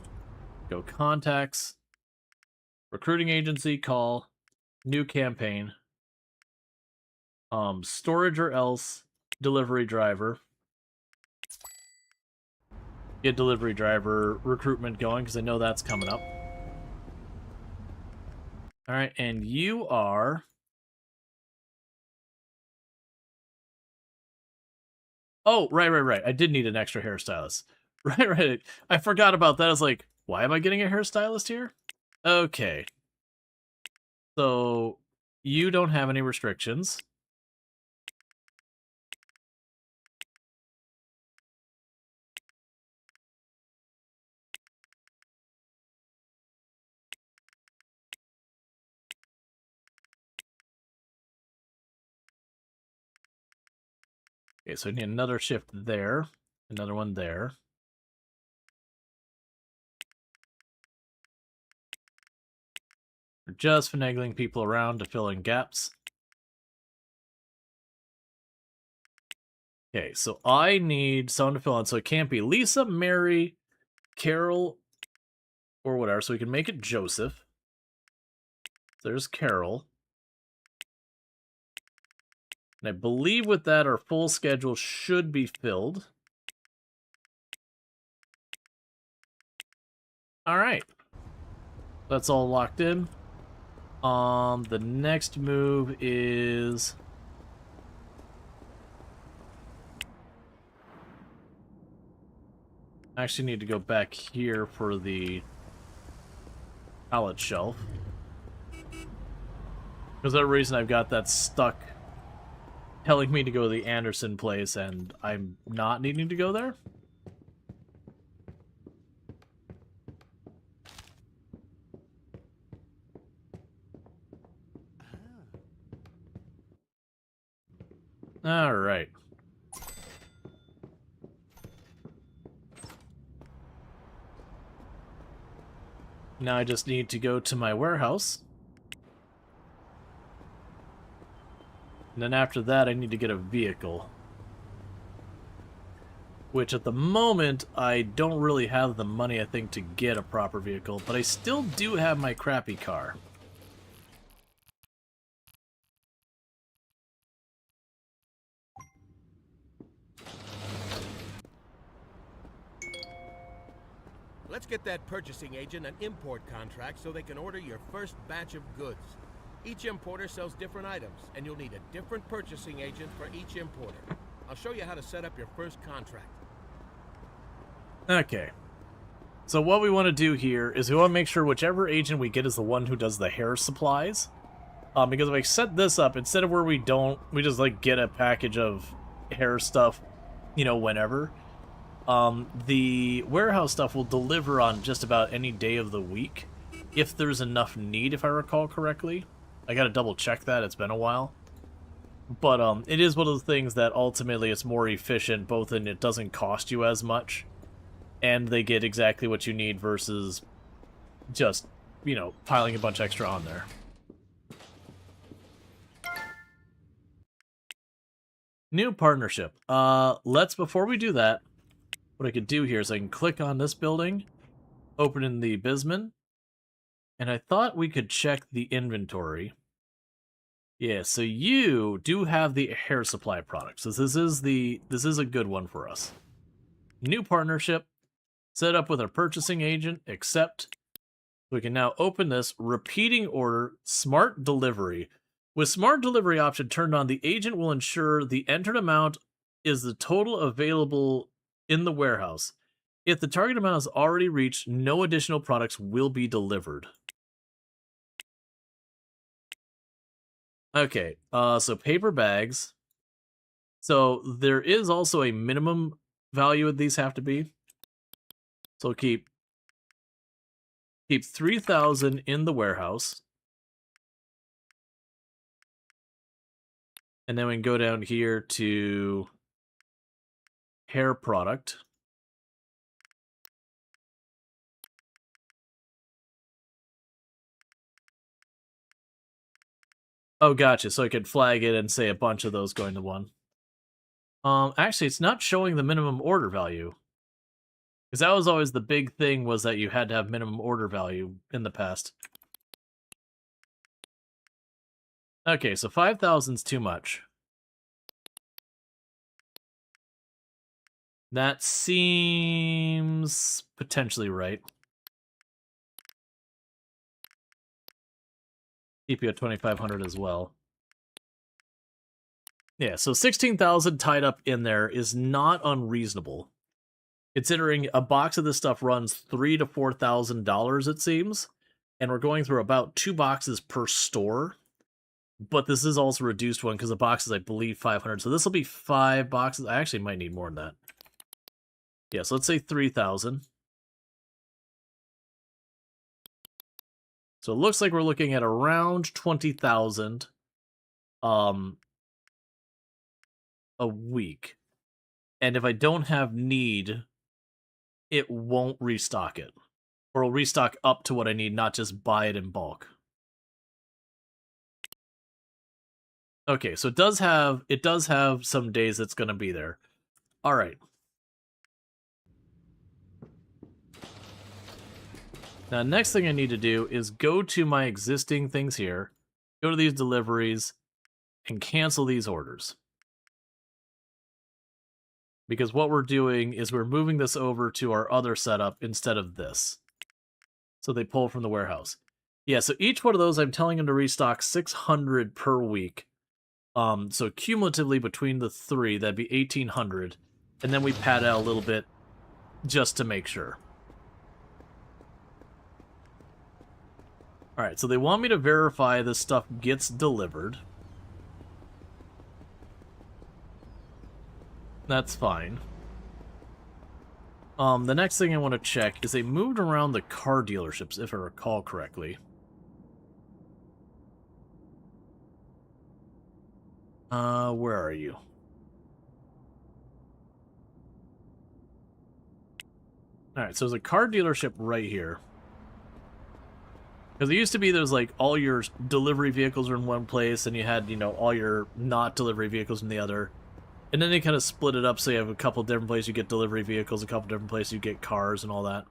go contacts, recruiting agency, call, new campaign, storage or else, delivery driver. Get delivery driver recruitment going, because I know that's coming up. Alright, and you are... Oh, right. I did need an extra hairstylist. Right. I forgot about that. I was like, why am I getting a hairstylist here? Okay. So, you don't have any restrictions. Okay, so I need another shift there, another one there. We're just finagling people around to fill in gaps. Okay, so I need someone to fill in. So it can't be Lisa, Mary, Carol, or whatever. So we can make it Joseph. There's Carol. And I believe with that, our full schedule should be filled. All right. That's all locked in. The next move is... I actually need to go back here for the pallet shelf. For that reason, I've got that stuck telling me to go to the Anderson place, and I'm not needing to go there. All right. Now I just need to go to my warehouse. And then after that, I need to get a vehicle. Which at the moment, I don't really have the money, I think, to get a proper vehicle. But I still do have my crappy car. Let's get that purchasing agent an import contract so they can order your first batch of goods. Each importer sells different items, and you'll need a different purchasing agent for each importer. I'll show you how to set up your first contract. Okay. So what we want to do here is we want to make sure whichever agent we get is the one who does the hair supplies. Because if I set this up, instead of where we just like get a package of hair stuff, you know, whenever. The warehouse stuff will deliver on just about any day of the week, if there's enough need, if I recall correctly. I gotta double check that, it's been a while. But it is one of the things that ultimately it's more efficient, both in it doesn't cost you as much, and they get exactly what you need versus just, you know, piling a bunch extra on there. New partnership. Before we do that, what I could do here is I can click on this building, open in the Bisman, and I thought we could check the inventory. Yeah, so you do have the hair supply product. So this is a good one for us. New partnership, set up with our purchasing agent, accept. We can now open this, repeating order, smart delivery. With smart delivery option turned on, the agent will ensure the entered amount is the total available in the warehouse. If the target amount is already reached, no additional products will be delivered. Okay, so paper bags. So there is also a minimum value of these have to be. So keep 3,000 in the warehouse. And then we can go down here to hair product. Oh, gotcha. So I could flag it and say a bunch of those going to one. Actually, it's not showing the minimum order value. Because that was always the big thing, was that you had to have minimum order value in the past. Okay, so 5,000's too much. That seems potentially right. Keep you at 2,500 as well. Yeah, so 16,000 tied up in there is not unreasonable, considering a box of this stuff runs $3,000 to $4,000, it seems, and we're going through about 2 boxes per store. But this is also a reduced one because the box is, I believe, 500. So this will be 5 boxes. I actually might need more than that. Yeah, so let's say 3,000. So it looks like we're looking at around 20,000 a week. and if I don't have need, it won't restock it. Or it'll restock up to what I need, not just buy it in bulk. Okay, so it does have some days that's going to be there. All right. Now, next thing I need to do is go to my existing things here, go to these deliveries, and cancel these orders. Because what we're doing is we're moving this over to our other setup instead of this. So they pull from the warehouse. Yeah, so each one of those, I'm telling them to restock 600 per week. So cumulatively between the three, that'd be 1,800. And then we pad out a little bit just to make sure. Alright, so they want me to verify this stuff gets delivered. That's fine. The next thing I want to check is they moved around the car dealerships, if I recall correctly. Where are you? Alright, so there's a car dealership right here. Because it used to be there's like all your delivery vehicles are in one place, and you had, you know, all your not delivery vehicles in the other. And then they kind of split it up so you have a couple different places you get delivery vehicles, a couple different places you get cars and all that.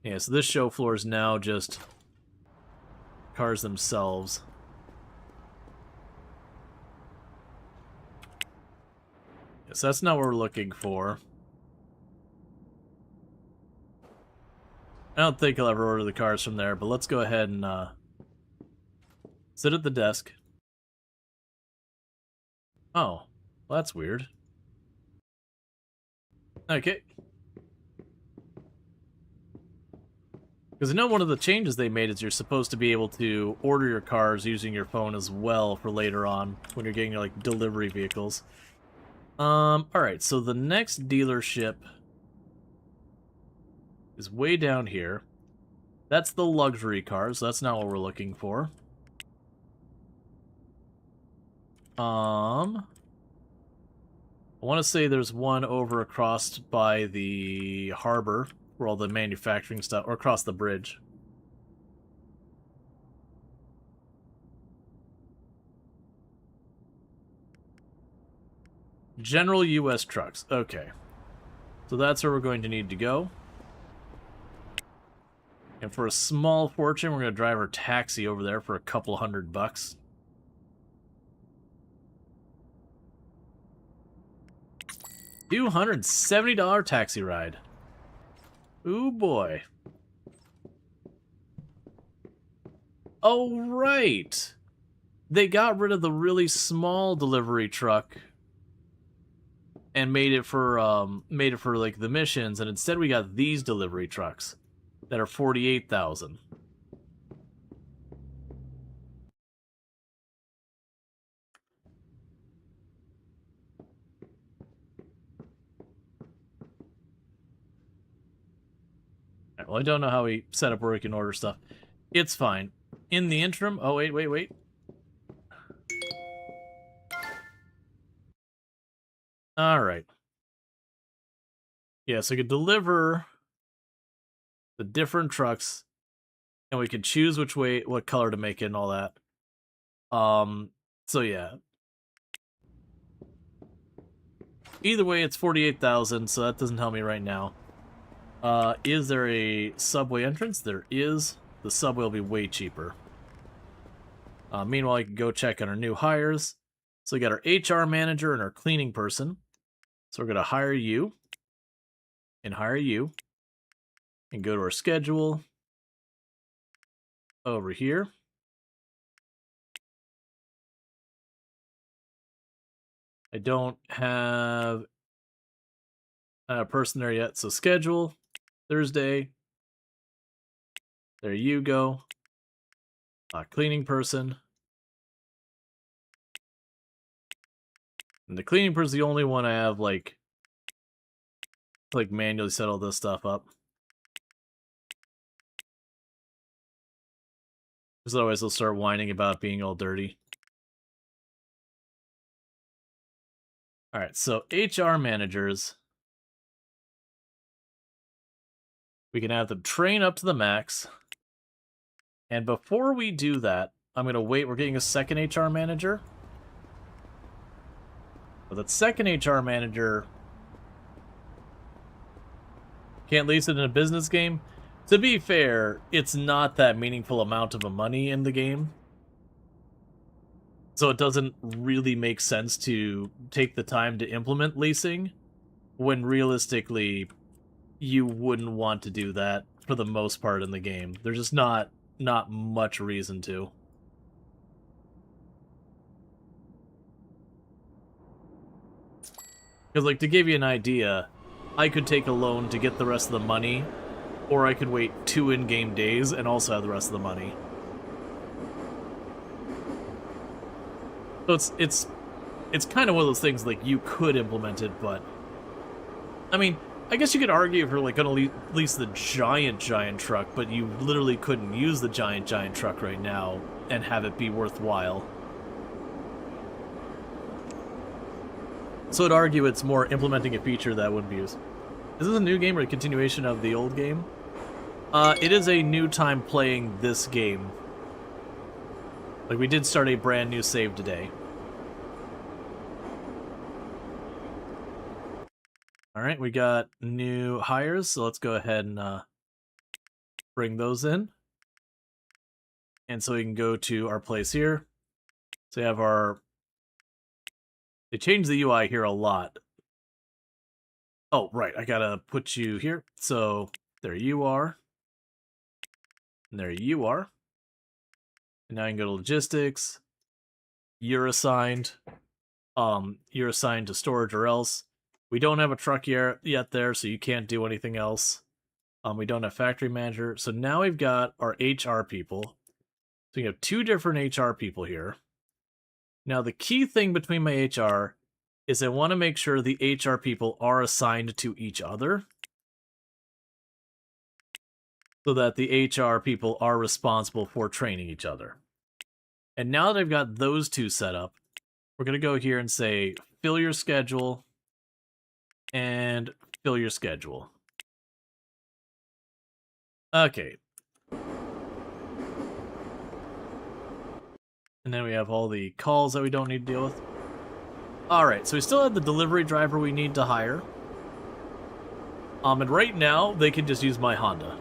Yeah, so this show floor is now just cars themselves. Yes, that's not what we're looking for. I don't think I'll ever order the cars from there, but let's go ahead and sit at the desk. Oh, well, that's weird. Okay. Because I know one of the changes they made is you're supposed to be able to order your cars using your phone as well for later on when you're getting like delivery vehicles. Alright, so the next dealership is way down here. That's the luxury cars, so that's not what we're looking for. I want to say there's one over across by the harbor, where all the manufacturing stuff, or across the bridge. General U.S. Trucks. Okay. So that's where we're going to need to go. And for a small fortune, we're going to drive our taxi over there for a couple $100. $270 taxi ride. Ooh boy. Oh right. They got rid of the really small delivery truck and made it for like the missions, and instead we got these delivery trucks that are 48,000. Well, I don't know how we set up where we can order stuff. It's fine. In the interim... Oh, wait. Alright. Yeah, so we could deliver the different trucks, and we could choose what color to make it and all that. So yeah. Either way, it's 48,000, so that doesn't help me right now. Is there a subway entrance? There is. The subway will be way cheaper. Meanwhile, I can go check on our new hires. So we got our HR manager and our cleaning person. So we're going to hire you. And hire you. And go to our schedule. Over here. I don't have a person there yet, so schedule. Thursday. There you go. Cleaning person. And the cleaning person's the only one I have, like manually set all this stuff up. Because otherwise they'll start whining about being all dirty. Alright, so HR managers. We can have them train up to the max. And before we do that, I'm going to wait. We're getting a second HR manager. But that second HR manager can't lease it in a business game. To be fair, it's not that meaningful amount of money in the game. So it doesn't really make sense to take the time to implement leasing when realistically you wouldn't want to do that for the most part in the game. There's just not much reason to. Because, like, to give you an idea, I could take a loan to get the rest of the money, or I could wait 2 in-game days and also have the rest of the money. So it's kind of one of those things, like, you could implement it, but... I mean, I guess you could argue if you're, like, gonna lease the giant truck, but you literally couldn't use the giant truck right now and have it be worthwhile. So I'd argue it's more implementing a feature that wouldn't be used. Is this a new game or a continuation of the old game? It is a new time playing this game. Like, we did start a brand new save today. Alright, we got new hires, so let's go ahead and bring those in. And so we can go to our place here. So we have our... They changed the UI here a lot. Oh, right, I gotta put you here. So, there you are. And there you are. And now I can go to logistics. You're assigned. You're assigned to storage or else. We don't have a truck yet there, so you can't do anything else. We don't have factory manager. So now we've got our HR people. So we have 2 different HR people here. Now the key thing between my HR is I want to make sure the HR people are assigned to each other. So that the HR people are responsible for training each other. And now that I've got those 2 set up, we're going to go here and say, fill your schedule, and fill your schedule. Okay. And then we have all the calls that we don't need to deal with. Alright, so we still have the delivery driver we need to hire. And right now, they can just use my Honda.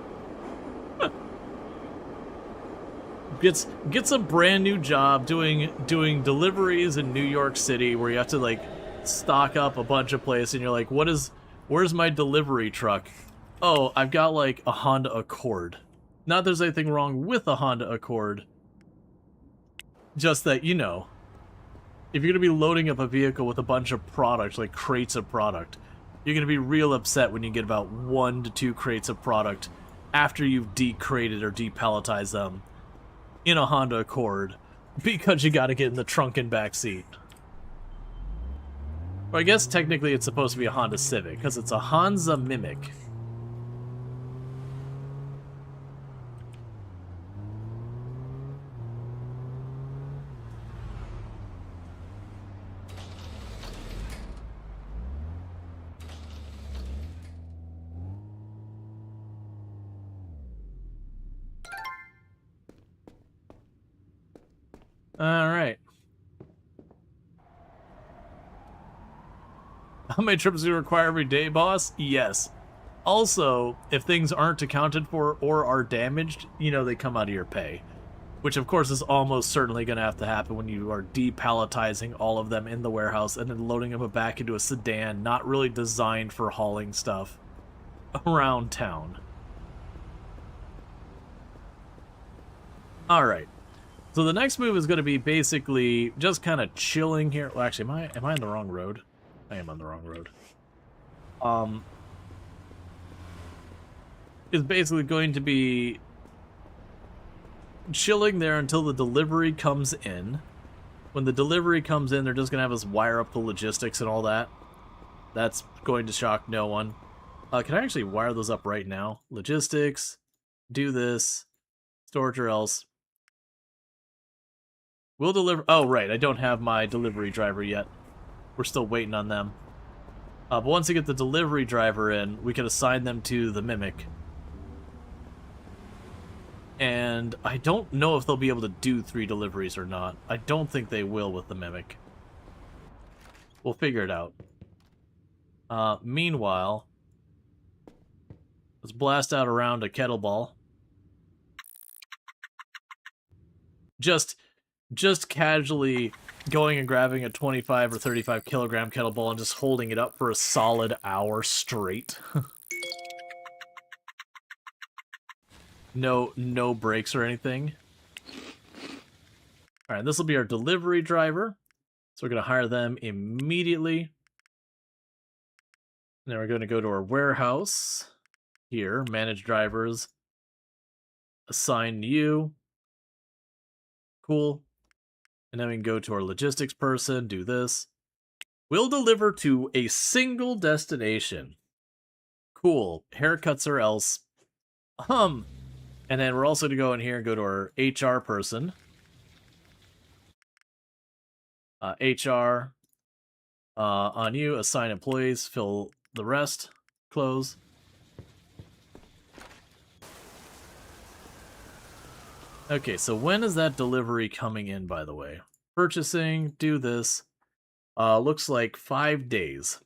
Gets a brand new job doing deliveries in New York City where you have to, like, stock up a bunch of places and you're like, where's my delivery truck? Oh, I've got, like, a Honda Accord. Not that there's anything wrong with a Honda Accord. Just that, you know, if you're going to be loading up a vehicle with a bunch of product, like crates of product, you're going to be real upset when you get about 1 to 2 crates of product after you've decrated or depalletized them in a Honda Accord because you got to get in the trunk and back seat. Well, I guess technically it's supposed to be a Honda Civic because it's a Hansa Mimic. Alright. How many trips do you require every day, boss? Yes. Also, if things aren't accounted for or are damaged, you know, they come out of your pay. Which, of course, is almost certainly going to have to happen when you are depalletizing all of them in the warehouse and then loading them back into a sedan not really designed for hauling stuff around town. Alright. So the next move is going to be basically just kind of chilling here. Well, actually, am I on the wrong road? I am on the wrong road. Is basically going to be chilling there until the delivery comes in. When the delivery comes in, they're just going to have us wire up the logistics and all that. That's going to shock no one. Can I actually wire those up right now? Logistics, do this, storage or else. We'll deliver... Oh, right, I don't have my delivery driver yet. We're still waiting on them. But once we get the delivery driver in, we can assign them to the Mimic. And I don't know if they'll be able to do 3 deliveries or not. I don't think they will with the Mimic. We'll figure it out. Meanwhile, let's blast out around a kettleball. Just casually going and grabbing a 25 or 35 kilogram kettlebell and just holding it up for a solid hour straight. No breaks or anything. Alright, this will be our delivery driver. So we're going to hire them immediately. And then we're going to go to our warehouse. Here, manage drivers. Assign you. Cool. And then we can go to our logistics person, do this. We'll deliver to a single destination. Cool. Haircuts or else. And then we're also going to go in here and go to our HR person. HR. On you, assign employees, fill the rest, close. Okay, so when is that delivery coming in, by the way? Purchasing, do this. Looks like 5 days.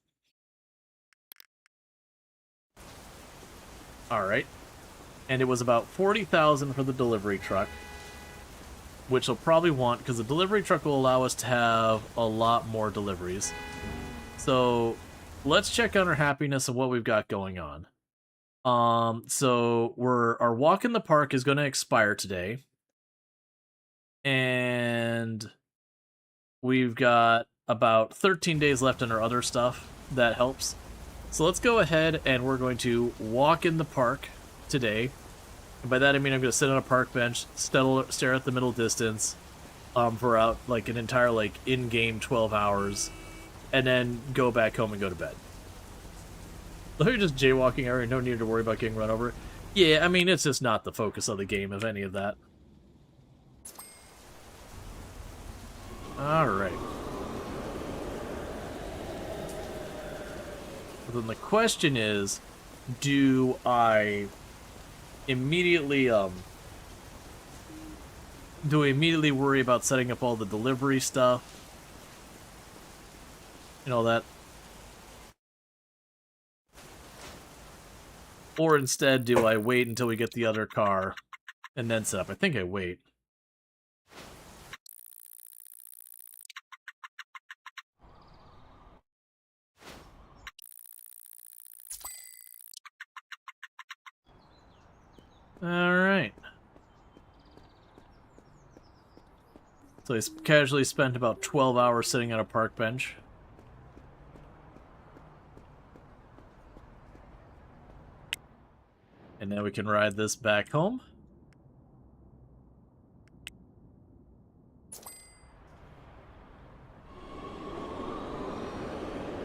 Alright. And it was about 40,000 for the delivery truck. Which we'll probably want, because the delivery truck will allow us to have a lot more deliveries. So, let's check on our happiness and what we've got going on. So our walk in the park is going to expire today. And we've got about 13 days left on our other stuff. That helps. So let's go ahead and we're going to walk in the park today. And by that I mean I'm going to sit on a park bench, stare at the middle distance for out like an entire like in-game 12 hours, and then go back home and go to bed. So you're just jaywalking area, no need to worry about getting run over. Yeah, I mean it's just not the focus of the game of any of that. Alright. Then the question is, do I immediately worry about setting up all the delivery stuff and all that, or instead do I wait until we get the other car and then set up? I think I wait. Alright. So I casually spent about 12 hours sitting on a park bench. And now we can ride this back home.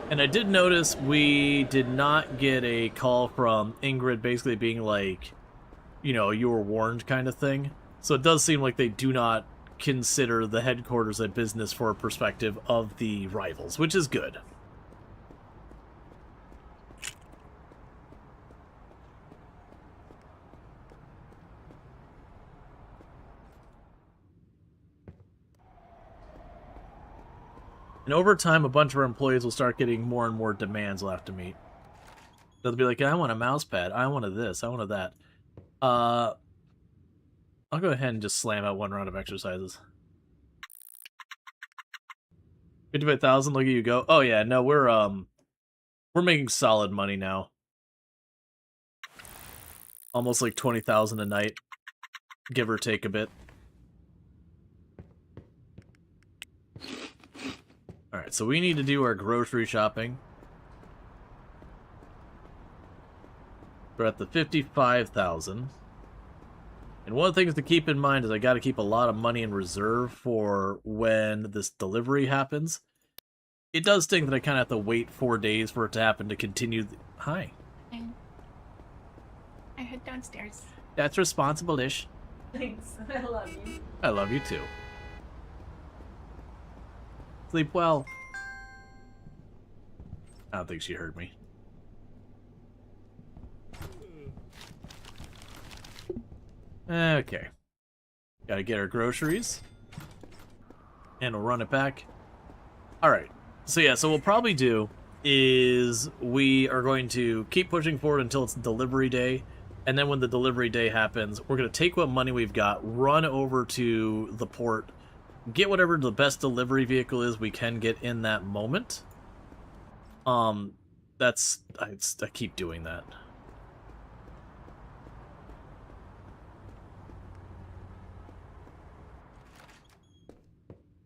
And I did notice we did not get a call from Ingrid basically being like, you know, you were warned kind of thing. So it does seem like they do not consider the headquarters a business for a perspective of the rivals, which is good. And over time, a bunch of our employees will start getting more and more demands we'll have to meet. They'll be like, I want a mouse pad, I wanted this, I wanted that. I'll go ahead and just slam out one round of exercises. 55,000, look at you go. Oh yeah, no, we're making solid money now. Almost like 20,000 a night, give or take a bit. Alright, so we need to do our grocery shopping. We're at the 55,000. And one of the things to keep in mind is I got to keep a lot of money in reserve for when this delivery happens. It does stink that I kind of have to wait 4 days for it to happen to continue. Hi. I head downstairs. That's responsible-ish. Thanks. I love you. I love you too. Sleep well. I don't think she heard me. Okay. Gotta get our groceries. And we'll run it back. Alright. So yeah, so what we'll probably do is we are going to keep pushing forward until it's delivery day. And then when the delivery day happens, we're going to take what money we've got, run over to the port, get whatever the best delivery vehicle is we can get in that moment. I keep doing that.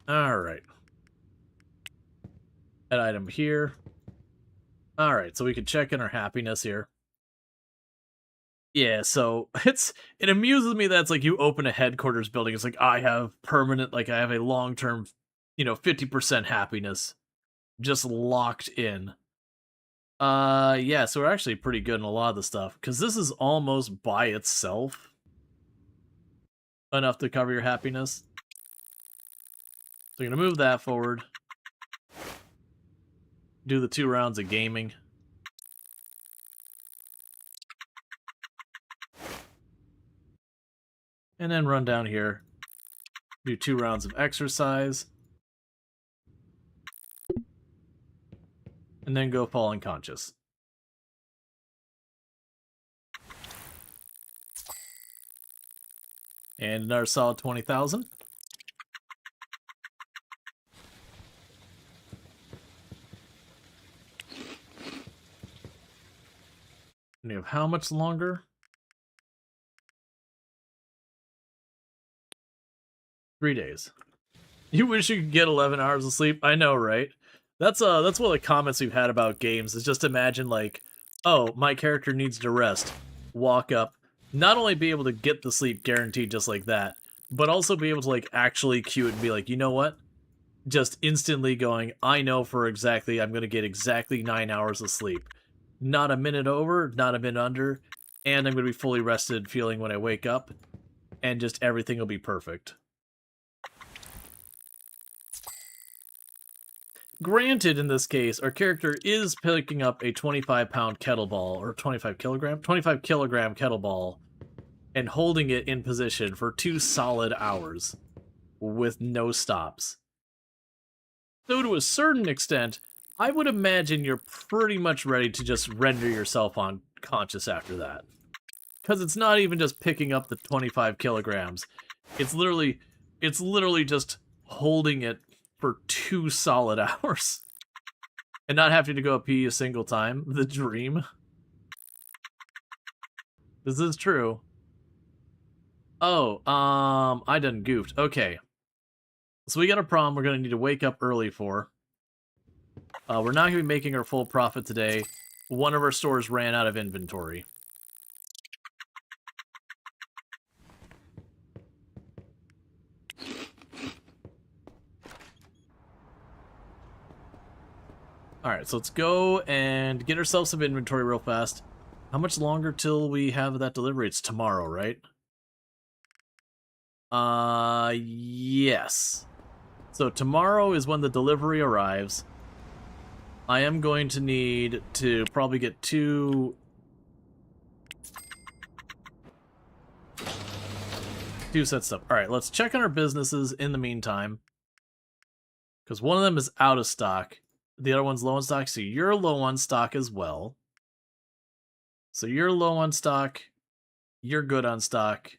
Alright. That item here. Alright, so we can check in our happiness here. Yeah, so it amuses me that it's like you open a headquarters building, it's like I have permanent, like I have a long-term, 50% happiness just locked in. Yeah, so we're actually pretty good in a lot of the stuff, because this is almost by itself enough to cover your happiness. So I'm going to move that forward. Do the 2 rounds of gaming. And then run down here. Do 2 rounds of exercise. And then go fall unconscious. And another solid 20,000. And you have how much longer? 3 days. You wish you could get 11 hours of sleep? I know, right? That's one of the comments we've had about games, is just imagine, like, oh, my character needs to rest. Walk up. Not only be able to get the sleep guaranteed just like that, but also be able to, like, actually cue it and be like, you know what? Just instantly going, I know for exactly, I'm going to get exactly 9 hours of sleep. Not a minute over, not a minute under, and I'm going to be fully rested feeling when I wake up, and just everything will be perfect. Granted, in this case, our character is picking up a 25-pound kettlebell, or 25 kilogram kettlebell, and holding it in position for 2 solid hours, with no stops. So to a certain extent, I would imagine you're pretty much ready to just render yourself unconscious after that. Because it's not even just picking up the 25 kilograms. It's literally just holding it for 2 solid hours. And not having to go pee a single time. The dream. This is true. Oh, I done goofed. Okay. So we got a problem we're going to need to wake up early for. We're not going to be making our full profit today. One of our stores ran out of inventory. Alright, so let's go and get ourselves some inventory real fast. How much longer till we have that delivery? It's tomorrow, right? Yes. So tomorrow is when the delivery arrives. I am going to need to probably get 2 sets up. Alright, let's check on our businesses in the meantime. Because one of them is out of stock. The other one's low on stock, so you're low on stock as well. So you're low on stock. You're good on stock.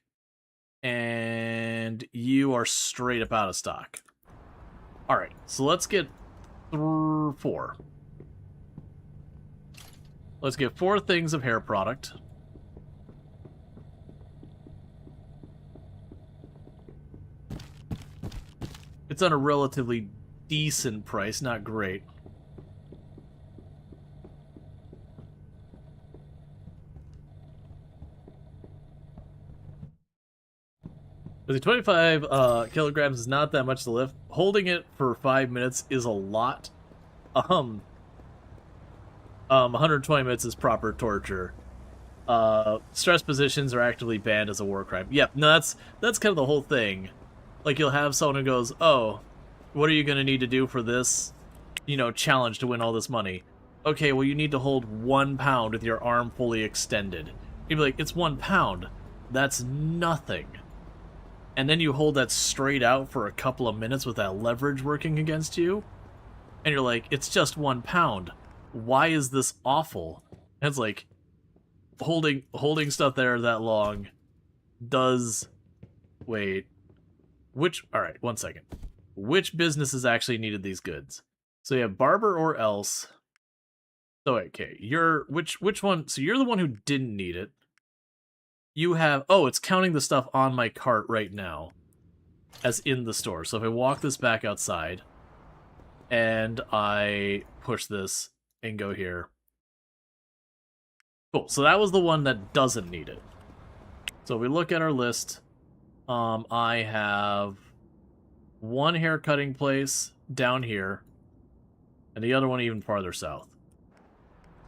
And you are straight up out of stock. Alright, so let's get 4. Let's get 4 things of hair product. It's on a relatively decent price, not great. But the 25 kilograms is not that much to lift. Holding it for 5 minutes is a lot. 120 minutes is proper torture. Stress positions are actively banned as a war crime. Yep, no, that's kind of the whole thing. Like, you'll have someone who goes, oh, what are you going to need to do for this, challenge to win all this money? okay, well, you need to hold 1 pound with your arm fully extended. You'd be like, it's 1 pound. That's nothing. And then you hold that straight out for a couple of minutes with that leverage working against you. And you're like, it's just 1 pound. Why is this awful? And it's like, holding stuff there that long does... Wait. Alright, 1 second. Which businesses actually needed these goods? So you have barber or else. So okay, which one? So you're the one who didn't need it. You have, oh, it's counting the stuff on my cart right now as in the store. So if I walk this back outside and I push this and go here. Cool, so that was the one that doesn't need it. So if we look at our list, I have 1 hair cutting place down here and the other one even farther south.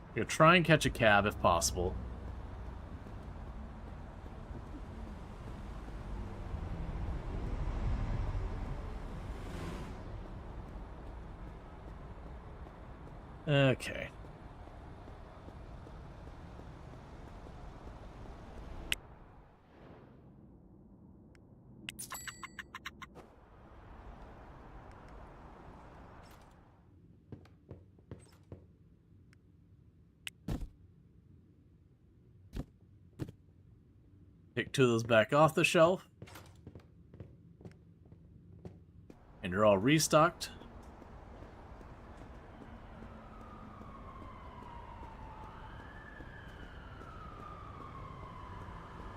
I'm gonna try and catch a cab if possible. Okay. Take 2 of those back off the shelf. And you're all restocked.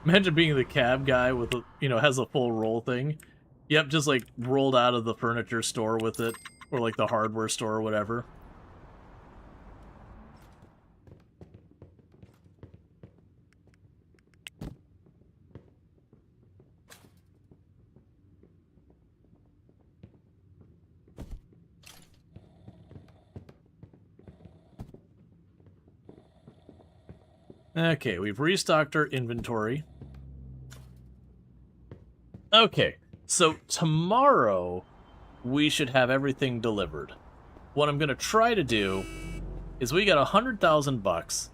Imagine being the cab guy with a, has a full roll thing. Yep, just like rolled out of the furniture store with it, or like the hardware store or whatever. Okay, we've restocked our inventory. Okay, so tomorrow we should have everything delivered. What I'm gonna try to do is we got $100,000.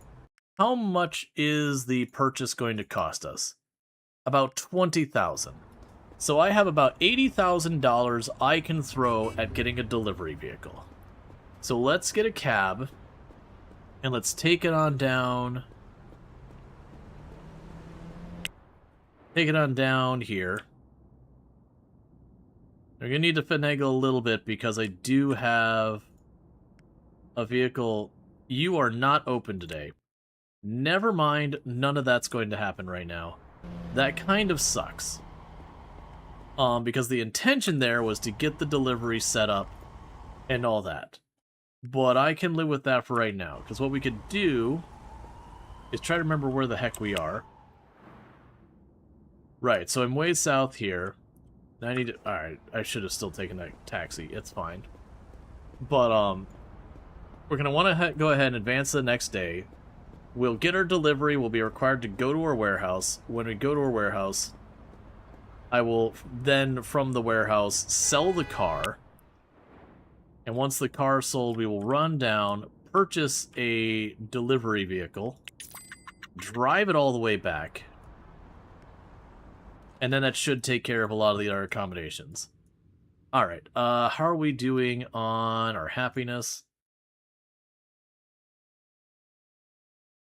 How much is the purchase going to cost us? About $20,000. So I have about $80,000 I can throw at getting a delivery vehicle. So let's get a cab and let's take it on down. Take it on down here. We're going to need to finagle a little bit because I do have a vehicle. You are not open today. Never mind, none of that's going to happen right now. That kind of sucks. Because the intention there was to get the delivery set up and all that. But I can live with that for right now. Because what we could do is try to remember where the heck we are. Right, so I'm way south here. I need to... Alright, I should have still taken that taxi. It's fine. But, we're going to want to go ahead and advance to the next day. We'll get our delivery. We'll be required to go to our warehouse. When we go to our warehouse, I will then, from the warehouse, sell the car. And once the car is sold, we will run down, purchase a delivery vehicle, drive it all the way back, and then that should take care of a lot of the other accommodations. Alright, how are we doing on our happiness?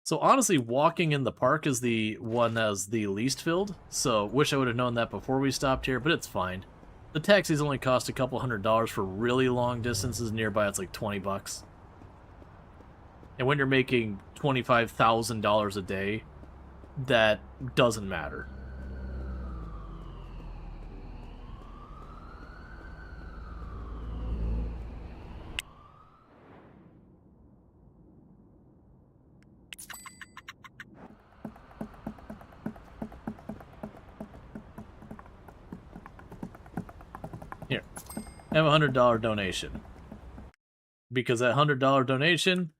So honestly, walking in the park is the one that is the least filled, so wish I would have known that before we stopped here, but it's fine. The taxis only cost a couple $100 for really long distances. Nearby it's like $20. And when you're making $25,000 a day, that doesn't matter. Here, I have a $100 donation. Because that $100 donation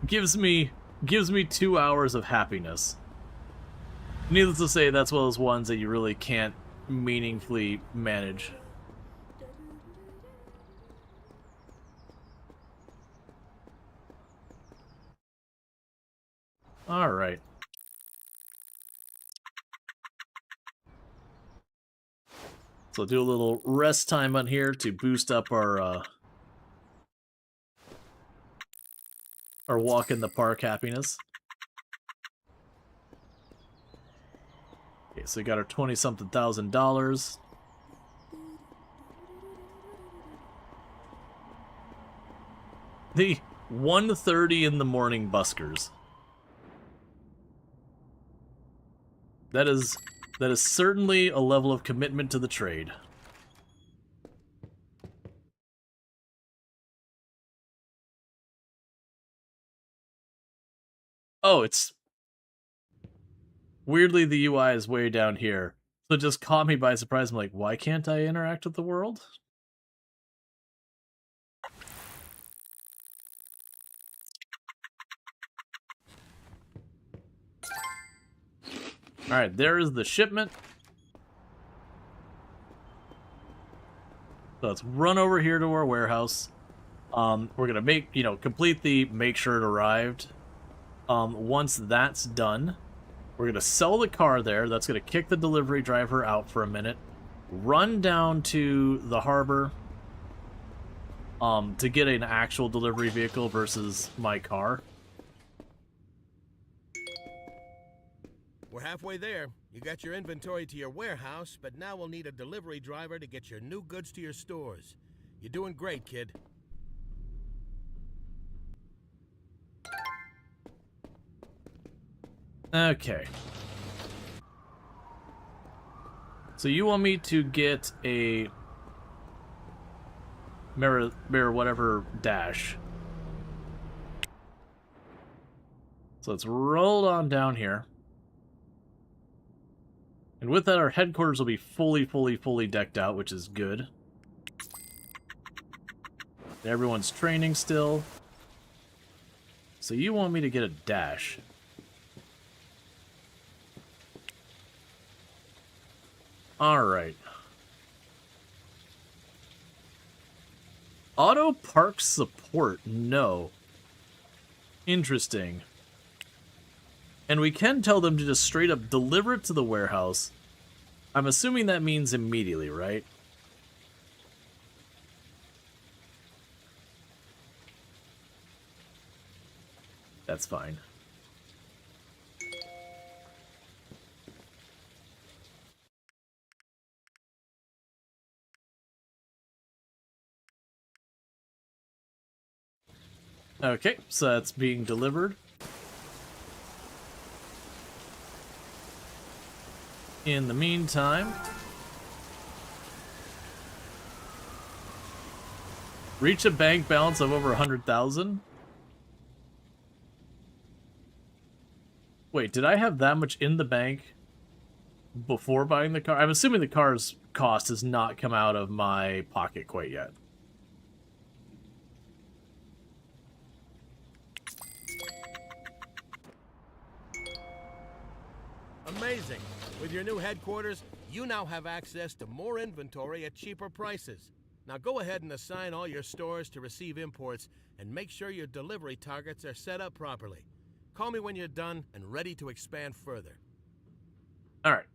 gives me 2 hours of happiness. Needless to say, that's one of those ones that you really can't meaningfully manage. Alright. So do a little rest time on here to boost up our walk in the park happiness. Okay, so we got our $20-something thousand. The 1:30 in the morning buskers. That is certainly a level of commitment to the trade. Oh, it's... Weirdly, the UI is way down here. So it just caught me by surprise. I'm like, why can't I interact with the world? Alright, there is the shipment. So let's run over here to our warehouse. We're gonna complete the make sure it arrived. Once that's done, we're gonna sell the car there. That's gonna kick the delivery driver out for a minute. Run down to the harbor to get an actual delivery vehicle versus my car. We're halfway there. You got your inventory to your warehouse, but now we'll need a delivery driver to get your new goods to your stores. You're doing great, kid. Okay. So you want me to get a mirror whatever dash. So let's roll on down here. And with that, our headquarters will be fully decked out, which is good. Everyone's training still. So you want me to get a dash. Alright. Auto park support, no. Interesting. And we can tell them to just straight up deliver it to the warehouse. I'm assuming that means immediately, right? That's fine. Okay, so that's being delivered. In the meantime, reach a bank balance of over 100,000. Wait, did I have that much in the bank before buying the car? I'm assuming the car's cost has not come out of my pocket quite yet. Amazing. With your new headquarters, you now have access to more inventory at cheaper prices. Now go ahead and assign all your stores to receive imports and make sure your delivery targets are set up properly. Call me when you're done and ready to expand further. Alright.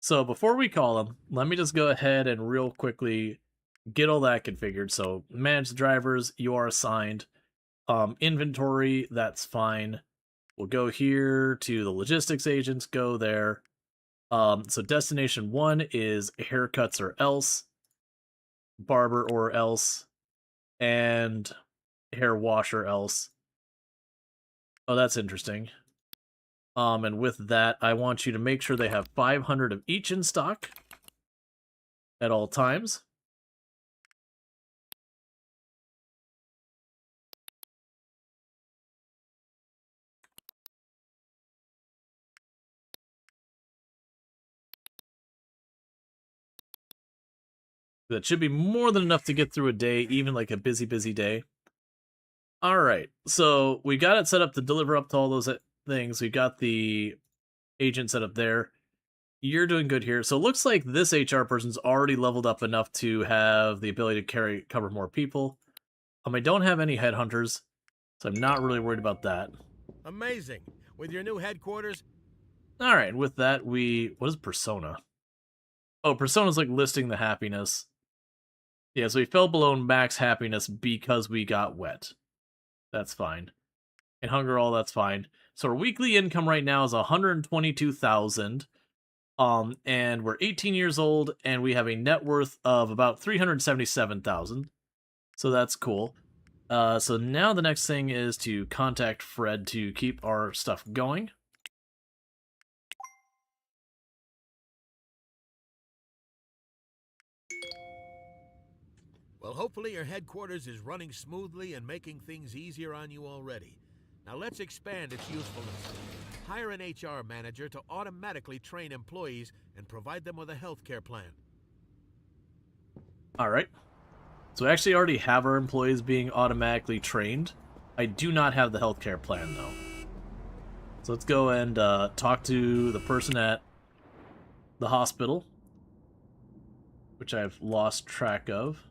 So before we call them, let me just go ahead and real quickly get all that configured. So manage the drivers, you are assigned. Inventory, that's fine. We'll go here to the logistics agents, go there. So destination 1 is haircuts or else, barber or else, and hair wash or else. Oh, that's interesting. And with that, I want you to make sure they have 500 of each in stock at all times. That should be more than enough to get through a day, even like a busy day. Alright, so we got it set up to deliver up to all those things. We got the agent set up there. You're doing good here. So it looks like this HR person's already leveled up enough to have the ability to cover more people. I don't have any headhunters, so I'm not really worried about that. Amazing. With your new headquarters, Alright, with that, what is Persona? Oh, Persona's like listing the happiness. Yeah, so we fell below max happiness because we got wet. That's fine. And hunger, all that's fine. So our weekly income right now is 122,000. And we're 18 years old, and we have a net worth of about 377,000. So that's cool. So now the next thing is to contact Fred to keep our stuff going. well, hopefully your headquarters is running smoothly and making things easier on you already. Now let's expand its usefulness. Hire an HR manager to automatically train employees and provide them with a healthcare plan. Alright. So we actually already have our employees being automatically trained. I do not have the healthcare plan, though. So let's go and talk to the person at the hospital, which I've lost track of.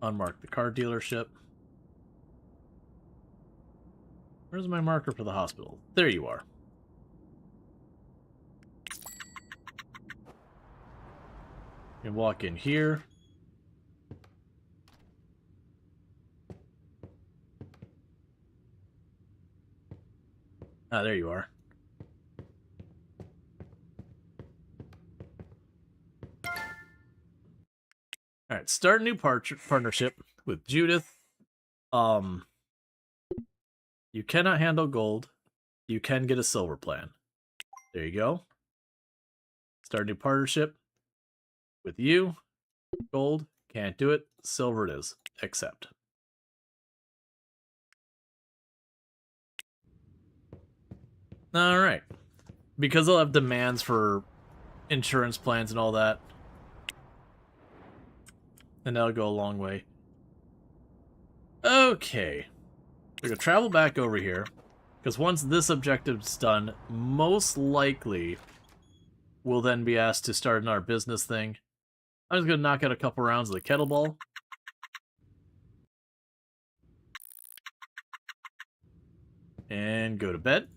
Unmark the car dealership. Where's my marker for the hospital? There you are. You can walk in here. Ah, there you are. Alright, start a new partnership with Judith. You cannot handle gold. You can get a silver plan. There you go. Start a new partnership with you. Gold, can't do it. Silver it is. Accept. Alright. Because they'll have demands for insurance plans and all that. And that'll go a long way. Okay. We're going to travel back over here. Because once this objective's done, most likely we'll then be asked to start another business thing. I'm just going to knock out a couple rounds of the kettlebell. And go to bed.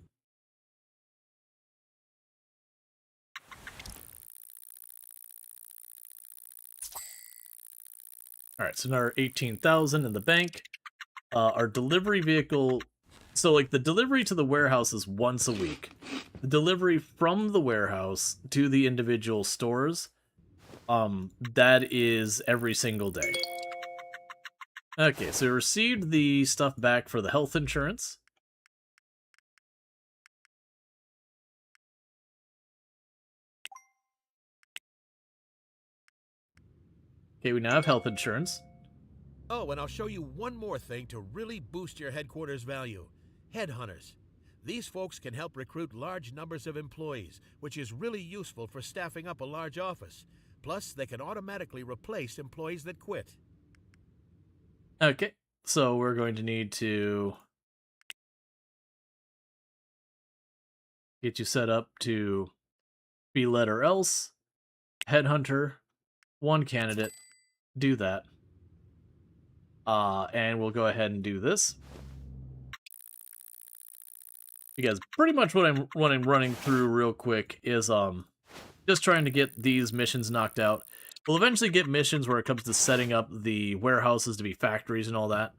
Alright, so another 18,000 in the bank. Our delivery vehicle... So, like, the delivery to the warehouse is once a week. The delivery from the warehouse to the individual stores, that is every single day. Okay, so we received the stuff back for the health insurance. Okay, we now have health insurance. Oh, and I'll show you one more thing to really boost your headquarters value. Headhunters. These folks can help recruit large numbers of employees, which is really useful for staffing up a large office. Plus, they can automatically replace employees that quit. Okay, so we're going to need to get you set up to be letter else, headhunter, one candidate, do that. And we'll go ahead and do this. Because pretty much what I'm running through real quick is just trying to get these missions knocked out. We'll eventually get missions where it comes to setting up the warehouses to be factories and all that,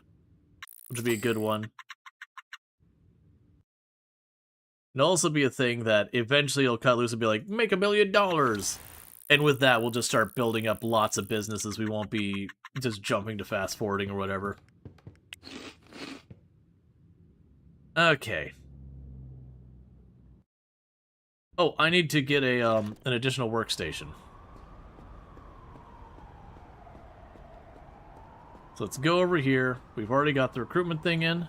which would be a good one. It'll also be a thing that eventually it'll cut loose and be like, make $1 million! And with that, we'll just start building up lots of businesses. We won't be just jumping to fast forwarding or whatever. Okay. Oh, I need to get a an additional workstation. So let's go over here. We've already got the recruitment thing in.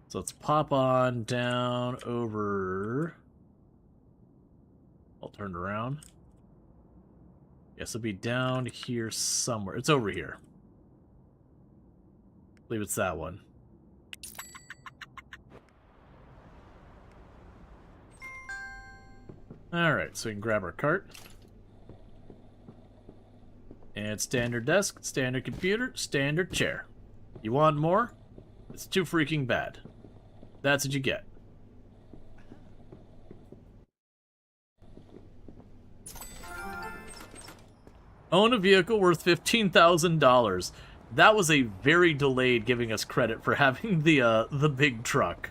So let's pop on down over... I'll turn it around. Yes, it'll be down here somewhere. It's over here. I believe it's that one. Alright, so we can grab our cart. And standard desk, standard computer, standard chair. You want more? It's too freaking bad. That's what you get. Own a vehicle worth $15,000. That was a very delayed giving us credit for having the big truck.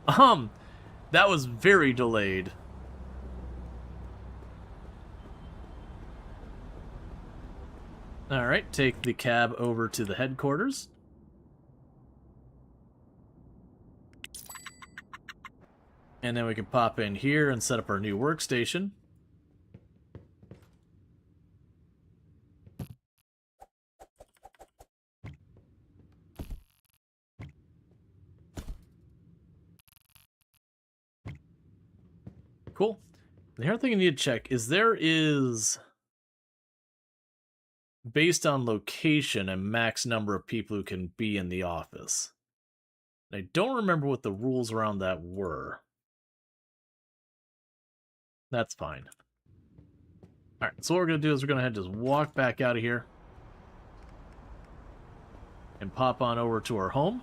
That was very delayed. Alright, take the cab over to the headquarters. And then we can pop in here and set up our new workstation. Cool. The other thing I need to check is based on location, a max number of people who can be in the office. And I don't remember what the rules around that were. That's fine. Alright, so what we're going to do is we're going to head just walk back out of here. And pop on over to our home.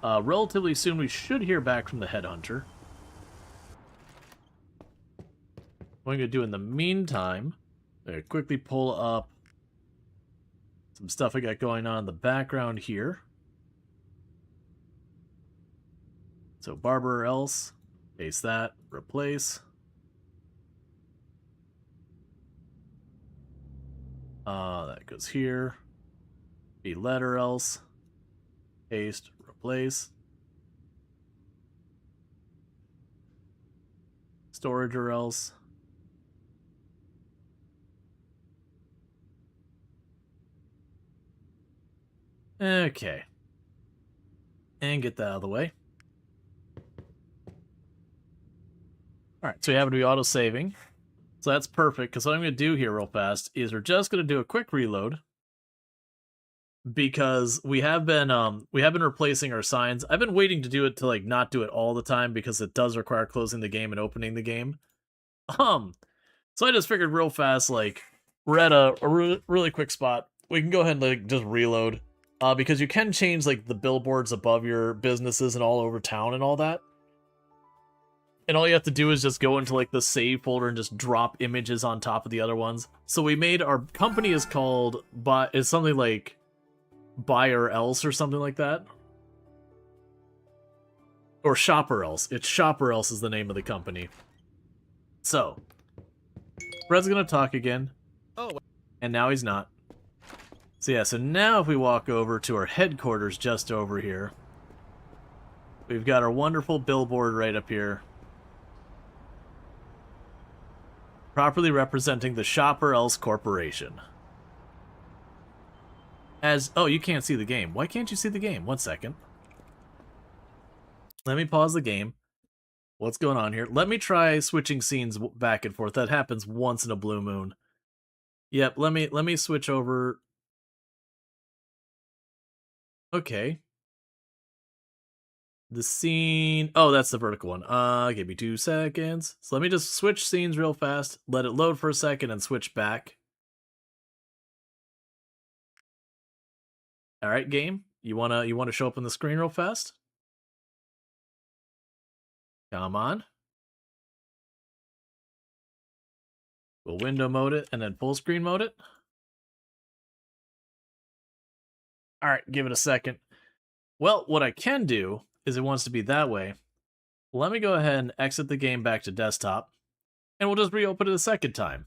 Relatively soon we should hear back from the headhunter. What I'm going to do in the meantime, I'm going to quickly pull up some stuff I got going on in the background here. So Barber or else, paste that, replace. That goes here. Be letter else, paste, replace. Storage or else. Okay. And get that out of the way. Alright, so we have to be auto-saving. So that's perfect, because what I'm going to do here real fast is we're just going to do a quick reload. Because we have been replacing our signs. I've been waiting to do it to like not do it all the time because it does require closing the game and opening the game. So I just figured real fast, like, we're at a really quick spot. We can go ahead and like just reload. Because you can change like the billboards above your businesses and all over town and all that. And all you have to do is just go into like the save folder and just drop images on top of the other ones. So we made our company is called is something like Buy or Else or something like that. Or Shop or Else. It's Shop or Else is the name of the company. So Fred's gonna talk again. Oh. And now he's not. So yeah, so now if we walk over to our headquarters just over here, we've got our wonderful billboard right up here. Properly representing the Shop or Else Corporation. Oh, you can't see the game. Why can't you see the game? 1 second. Let me pause the game. What's going on here? Let me try switching scenes back and forth. That happens once in a blue moon. Yep, let me switch over. Okay. The scene... Oh, that's the vertical one. Give me 2 seconds. So let me just switch scenes real fast. Let it load for a second and switch back. Alright, game. You wanna show up on the screen real fast? Come on. We'll window mode it and then full screen mode it. Alright, give it a second. Well, what I can do is it wants to be that way. Let me go ahead and exit the game back to desktop. And we'll just reopen it a second time.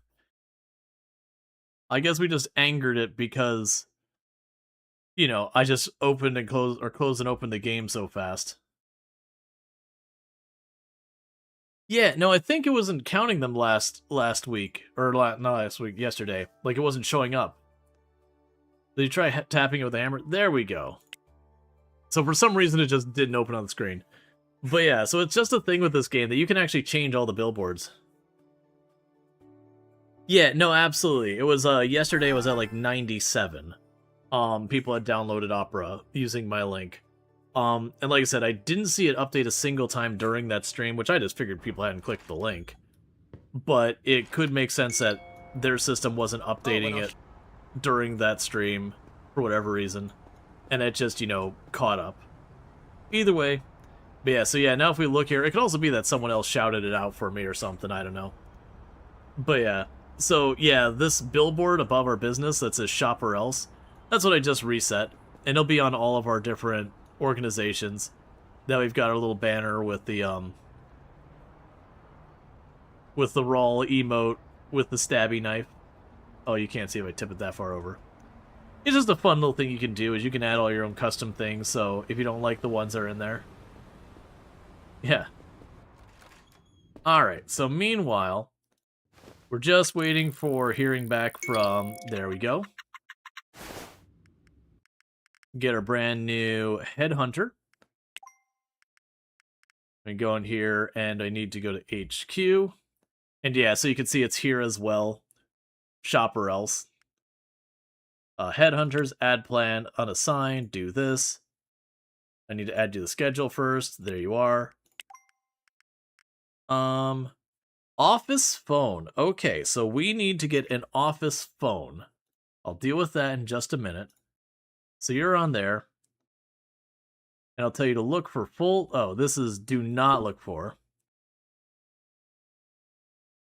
I guess we just angered it because, you know, I just opened and closed, or closed and opened the game so fast. Yeah, no, I think it wasn't counting them last week. Or not last week, yesterday. Like, it wasn't showing up. Did you try tapping it with a hammer? There we go. So for some reason it just didn't open on the screen. But yeah, so it's just a thing with this game that you can actually change all the billboards. Yeah, no, absolutely. It was, yesterday it was at like 97. People had downloaded Opera using my link. And like I said, I didn't see it update a single time during that stream, which I just figured people hadn't clicked the link. But it could make sense that their system wasn't updating it during that stream for whatever reason. and it just, you know, caught up. Either way. But yeah, so yeah, now if we look here, it could also be that someone else shouted it out for me or something, I don't know. But yeah, so yeah, this billboard above our business that says shop or else, that's what I just reset. And it'll be on all of our different organizations. Now we've got our little banner with the Rual emote with the stabby knife. Oh, you can't see if I tip it that far over. It's just a fun little thing you can do, is you can add all your own custom things, so if you don't like the ones that are in there. Yeah. Alright, so meanwhile, we're just waiting for hearing back from... There we go. Get our brand new headhunter. I go in here, and I need to go to HQ. And yeah, so you can see it's here as well. Shop or else. Headhunters, add plan, unassigned, do this. I need to add to the schedule first. There you are. Office phone. Okay, so we need to get an office phone. I'll deal with that in just a minute. So you're on there. And I'll tell you to look for full... Oh, this is do not look for.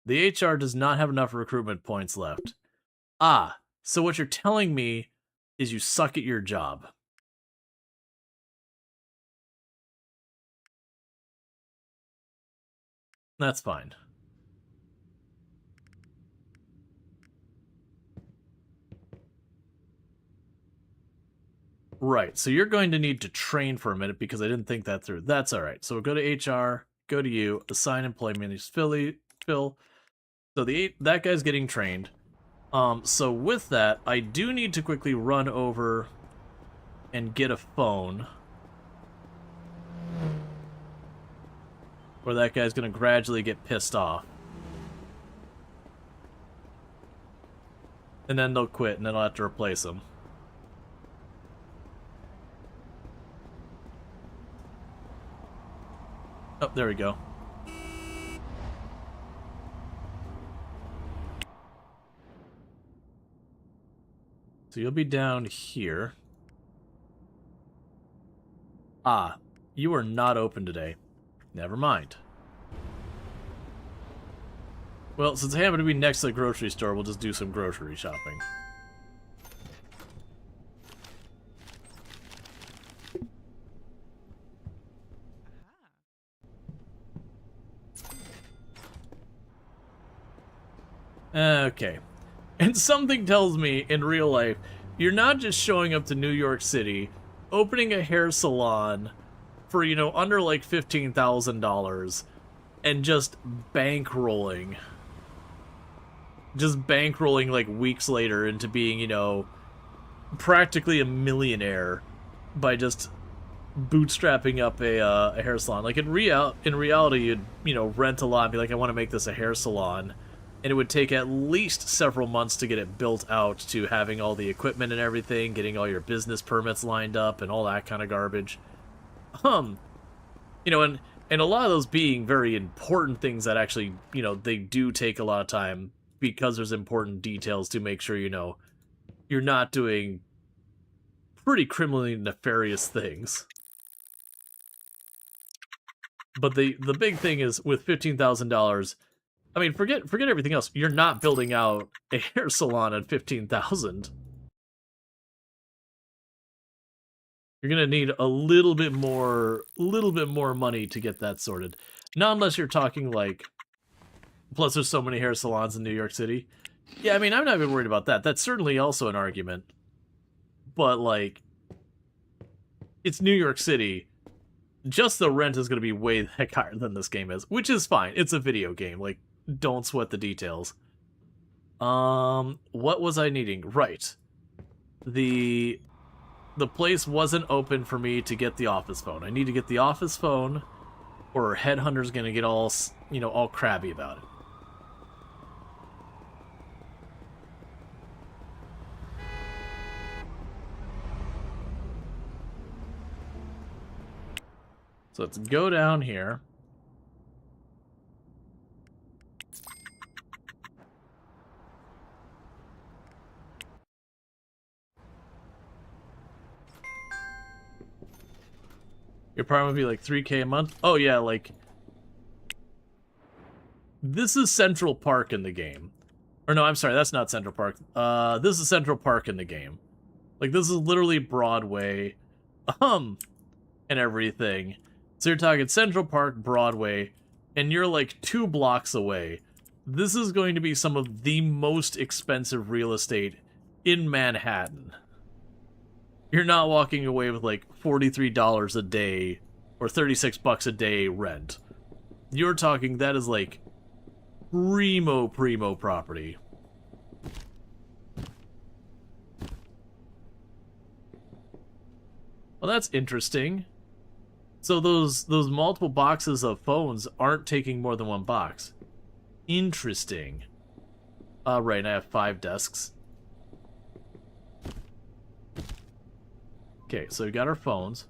The HR does not have enough recruitment points left. Ah, so what you're telling me is you suck at your job. That's fine. Right, so you're going to need to train for a minute because I didn't think that through. That's all right. So we'll go to HR, go to you, assign employment is Phil. So that guy's getting trained. So with that, I do need to quickly run over and get a phone. Or that guy's going to gradually get pissed off. And then they'll quit, and then I'll have to replace them. Oh, there we go. So you'll be down here. Ah, you are not open today. Never mind. Well, since I happen to be next to the grocery store, we'll just do some grocery shopping. Okay. And something tells me, in real life, you're not just showing up to New York City, opening a hair salon for, you know, under like $15,000, and just bankrolling. Just bankrolling like weeks later into being, you know, practically a millionaire by just bootstrapping up a hair salon. Like in reality, you'd, you know, rent a lot and be like, I want to make this a hair salon. And it would take at least several months to get it built out, to having all the equipment and everything, getting all your business permits lined up and all that kind of garbage. You know, and a lot of those being very important things that actually, you know, they do take a lot of time because there's important details to make sure, you know, you're not doing pretty criminally nefarious things. But the big thing is with $15,000, I mean, forget everything else. You're not building out a hair salon at $15,000. You're gonna need a little bit more money to get that sorted. Not unless you're talking like, plus there's so many hair salons in New York City. Yeah, I mean, I'm not even worried about that. That's certainly also an argument. But like, it's New York City. Just the rent is gonna be way the heck higher than this game is, which is fine. It's a video game. Like, don't sweat the details. What was I needing? Right. The place wasn't open for me to get the office phone. I need to get the office phone, or Headhunter's gonna get all, you know, all crabby about it. So let's go down here. Your apartment would be like 3K a month. Oh yeah, like this is Central Park in the game. Or no, I'm sorry, that's not Central Park. This is Central Park in the game. Like this is literally Broadway, and everything. So you're talking Central Park, Broadway, and you're like 2 blocks away. This is going to be some of the most expensive real estate in Manhattan. You're not walking away with like $43 a day or $36 a day rent. You're talking that is like primo property. Well, that's interesting. So those multiple boxes of phones aren't taking more than 1 box. Interesting. Right, I have 5 desks. Okay, so we got our phones.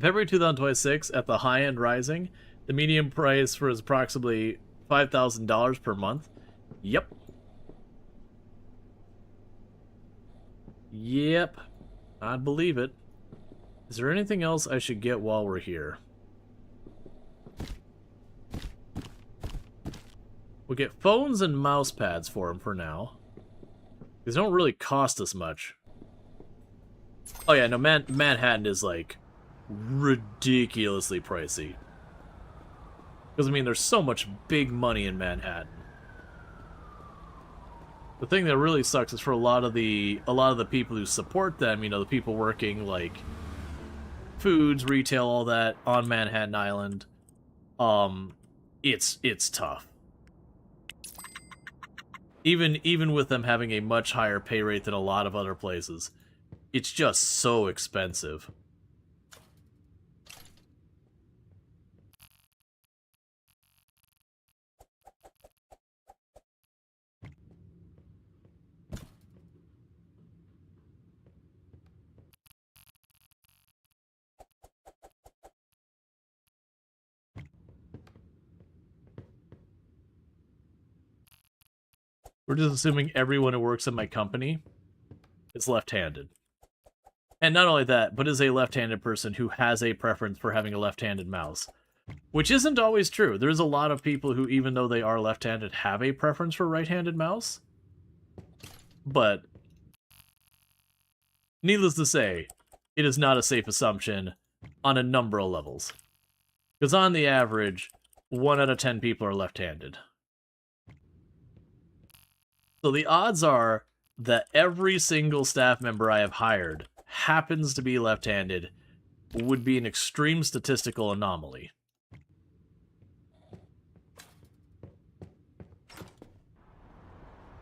February 2026, at the high end rising, the median price for is approximately $5,000 per month. Yep. Yep. I'd believe it. Is there anything else I should get while we're here? We'll get phones and mouse pads for them for now. These don't really cost us much. Oh yeah, no, Manhattan is like ridiculously pricey. Because I mean, there's so much big money in Manhattan. The thing that really sucks is for a lot of the people who support them, you know, the people working like foods, retail, all that on Manhattan Island. It's tough. Even with them having a much higher pay rate than a lot of other places, it's just so expensive. We're just assuming everyone who works in my company is left-handed. And not only that, but is a left-handed person who has a preference for having a left-handed mouse. Which isn't always true. There's a lot of people who, even though they are left-handed, have a preference for right-handed mouse. But needless to say, it is not a safe assumption on a number of levels. Because on the average, 1 out of 10 people are left-handed. So the odds are that every single staff member I have hired happens to be left-handed would be an extreme statistical anomaly.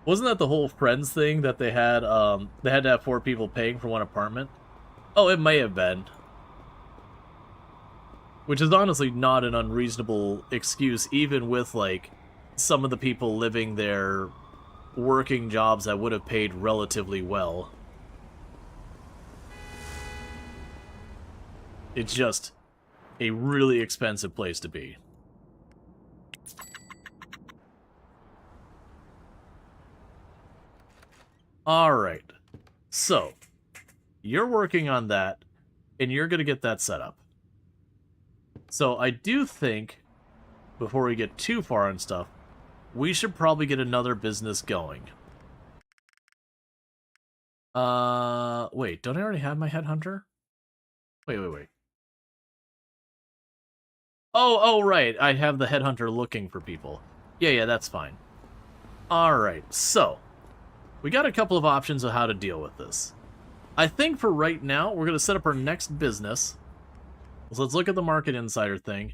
Wasn't that the whole Friends thing that they had to have 4 people paying for 1 apartment? Oh, it may have been. Which is honestly not an unreasonable excuse, even with, like, some of the people living there working jobs that would have paid relatively well. It's just a really expensive place to be. Alright, so you're working on that, and you're going to get that set up. So I do think, before we get too far and stuff, we should probably get another business going. Wait, don't I already have my headhunter? Wait. Oh, right, I have the headhunter looking for people. Yeah, that's fine. Alright, so we got a couple of options of how to deal with this. I think for right now, we're going to set up our next business. So let's look at the Market Insider thing.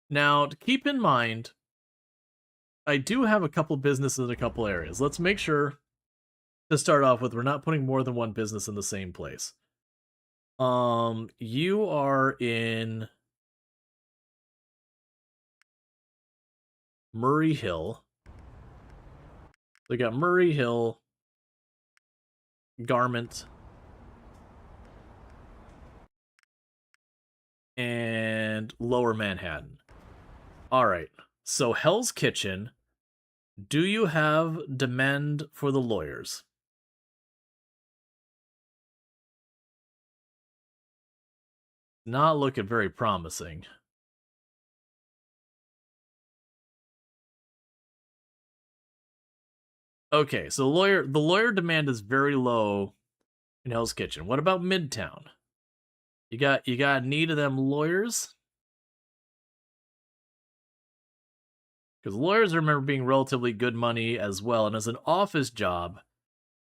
Now, keep in mind, I do have a couple businesses in a couple areas. Let's make sure, to start off with, we're not putting more than 1 business in the same place. You are in Murray Hill. We got Murray Hill, Garment, and Lower Manhattan. Alright, so Hell's Kitchen, do you have demand for the lawyers? Not looking very promising. Okay, so the lawyer demand is very low in Hell's Kitchen. What about Midtown? You got need of them lawyers? Because lawyers, I remember, being relatively good money as well, and as an office job,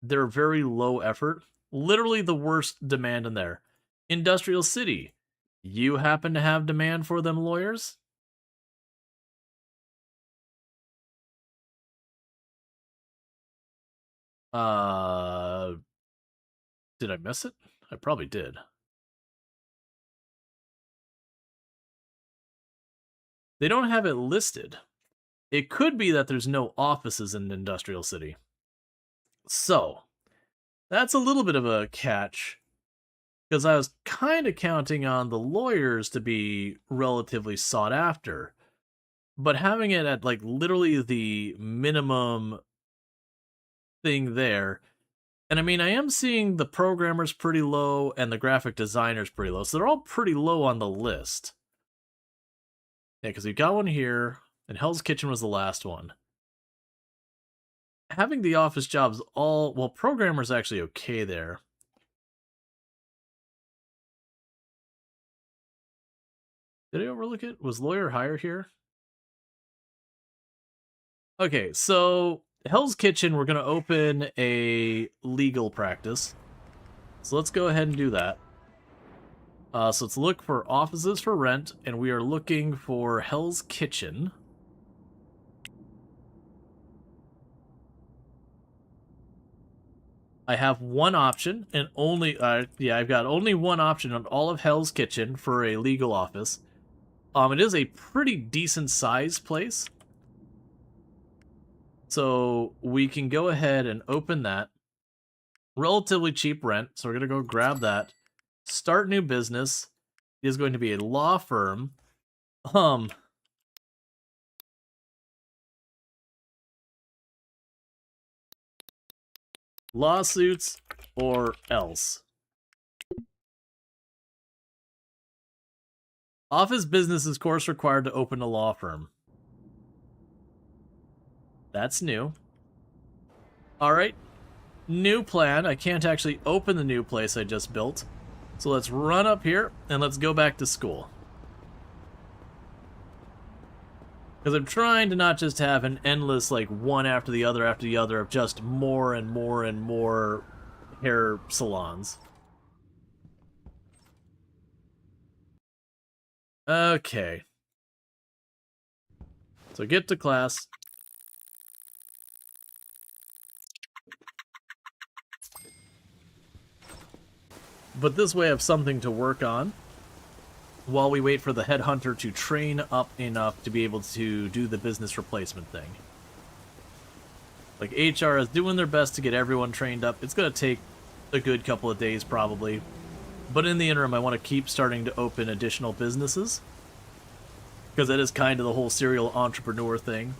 they're very low effort. Literally the worst demand in there. Industrial City. You happen to have demand for them lawyers? Did I miss it? I probably did. They don't have it listed. It could be that there's no offices in Industrial City. So, that's a little bit of a catch, because I was kind of counting on the lawyers to be relatively sought after, but having it at like literally the minimum thing there. And I mean, I am seeing the programmers pretty low and the graphic designers pretty low, so they're all pretty low on the list. Yeah, because we got one here, and Hell's Kitchen was the last one. Having the office jobs all... Well, programmer's actually okay there. Did I overlook it? Was lawyer higher here? Okay, so Hell's Kitchen, we're going to open a legal practice. So let's go ahead and do that. So let's look for offices for rent, and we are looking for Hell's Kitchen. I have one option, and only, I've got only one option on all of Hell's Kitchen for a legal office. It is a pretty decent sized place. So we can go ahead and open that. Relatively cheap rent, so we're going to go grab that. Start new business. It is going to be a law firm. Lawsuits or else. Office business is, of course, required to open a law firm. That's new. Alright. New plan. I can't actually open the new place I just built. So let's run up here, and let's go back to school. Because I'm trying to not just have an endless, like, one after the other of just more and more and more hair salons. Okay. So get to class. But this way I have something to work on while we wait for the headhunter to train up enough to be able to do the business replacement thing. Like, HR is doing their best to get everyone trained up. It's going to take a good couple of days, probably. But in the interim, I want to keep starting to open additional businesses, because that is kind of the whole serial entrepreneur thing.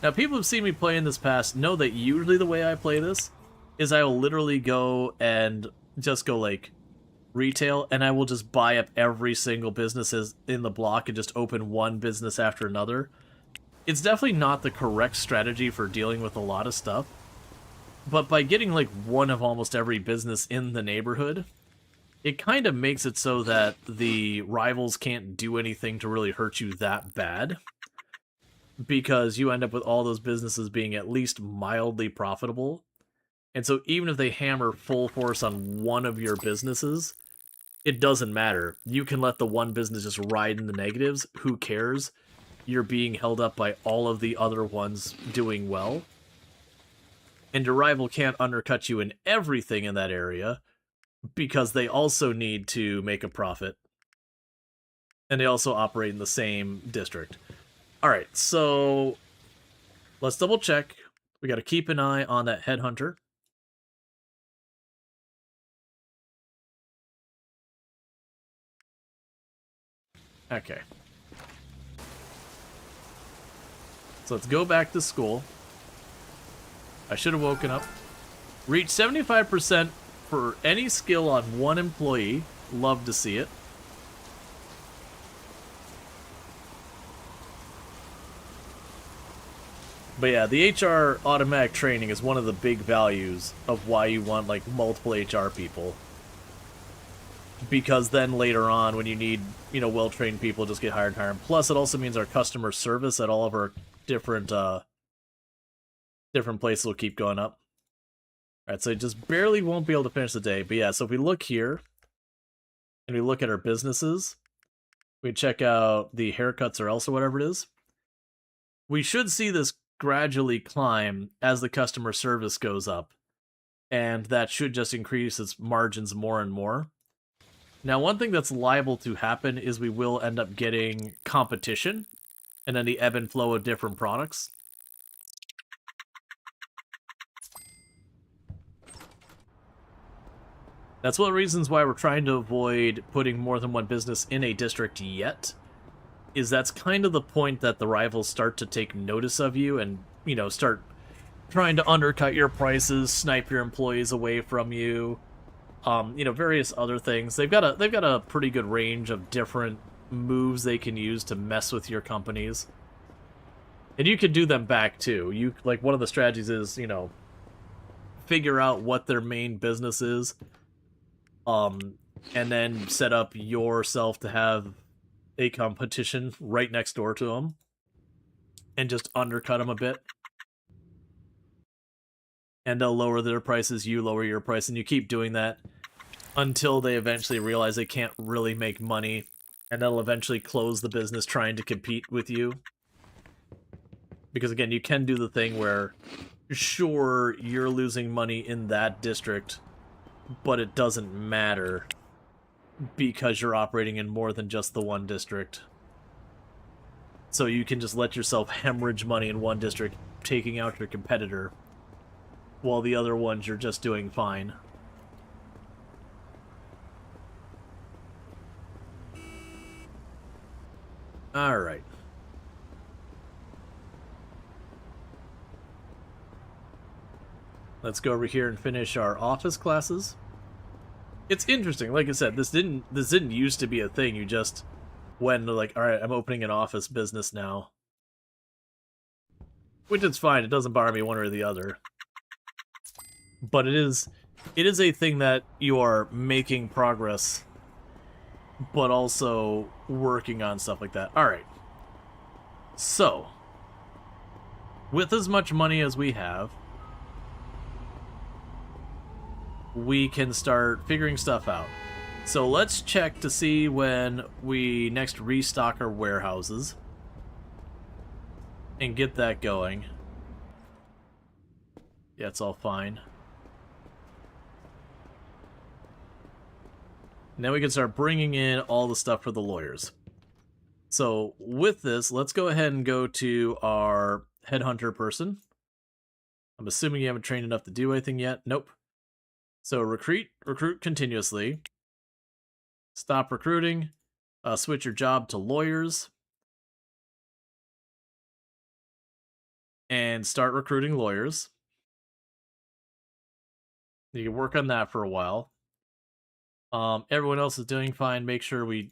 Now, people who've seen me play in this past know that usually the way I play this is I will literally go and just go, like, retail, and I will just buy up every single business in the block and just open one business after another. It's definitely not the correct strategy for dealing with a lot of stuff, but by getting, like, one of almost every business in the neighborhood, it kind of makes it so that the rivals can't do anything to really hurt you that bad, because you end up with all those businesses being at least mildly profitable. And so even if they hammer full force on one of your businesses, it doesn't matter. You can let the one business just ride in the negatives. Who cares? You're being held up by all of the other ones doing well. And your rival can't undercut you in everything in that area, because they also need to make a profit. And they also operate in the same district. Alright, so let's double check. We got to keep an eye on that headhunter. Okay. So let's go back to school. I should have woken up. Reach 75% for any skill on one employee. Love to see it. But yeah, the HR automatic training is one of the big values of why you want, like, multiple HR people. Because then later on, when you need, well-trained people, just get hired and hired. Plus, it also means our customer service at all of our different places will keep going up. Alright, so it just barely won't be able to finish the day. But yeah, so if we look here, and we look at our businesses, we check out the haircuts or else or whatever it is, we should see this gradually climb as the customer service goes up. And that should just increase its margins more and more. Now, one thing that's liable to happen is we will end up getting competition, and then the ebb and flow of different products. That's one of the reasons why we're trying to avoid putting more than one business in a district yet, is that's kind of the point that the rivals start to take notice of you and, start trying to undercut your prices, snipe your employees away from you, various other things. They've got a pretty good range of different moves they can use to mess with your companies. And you can do them back too. One of the strategies is, figure out what their main business is, and then set up yourself to have a competition right next door to them and just undercut them a bit. And they'll lower their prices, you lower your price, and you keep doing that until they eventually realize they can't really make money, and they'll eventually close the business trying to compete with you. Because again, you can do the thing where, sure, you're losing money in that district, but it doesn't matter because you're operating in more than just the one district. So you can just let yourself hemorrhage money in one district, taking out your competitor, while the other ones you're just doing fine. Alright. Let's go over here and finish our office classes. It's interesting, like I said, this didn't used to be a thing. You just went like, alright, I'm opening an office business now. Which is fine, it doesn't bother me one or the other. But it is a thing that you are making progress, but also working on stuff like that. Alright. So, with as much money as we have, we can start figuring stuff out. So let's check to see when we next restock our warehouses and get that going. Yeah, it's all fine. Now we can start bringing in all the stuff for the lawyers. So with this, let's go ahead and go to our headhunter person. I'm assuming you haven't trained enough to do anything yet. Nope. So recruit continuously. Stop recruiting. Switch your job to lawyers. And start recruiting lawyers. You can work on that for a while. Everyone else is doing fine. Make sure we're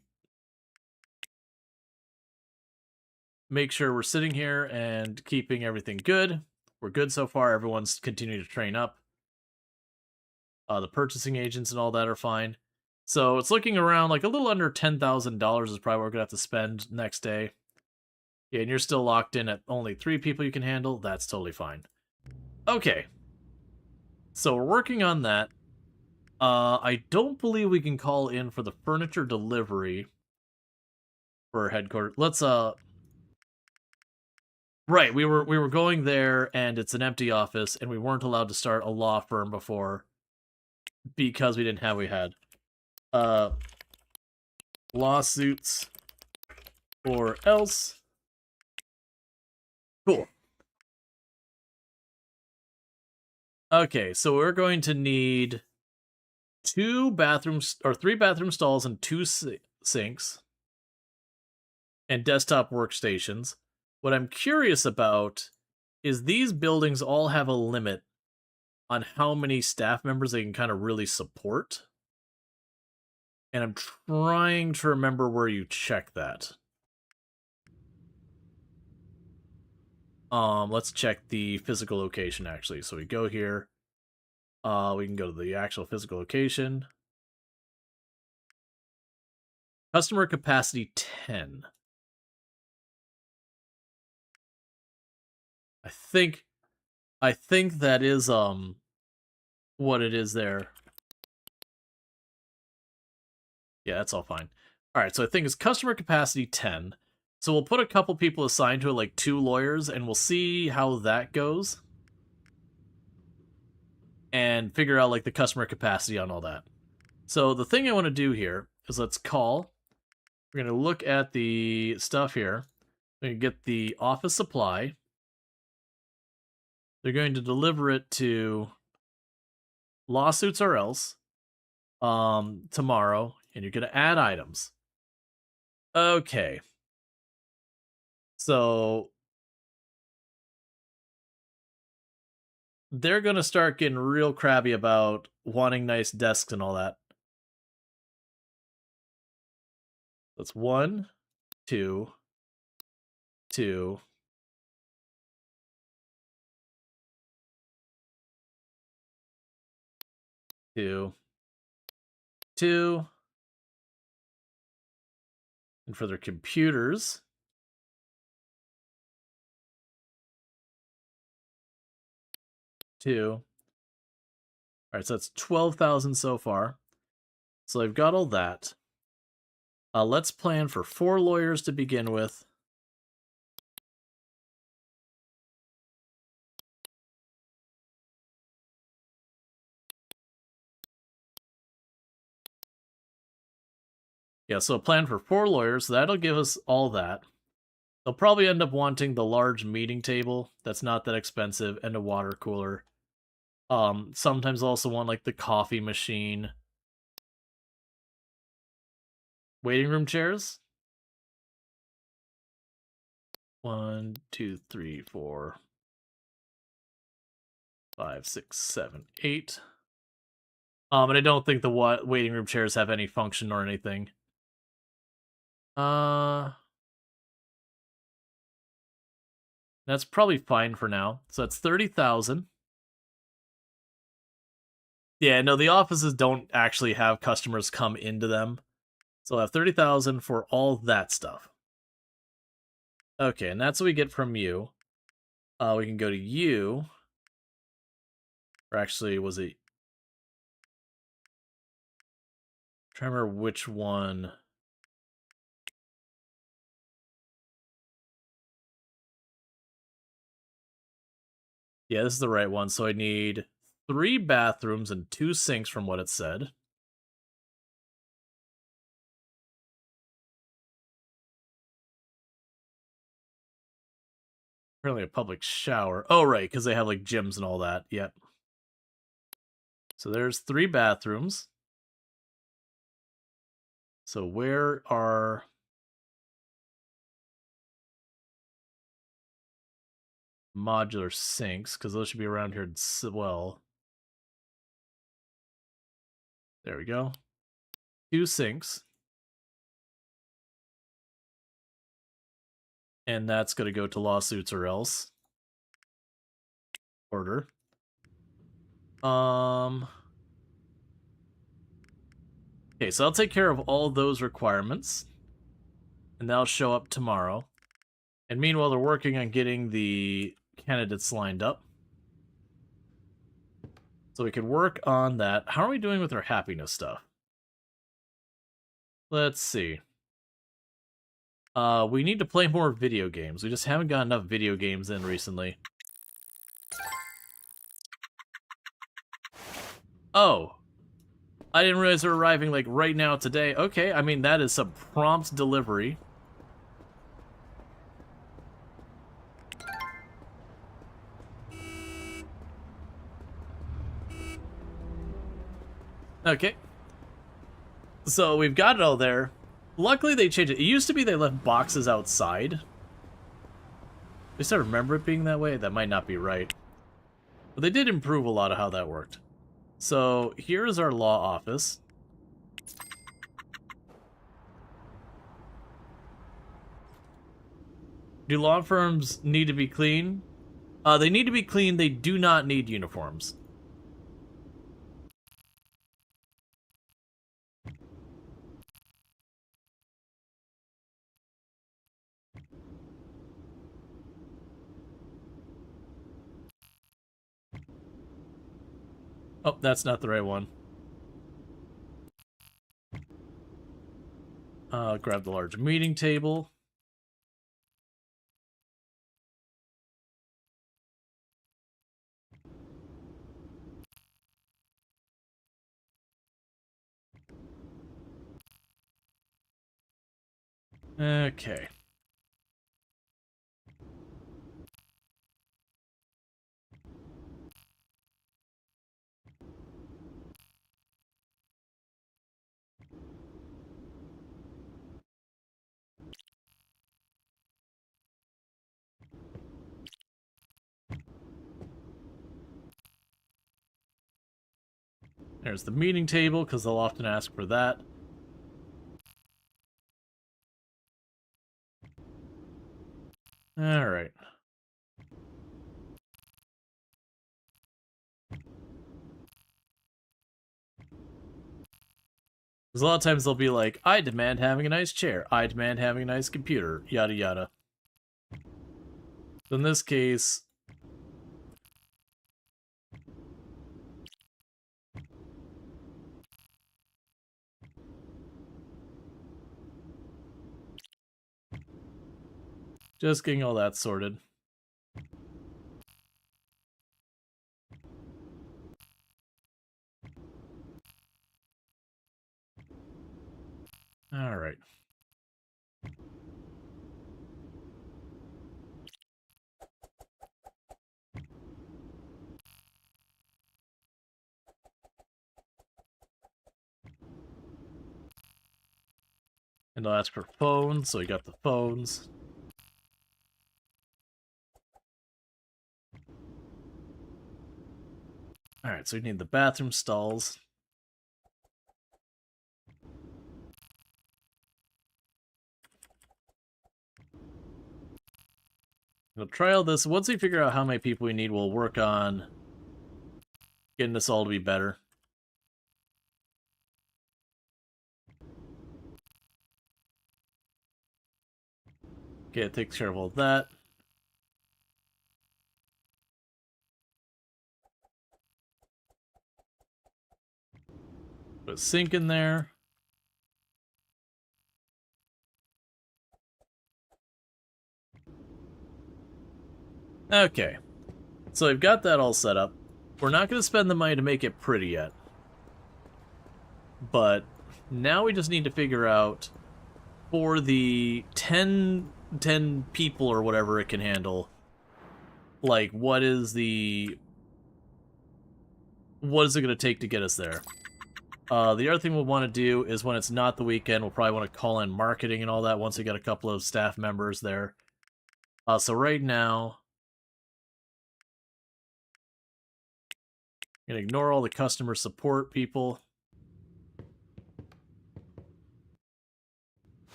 sitting here and keeping everything good. We're good so far. Everyone's continuing to train up. The purchasing agents and all that are fine. So it's looking around like a little under $10,000 is probably what we're going to have to spend next day. Yeah, and you're still locked in at only 3 people you can handle. That's totally fine. Okay. So we're working on that. I don't believe we can call in for the furniture delivery for headquarters. Let's, Right, we were going there, and it's an empty office, and we weren't allowed to start a law firm before because we didn't have what we had. Lawsuits or else. Cool. Okay, so we're going to need 3 bathroom stalls and 2 sinks and desktop workstations. What I'm curious about is these buildings all have a limit on how many staff members they can kind of really support. And I'm trying to remember where you check that. Let's check the physical location, actually. So we go here. We can go to the actual physical location. Customer capacity 10. I think that is what it is there. Yeah, that's all fine. All right, so I think it's customer capacity 10. So we'll put a couple people assigned to it, like 2 lawyers, and we'll see how that goes. And figure out like the customer capacity on all that. So the thing I want to do here is let's call. We're going to look at the stuff here. We're going to get the office supply. They're going to deliver it to Lawsuits or Else tomorrow, and you're going to add items. Okay. So they're going to start getting real crabby about wanting nice desks and all that. That's 1, 2, 2, 2, 2. And for their computers, 2. All right, so that's 12,000 so far. So I've got all that. Let's plan for 4 lawyers to begin with. Yeah, so a plan for 4 lawyers. So that'll give us all that. They'll probably end up wanting the large meeting table that's not that expensive and a water cooler. Sometimes they'll also want like the coffee machine. Waiting room chairs. 1, 2, 3, 4, 5, 6, 7, 8. And I don't think the waiting room chairs have any function or anything. That's probably fine for now. So that's 30,000. Yeah, no, the offices don't actually have customers come into them. So I'll have 30,000 for all that stuff. Okay, and that's what we get from you. We can go to you. Or actually, was it... I'm trying to remember which one. Yeah, this is the right one. So I need 3 bathrooms and 2 sinks from what it said. Apparently a public shower. Oh, right, because they have like gyms and all that. Yep. So there's 3 bathrooms. So where are... modular sinks? Because those should be around here as well. There we go. 2 sinks. And that's going to go to Lawsuits or Else. Order. Okay, so I'll take care of all those requirements. And that'll show up tomorrow. And meanwhile, they're working on getting the candidates lined up. So we can work on that. How are we doing with our happiness stuff? Let's see. We need to play more video games. We just haven't got enough video games in recently. Oh. I didn't realize they're arriving, like, right now today. Okay, I mean, that is some prompt delivery. Okay. So, we've got it all there. Luckily, they changed it. It used to be they left boxes outside. At least I remember it being that way. That might not be right. But they did improve a lot of how that worked. So, here is our law office. Do law firms need to be clean? They need to be clean. They do not need uniforms. Oh, that's not the right one. Grab the large meeting table. Okay. There's the meeting table, because they'll often ask for that. Alright. Because a lot of times they'll be like, I demand having a nice chair. I demand having a nice computer. Yada yada. So in this case... just getting all that sorted. Alright. And I'll ask for phones, so we got the phones. Alright, so we need the bathroom stalls. We'll try all this. Once we figure out how many people we need, we'll work on getting this all to be better. Okay, it takes care of all that. Put a sink in there. Okay. So we've got that all set up. We're not going to spend the money to make it pretty yet. But now we just need to figure out for the 10 people or whatever it can handle, like, what is it going to take to get us there? The other thing we'll want to do is when it's not the weekend, we'll probably want to call in marketing and all that once we get a couple of staff members there. So right now, I'm going to ignore all the customer support people.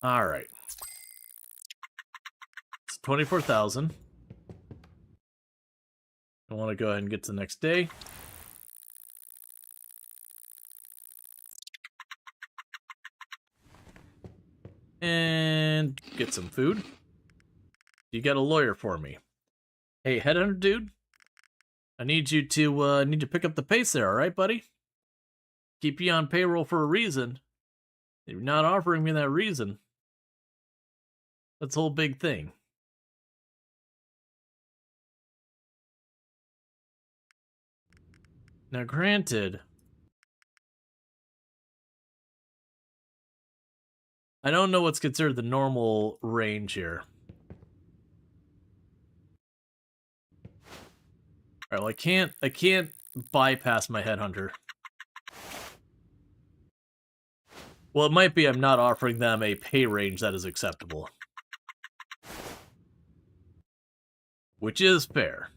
Alright. It's 24,000. I want to go ahead and get to the next day. And get some food. You got a lawyer for me. Hey, headhunter dude. I need you to pick up the pace there, alright, buddy? Keep you on payroll for a reason. You're not offering me that reason. That's the whole big thing. Now, granted, I don't know what's considered the normal range here. Alright, well, I can't bypass my headhunter. Well, it might be I'm not offering them a pay range that is acceptable. Which is fair.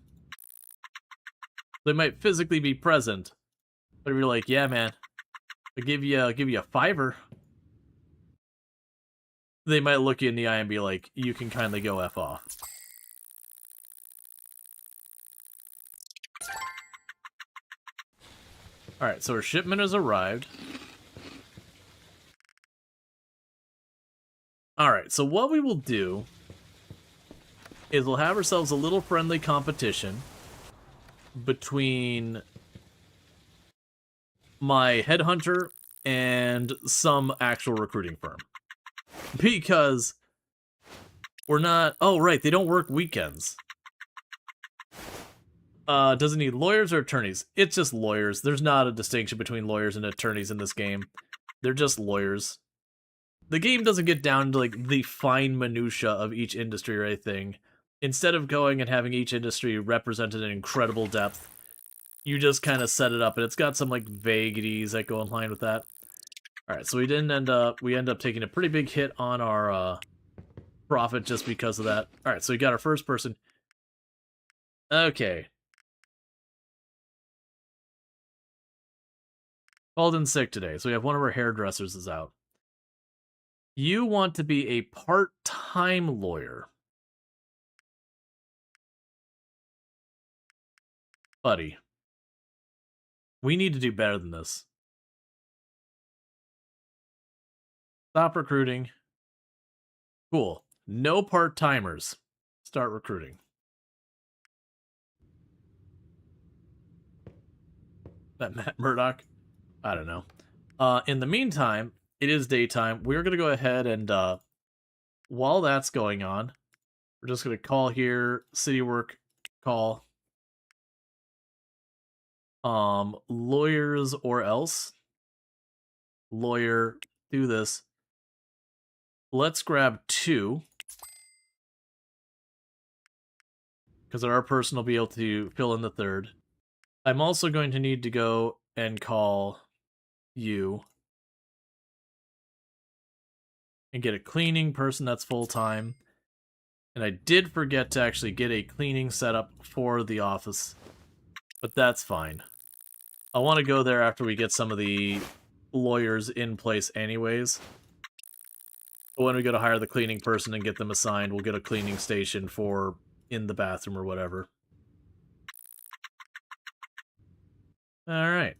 They might physically be present, but if you're like, yeah, man, I'll give you a $5. they might look you in the eye and be like, you can kindly go F off. Alright, so our shipment has arrived. Alright, so what we will do is we'll have ourselves a little friendly competition between my headhunter and some actual recruiting firm. Because we're not... Oh, right, they don't work weekends. Does it need lawyers or attorneys? It's just lawyers. There's not a distinction between lawyers and attorneys in this game. They're just lawyers. The game doesn't get down to, like, the fine minutia of each industry or anything. Instead of going and having each industry represented in incredible depth, you just kind of set it up, and it's got some, like, vagaries that go in line with that. Alright, so we end up taking a pretty big hit on our, profit just because of that. Alright, so we got our first person. Okay. Called in sick today, so we have one of our hairdressers is out. You want to be a part-time lawyer. Buddy. We need to do better than this. Stop recruiting. Cool. No part-timers. Start recruiting. That Matt Murdock? I don't know. In the meantime, it is daytime. We're going to go ahead and, while that's going on, we're just going to call here, city work call. Lawyers or else. Lawyer, do this. Let's grab 2. Because our person will be able to fill in the 3rd. I'm also going to need to go and call you. And get a cleaning person that's full-time. And I did forget to actually get a cleaning setup for the office. But that's fine. I want to go there after we get some of the lawyers in place anyways. But when we go to hire the cleaning person and get them assigned, we'll get a cleaning station for in the bathroom or whatever. Alright.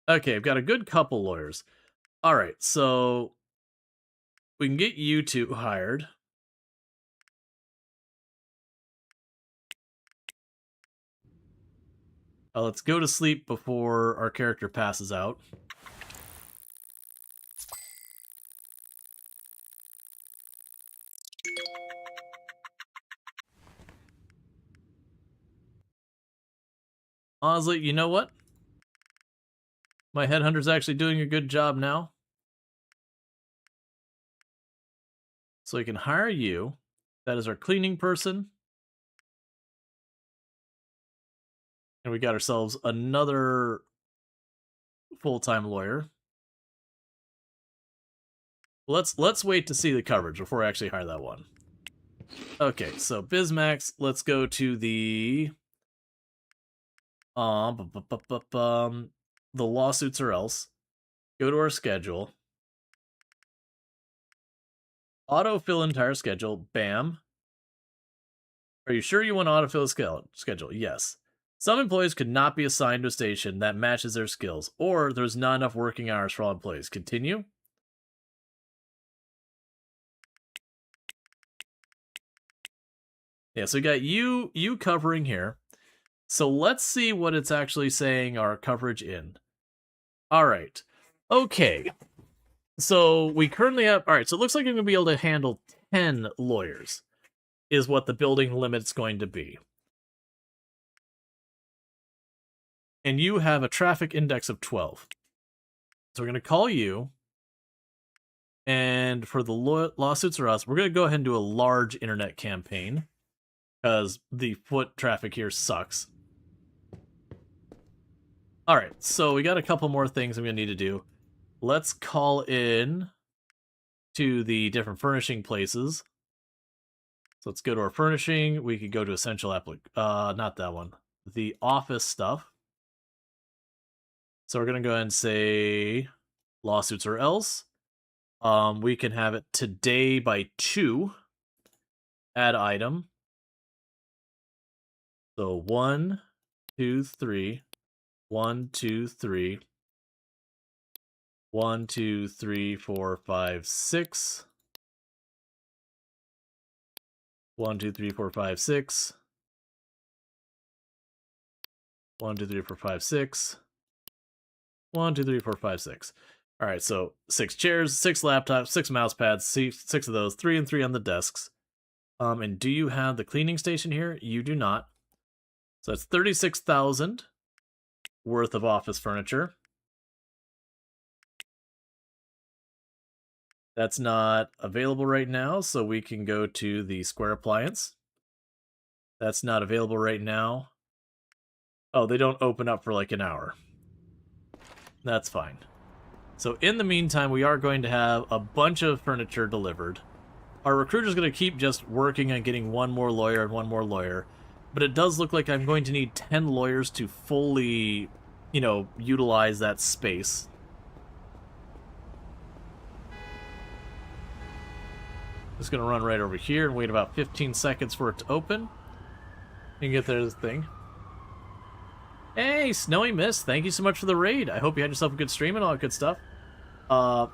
Okay, I've got a good couple lawyers. Alright, so we can get you 2 hired. Let's go to sleep before our character passes out. Honestly, you know what? My headhunter's actually doing a good job now. So we can hire you. That is our cleaning person. And we got ourselves another full-time lawyer. Let's wait to see the coverage before I actually hire that one. Okay, so Bismax, let's go to the the lawsuits or else. Go to our schedule. Autofill entire schedule. Bam. Are you sure you want to autofill a schedule? Yes. Some employees could not be assigned to a station that matches their skills, or there's not enough working hours for all employees. Continue. Yeah, so we got you covering here. So let's see what it's actually saying our coverage in. Alright. Okay. So we currently have... Alright, so it looks like I'm going to be able to handle 10 lawyers, is what the building limit's going to be. And you have a traffic index of 12. So we're going to call you. And for the lawsuits or us, we're going to go ahead and do a large internet campaign. Because the foot traffic here sucks. Alright, so we got a couple more things I'm going to need to do. Let's call in to the different furnishing places. So let's go to our furnishing. We could go to essential not that one. The office stuff. So we're going to go ahead and say lawsuits or else. We can have it today by 2. Add item. So 1, 2, 3. 1, 2, 3. 1, 2, 3, 4, 5, 6. 1, 2, 3, 4, 5, 6. 1, 2, 3, 4, 5, 6. 1, 2, 3, 4, 5, 6. All right, so 6 chairs, 6 laptops, 6 mouse pads, 6 of those, 3 and 3 on the desks. And do you have the cleaning station here? You do not. So that's 36,000 worth of office furniture. That's not available right now, so we can go to the Square Appliance. That's not available right now. Oh, they don't open up for like an hour. That's fine. So in the meantime, we are going to have a bunch of furniture delivered. Our recruiter's going to keep just working on getting one more lawyer and one more lawyer. But it does look like I'm going to need 10 lawyers to fully, utilize that space. Just going to run right over here and wait about 15 seconds for it to open. And get there, this thing. Hey, Snowy Mist, thank you so much for the raid. I hope you had yourself a good stream and all that good stuff.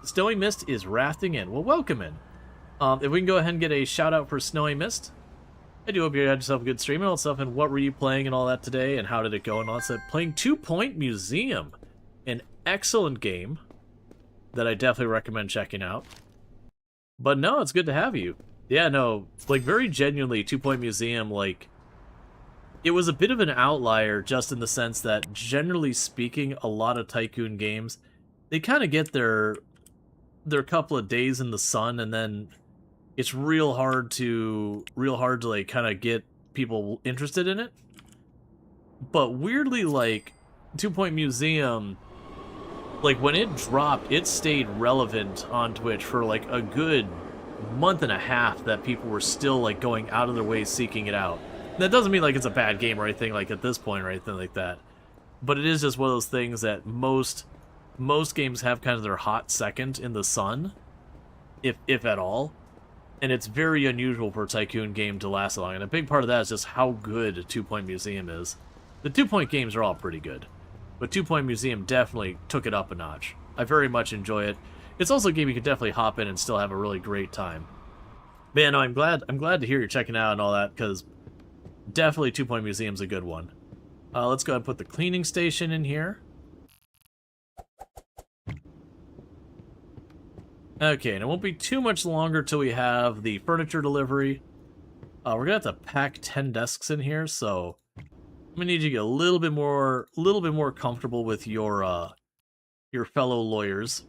Snowy Mist is rafting in. Well, welcome in. If we can go ahead and get a shout out for Snowy Mist. I do hope you had yourself a good stream and all that stuff. And what were you playing and all that today? And how did it go and all that stuff? Playing 2 Point Museum. An excellent game that I definitely recommend checking out. But no, it's good to have you. Yeah, no, like very genuinely, 2 Point Museum, like, it was a bit of an outlier just in the sense that, generally speaking, a lot of Tycoon games, they kind of get their couple of days in the sun, and then it's real hard to like kind of get people interested in it. But weirdly, like 2 Point Museum, like when it dropped, it stayed relevant on Twitch for like a good month and a half that people were still like going out of their way seeking it out. That doesn't mean like it's a bad game or anything like at this point or anything like that. But it is just one of those things that most games have kind of their hot second in the sun, if at all. And it's very unusual for a Tycoon game to last long. And a big part of that is just how good 2 Point Museum is. The 2 Point games are all pretty good, but 2 Point Museum definitely took it up a notch. I very much enjoy it. It's also a game you could definitely hop in and still have a really great time. But yeah, no, I'm glad to hear you're checking out and all that, because definitely 2 Point Museum's a good one. Let's go ahead and put the cleaning station in here. Okay, and it won't be too much longer till we have the furniture delivery. We're gonna have to pack 10 desks in here, so I'm gonna need you to get a little bit more comfortable with your fellow lawyers.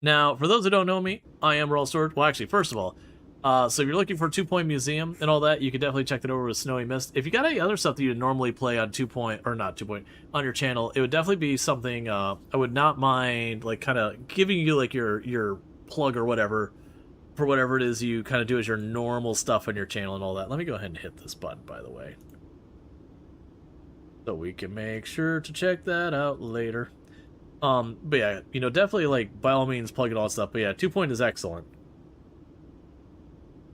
Now, for those who don't know me, I am Rual Storge. Well, actually, first of all, so if you're looking for a 2 Point Museum and all that, you can definitely check that over with Snowy Mist. If you got any other stuff that you normally play on 2 Point, or not 2 Point, on your channel, it would definitely be something I would not mind, like, kind of giving you, like, your plug or whatever, for whatever it is you kind of do as your normal stuff on your channel and all that. Let me go ahead and hit this button, by the way, so we can make sure to check that out later. But yeah, definitely, like, by all means, plug in all that stuff. But yeah, 2 Point is excellent.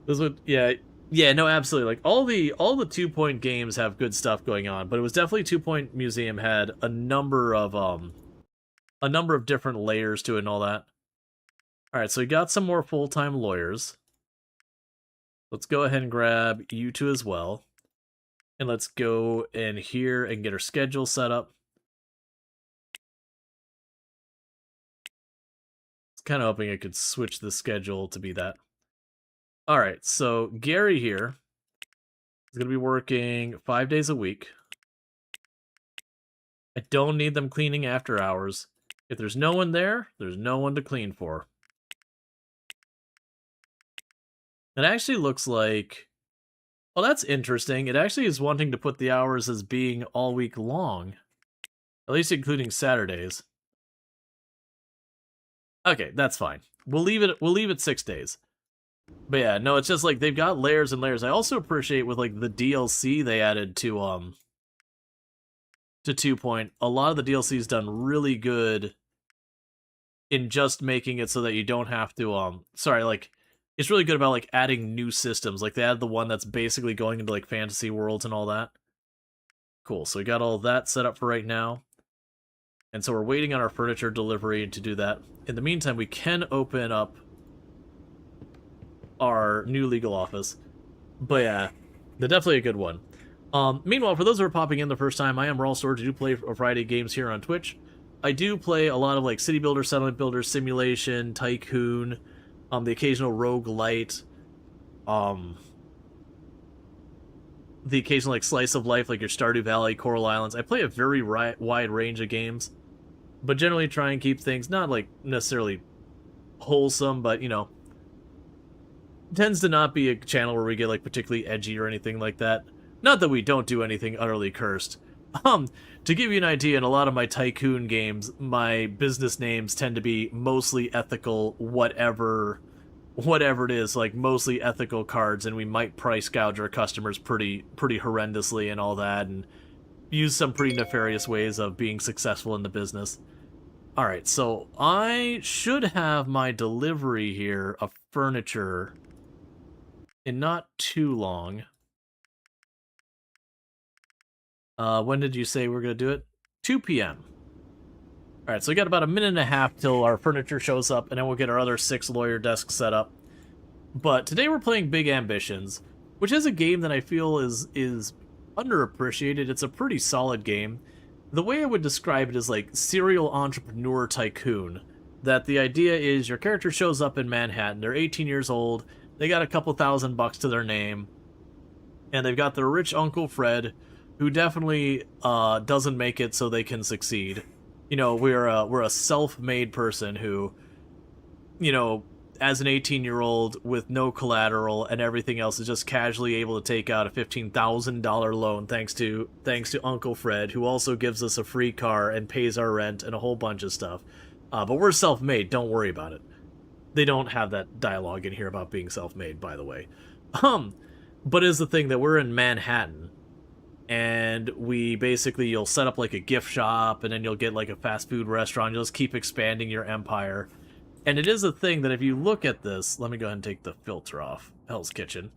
This would, yeah, no, absolutely. Like all the 2 Point games have good stuff going on, but it was definitely 2 Point Museum had a number of different layers to it and all that. All right, so we got some more full-time lawyers. Let's go ahead and grab you two as well, and let's go in here and get our schedule set up. Kind of hoping I could switch the schedule to be that. All right, so Gary here is going to be working 5 days a week. I don't need them cleaning after hours. If there's no one there, there's no one to clean for. It actually looks like, well, that's interesting. It actually is wanting to put the hours as being all week long, at least including Saturdays. Okay, that's fine. We'll leave it 6 days. But yeah, no, it's just like they've got layers and layers. I also appreciate with like the DLC they added to 2 Point. A lot of the DLC's done really good in just making it so that you don't have to sorry, like it's really good about like adding new systems. Like they added the one that's basically going into like fantasy worlds and all that. Cool. So we got all that set up for right now. And so we're waiting on our furniture delivery to do that. In the meantime, we can open up our new legal office. But yeah, they're definitely a good one. Meanwhile, for those who are popping in the first time, I am Rual Storge. I do play a variety of games here on Twitch. I do play a lot of like city builder, settlement builder, simulation, tycoon, the occasional roguelite, the occasional like slice of life, like your Stardew Valley, Coral Islands. I play a very wide range of games, but generally try and keep things not like necessarily wholesome, but you know, tends to not be a channel where we get like particularly edgy or anything like that. Not that we don't do anything utterly cursed. To give you an idea, in a lot of my tycoon games, my business names tend to be mostly ethical, whatever it is, like mostly ethical cards, and we might price gouge our customers pretty horrendously and all that, and use some pretty nefarious ways of being successful in the business. Alright, so I should have my delivery here of furniture in not too long. When did you say we're going to do it? 2 p.m. Alright, so we got about a minute and a half till our furniture shows up, and then we'll get our other 6 lawyer desks set up. But today we're playing Big Ambitions, which is a game that I feel is underappreciated. It's a pretty solid game. The way I would describe it is like serial entrepreneur tycoon. That the idea is your character shows up in Manhattan, they're 18 years old, they got a couple $1,000 to their name, and they've got their rich Uncle Fred, who definitely doesn't make it so they can succeed. You know, we're a self-made person who, you know, as an 18-year-old with no collateral and everything else, is just casually able to take out a $15,000 loan thanks to Uncle Fred, who also gives us a free car and pays our rent and a whole bunch of stuff. But we're self-made, don't worry about it. They don't have that dialogue in here about being self-made, by the way. But is the thing that we're in Manhattan, and we basically, you'll set up like a gift shop, and then you'll get like a fast food restaurant, you'll just keep expanding your empire. And it is a thing that if you look at this, let me go ahead and take the filter off, Hell's Kitchen.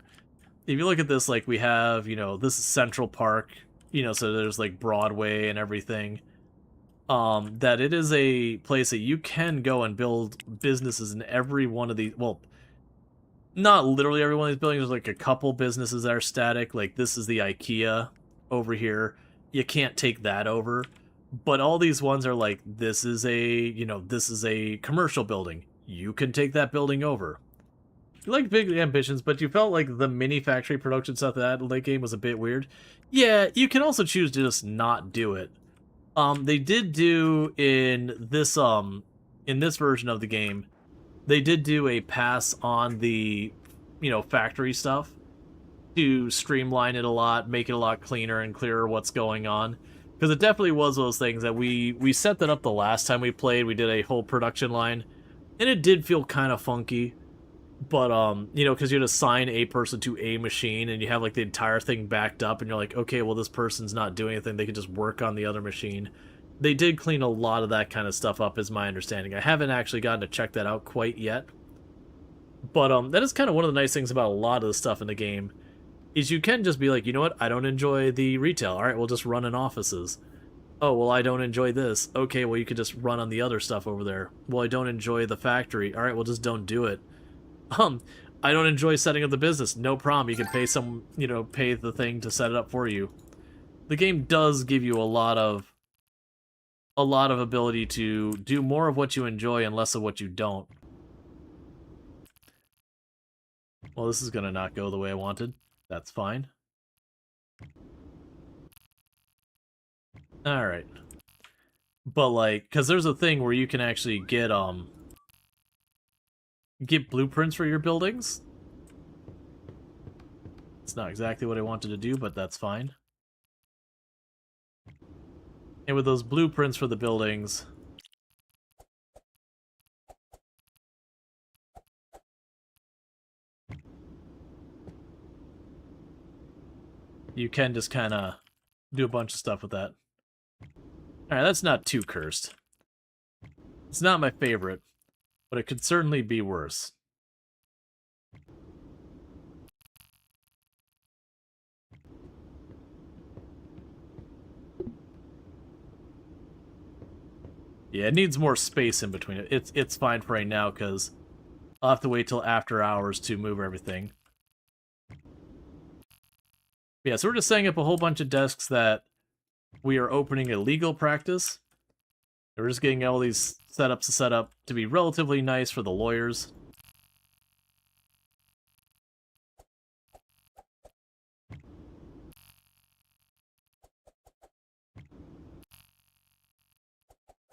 If you look at this, like we have, you know, this is Central Park, you know, so there's like Broadway and everything. That it is a place that you can go and build businesses in every one of these, well, not literally every one of these buildings, there's like a couple businesses that are static, like this is the IKEA over here. You can't take that over. But all these ones are like, this is a commercial building. You can take that building over. You like Big Ambitions, but you felt like the mini factory production stuff that late game was a bit weird. Yeah, you can also choose to just not do it. They did do in this version of the game, they did do a pass on the, you know, factory stuff to streamline it a lot, make it a lot cleaner and clearer what's going on. Because it definitely was those things that we set that up the last time we played. We did a whole production line, and it did feel kind of funky. But, you know, because you'd assign a person to a machine, and you have, like, the entire thing backed up, and you're like, okay, well, this person's not doing anything. They can just work on the other machine. They did clean a lot of that kind of stuff up, is my understanding. I haven't actually gotten to check that out quite yet. But, that is kind of one of the nice things about a lot of the stuff in the game, is you can just be like, you know what, I don't enjoy the retail. Alright, we'll just run in offices. Oh, well, I don't enjoy this. Okay, well, you could just run on the other stuff over there. Well, I don't enjoy the factory. Alright, well, just don't do it. I don't enjoy setting up the business. No problem. You can pay some, you know, pay the thing to set it up for you. The game does give you a lot of ability to do more of what you enjoy and less of what you don't. Well, this is gonna not go the way I wanted. That's fine. Alright. But, like, because there's a thing where you can actually get blueprints for your buildings. It's not exactly what I wanted to do, but that's fine. And with those blueprints for the buildings, you can just kind of do a bunch of stuff with that. Alright, that's not too cursed. It's not my favorite, but it could certainly be worse. Yeah, it needs more space in between it. It's fine for right now, because I'll have to wait till after hours to move everything. Yeah, so we're just setting up a whole bunch of desks that we are opening a legal practice. We're just getting all these setups set up to be relatively nice for the lawyers.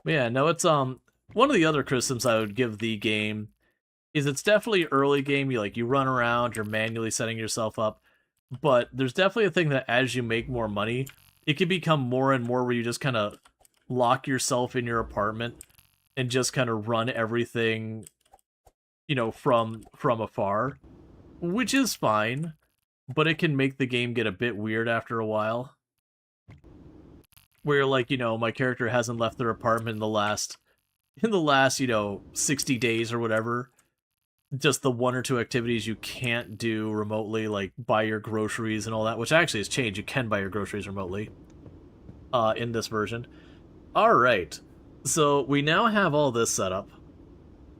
But yeah, no, it's one of the other criticisms I would give the game is it's definitely early game. You run around, you're manually setting yourself up, but there's definitely a thing that as you make more money, it can become more and more where you just kind of lock yourself in your apartment and just kind of run everything, from afar, which is fine, but it can make the game get a bit weird after a while. Where, my character hasn't left their apartment in the last 60 days or whatever. Just the one or two activities you can't do remotely, like buy your groceries and all that, which actually has changed. You can buy your groceries remotely in this version. Alright, so we now have all this set up.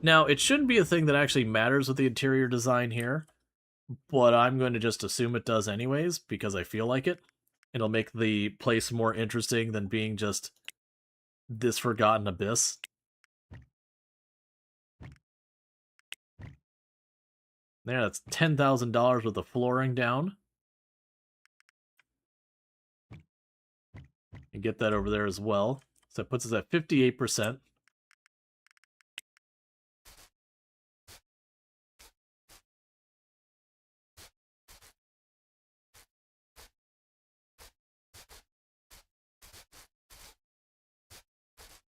Now, it shouldn't be a thing that actually matters with the interior design here, but I'm going to just assume it does anyways, because I feel like it. It'll make the place more interesting than being just this forgotten abyss. There, that's $10,000 worth of flooring down. And get that over there as well. So it puts us at 58%.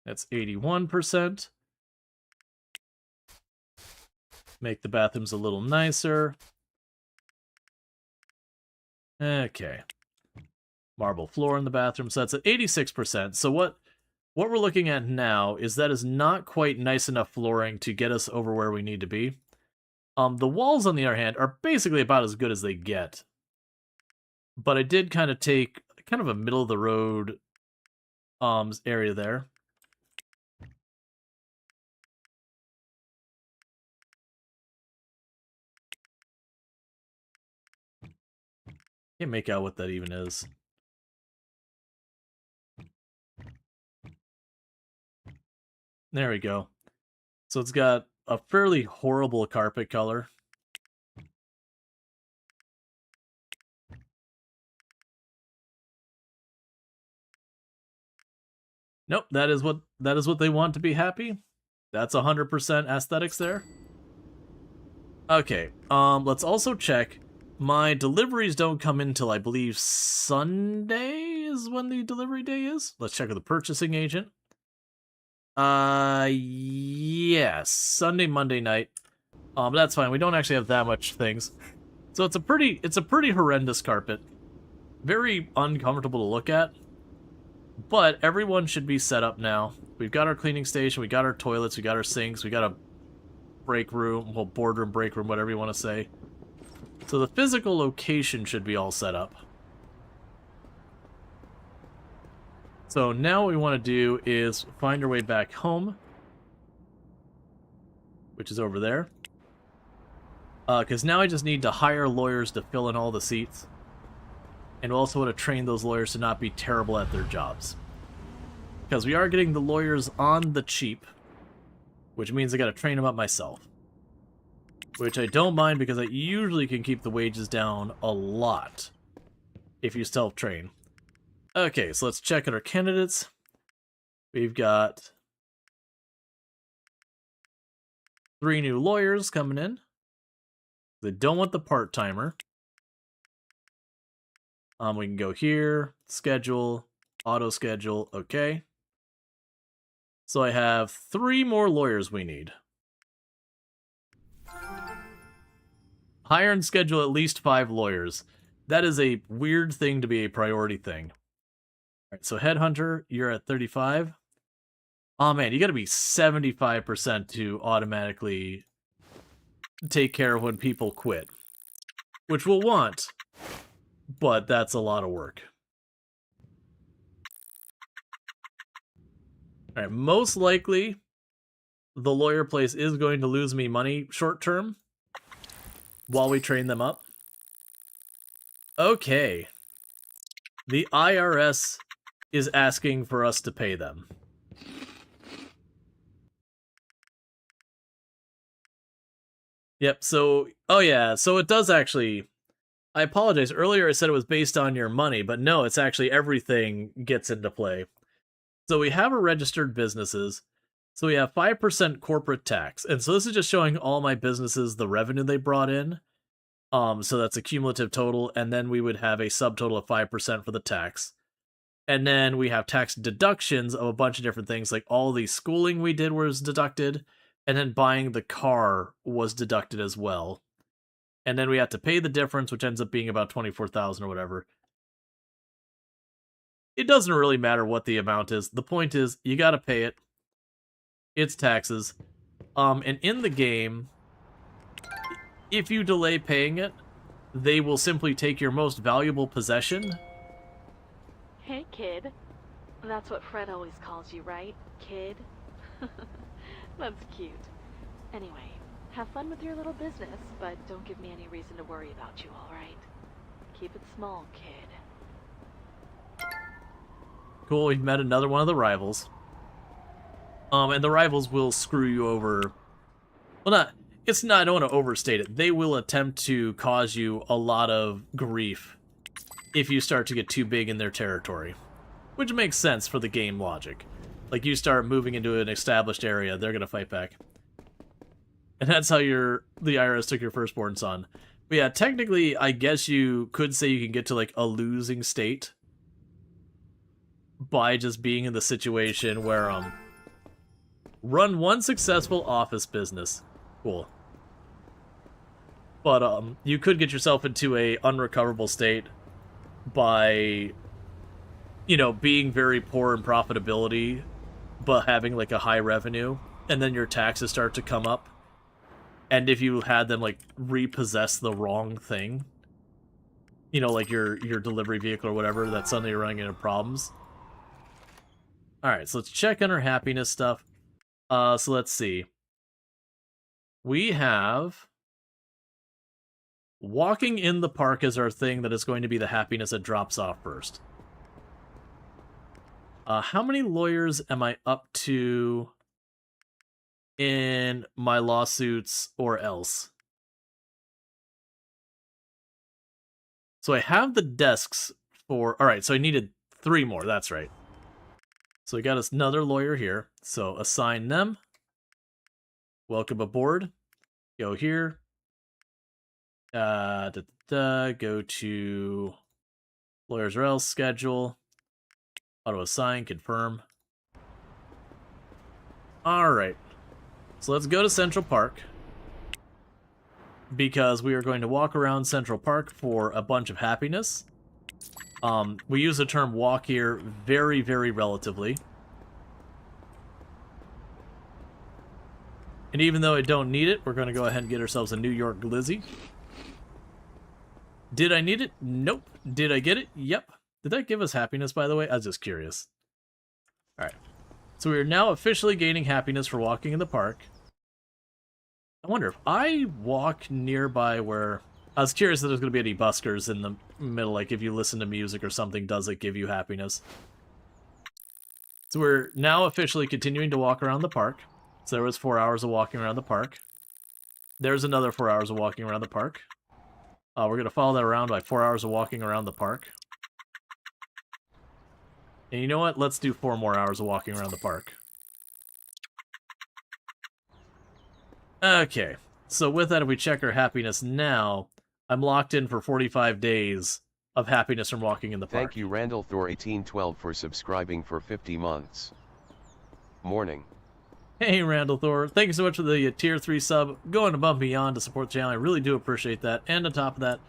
That's 81%. Make the bathrooms a little nicer. Okay. Marble floor in the bathroom, so that's at 86%. So what we're looking at now is that is not quite nice enough flooring to get us over where we need to be. The walls, on the other hand, are basically about as good as they get. But I did kind of take kind of a middle-of-the-road area there. Can't make out what that even is. There we go. So it's got a fairly horrible carpet color. Nope, that is what they want to be happy. That's 100% aesthetics there. Okay, let's also check. My deliveries don't come in till I believe Sunday is when the delivery day is. Let's check with the purchasing agent. Yes, Sunday, Monday night. That's fine. We don't actually have that much things. So it's a pretty horrendous carpet. Very uncomfortable to look at. But everyone should be set up now. We've got our cleaning station, we got our toilets, we got our sinks, we got a break room, well, boardroom, break room, whatever you want to say. So the physical location should be all set up. So now what we want to do is find our way back home, which is over there. Because now I just need to hire lawyers to fill in all the seats. And we also want to train those lawyers to not be terrible at their jobs. Because we are getting the lawyers on the cheap, which means I got to train them up myself. Which I don't mind, because I usually can keep the wages down a lot if you self-train. Okay, so let's check out our candidates. We've got 3 new lawyers coming in. They don't want the part-timer. We can go here, schedule, auto-schedule, okay. So I have 3 more lawyers we need. Hire and schedule at least 5 lawyers. That is a weird thing to be a priority thing. Alright, so Headhunter, you're at 35. Oh man, you gotta be 75% to automatically take care of when people quit. Which we'll want, but that's a lot of work. Alright, most likely, the lawyer place is going to lose me money short term while we train them up. Okay. The IRS is asking for us to pay them. Yep, so... Oh yeah, so it does actually... I apologize, earlier I said it was based on your money, but no, it's actually everything gets into play. So we have our registered businesses, so we have 5% corporate tax, and so this is just showing all my businesses the revenue they brought in. So that's a cumulative total, and then we would have a subtotal of 5% for the tax. And then we have tax deductions of a bunch of different things, like all the schooling we did was deducted, and then buying the car was deducted as well. And then we have to pay the difference, which ends up being about $24,000 or whatever. It doesn't really matter what the amount is. The point is, you gotta pay it. It's taxes. And in the game, if you delay paying it, they will simply take your most valuable possession. Hey, kid. That's what Fred always calls you, right? Kid? That's cute. Anyway, have fun with your little business, but don't give me any reason to worry about you, alright? Keep it small, kid. Cool, we've met another one of the rivals. And the rivals will screw you over. Well, I don't want to overstate it. They will attempt to cause you a lot of grief if you start to get too big in their territory. Which makes sense for the game logic. Like, you start moving into an established area, they're going to fight back. And that's how the IRS took your firstborn son. But yeah, technically, I guess you could say you can get to, like, a losing state by just being in the situation where, run one successful office business. Cool. But, you could get yourself into a unrecoverable state by, you know, being very poor in profitability, but having, like, a high revenue, and then your taxes start to come up. And if you had them, like, repossess the wrong thing, you know, like your delivery vehicle or whatever, that suddenly you're running into problems. Alright, so let's check on our happiness stuff. So let's see. We have... walking in the park is our thing that is going to be the happiness that drops off first. How many lawyers am I up to in my lawsuits or else? So I have the desks for... Alright, so I needed 3 more, that's right. So we got us another lawyer here. So assign them. Welcome aboard. Go here. Go to lawyers or else schedule. Auto assign, confirm. Alright. So let's go to Central Park. Because we are going to walk around Central Park for a bunch of happiness. We use the term walk here very, very relatively. And even though I don't need it, we're going to go ahead and get ourselves a New York glizzy. Did I need it? Nope. Did I get it? Yep. Did that give us happiness, by the way? I was just curious. Alright. So we are now officially gaining happiness for walking in the park. I wonder if I walk nearby where... I was curious if there's going to be any buskers in the middle, like if you listen to music or something, does it give you happiness? So we're now officially continuing to walk around the park. So there was 4 hours of walking around the park. There's another 4 hours of walking around the park. We're going to follow that around by 4 hours of walking around the park. And you know what? Let's do 4 more hours of walking around the park. Okay. So with that, if we check our happiness now, I'm locked in for 45 days of happiness from walking in the park. Thank you Randall Thor 1812 for subscribing for 50 months. Morning. Hey Randall Thor, thank you so much for the tier 3 sub, going above and beyond to support the channel. I really do appreciate that. And on top of that,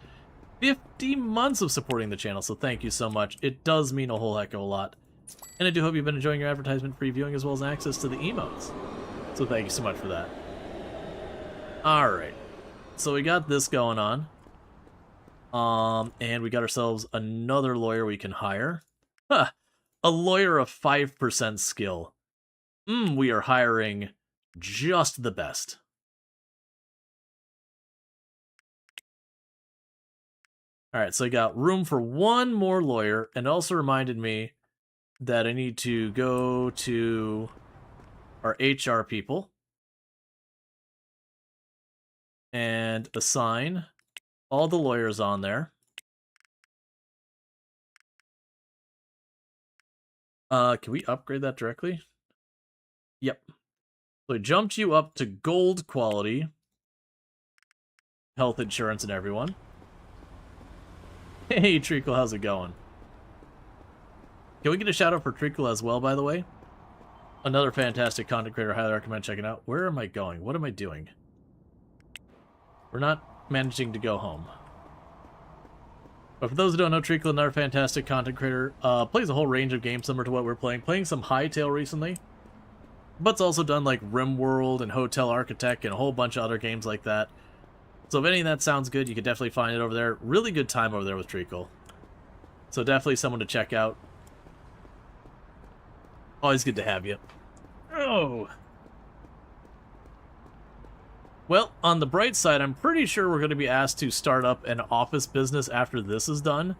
50 months of supporting the channel, so thank you so much. It does mean a whole heck of a lot. And I do hope you've been enjoying your advertisement-free viewing as well as access to the emotes. So thank you so much for that. Alright. So we got this going on. And we got ourselves another lawyer we can hire. Huh. A lawyer of 5% skill. We are hiring just the best. Alright, so I got room for one more lawyer, and it also reminded me that I need to go to our HR people and assign all the lawyers on there. Can we upgrade that directly? Yep. So I jumped you up to gold quality. Health insurance and everyone. Hey, Treacle, how's it going? Can we get a shout out for Treacle as well, by the way? Another fantastic content creator, highly recommend checking out. Where am I going? What am I doing? We're not managing to go home. But for those who don't know, Treacle, another fantastic content creator, plays a whole range of games similar to what we're playing. Playing some Hytale recently. But's also done like RimWorld and Hotel Architect and a whole bunch of other games like that. So if any of that sounds good, you could definitely find it over there. Really good time over there with Treacle. So definitely someone to check out. Always good to have you. Oh. Well, on the bright side, I'm pretty sure we're going to be asked to start up an office business after this is done.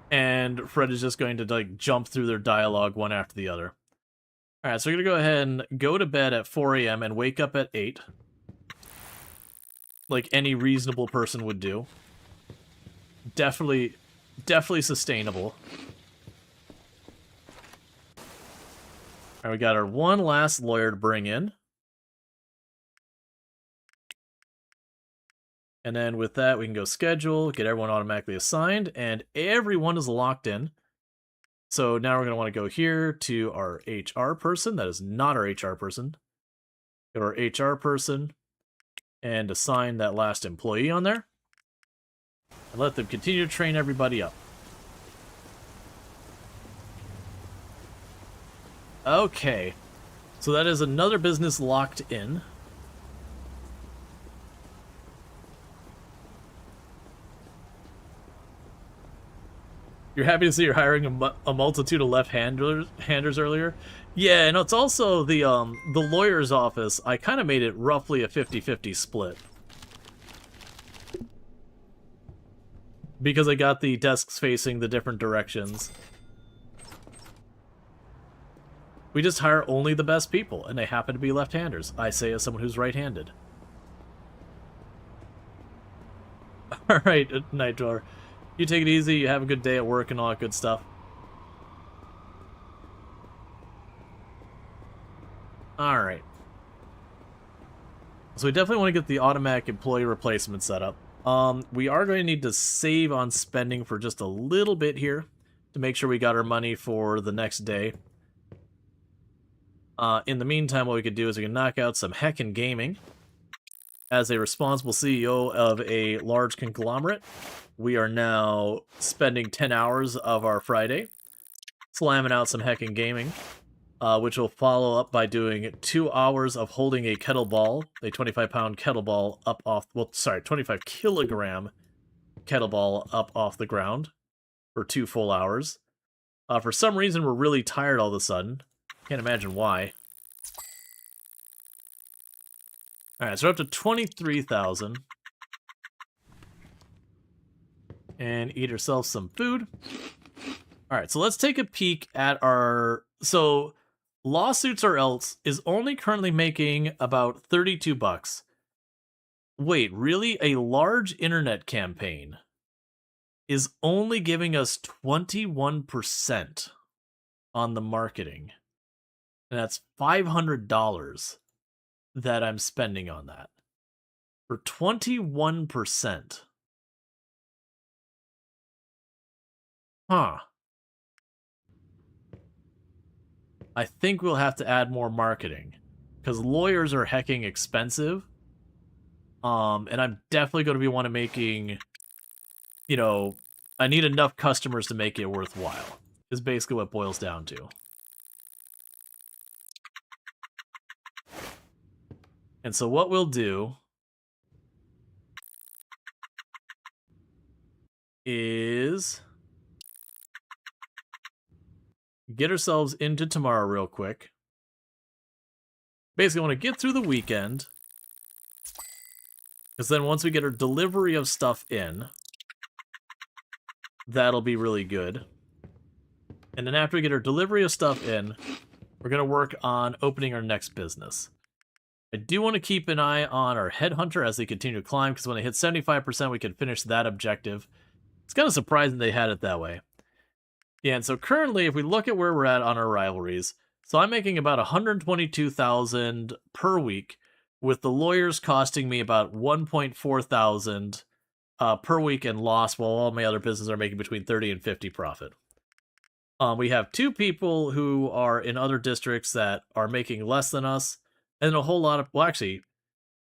And Fred is just going to like jump through their dialogue one after the other. Alright, so we're going to go ahead and go to bed at 4 a.m. and wake up at 8. Like any reasonable person would do. Definitely sustainable. Alright, we got our one last lawyer to bring in. And then with that, we can go schedule, get everyone automatically assigned, and everyone is locked in. So now we're going to want to go here to our HR person. That is not our HR person. Go to our HR person and assign that last employee on there. And let them continue to train everybody up. Okay. So that is another business locked in. You're happy to see you're hiring a multitude of left-handers earlier? Yeah, and it's also the lawyer's office. I kind of made it roughly a 50-50 split. Because I got the desks facing the different directions. We just hire only the best people, and they happen to be left-handers. I say as someone who's right-handed. Alright, Night Dweller. You take it easy, you have a good day at work and all that good stuff. Alright. So we definitely want to get the automatic employee replacement set up. We are going to need to save on spending for just a little bit here to make sure we got our money for the next day. In the meantime, what we could do is we can knock out some heckin' gaming. As a responsible CEO of a large conglomerate, we are now spending 10 hours of our Friday slamming out some heckin' gaming, which will follow up by doing 2 hours of holding a kettlebell, a 25-pound kettlebell up off, well, sorry, 25-kilogram kettlebell up off the ground for 2 full hours. For some reason, we're really tired all of a sudden. Can't imagine why. Alright, so we're up to 23,000. And eat ourselves some food. Alright, so let's take a peek at our... So, Lawsuits or Else is only currently making about 32 bucks. Wait, really? A large internet campaign is only giving us 21% on the marketing. And that's $500 that I'm spending on that. For 21%. Huh. I think we'll have to add more marketing. Because lawyers are hecking expensive. And I'm definitely going to be making... You know, I need enough customers to make it worthwhile. is basically what it boils down to. And so what we'll do is get ourselves into tomorrow real quick. Basically, I want to get through the weekend, because then once we get our delivery of stuff in, that'll be really good. And then after we get our delivery of stuff in, we're going to work on opening our next business. I do want to keep an eye on our headhunter as they continue to climb, because when they hit 75%, we can finish that objective. It's kind of surprising they had it that way. Yeah, and so currently, if we look at where we're at on our rivalries, so I'm making about 122,000 per week, with the lawyers costing me about 1.4 thousand per week in loss, while all my other businesses are making between 30 and 50 profit. We have 2 people who are in other districts that are making less than us, and a whole lot of, well, actually,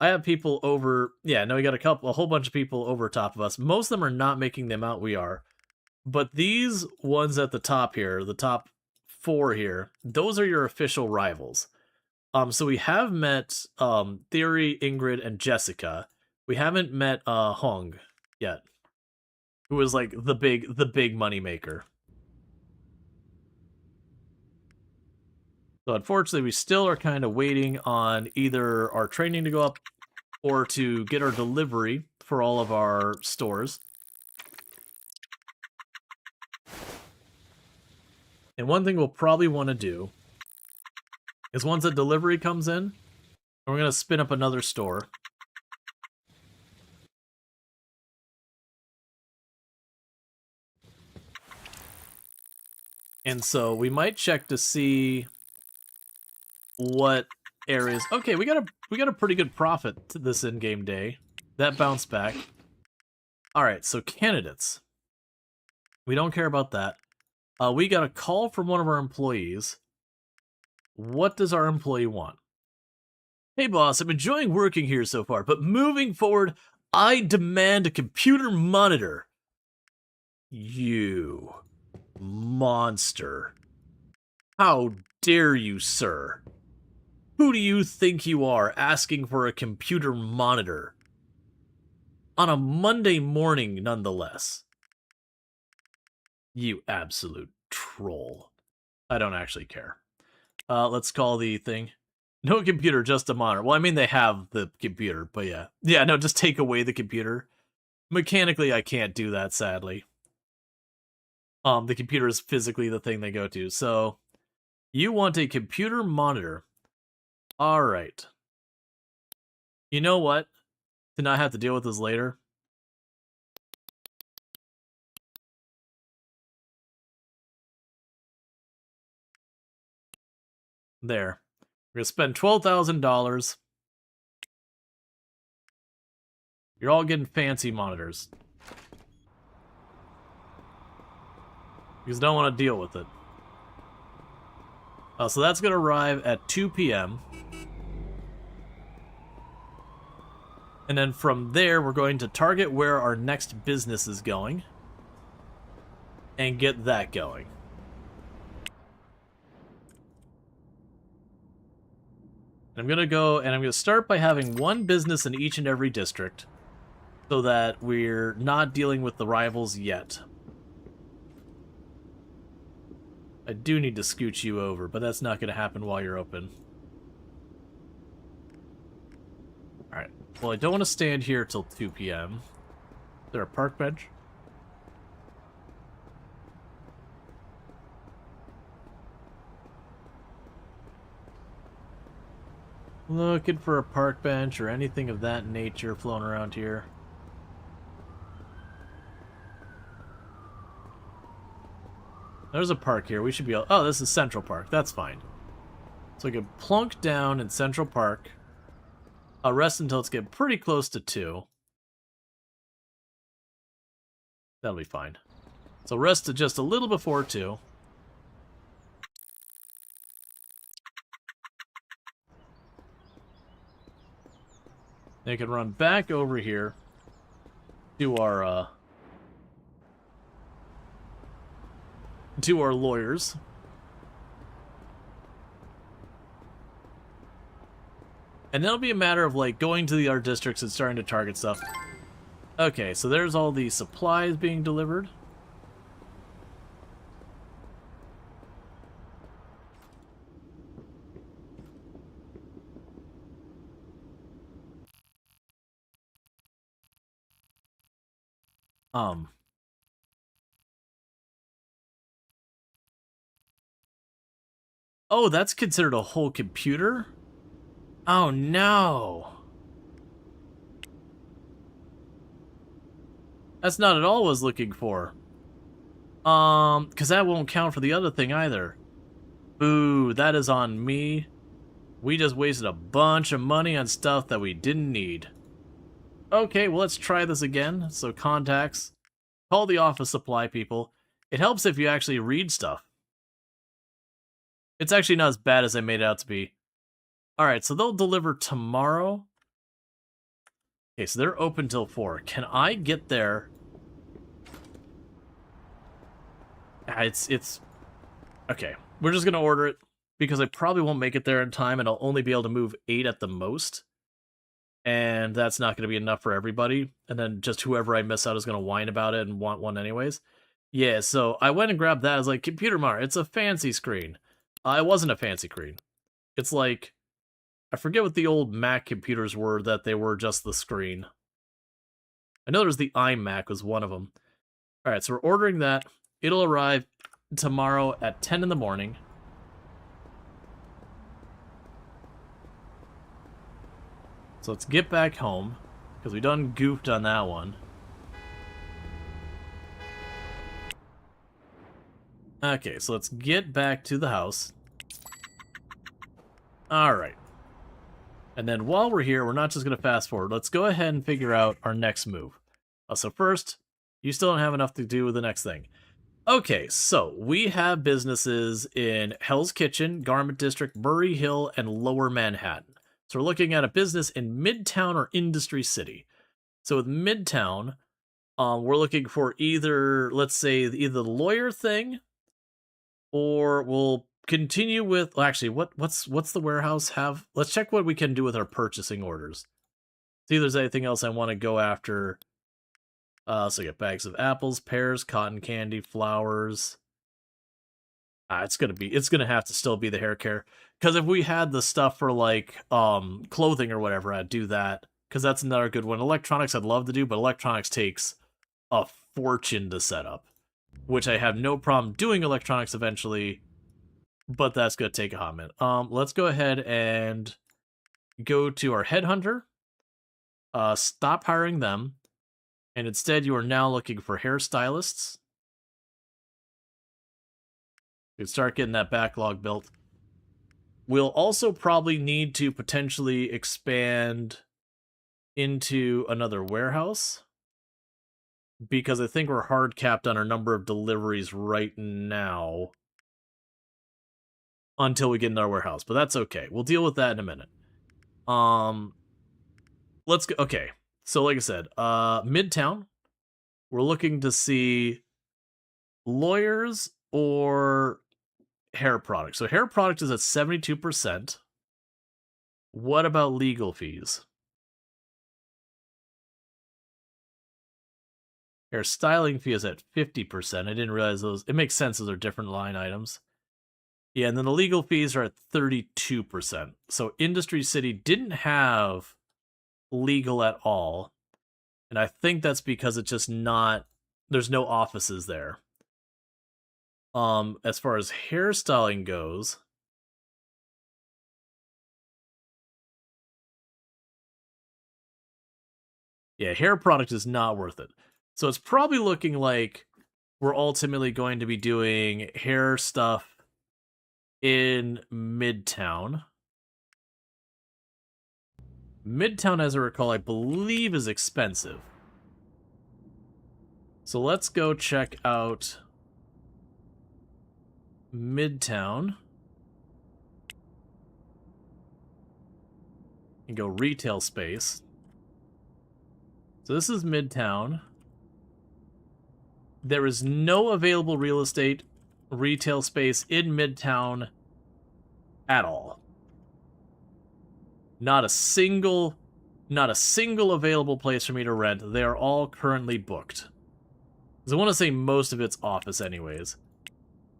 I have people over, yeah, no, we got a whole bunch of people over top of us. Most of them are not making the amount we are, but these ones at the top here, the top 4 here, those are your official rivals. So we have met Theory, Ingrid, and Jessica. We haven't met Hong yet, who is like the big money maker. So unfortunately, we still are kind of waiting on either our training to go up or to get our delivery for all of our stores. And one thing we'll probably want to do is once a delivery comes in, we're going to spin up another store. And so we might check to see what areas. Okay, we got a pretty good profit to this in-game day. That bounced back. All right, so candidates. We don't care about that. We got a call from one of our employees. What does our employee want? Hey boss, I'm enjoying working here so far, but moving forward, I demand a computer monitor. You monster. How dare you, sir? Who do you think you are, asking for a computer monitor? On a Monday morning, nonetheless. You absolute troll. I don't actually care. Let's call the thing. No computer, just a monitor. Well, I mean, they have the computer, but yeah. Yeah, no, just take away the computer. Mechanically, I can't do that, sadly. The computer is physically the thing they go to. So, you want a computer monitor. All right. You know what? To not have to deal with this later. There. We're going to spend $12,000. You're all getting fancy monitors. Because I don't want to deal with it. So that's going to arrive at 2 p.m. And then from there, we're going to target where our next business is going. And get that going. I'm going to go, and I'm going to start by having one business in each and every district. So that we're not dealing with the rivals yet. I do need to scooch you over, but that's not going to happen while you're open. Alright. Well, I don't want to stand here till 2 p.m. Is there a park bench? Looking for a park bench or anything of that nature flown around here. There's a park here. We should be able... Oh, this is Central Park. That's fine. So we can plunk down in Central Park. I'll rest until it's getting pretty close to 2. That'll be fine. So rest to just a little before 2. Then you can run back over here to our to our lawyers. And then it'll be a matter of, like, going to the art districts and starting to target stuff. Okay, so there's all the supplies being delivered. Oh, that's considered a whole computer? Oh, no. That's not at all what I was looking for. Because that won't count for the other thing either. Ooh, that is on me. We just wasted a bunch of money on stuff that we didn't need. Okay, well, let's try this again. So, contacts. Call the office supply people. It helps if you actually read stuff. It's actually not as bad as I made it out to be. Alright, so they'll deliver tomorrow. Okay, so they're open till 4. Can I get there? It's... Okay, we're just gonna order it, because I probably won't make it there in time, and I'll only be able to move 8 at the most. And that's not going to be enough for everybody. And then just whoever I miss out is going to whine about it and want one anyways. Yeah, so I went and grabbed that. I was like, Computer Mart, it's a fancy screen. It wasn't a fancy screen. It's like, I forget what the old Mac computers were, that they were just the screen. I know there's the iMac was one of them. Alright, so we're ordering that. It'll arrive tomorrow at 10 in the morning. So let's get back home, because we done goofed on that one. Okay, so let's get back to the house. Alright. And then while we're here, we're not just going to fast forward. Let's go ahead and figure out our next move. So first, you still don't have enough to do with the next thing. Okay, so we have businesses in Hell's Kitchen, Garment District, Murray Hill, and Lower Manhattan. So we're looking at a business in Midtown or Industry City. So with Midtown, we're looking for either, let's say, either the lawyer thing, or we'll continue with, well, actually, what's the warehouse have? Let's check what we can do with our purchasing orders. See if there's anything else I want to go after. So we get bags of apples, pears, cotton candy, flowers. It's gonna have to still be the hair care. Because if we had the stuff for, like, clothing or whatever, I'd do that. Because that's another good one. Electronics I'd love to do, but electronics takes a fortune to set up. Which I have no problem doing electronics eventually, but that's going to take a hot minute. Let's go ahead and go to our headhunter. Stop hiring them. And instead, you are now looking for hairstylists. You can start getting that backlog built. We'll also probably need to potentially expand into another warehouse, because I think we're hard capped on our number of deliveries right now until we get into our warehouse, but that's okay. We'll deal with that in a minute. Let's go. Okay, so like I said, Midtown, we're looking to see lawyers or hair products. So hair product is at 72%. What about legal fees? Hair styling fee is at 50%. I didn't realize those. It makes sense, those are different line items. Yeah, and then the legal fees are at 32%. So Industry City didn't have legal at all. And I think that's because it's just not, there's no offices there. As far as hairstyling goes, yeah, hair product is not worth it. So it's probably looking like we're ultimately going to be doing hair stuff in Midtown. Midtown, as I recall, I believe is expensive. So let's go check out Midtown. And go retail space. So this is Midtown. There is no available real estate retail space in Midtown at all. Not a single available place for me to rent. They are all currently booked. Because I want to say most of it's office anyways.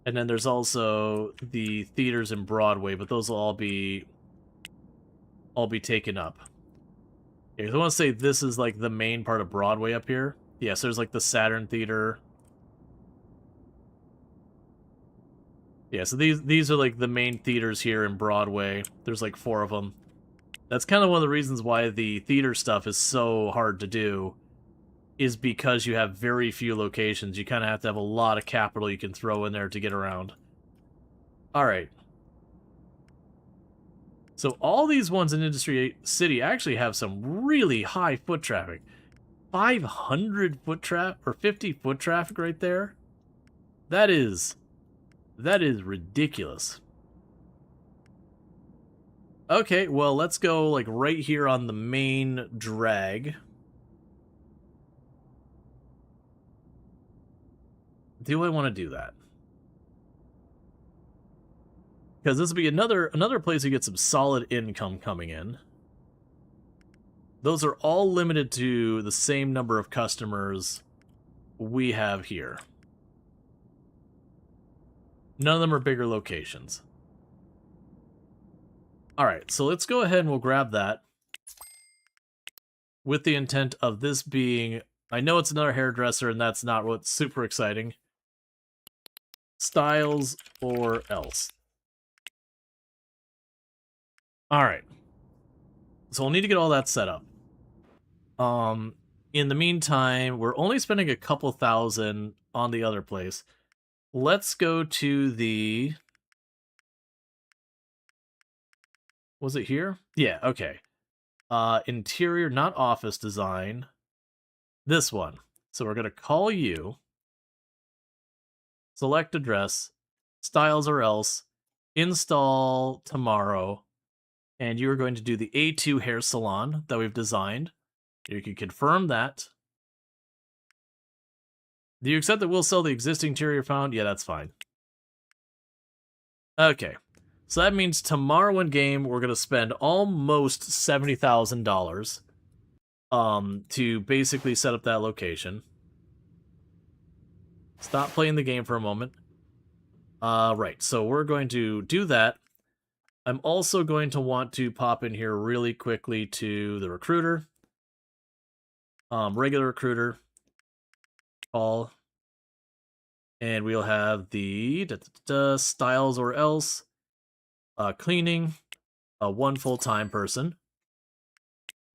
And then there's also the theaters in Broadway, but those will all be taken up. Okay, so I want to say this is like the main part of Broadway up here. Yes, there's like the Saturn Theater. Yeah, so these are like the main theaters here in Broadway. There's like 4 of them. That's kind of one of the reasons why the theater stuff is so hard to do, is because you have very few locations. You kind of have to have a lot of capital you can throw in there to get around. Alright. So all these ones in Industry City actually have some really high foot traffic. 500 foot traffic, or 50 foot traffic right there? That is ridiculous. Okay, well, let's go, like, right here on the main drag. Do I want to do that? Because this will be another place to get some solid income coming in. Those are all limited to the same number of customers we have here. None of them are bigger locations. Alright, so let's go ahead and we'll grab that. With the intent of this being... I know it's another hairdresser, and that's not what's super exciting. Styles or else. Alright. So we'll need to get all that set up. In the meantime, we're only spending a couple thousand on the other place. Let's go to the... Was it here? Yeah, okay. Interior, not office design. This one. So we're going to call you. Select address. Styles or else. Install tomorrow. And you're going to do the A2 hair salon that we've designed. You can confirm that. Do you accept that we'll sell the existing interior found? Yeah, that's fine. Okay. So that means tomorrow in game, we're going to spend almost $70,000 to basically set up that location. Stop playing the game for a moment. Right, so we're going to do that. I'm also going to want to pop in here really quickly to the recruiter. Regular recruiter. Call. And we'll have the styles or else. Cleaning, 1 full-time person.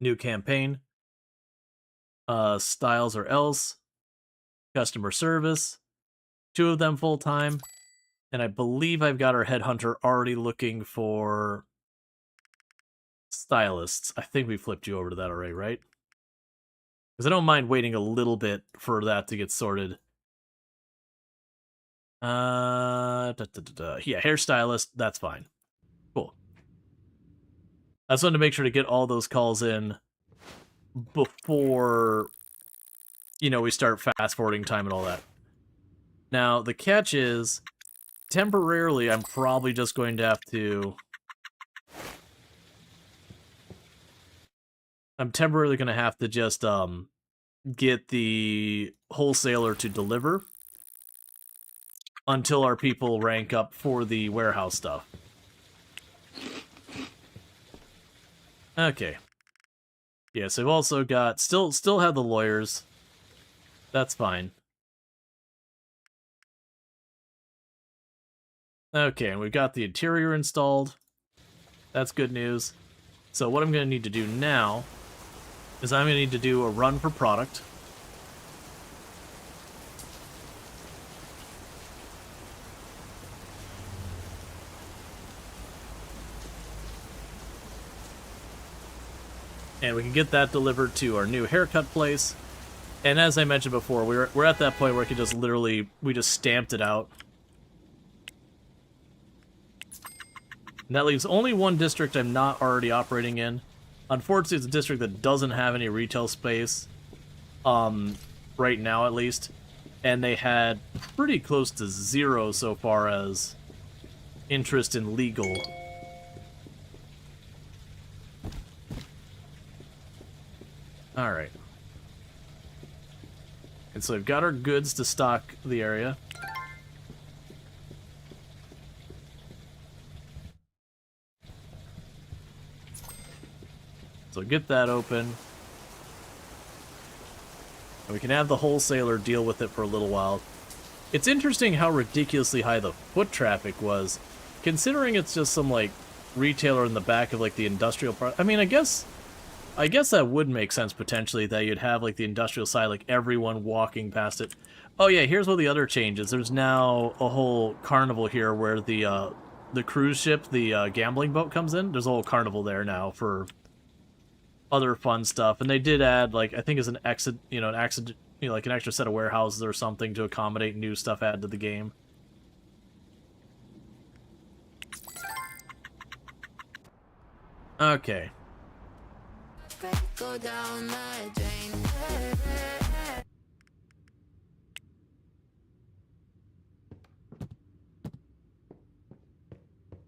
New campaign. Styles or else. Customer service. 2 of them full-time. And I believe I've got our headhunter already looking for stylists. I think we flipped you over to that already, right? Because I don't mind waiting a little bit for that to get sorted. Yeah, hairstylist, that's fine. Cool. I just wanted to make sure to get all those calls in before, you know, we start fast-forwarding time and all that. Now, the catch is, temporarily, I'm probably just going to have to... I'm temporarily going to have to just, get the wholesaler to deliver until our people rank up for the warehouse stuff. Okay. Yeah, so we've also got... Still have the lawyers. That's fine. Okay, and we've got the interior installed. That's good news. So what I'm going to need to do now is I'm going to need to do a run for product. And we can get that delivered to our new haircut place. And as I mentioned before, we're at that point where we can just literally, we just stamped it out. And that leaves only one district I'm not already operating in. Unfortunately, it's a district that doesn't have any retail space, right now at least. and they had pretty close to zero so far as interest in legal. Alright. And so we've got our goods to stock the area. So get that open. And we can have the wholesaler deal with it for a little while. It's interesting how ridiculously high the foot traffic was, considering it's just some, like, retailer in the back of, like, the industrial part. I mean, I guess that would make sense, potentially, that you'd have, like, the industrial side, like, everyone walking past it. Oh, yeah, here's one of the other changes. There's now a whole carnival here where the cruise ship, the gambling boat comes in. There's a whole carnival there now for other fun stuff, and they did add, like, I think as an exit, like an extra set of warehouses or something to accommodate new stuff added to the game. Okay.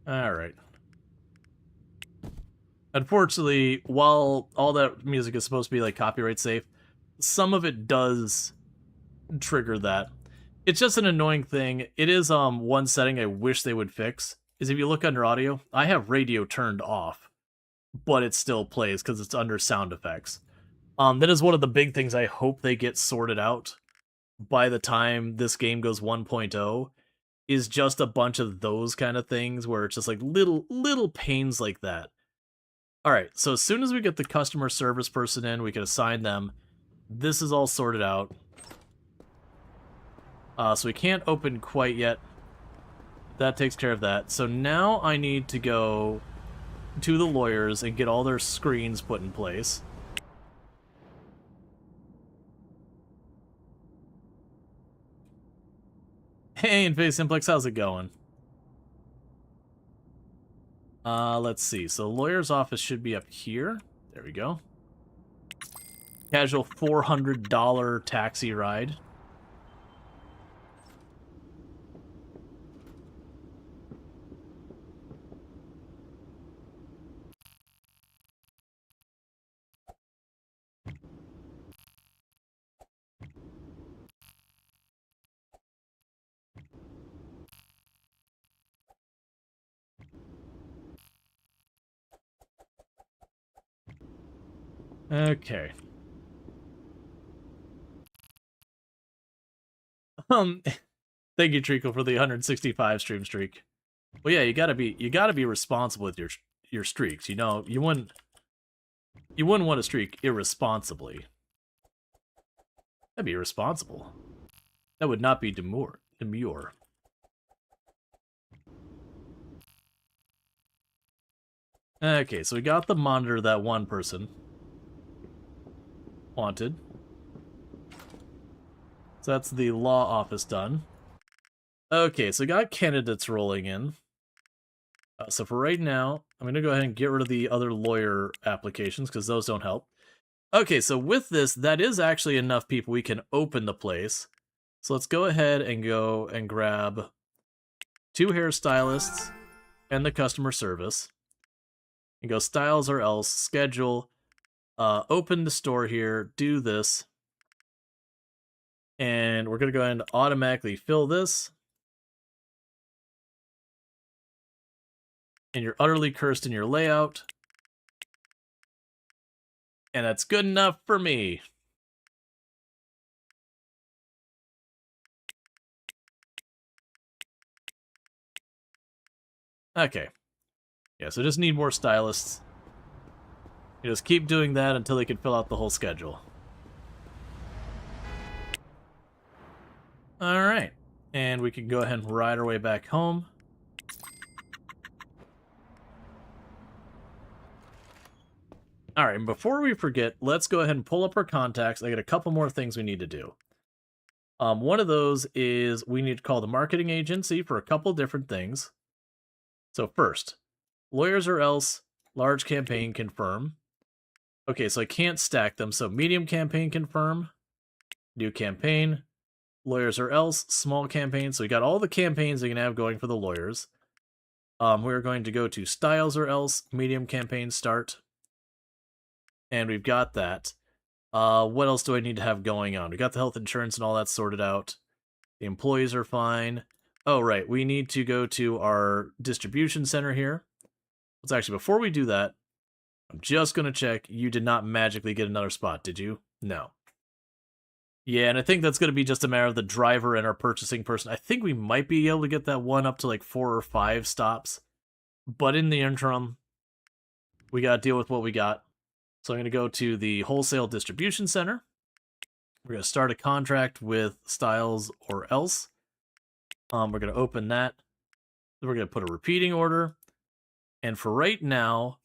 All right. Unfortunately, while all that music is supposed to be, like, copyright safe, some of it does trigger that. It's just an annoying thing. It is one setting I wish they would fix, is if you look under audio, I have radio turned off, but it still plays because it's under sound effects. That is one of the big things I hope they get sorted out by the time this game goes 1.0, is just a bunch of those kind of things where it's just like little pains like that. Alright, so as soon as we get the customer service person in, we can assign them. This is all sorted out. So we can't open quite yet. That takes care of that. So now I need to go to the lawyers and get all their screens put in place. Hey, Infinity Simplex, how's it going? Let's see. So lawyer's office should be up here. There we go. Casual $400 taxi ride. Okay. Thank you, Treacle, for the 165 stream streak. Well, yeah, you gotta be responsible with your streaks. You know, you wouldn't want to streak irresponsibly. That'd be irresponsible. That would not be demure. Okay, so we got the monitor that one person wanted. So that's the law office done. Okay, so we got candidates rolling in. So for right now, I'm going to go ahead and get rid of the other lawyer applications because those don't help. Okay, so with this, that is actually enough people we can open the place. So let's go ahead and go and grab 2 hairstylists and the customer service. And go styles or else, schedule, open the store here, do this. And we're going to go ahead and automatically fill this. And you're utterly cursed in your layout. And that's good enough for me. Okay. Yeah, so just need more stylists. You just keep doing that until they can fill out the whole schedule. Alright. And we can go ahead and ride our way back home. Alright, and before we forget, let's go ahead and pull up our contacts. I got a couple more things we need to do. One of those is we need to call the marketing agency for a couple different things. So first, lawyers or else, large campaign confirm. Okay, so I can't stack them. So medium campaign confirm, new campaign, Lawyers or else, small campaigns. So we got all the campaigns we can have going for the lawyers. We're going to go to styles or else, medium campaign start. And we've got that. What else do I need to have going on? We got the health insurance and all that sorted out. The employees are fine. Oh, right. We need to go to our distribution center here. Let's actually, before we do that, I'm just going to check. You did not magically get another spot, did you? No. Yeah, and I think that's going to be just a matter of the driver and our purchasing person. I think we might be able to get that one up to like 4 or 5 stops. But in the interim, we got to deal with what we got. So I'm going to go to the wholesale distribution center. We're going to start a contract with styles or else. We're going to open that. Then we're going to put a repeating order. And for right now,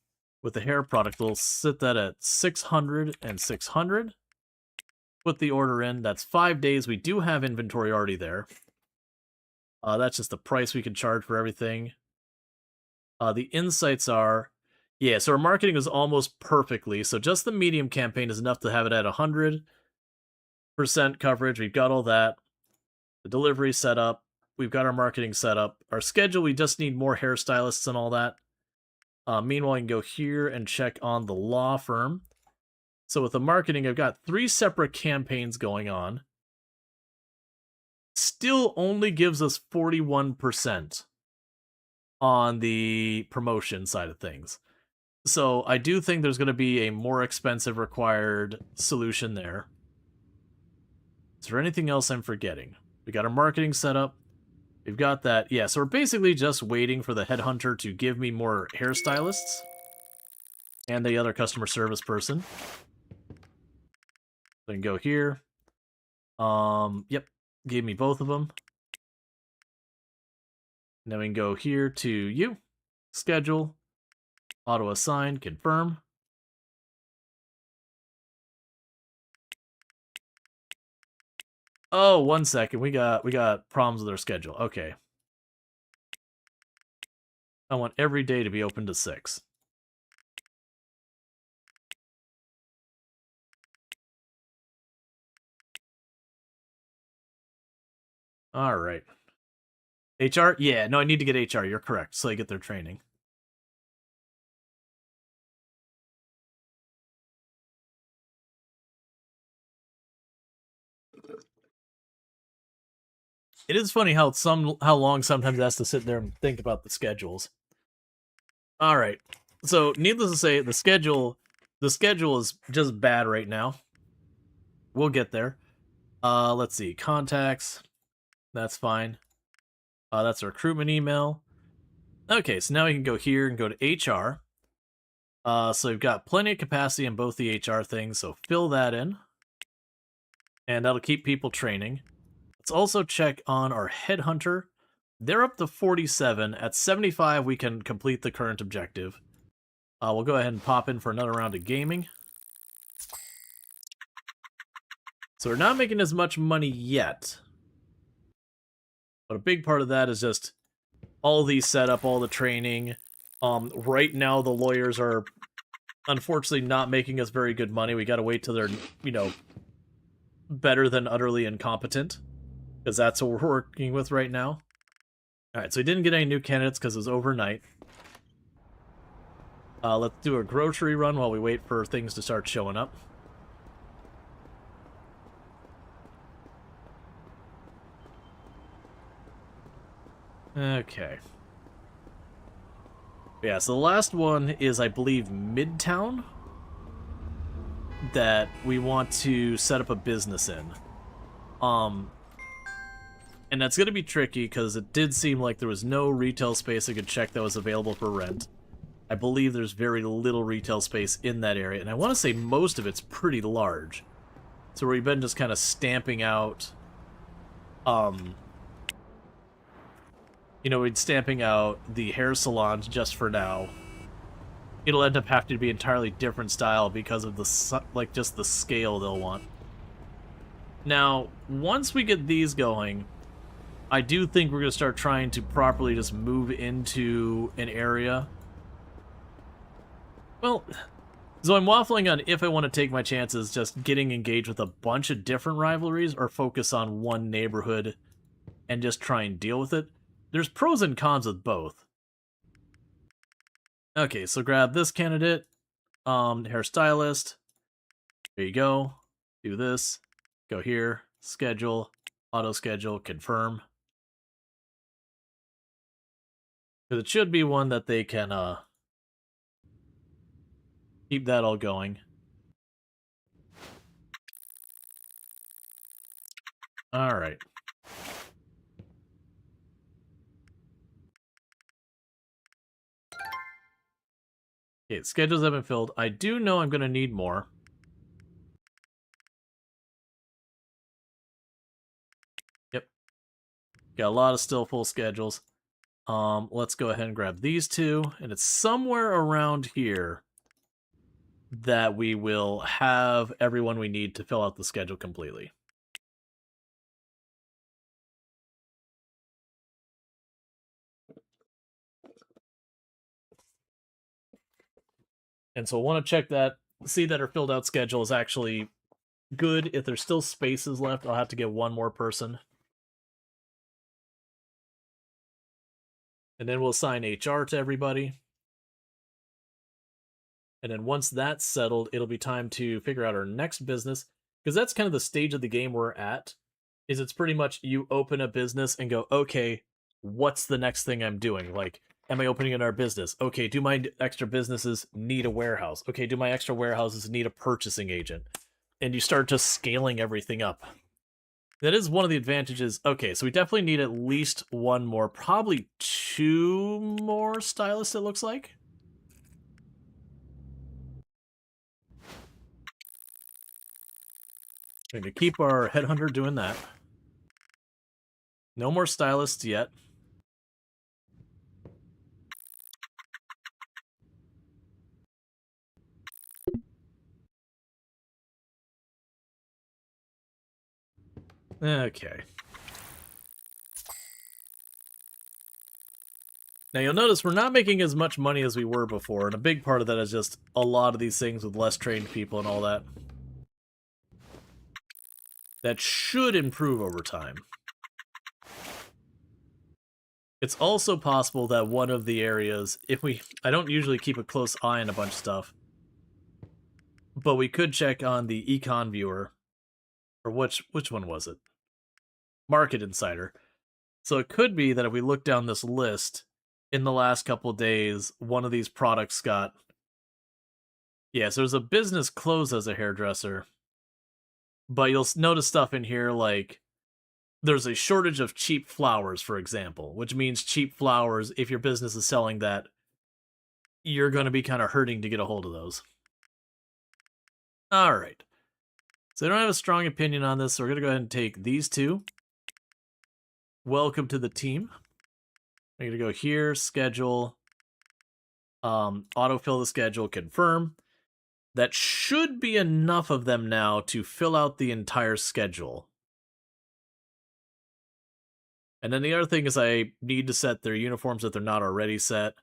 with the hair product, we'll set that at 600 and 600. Put the order in. That's 5 days. We do have inventory already there. That's just the price we can charge for everything. The insights are, yeah, so our marketing is almost perfectly. So just the medium campaign is enough to have it at 100% coverage. We've got all that. The delivery set up. We've got our marketing set up. Our schedule, we just need more hairstylists and all that. Meanwhile, you can go here and check on the law firm. So with the marketing, I've got 3 separate campaigns going on. Still only gives us 41% on the promotion side of things. So I do think there's going to be a more expensive required solution there. Is there anything else I'm forgetting? We got our marketing set up. We've got that. Yeah, so we're basically just waiting for the headhunter to give me more hairstylists. And the other customer service person. So I can go here. Yep, gave me both of them. Now we can go here to you. Schedule. Auto assign. Confirm. Oh, 1 second. We got problems with our schedule. Okay. I want every day to be open to 6. All right. HR? Yeah, no, I need to get HR. You're correct. So they get their training. It is funny how long sometimes it has to sit there and think about the schedules. All right. So, needless to say, the schedule is just bad right now. We'll get there. Let's see. Contacts. That's fine. That's a recruitment email. Okay, so now we can go here and go to HR. So we've got plenty of capacity in both the HR things, so fill that in. And that'll keep people training. Let's also check on our headhunter. They're up to 47. At 75, we can complete the current objective. We'll go ahead and pop in for another round of gaming. So we're not making as much money yet. But a big part of that is just all the setup, all the training. Right now, the lawyers are unfortunately not making us very good money. We got to wait till they're, better than utterly incompetent. Because that's what we're working with right now. Alright, so we didn't get any new candidates because it was overnight. Let's do a grocery run while we wait for things to start showing up. Okay. Yeah, so the last one is, I believe, Midtown. That we want to set up a business in. And that's going to be tricky because it did seem like there was no retail space I could check that was available for rent. I believe there's very little retail space in that area, and I want to say most of it's pretty large. So we've been just kind of stamping out, we'd stamping out the hair salons just for now. It'll end up having to be entirely different style because of the, just the scale they'll want. Now, once we get these going, I do think we're going to start trying to properly just move into an area. Well, So I'm waffling on if I want to take my chances just getting engaged with a bunch of different rivalries or focus on one neighborhood and just try and deal with it. There's pros and cons with both. Okay, so grab this candidate, hairstylist. There you go. Do this. Go here. Schedule. Auto schedule. Confirm. Because it should be one that they can keep that all going. Alright. Okay, schedules have been filled. I do know I'm going to need more. Yep. Got a lot of still full schedules. Let's go ahead and grab these two, and it's somewhere around here that we will have everyone we need to fill out the schedule completely. And so I want to check that, see that our filled out schedule is actually good. If there's still spaces left, I'll have to get one more person. And then we'll assign HR to everybody. And then once that's settled, it'll be time to figure out our next business. Because that's kind of the stage of the game we're at. Is it's pretty much you open a business and go, okay, what's the next thing I'm doing? Like, am I opening another business? Okay, do my extra businesses need a warehouse? Okay, do my extra warehouses need a purchasing agent? And you start just scaling everything up. That is one of the advantages. Okay, so we definitely need at least one more, probably two more stylists, it looks like. Going to keep our headhunter doing that. No more stylists yet. Okay. Now you'll notice we're not making as much money as we were before, and a big part of that is just a lot of these things with less trained people and all that. That should improve over time. It's also possible that one of the areas, I don't usually keep a close eye on a bunch of stuff, but we could check on the econ viewer, or which one was it? Market Insider. So it could be that if we look down this list, in the last couple days, one of these products got... Yeah, so there's a business closed as a hairdresser, but you'll notice stuff in here like there's a shortage of cheap flowers, for example, which means cheap flowers, if your business is selling that, you're going to be kind of hurting to get a hold of those. All right. So I don't have a strong opinion on this, so we're going to go ahead and take these two. Welcome to the team. I'm going to go here, schedule, autofill the schedule, confirm. That should be enough of them now to fill out the entire schedule. And then the other thing is I need to set their uniforms if they're not already set.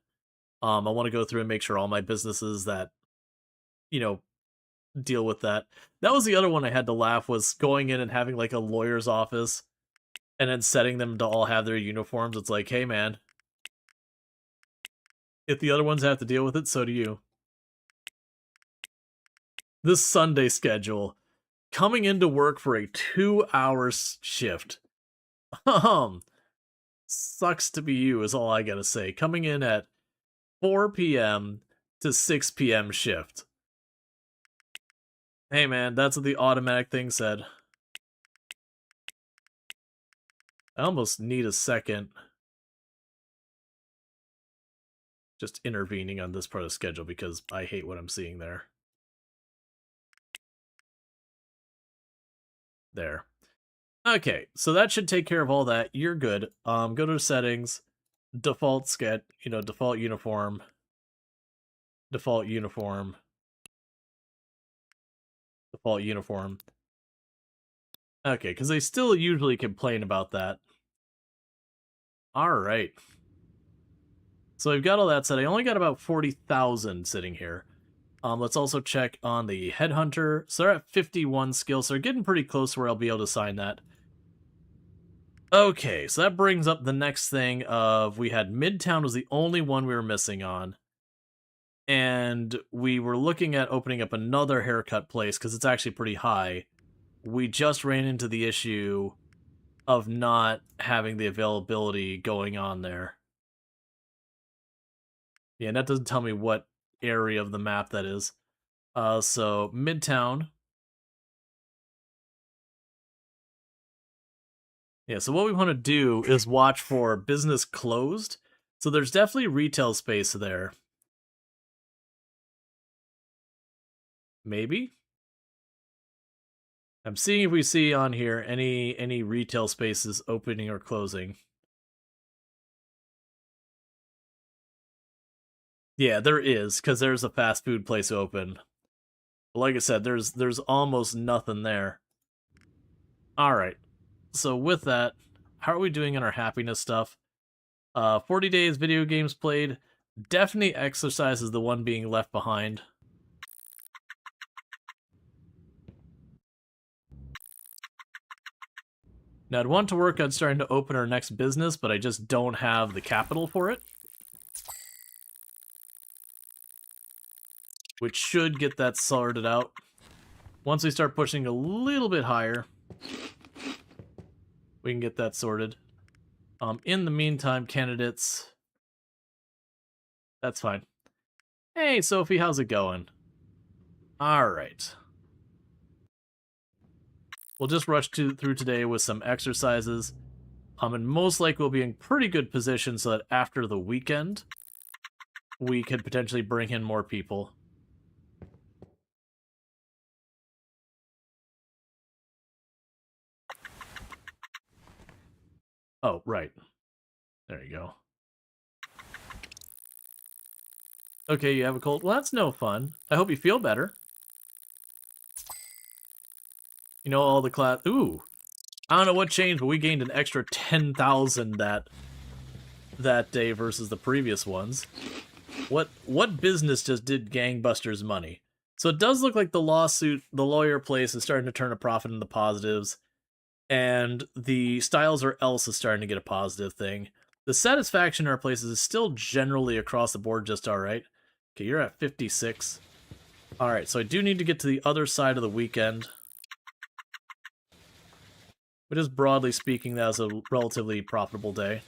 I want to go through and make sure all my businesses that, deal with that. That was the other one I had to laugh, was going in and having like a lawyer's office and then setting them to all have their uniforms. It's like, hey man, if the other ones have to deal with it, so do you. This Sunday schedule, coming into work for a 2-hour shift. Sucks to be you is all I gotta say. Coming in at 4 p.m. to 6 p.m. shift. Hey man, that's what the automatic thing said. I almost need a second just intervening on this part of the schedule because I hate what I'm seeing there. There. Okay, so that should take care of all that. You're good. Go to settings, default default uniform, default uniform, default uniform. Okay, because they still usually complain about that. Alright. So I've got all that set. I only got about 40,000 sitting here. Let's also check on the Headhunter. So they're at 51 skill, so they're getting pretty close where I'll be able to sign that. Okay, so that brings up the next thing of we had Midtown was the only one we were missing on. And we were looking at opening up another haircut place because it's actually pretty high. We just ran into the issue of not having the availability going on there. Yeah, and that doesn't tell me what area of the map that is. So Midtown. Yeah, so what we want to do is watch for business closed. So there's definitely retail space there. Maybe? I'm seeing if we see on here any retail spaces opening or closing. Yeah, there is, because there's a fast food place open. But like I said, there's almost nothing there. Alright. So with that, how are we doing in our happiness stuff? 40 days video games played. Definitely exercise is the one being left behind. Now I'd want to work on starting to open our next business, but I just don't have the capital for it. Which should get that sorted out. Once we start pushing a little bit higher, we can get that sorted. In the meantime, candidates... That's fine. Hey, Sophie, how's it going? Alright. We'll just rush through today with some exercises. And most likely we'll be in pretty good position so that after the weekend, we could potentially bring in more people. Oh, right. There you go. Okay, you have a cold? Well, that's no fun. I hope you feel better. You know, all the class... Ooh! I don't know what changed, but we gained an extra 10,000 that day versus the previous ones. What business just did gangbusters money? So it does look like the lawyer place is starting to turn a profit in the positives, and the Styles or Else is starting to get a positive thing. The satisfaction in our places is still generally across the board just alright. Okay, you're at 56. Alright, so I do need to get to the other side of the weekend. But just broadly speaking, that was a relatively profitable day.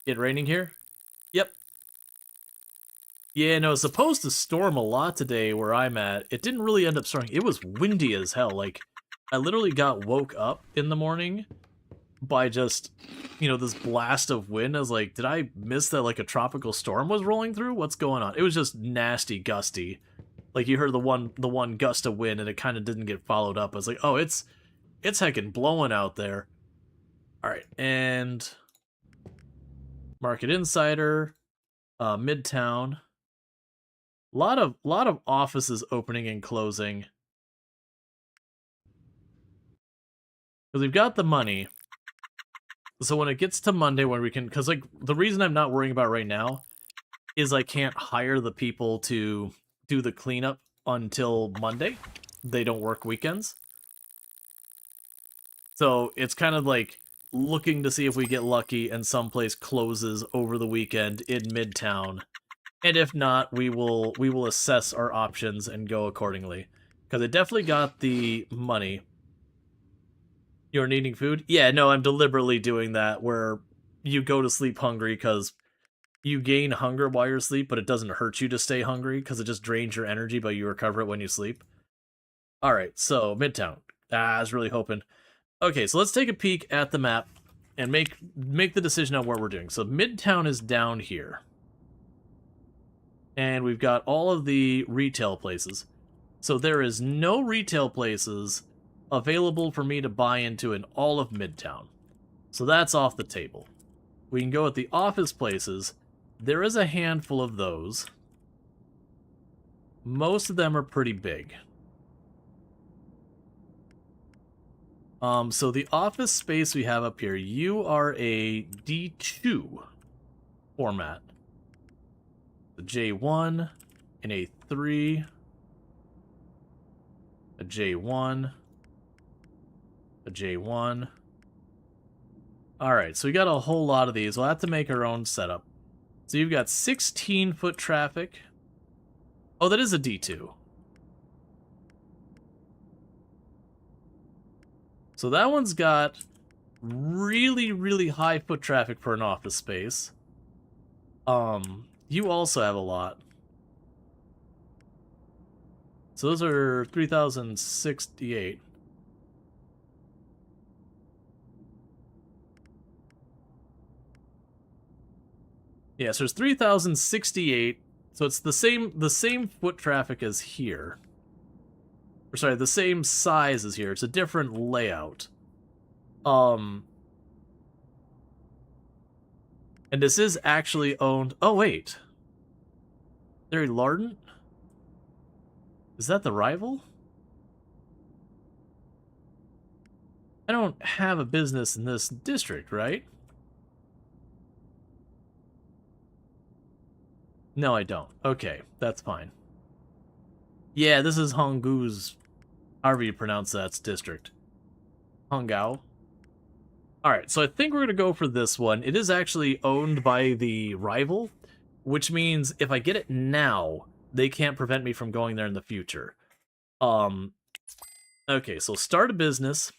It raining here? Yep. Yeah, no, it's supposed to storm a lot today where I'm at. It didn't really end up storming. It was windy as hell. Like, I literally got woke up in the morning by just, you know, this blast of wind. I was like, did I miss that, like, a tropical storm was rolling through? What's going on? It was just nasty, gusty. Like, you heard the one gust of wind, and it kind of didn't get followed up. I was like, oh, it's heckin' blowing out there. Alright, and... Market Insider, Midtown. Lot of offices opening and closing. Because we've got the money. So when it gets to Monday, when we can... Because, like, the reason I'm not worrying about right now is I can't hire the people to do the cleanup until Monday. They don't work weekends. So it's kind of like looking to see if we get lucky and someplace closes over the weekend in Midtown. And if not, we will assess our options and go accordingly. Because I definitely got the money. You're needing food? Yeah, no, I'm deliberately doing that, where you go to sleep hungry because you gain hunger while you're asleep, but it doesn't hurt you to stay hungry because it just drains your energy, but you recover it when you sleep. Alright, so Midtown. I was really hoping. Okay, so let's take a peek at the map and make the decision on what we're doing. So Midtown is down here. And we've got all of the retail places. So there is no retail places available for me to buy into in all of Midtown. So that's off the table. We can go with the office places. There is a handful of those. Most of them are pretty big. So the office space we have up here, you are a D2. format. The J1, an A3, a J1, a J1. Alright, so we got a whole lot of these. We'll have to make our own setup. So you've got 16 foot traffic. Oh, that is a D2. So that one's got really, really high foot traffic for an office space. You also have a lot. So those are 3,068. Yeah, so there's 3,068. So it's the same foot traffic as here. Or sorry, the same size as here. It's a different layout. And this is actually owned... Oh, wait. Larry Lardent? Is that the rival? I don't have a business in this district, right? No, I don't. Okay, that's fine. Yeah, this is Honggu's... However you pronounce that district. Hongao. Alright, so I think we're going to go for this one. It is actually owned by the rival, which means if I get it now, they can't prevent me from going there in the future. Okay, so start a business.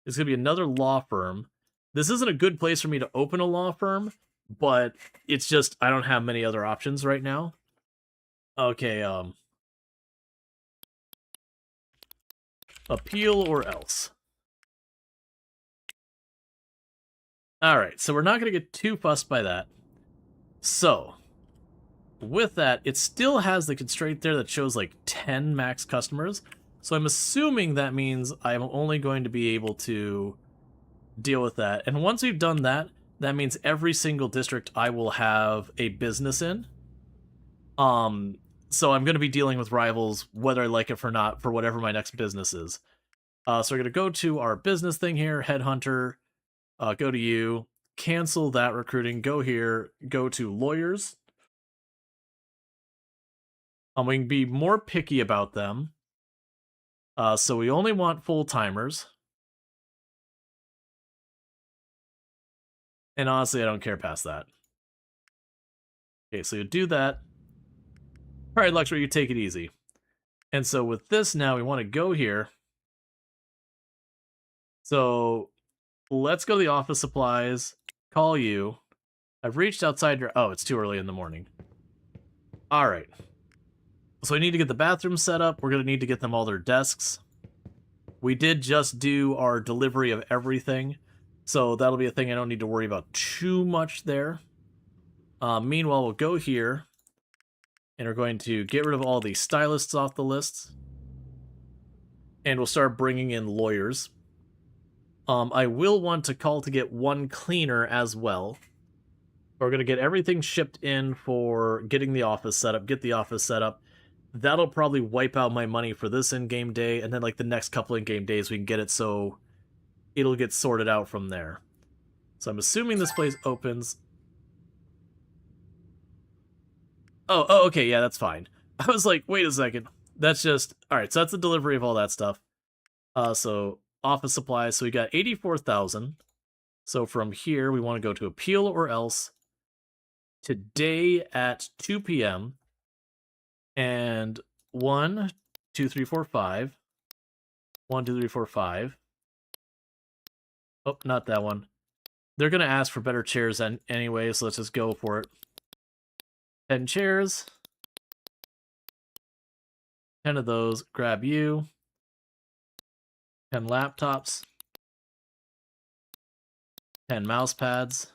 It's going to be another law firm. This isn't a good place for me to open a law firm, but it's just I don't have many other options right now. Okay, appeal or else. Alright, so we're not going to get too fussed by that. So, with that, it still has the constraint there that shows like 10 max customers. So I'm assuming that means I'm only going to be able to deal with that. And once we've done that, that means every single district I will have a business in. So I'm going to be dealing with rivals, whether I like it or not, for whatever my next business is. So we're going to go to our business thing here, Headhunter, go to you, cancel that recruiting, go here, go to lawyers. We can be more picky about them. So we only want full-timers. And honestly, I don't care past that. Okay, so you do that. All right, Luxury, you take it easy. And so with this now, we want to go here. So let's go to the office supplies, call you. I've reached outside your... Oh, it's too early in the morning. All right. So I need to get the bathroom set up. We're going to need to get them all their desks. We did just do our delivery of everything. So that'll be a thing I don't need to worry about too much there. Meanwhile, we'll go here. And we're going to get rid of all the stylists off the list. And we'll start bringing in lawyers. I will want to call to get one cleaner as well. We're going to get everything shipped in for getting the office set up, get the office set up. That'll probably wipe out my money for this in-game day, and then like the next couple in-game days we can get it so it'll get sorted out from there. So I'm assuming this place opens. Oh, okay, yeah, that's fine. I was like, wait a second. That's just... Alright, so that's the delivery of all that stuff. So, office supplies. So we got 84,000. So from here, we want to go to appeal or else. Today at 2 p.m. And 1, 2, 3, 4, 5. 1, 2, 3, 4, 5. Oh, not that one. They're going to ask for better chairs anyway, so let's just go for it. 10 chairs. 10 of those. Grab you. 10 laptops. 10 mouse pads.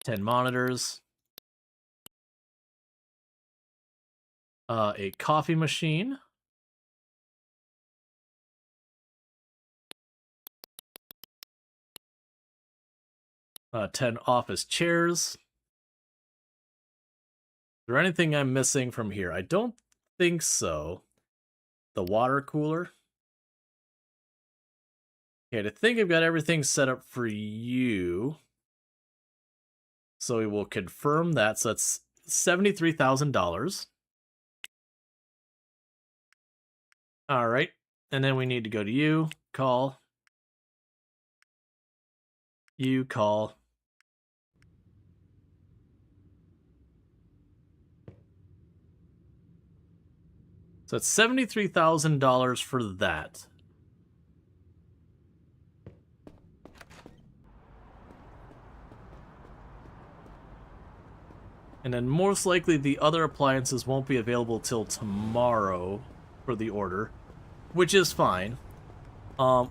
10 monitors. A coffee machine. Uh, 10 office chairs. Is there anything I'm missing from here? I don't think so. The water cooler. Okay, I think I've got everything set up for you. So we will confirm that. So that's $73,000. All right. And then we need to go to you, call. You call. So it's $73,000 for that. And then most likely the other appliances won't be available till tomorrow for the order, which is fine.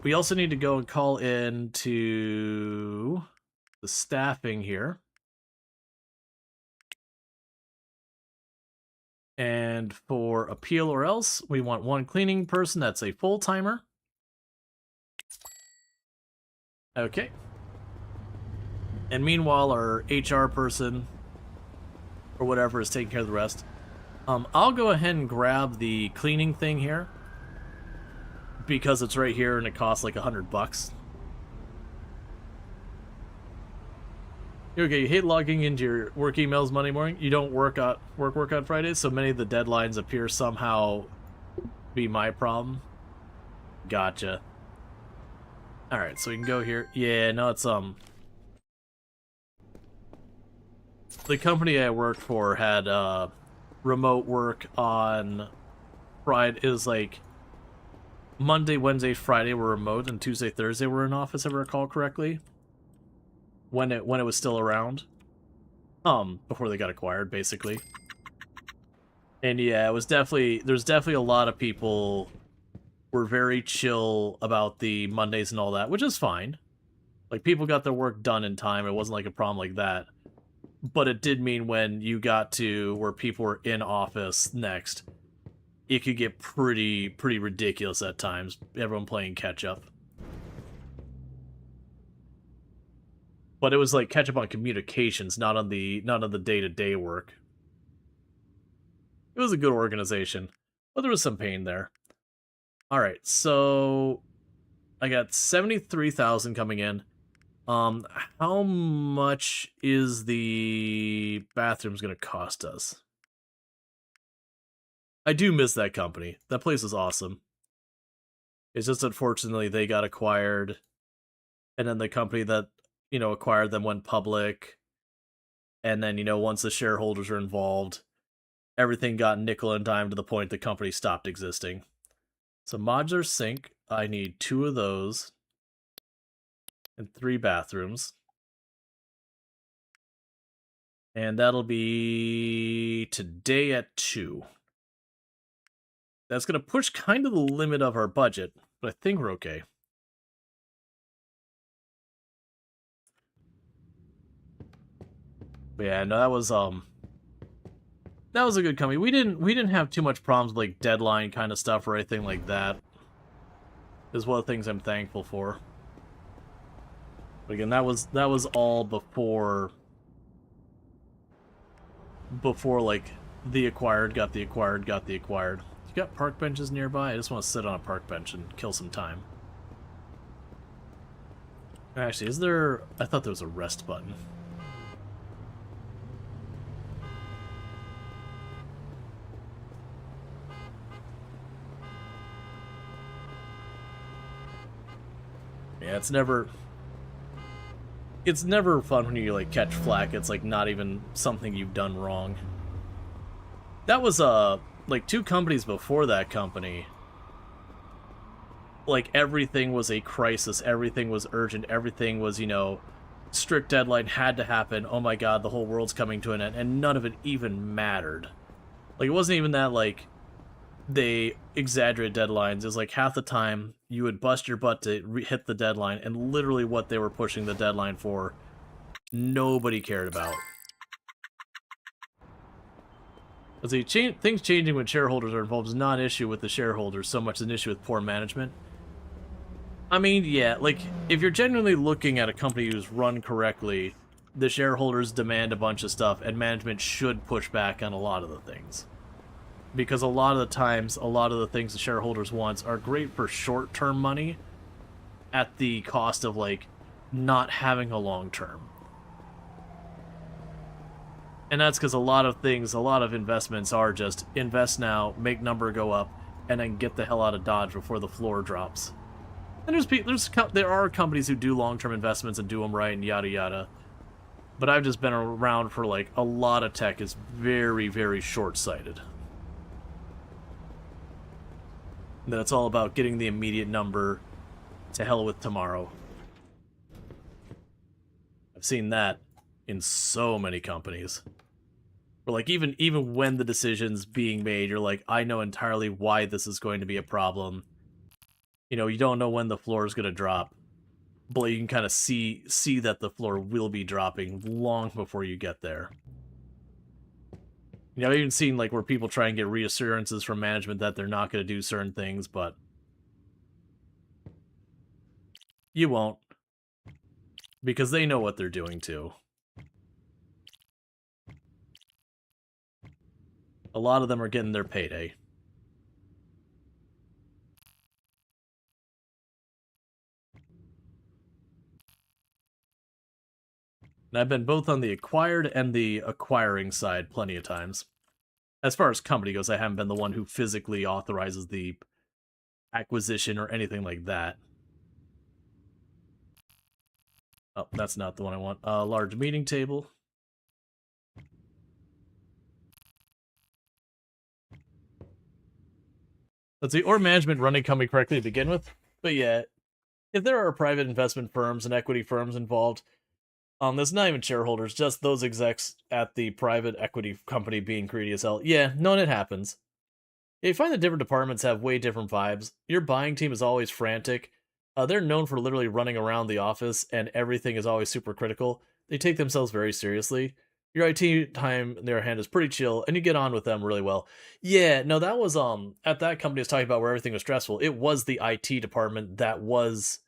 We also need to go and call in to the staffing here. And for appeal or else, we want one cleaning person that's a full-timer. Okay. And meanwhile, our HR person or whatever is taking care of the rest. I'll go ahead and grab the cleaning thing here because it's right here and it costs like $100. Okay, you hate logging into your work emails Monday morning. You don't work on Fridays, so many of the deadlines appear somehow be my problem. Gotcha. All right, so we can go here. Yeah, no, it's the company I worked for had remote work on Friday. It was like Monday, Wednesday, Friday were remote, and Tuesday, Thursday were in office, if I recall correctly. When it was still around. Before they got acquired, basically. And yeah, it was there's definitely a lot of people were very chill about the Mondays and all that, which is fine. Like, people got their work done in time, it wasn't like a problem like that. But it did mean when you got to where people were in office next, it could get pretty ridiculous at times, everyone playing catch up. But it was like catch up on communications, not on the day-to-day work. It was a good organization, but there was some pain there. All right, so I got 73,000 coming in. How much is the bathrooms going to cost us? I do miss that company. That place is awesome. It's just unfortunately they got acquired, and then the company that acquired them went public, and then once the shareholders are involved, everything got nickel and dime to the point the company stopped existing. So modular sink, I need 2 of those. And 3 bathrooms. And that'll be today at 2. That's going to push kind of the limit of our budget, but I think we're okay. But yeah, no, that was a good company. We didn't have too much problems with like deadline kind of stuff or anything like that. Is one of the things I'm thankful for. But again, that was all before like the acquired got the acquired. You got park benches nearby? I just want to sit on a park bench and kill some time. Actually, is there... I thought there was a rest button. Yeah, it's never fun when you like catch flack. It's like not even something you've done wrong. That was like 2 companies before that company. Like everything was a crisis, everything was urgent, everything was, strict deadline had to happen. Oh my god, the whole world's coming to an end, and none of it even mattered. Like it wasn't even that like they exaggerated deadlines. It was like half the time you would bust your butt to hit the deadline, and literally what they were pushing the deadline for, nobody cared about. But see, things changing when shareholders are involved is not an issue with the shareholders so much as an issue with poor management. I mean, yeah, like, if you're genuinely looking at a company who's run correctly, the shareholders demand a bunch of stuff, and management should push back on a lot of the things. Because a lot of the times, a lot of the things the shareholders want are great for short-term money, at the cost of, like, not having a long term. And that's because a lot of investments are just invest now, make number go up, and then get the hell out of Dodge before the floor drops. And there are companies who do long-term investments and do them right and yada yada. But I've just been around for, like, a lot of tech is very, very short-sighted. That it's all about getting the immediate number, to hell with tomorrow. I've seen that in so many companies. Or, like, even when the decision's being made, you're like, I know entirely why this is going to be a problem. You know, you don't know when the floor is going to drop, but you can kind of see that the floor will be dropping long before you get there. You know, I've even seen, like, where people try and get reassurances from management that they're not going to do certain things, but you won't. Because they know what they're doing, too. A lot of them are getting their payday. And I've been both on the acquired and the acquiring side plenty of times. As far as company goes, I haven't been the one who physically authorizes the acquisition or anything like that. Oh, that's not the one I want. Large meeting table. Let's see, or management running company correctly to begin with. But yeah, if there are private investment firms and equity firms involved, there's not even shareholders, just those execs at the private equity company being greedy as hell. Yeah, no, it happens. You find that different departments have way different vibes. Your buying team is always frantic. They're known for literally running around the office, and everything is always super critical. They take themselves very seriously. Your IT time, on the other hand, is pretty chill, and you get on with them really well. Yeah, no, that was at that company I was talking about where everything was stressful. It was the IT department that was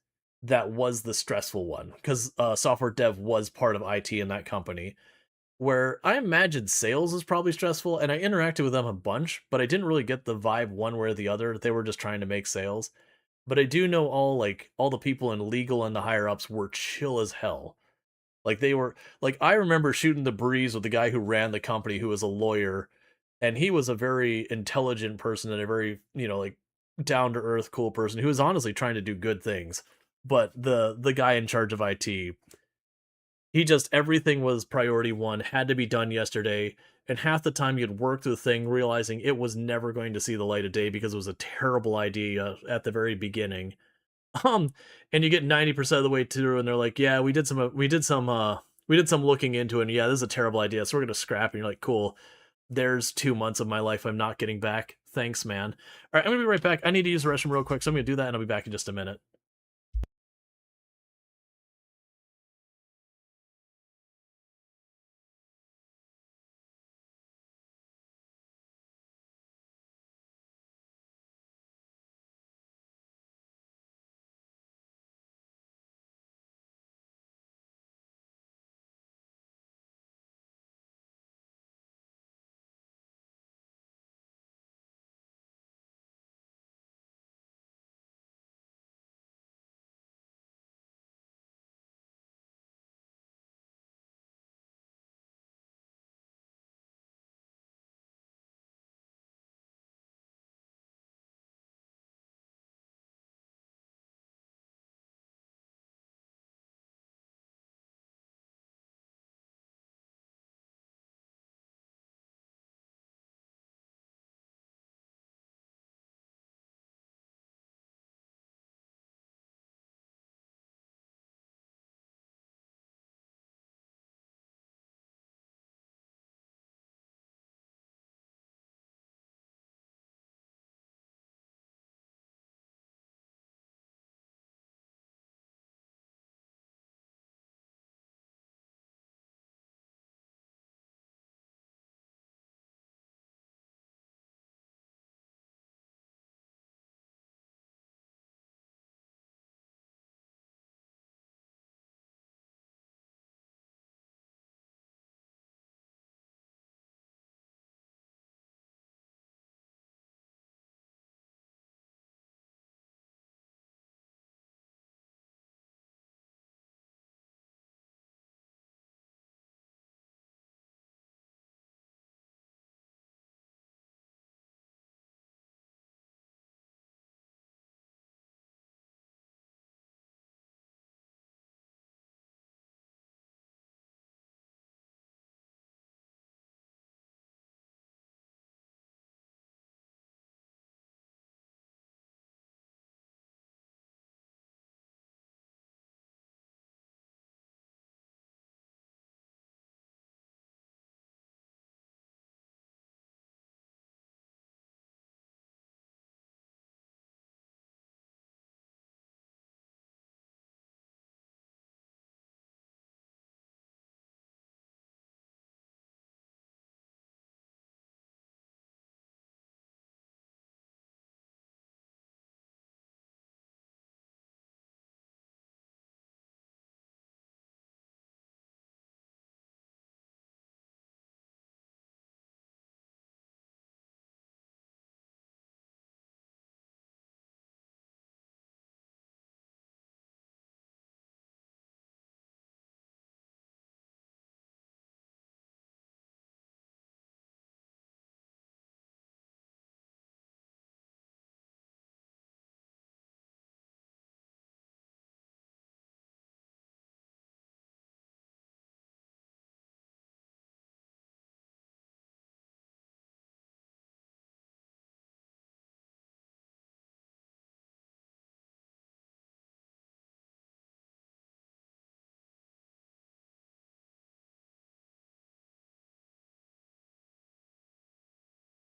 the stressful one because software dev was part of IT in that company where I imagine sales is probably stressful, and I interacted with them a bunch, but I didn't really get the vibe one way or the other. They were just trying to make sales. But I do know all the people in legal and the higher ups were chill as hell. Like they were like I remember shooting the breeze with the guy who ran the company who was a lawyer, and he was a very intelligent person and a very, like down to earth cool person who was honestly trying to do good things. But the guy in charge of IT, he just everything was priority one, had to be done yesterday, and half the time you'd work through the thing realizing it was never going to see the light of day because it was a terrible idea at the very beginning. Um, and you get 90% of the way through, and they're like, "Yeah, we did some looking into it. And yeah, this is a terrible idea, so we're gonna scrap." And you're like, "Cool." There's 2 months of my life I'm not getting back. Thanks, man. All right, I'm gonna be right back. I need to use the restroom real quick, so I'm gonna do that, and I'll be back in just a minute.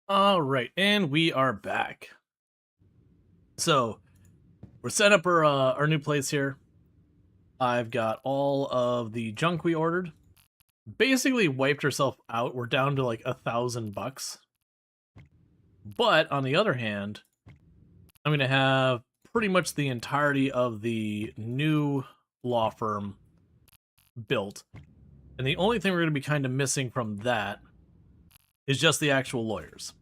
All right, and we are back. So we're setting up our new place here. I've got all of the junk we ordered. Basically wiped herself out. We're down to like $1,000. But on the other hand, I'm gonna have pretty much the entirety of the new law firm built. And the only thing we're gonna be kind of missing from that is just the actual lawyers.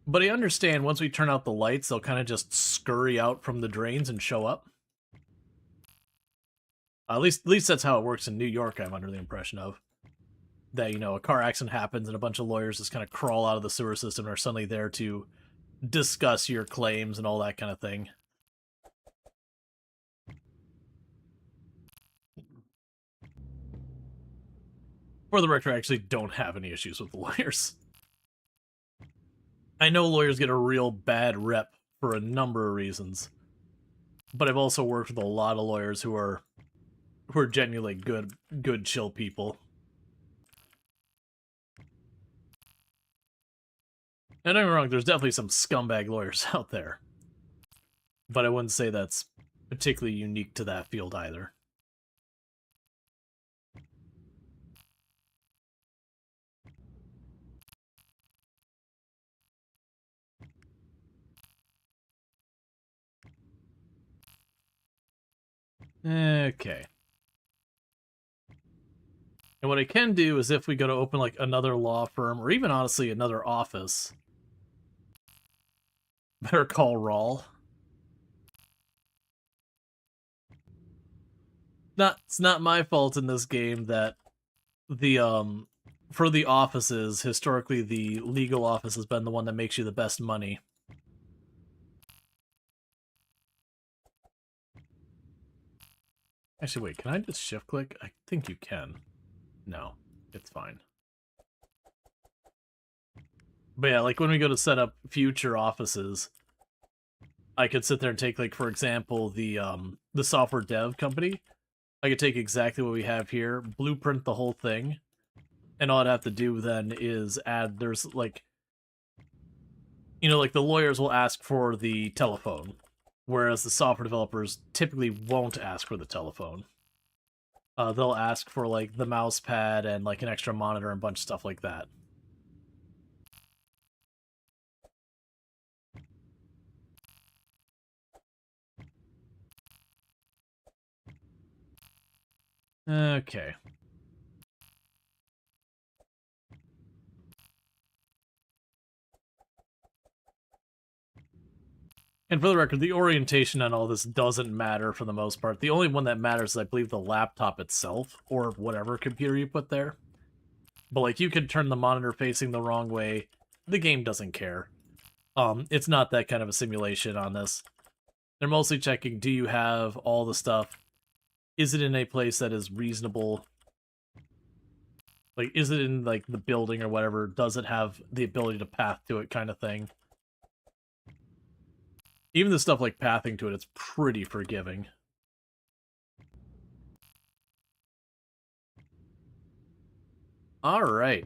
But I understand once we turn out the lights, they'll kind of just scurry out from the drains and show up. At least that's how it works in New York, I'm under the impression of. That, you know, a car accident happens and a bunch of lawyers just kind of crawl out of the sewer system and are suddenly there to discuss your claims and all that kind of thing. For the record, I actually don't have any issues with the lawyers. I know lawyers get a real bad rep for a number of reasons, but I've also worked with a lot of lawyers who are genuinely good, chill people. And don't get me wrong, there's definitely some scumbag lawyers out there, but I wouldn't say that's particularly unique to that field either. Okay. And what I can do is if we go to open like another law firm, or even honestly another office, better call Rual. It's not my fault in this game that the for the offices, historically the legal office has been the one that makes you the best money. Actually, wait, can I just shift click? I think you can. No, it's fine. But yeah, like when we go to set up future offices, I could sit there and take, like, for example, the software dev company. I could take exactly what we have here, blueprint the whole thing, and all I'd have to do then is add, there's, like, you know, like, the lawyers will ask for the telephone, whereas the software developers typically won't ask for the telephone. They'll ask for, like, the mouse pad and, like, an extra monitor and a bunch of stuff like that. Okay. And for the record, the orientation on all this doesn't matter for the most part. The only one that matters is, I believe, the laptop itself, or whatever computer you put there. But, like, you could turn the monitor facing the wrong way. The game doesn't care. It's not that kind of a simulation on this. They're mostly checking, do you have all the stuff? Is it in a place that is reasonable? Like, is it in, like, the building or whatever? Does it have the ability to path to it kind of thing? Even the stuff like pathing to it, it's pretty forgiving. Alright.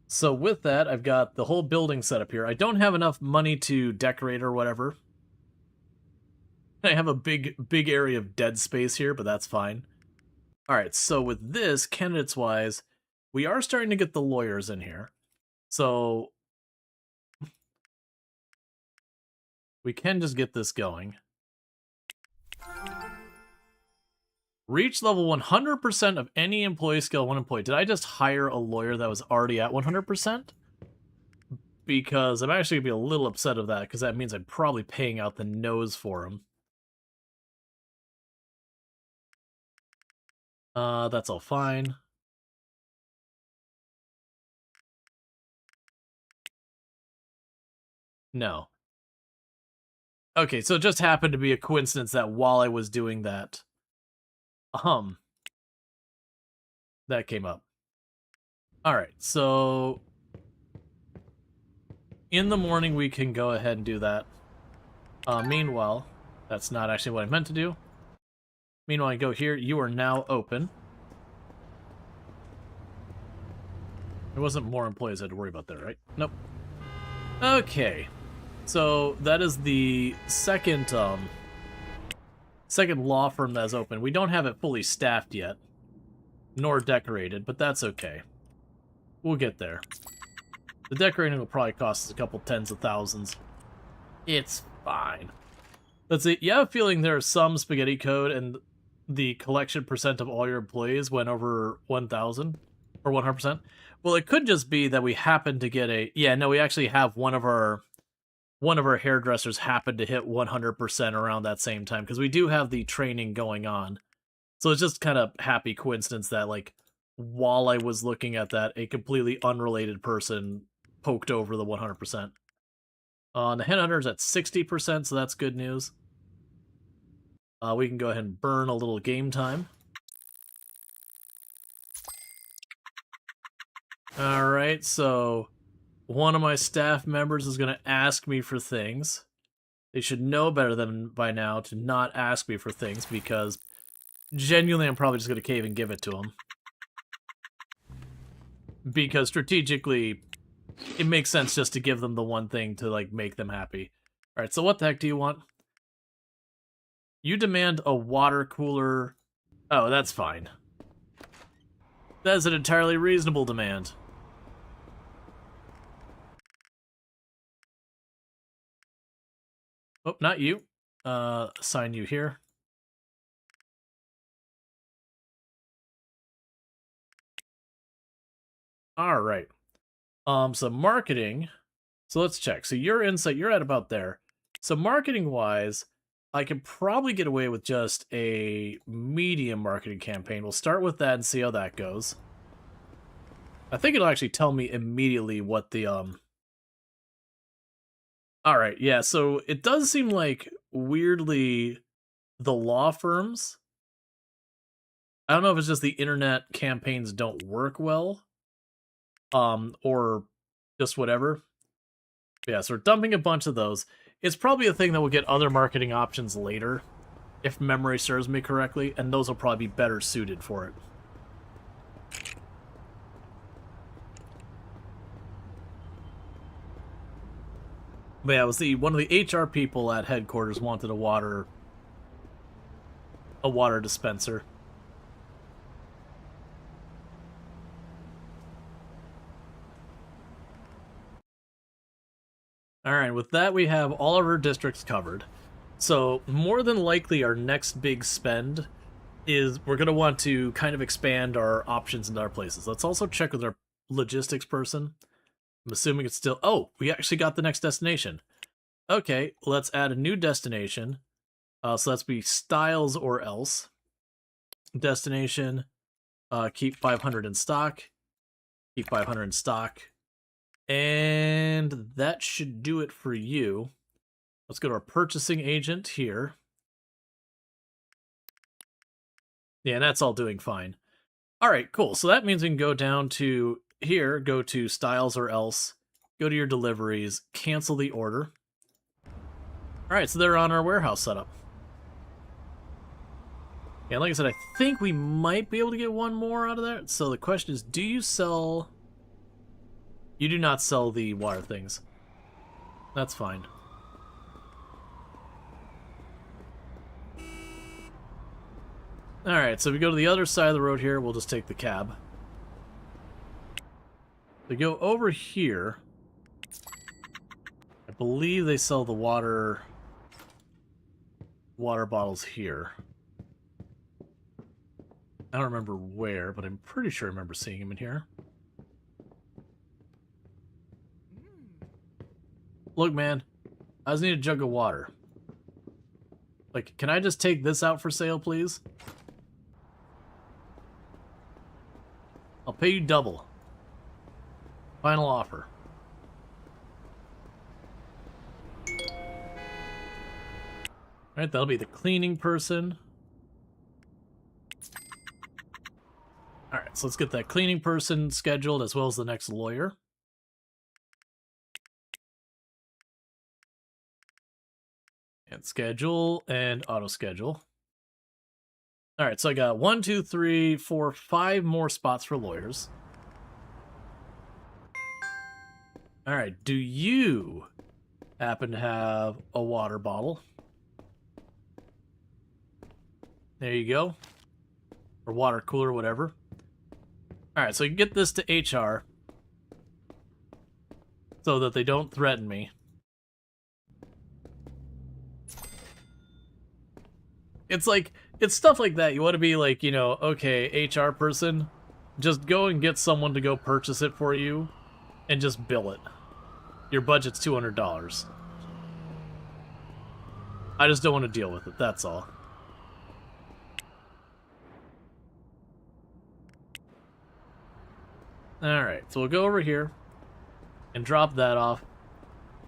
So with that, I've got the whole building set up here. I don't have enough money to decorate or whatever. I have a big area of dead space here, but that's fine. Alright, so with this, candidates-wise, we are starting to get the lawyers in here. So we can just get this going. Reach level 100% of any employee skill 1 employee. Did I just hire a lawyer that was already at 100%? Because I'm actually going to be a little upset of that, because that means I'm probably paying out the nose for him. That's all fine. No. Okay, so it just happened to be a coincidence that while I was doing that, that came up. Alright, so in the morning we can go ahead and do that. Meanwhile, that's not actually what I meant to do. Meanwhile, I go here. You are now open. There wasn't more employees I had to worry about there, right? Nope. Okay. So that is the second second law firm that's open. We don't have it fully staffed yet, nor decorated, but that's okay. We'll get there. The decorating will probably cost us a couple tens of thousands. It's fine. Let's see. You have a feeling there's some spaghetti code and the collection percent of all your employees went over 1,000 or 100%? Well, it could just be that we happen to get a... Yeah, no, we actually have one of our hairdressers happened to hit 100% around that same time, because we do have the training going on. So it's just kind of happy coincidence that, like, while I was looking at that, a completely unrelated person poked over the 100%. The headhunter's at 60%, so that's good news. We can go ahead and burn a little game time. Alright, so one of my staff members is going to ask me for things. They should know better than by now to not ask me for things, because genuinely I'm probably just going to cave and give it to them. Because strategically, it makes sense just to give them the one thing to, like, make them happy. Alright, so what the heck do you want? You demand a water cooler. Oh, that's fine. That is an entirely reasonable demand. Oh, not you. Assign you here. Alright. So marketing. So let's check. So your insight, you're at about there. So marketing-wise, I can probably get away with just a medium marketing campaign. We'll start with that and see how that goes. I think it'll actually tell me immediately what the, Alright, yeah, so it does seem like, weirdly, the law firms... I don't know if it's just the internet campaigns don't work well, or just whatever. Yeah, so we're dumping a bunch of those. It's probably a thing that will get other marketing options later, if memory serves me correctly, and those will probably be better suited for it. But yeah, it was one of the HR people at headquarters wanted a water dispenser. Alright, with that we have all of our districts covered. So, more than likely our next big spend is we're going to want to kind of expand our options into our places. Let's also check with our logistics person. I'm assuming it's still... Oh, we actually got the next destination. Okay, let's add a new destination. So let's be styles or else. Destination, keep 500 in stock. Keep 500 in stock. And that should do it for you. Let's go to our purchasing agent here. Yeah, and that's all doing fine. Alright, cool. So that means we can go down to here, go to styles or else, go to your deliveries, cancel the order. Alright, so they're on our warehouse setup. And like I said, I think we might be able to get one more out of there. So the question is, do you sell... You do not sell the water things. That's fine. Alright, so if we go to the other side of the road here, we'll just take the cab. We go over here. I believe they sell the water bottles here. I don't remember where, but I'm pretty sure I remember seeing them in here. Look, man, I just need a jug of water. Like, can I just take this out for sale, please? I'll pay you double. Final offer. Alright, that'll be the cleaning person. Alright, so let's get that cleaning person scheduled as well as the next lawyer. And schedule and auto schedule. All right, so I got 1, 2, 3, 4, 5 more spots for lawyers. All right, do you happen to have a water bottle? There you go. Or water cooler, whatever. All right, so you can get this to HR so that they don't threaten me. It's like, it's stuff like that. You want to be like, you know, okay, HR person, just go and get someone to go purchase it for you and just bill it. Your budget's $200. I just don't want to deal with it, that's all. Alright, so we'll go over here and drop that off.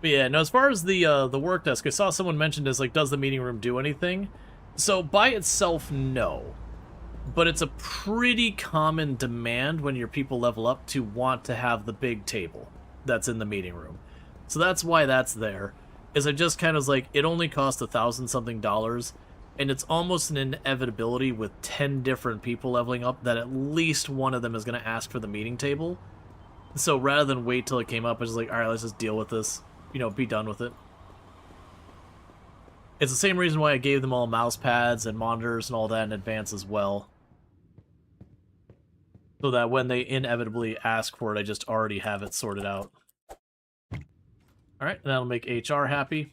But yeah, no, as far as the work desk, I saw someone mentioned as like, does the meeting room do anything? So by itself, no. But it's a pretty common demand when your people level up to want to have the big table that's in the meeting room. So that's why that's there. Is I just kind of was like, it only cost $1,000-something, and it's almost an inevitability with 10 different people leveling up that at least one of them is going to ask for the meeting table. So rather than wait till it came up, I was just like, alright, let's just deal with this. You know, be done with it. It's the same reason why I gave them all mouse pads and monitors and all that in advance as well. So that when they inevitably ask for it, I just already have it sorted out. Alright, that'll make HR happy.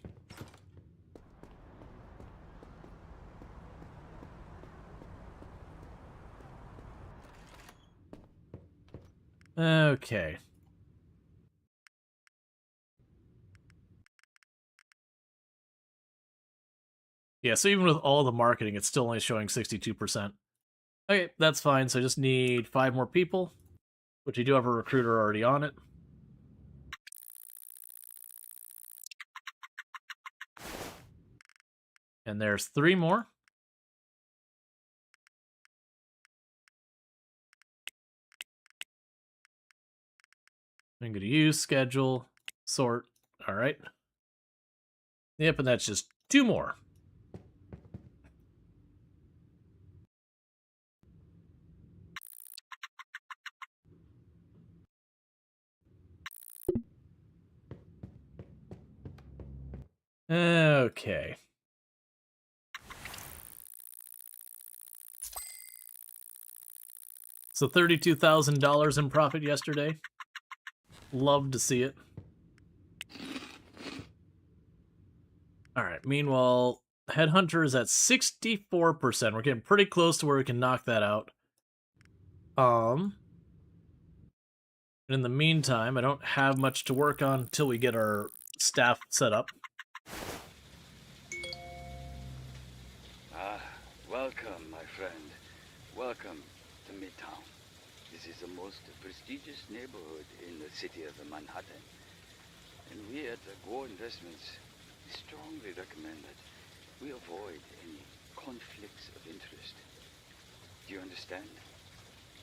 Okay. Yeah, so even with all the marketing, it's still only showing 62%. Okay, that's fine. So I just need 5 more people, which you do have a recruiter already on it. And there's 3 more. I'm going to use, schedule, sort. All right. Yep, and that's just 2 more. Okay. So $32,000 in profit yesterday. Love to see it. Alright, meanwhile, Headhunter is at 64%. We're getting pretty close to where we can knock that out. In the meantime, I don't have much to work on until we get our staff set up. Welcome, my friend. Welcome to Midtown. This is the most prestigious neighborhood in the city of Manhattan. And we at Go Investments strongly recommend that we avoid any conflicts of interest. Do you understand?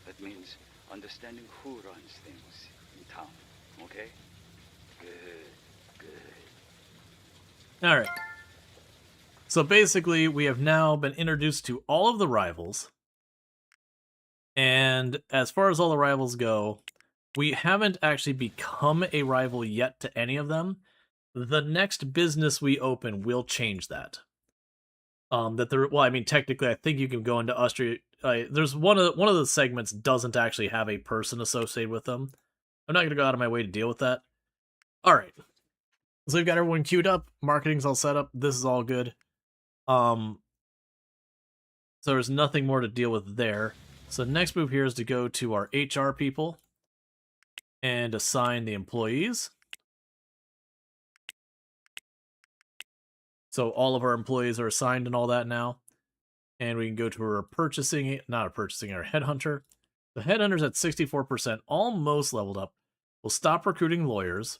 That means understanding who runs things in town, okay? Good. All right. So basically, we have now been introduced to all of the rivals. And as far as all the rivals go, we haven't actually become a rival yet to any of them. The next business we open will change that. Well, I mean, technically, I think you can go into Austria. There's one of the segments doesn't actually have a person associated with them. I'm not going to go out of my way to deal with that. All right. So we've got everyone queued up. Marketing's all set up. This is all good. So there's nothing more to deal with there. So the next move here is to go to our HR people and assign the employees. So all of our employees are assigned and all that now. And we can go to our purchasing, our headhunter. The headhunter's at 64%, almost leveled up. We'll stop recruiting lawyers.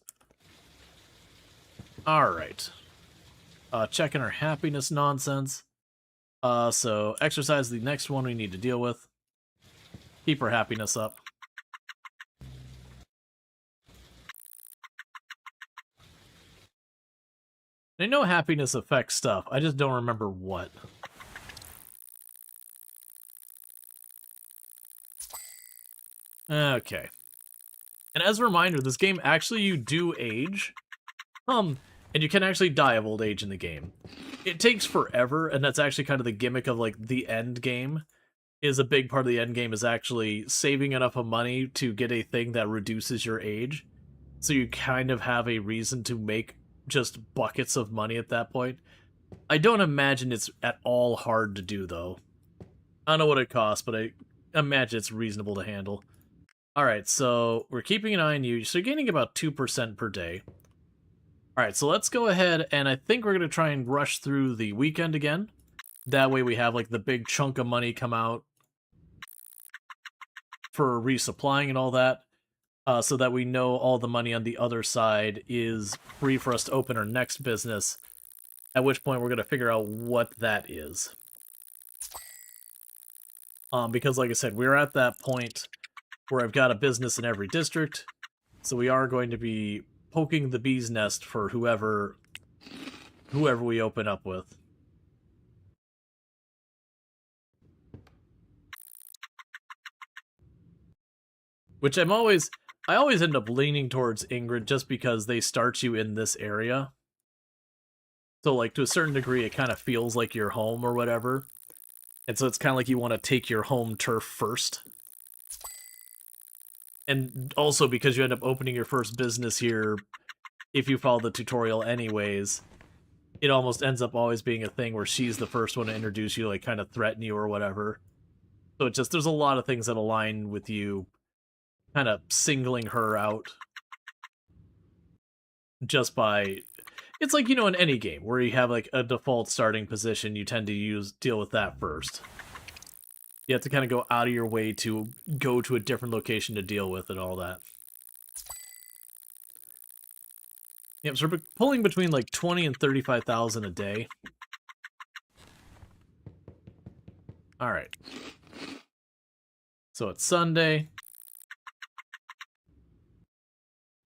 All right. Checking our happiness nonsense. So exercise the next one we need to deal with. Keep our happiness up. I know happiness affects stuff. I just don't remember what. Okay. And as a reminder, this game actually you do age. And you can actually die of old age in the game. It takes forever, and that's actually kind of the gimmick of like the end game. Is a big part of the end game is actually saving enough of money to get a thing that reduces your age. So you kind of have a reason to make just buckets of money at that point. I don't imagine it's at all hard to do, though. I don't know what it costs, but I imagine it's reasonable to handle. Alright, so we're keeping an eye on you. So you're gaining about 2% per day. Alright, so let's go ahead, and I think we're going to try and rush through the weekend again. That way we have, like, the big chunk of money come out for resupplying and all that, so that we know all the money on the other side is free for us to open our next business, at which point we're going to figure out what that is. Because, like I said, we're at that point where I've got a business in every district, so we are going to be poking the bee's nest for whoever we open up with. Which I always end up leaning towards Ingrid just because they start you in this area. So, like, to a certain degree, it kind of feels like your home or whatever. And so it's kind of like you want to take your home turf first. And also because you end up opening your first business here, if you follow the tutorial anyways, it almost ends up always being a thing where she's the first one to introduce you, like, kind of threaten you or whatever. So it just, there's a lot of things that align with you kind of singling her out just by... It's like, you know, in any game, where you have, like, a default starting position, you tend to deal with that first. You have to kind of go out of your way to go to a different location to deal with and all that. Yep, so we're pulling between, like, 20 and 35,000 a day. Alright. So it's Sunday.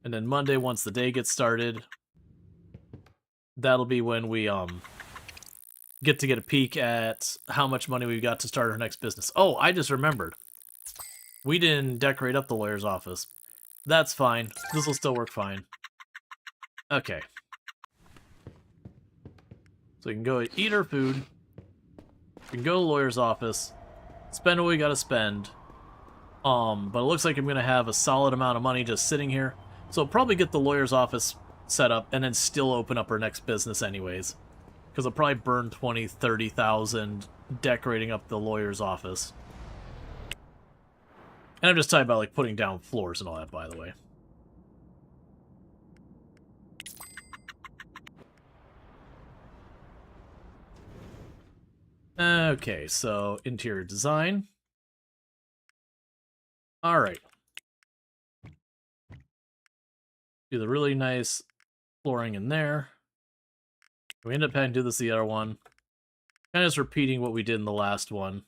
And then Monday, once the day gets started, that'll be when we, get a peek at how much money we've got to start our next business. Oh, I just remembered. We didn't decorate up the lawyer's office. That's fine. This will still work fine. Okay. So we can go eat our food. We can go to the lawyer's office. Spend what we gotta spend. But it looks like I'm gonna have a solid amount of money just sitting here. So I'll probably get the lawyer's office set up and then still open up our next business anyways. Because I'll probably burn 20, 30,000 decorating up the lawyer's office. And I'm just talking about, like, putting down floors and all that, by the way. Okay, so interior design. Alright. Do the really nice flooring in there. We end up having to do this the other one. Kind of just repeating what we did in the last one.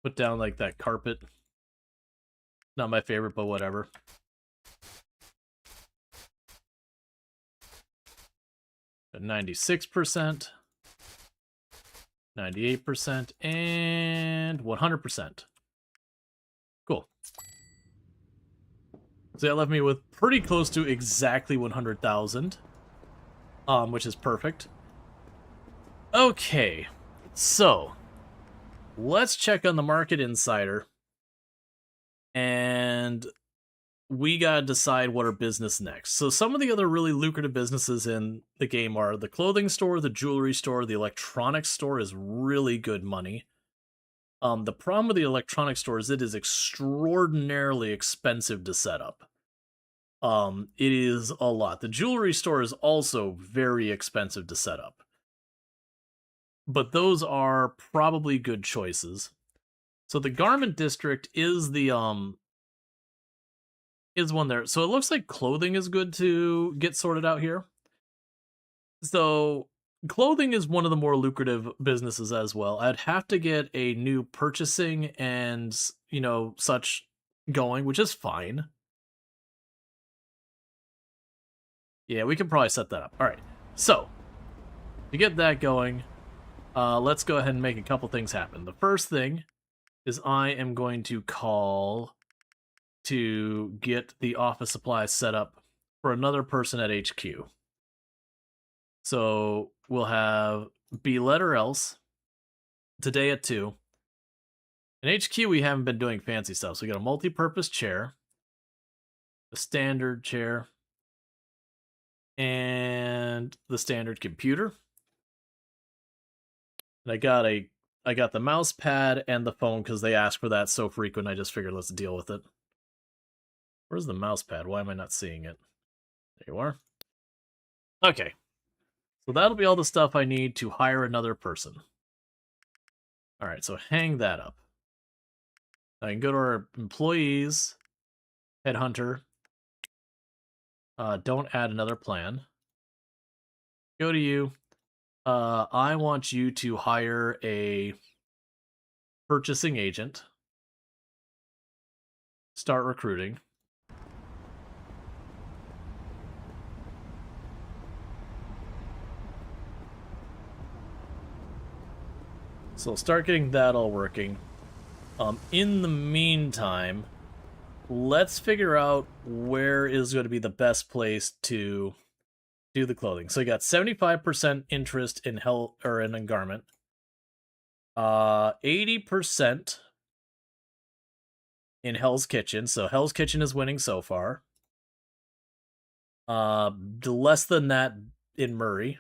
Put down, like, that carpet. Not my favorite, but whatever. At 96%. 98%. And 100%. Cool. So that left me with pretty close to exactly 100,000. Which is perfect. Okay. So, let's check on the Market Insider. And we gotta decide what our business next. So some of the other really lucrative businesses in the game are the clothing store, the jewelry store, the electronics store is really good money. The problem with the electronics store is it is extraordinarily expensive to set up. It is a lot. The jewelry store is also very expensive to set up. But those are probably good choices. So the garment district is the, is one there. So it looks like clothing is good to get sorted out here. So clothing is one of the more lucrative businesses as well. I'd have to get a new purchasing and, you know, such going, which is fine. Yeah, we can probably set that up. All right. So to get that going, let's go ahead and make a couple things happen. The first thing is I am going to call to get the office supplies set up for another person at HQ. So we'll have be letter else today at 2. In HQ, we haven't been doing fancy stuff. So we got a multi-purpose chair, a standard chair, and the standard computer. And I got the mouse pad and the phone because they ask for that so frequent. I just figured let's deal with it. Where's the mouse pad? Why am I not seeing it? There you are. Okay. So that'll be all the stuff I need to hire another person. All right, so hang that up. I can go to our employees, headhunter. Don't add another plan. Go to you. I want you to hire a purchasing agent. Start recruiting. So start getting that all working. In the meantime, let's figure out where is going to be the best place to do the clothing. So you got 75% interest in in a garment. 80% in Hell's Kitchen. So Hell's Kitchen is winning so far. Less than that in Murray.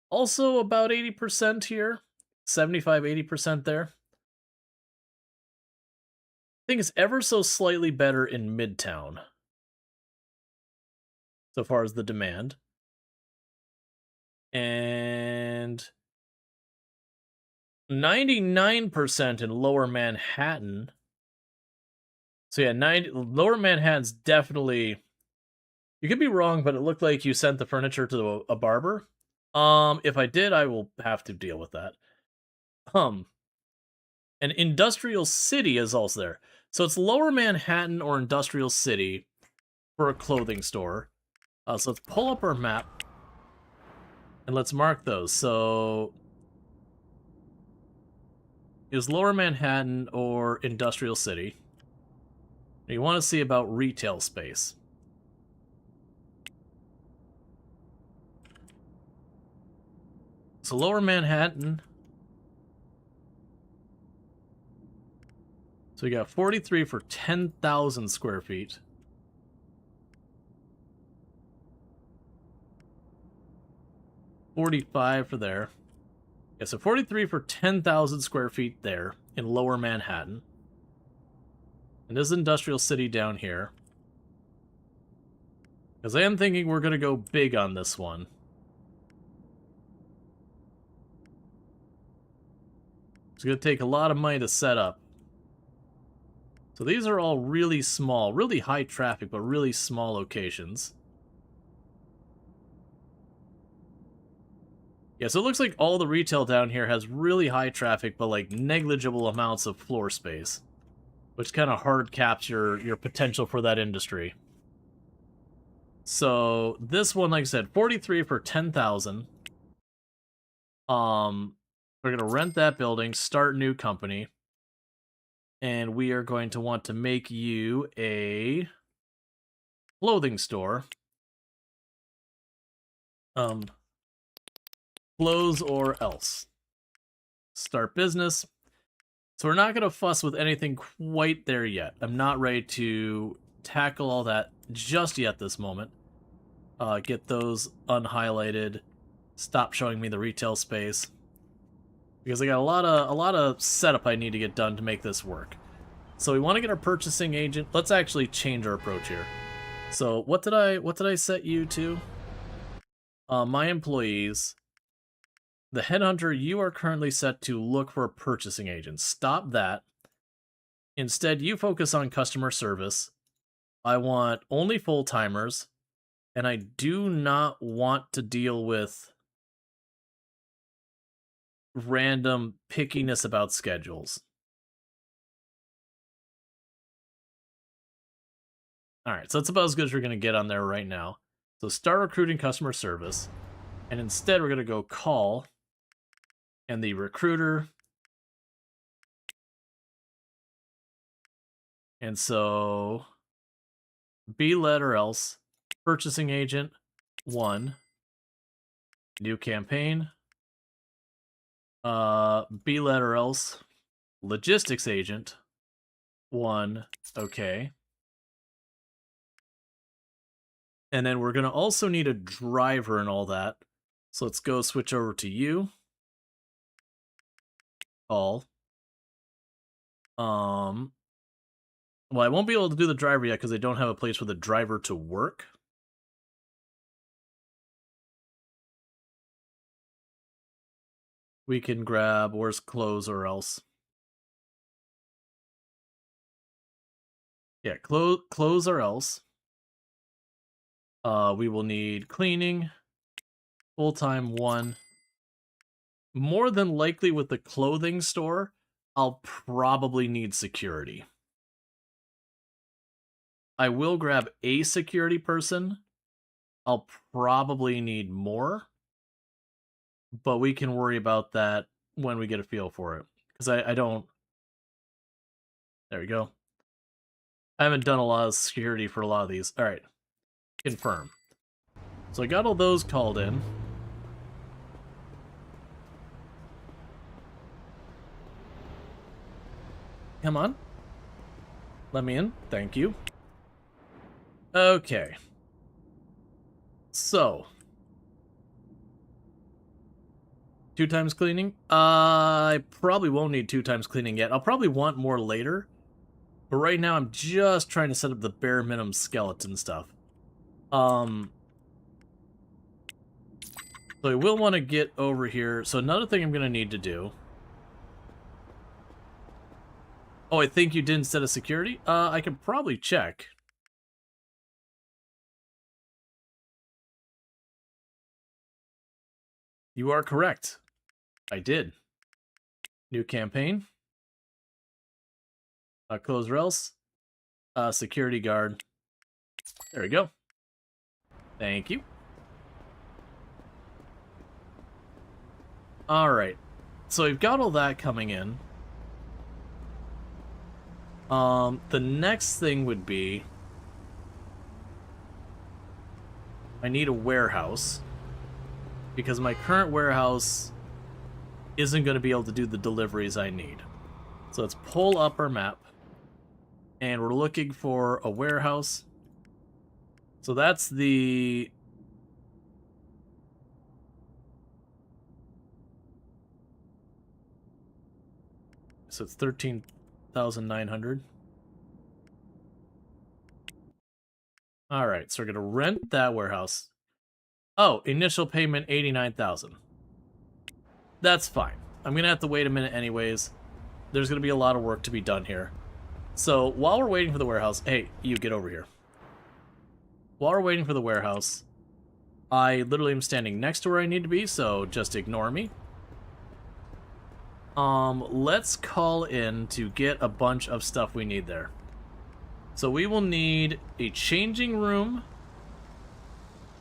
Also about 80% here. 75-80% there. I think it's ever so slightly better in Midtown. So far as the demand. And 99% in Lower Manhattan. So yeah, Lower Manhattan's definitely... You could be wrong, but it looked like you sent the furniture to a barber. If I did, I will have to deal with that. And Industrial City is also there. So it's Lower Manhattan or Industrial City for a clothing store. So let's pull up our map and let's mark those. So is Lower Manhattan or Industrial City? You want to see about retail space. So Lower Manhattan. So we got 43 for 10,000 square feet. $45 for there. Yeah, so 43 for 10,000 square feet there in Lower Manhattan. And this is Industrial City down here. Because I am thinking we're going to go big on this one. It's going to take a lot of money to set up. So these are all really small, really high traffic, but really small locations. Yeah, so it looks like all the retail down here has really high traffic, but like negligible amounts of floor space. Which kind of hard caps your potential for that industry. So this one, like I said, 43 for 10,000. We're gonna rent that building, start new company. And we are going to want to make you a clothing store. Close or else. Start business. So we're not going to fuss with anything quite there yet. I'm not ready to tackle all that just yet this moment. Get those unhighlighted. Stop showing me the retail space. Because I got a lot of setup I need to get done to make this work. So we want to get our purchasing agent. Let's actually change our approach here. So what did I set you to? My employees. The headhunter, you are currently set to look for a purchasing agent. Stop that. Instead, you focus on customer service. I want only full-timers. And I do not want to deal with random pickiness about schedules. Alright, so that's about as good as we're going to get on there right now. So start recruiting customer service. And instead, we're going to go call. And the recruiter And so be let or else. Purchasing agent 1. New campaign. Be let or else. Logistics agent 1. Okay. And then we're going to also need a driver and all that. So let's go switch over to you. All. Well, I won't be able to do the driver yet because I don't have a place for the driver to work. We can grab, where's clothes or else? Yeah, clothes or else. We will need cleaning, full-time 1. More than likely with the clothing store, I'll probably need security. I will grab a security person. I'll probably need more, but we can worry about that when we get a feel for it. Because I don't... There we go. I haven't done a lot of security for a lot of these. All right. Confirm. So I got all those called in. Come on. Let me in. Thank you. Okay. So. 2 times cleaning? I probably won't need 2 times cleaning yet. I'll probably want more later. But right now I'm just trying to set up the bare minimum skeleton stuff. So I will want to get over here. So another thing I'm going to need to do. Oh, I think you didn't set a security? I can probably check. You are correct. I did. New campaign. Close or else. Security guard. There we go. Thank you. Alright. So we've got all that coming in. The next thing would be... I need a warehouse. Because my current warehouse isn't going to be able to do the deliveries I need. So let's pull up our map. And we're looking for a warehouse. So that's the... So it's 13,900. Alright, so we're going to rent that warehouse. Oh, initial payment 89,000. That's fine. I'm going to have to wait a minute anyways. There's going to be a lot of work to be done here. So while we're waiting for the warehouse... Hey, you get over here. While we're waiting for the warehouse, I literally am standing next to where I need to be, so just ignore me. Let's call in to get a bunch of stuff we need there. So we will need a changing room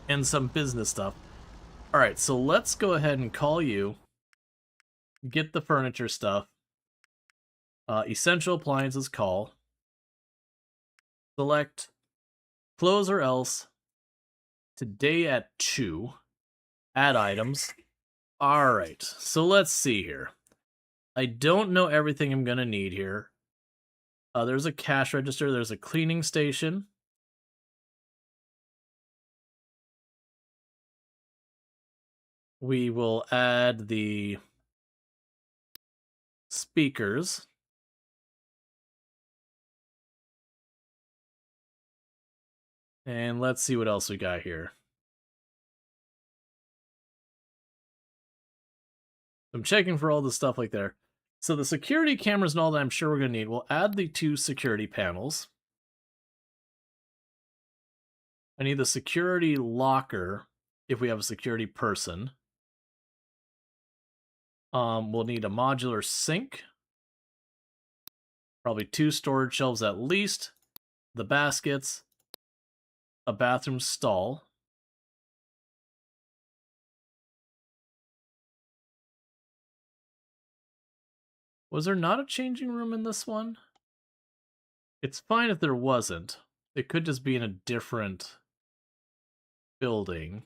and some business stuff. Alright, so let's go ahead and call you. Get the furniture stuff. Essential appliances call. Select close or else. Today at 2. Add items. Alright, so let's see here. I don't know everything I'm going to need here. There's a cash register. There's a cleaning station. We will add the speakers. And let's see what else we got here. I'm checking for all the stuff like there. So the security cameras and all that I'm sure we're going to need. We'll add the 2 security panels. I need the security locker if we have a security person. We'll need a modular sink. Probably 2 storage shelves at least. The baskets. A bathroom stall. Was there not a changing room in this one? It's fine if there wasn't. It could just be in a different building.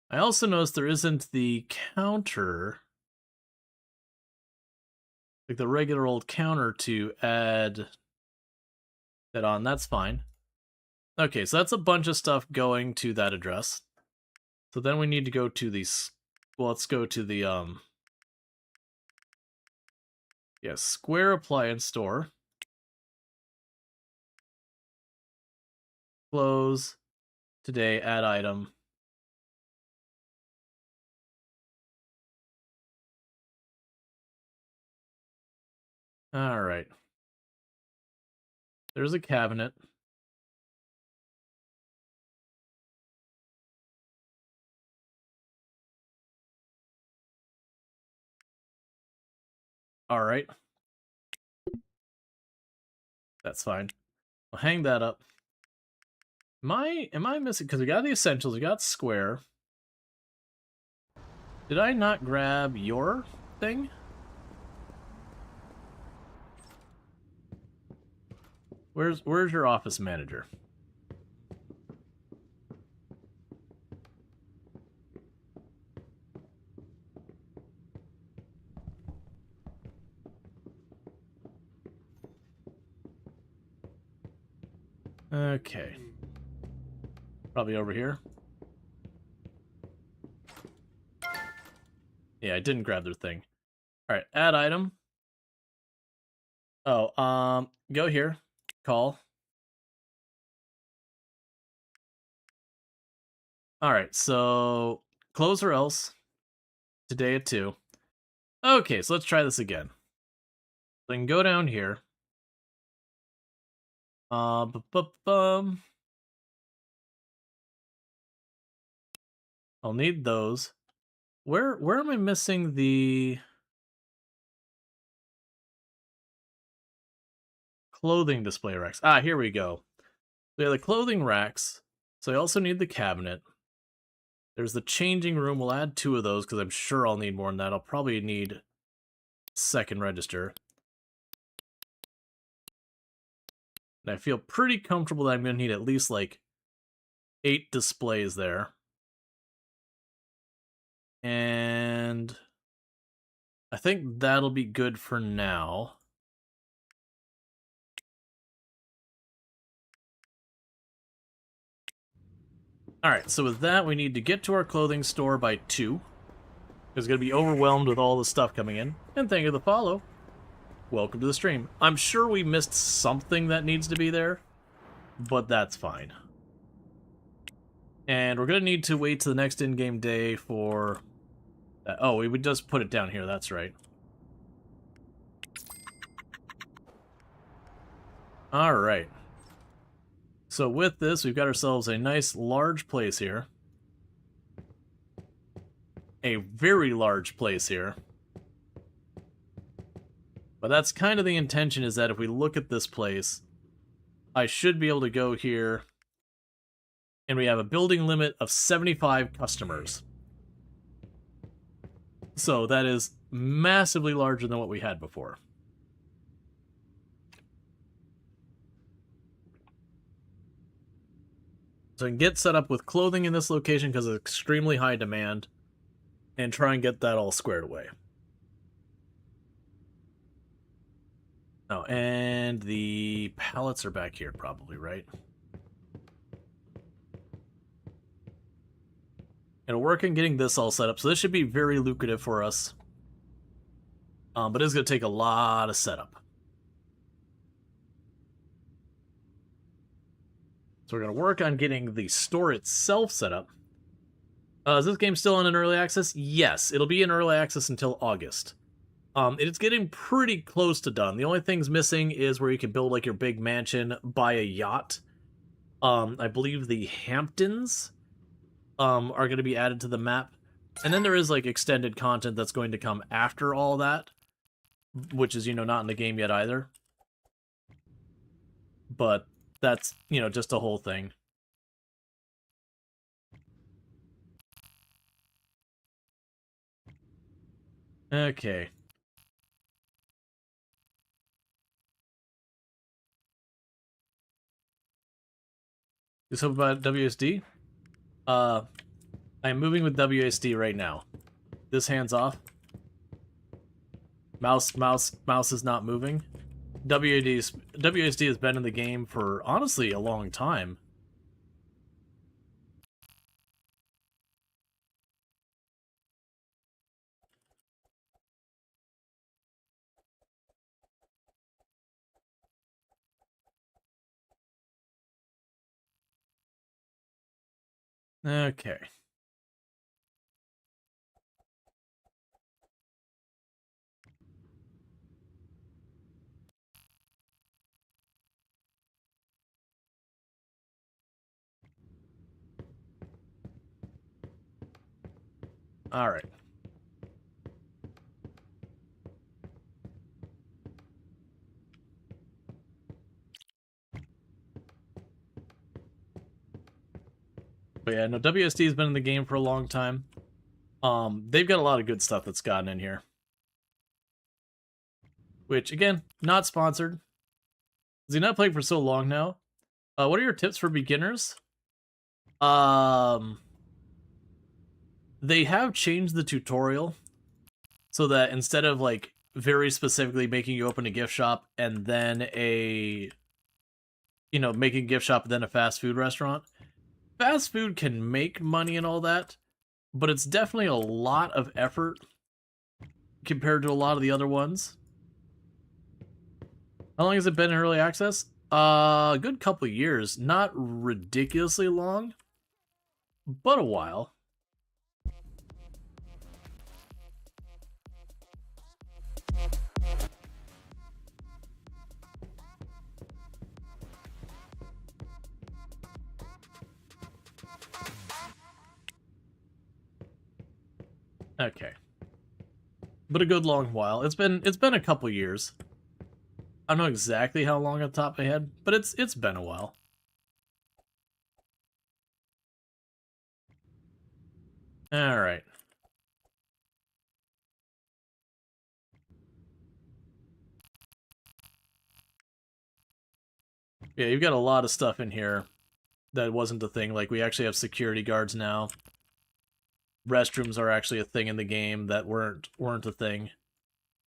I also noticed there isn't the counter, like the regular old counter to add that on. That's fine. Okay, so that's a bunch of stuff going to that address. So then we need to go to these. Well, let's go to the Square Appliance Store. Close today, add item. All right. There's a cabinet. All right. That's fine. I'll hang that up. Am I missing? Because we got the essentials, we got Square. Did I not grab your thing? Where's your office manager? Okay. Probably over here. Yeah, I didn't grab their thing. Alright, add item. Oh, go here. Call. Alright, so close or else. Today at 2. Okay, so let's try this again. So I can go down here. I'll need those. Where am I missing the clothing display racks? Ah, here we go. We have the clothing racks. So I also need the cabinet. There's the changing room. We'll add 2 of those because I'm sure I'll need more than that. I'll probably need second register. And I feel pretty comfortable that I'm going to need at least like 8 displays there. And I think that'll be good for now. Alright, so with that, we need to get to our clothing store by 2. It's going to be overwhelmed with all the stuff coming in. And thank you for the follow. Welcome to the stream. I'm sure we missed something that needs to be there, but that's fine. And we're going to need to wait to the next in-game day for... Oh, we would just put it down here, that's right. Alright. So with this, we've got ourselves a nice large place here. A very large place here. But that's kind of the intention, is that if we look at this place, I should be able to go here, and we have a building limit of 75 customers. So that is massively larger than what we had before. So I can get set up with clothing in this location because of extremely high demand, and try and get that all squared away. Oh, and the pallets are back here probably, right? It'll work in getting this all set up, so this should be very lucrative for us. But it's going to take a lot of setup. So we're going to work on getting the store itself set up. Is this game still in an early access? Yes, it'll be in early access until August. It's getting pretty close to done. The only thing's missing is where you can build like your big mansion, buy a yacht. I believe the Hamptons are going to be added to the map. And then there is like extended content that's going to come after all that, which is, not in the game yet either. But that's, just a whole thing. Okay. You spoke about WSD? I'm moving with WSD right now. This hand's off. Mouse is not moving. WSD has been in the game for, honestly, a long time. Okay. All right. But yeah, no, WSD has been in the game for a long time. They've got a lot of good stuff that's gotten in here. Which, again, not sponsored. Because you're not playing for so long now. What are your tips for beginners? They have changed the tutorial so that instead of, like, very specifically making you open a gift shop and then making a gift shop and then a fast food restaurant, fast food can make money and all that, but it's definitely a lot of effort compared to a lot of the other ones. How long has it been in early access? A good couple of years. Not ridiculously long, but a while. Okay. But a good long while. It's been a couple years. I don't know exactly how long at the top of my head, but it's been a while. Alright. Yeah, you've got a lot of stuff in here that wasn't a thing. Like, we actually have security guards now. Restrooms are actually a thing in the game that weren't a thing.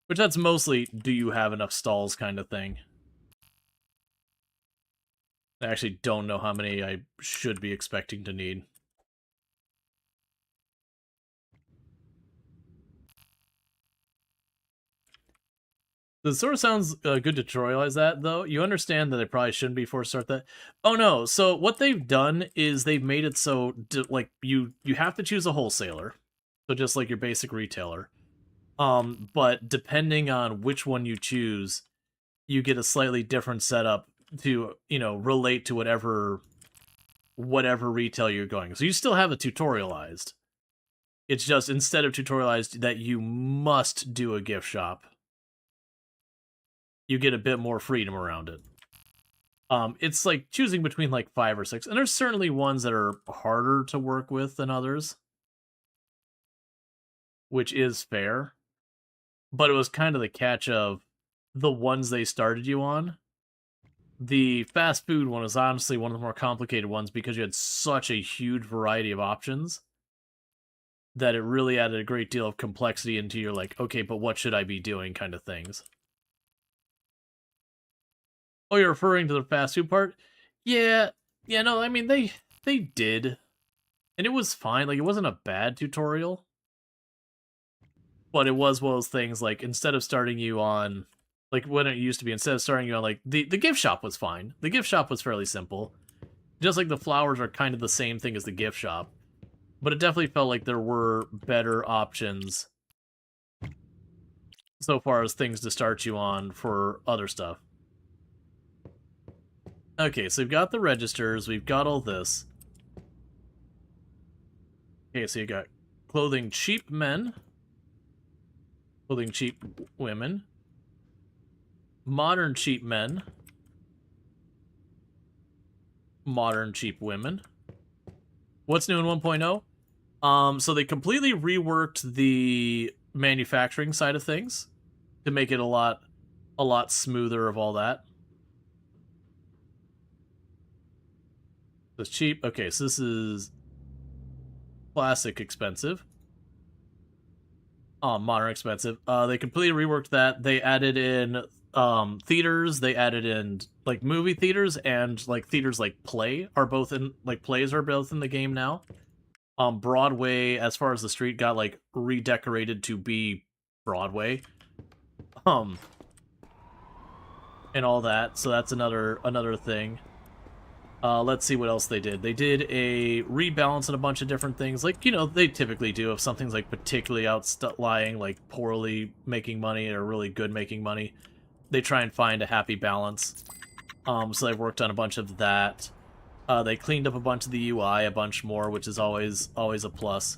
Which that's mostly, do you have enough stalls kind of thing. I actually don't know how many I should be expecting to need. It sort of sounds good to tutorialize that, though. You understand that I probably shouldn't be forced to start that. Oh no, so what they've done is they've made it so, like, you have to choose a wholesaler. So just like your basic retailer. But depending on which one you choose, you get a slightly different setup to, relate to whatever retail you're going. So you still have it tutorialized. It's just, instead of tutorialized that you must do a gift shop, you get a bit more freedom around it. It's like choosing between like 5 or 6, and there's certainly ones that are harder to work with than others, which is fair. But it was kind of the catch of the ones they started you on. The fast food one was honestly one of the more complicated ones because you had such a huge variety of options that it really added a great deal of complexity into your, like, okay, but what should I be doing kind of things. Oh, you're referring to the fast food part? Yeah, no, I mean, they did. And it was fine, like, it wasn't a bad tutorial. But it was one of those things, like, instead of starting you on, like, when it used to be, instead of starting you on, like, the gift shop was fine. The gift shop was fairly simple. Just like the flowers are kind of the same thing as the gift shop. But it definitely felt like there were better options so far as things to start you on for other stuff. Okay, so we've got the registers, we've got all this. Okay, so you got clothing cheap men, clothing cheap women, modern cheap men, modern cheap women. What's new in 1.0? So they completely reworked the manufacturing side of things to make it a lot smoother of all that. It's cheap. Okay, so this is classic expensive. Modern expensive. They completely reworked that. They added in theaters. They added in like movie theaters and like theaters like plays are both in the game now. Broadway, as far as the street, got like redecorated to be Broadway. And all that. So that's another thing. Let's see what else they did. They did a rebalance on a bunch of different things, like, you know, they typically do if something's, like, particularly outlying, like, poorly making money or really good making money. They try and find a happy balance. So they've worked on a bunch of that. They cleaned up a bunch of the UI, a bunch more, which is always a plus.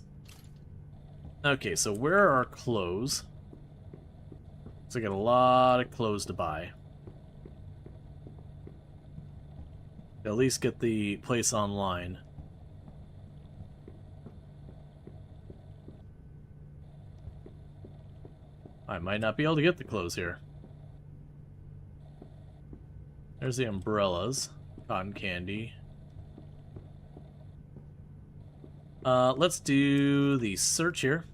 Okay, so where are our clothes? So I got a lot of clothes to buy. At least get the place online. I might not be able to get the clothes here. There's the umbrellas. Cotton candy. Let's do the search here.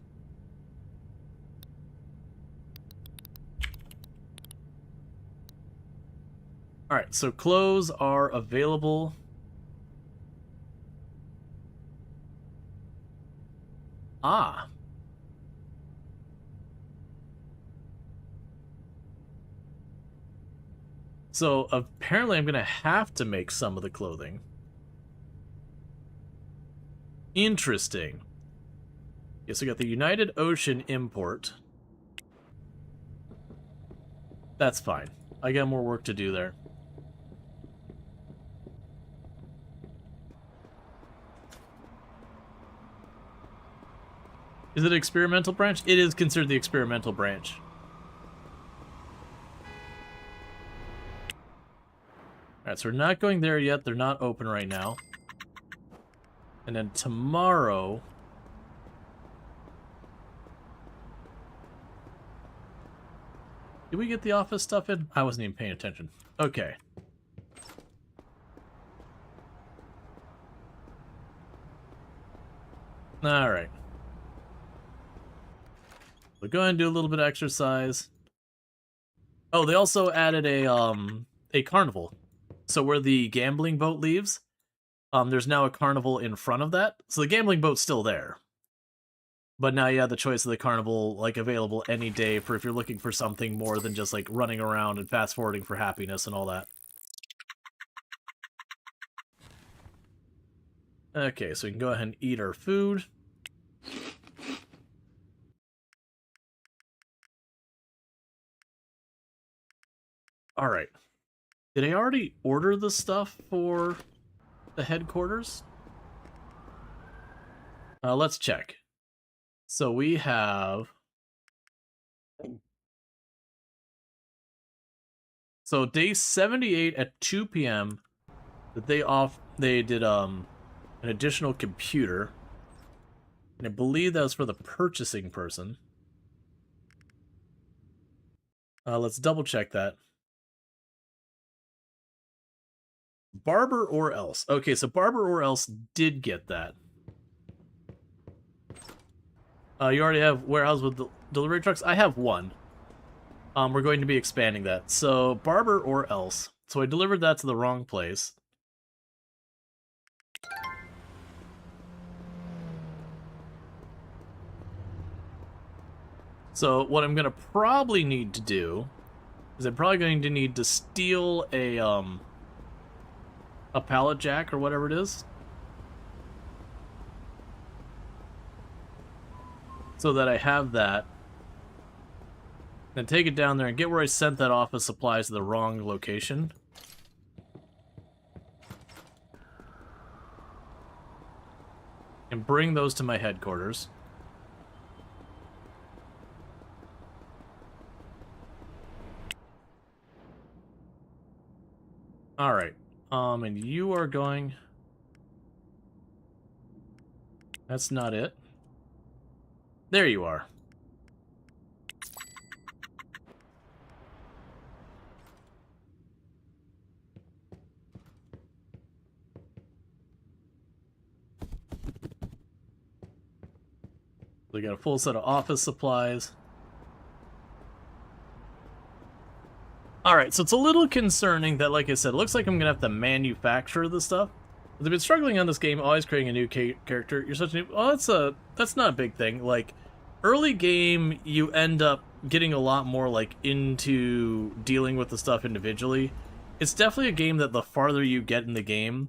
Alright, so clothes are available. Ah. So apparently I'm going to have to make some of the clothing. Interesting. Yes, we got the United Ocean import. That's fine. I got more work to do there. Is it an experimental branch? It is considered the experimental branch. Alright, so we're not going there yet. They're not open right now. And then tomorrow... Did we get the office stuff in? I wasn't even paying attention. Okay. Alright. So go ahead and do a little bit of exercise. Oh, they also added a carnival. So where the gambling boat leaves, there's now a carnival in front of that. So the gambling boat's still there. But now you have the choice of the carnival, like, available any day for if you're looking for something more than just, like, running around and fast-forwarding for happiness and all that. Okay, so we can go ahead and eat our food. Alright. Did I already order the stuff for the headquarters? Let's check. So we have... So day 78 at 2 p.m. that they did an additional computer. And I believe that was for the purchasing person. Let's double check that. Barber or Else. Okay, so Barber or Else did get that. You already have warehouse with delivery trucks? I have one. We're going to be expanding that. So, Barber or Else. So I delivered that to the wrong place. So what I'm going to probably need to do is I'm probably going to need to steal a pallet jack or whatever it is. So that I have that. And take it down there and get where I sent that office supplies to the wrong location. And bring those to my headquarters. Alright. And you are going... That's not it. There you are. We got a full set of office supplies. Alright, so it's a little concerning that, like I said, it looks like I'm going to have to manufacture the stuff. I've been struggling on this game, always creating a new character. You're such a new... Oh, that's not a big thing. Like, early game, you end up getting a lot more, like, into dealing with the stuff individually. It's definitely a game that the farther you get in the game,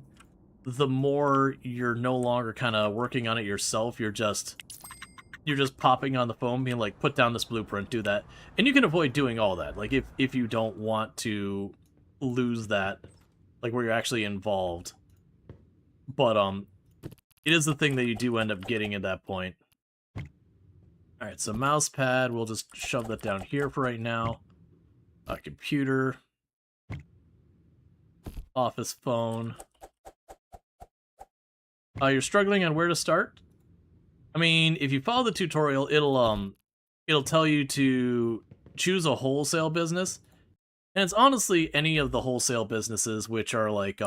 the more you're no longer kind of working on it yourself. You're just popping on the phone, being like, put down this blueprint, do that. And you can avoid doing all that. Like, if you don't want to lose that, like, where you're actually involved. But, it is the thing that you do end up getting at that point. Alright, so mouse pad, we'll just shove that down here for right now. Computer. Office phone. You're struggling on where to start? I mean, if you follow the tutorial, it'll tell you to choose a wholesale business. And it's honestly any of the wholesale businesses which are like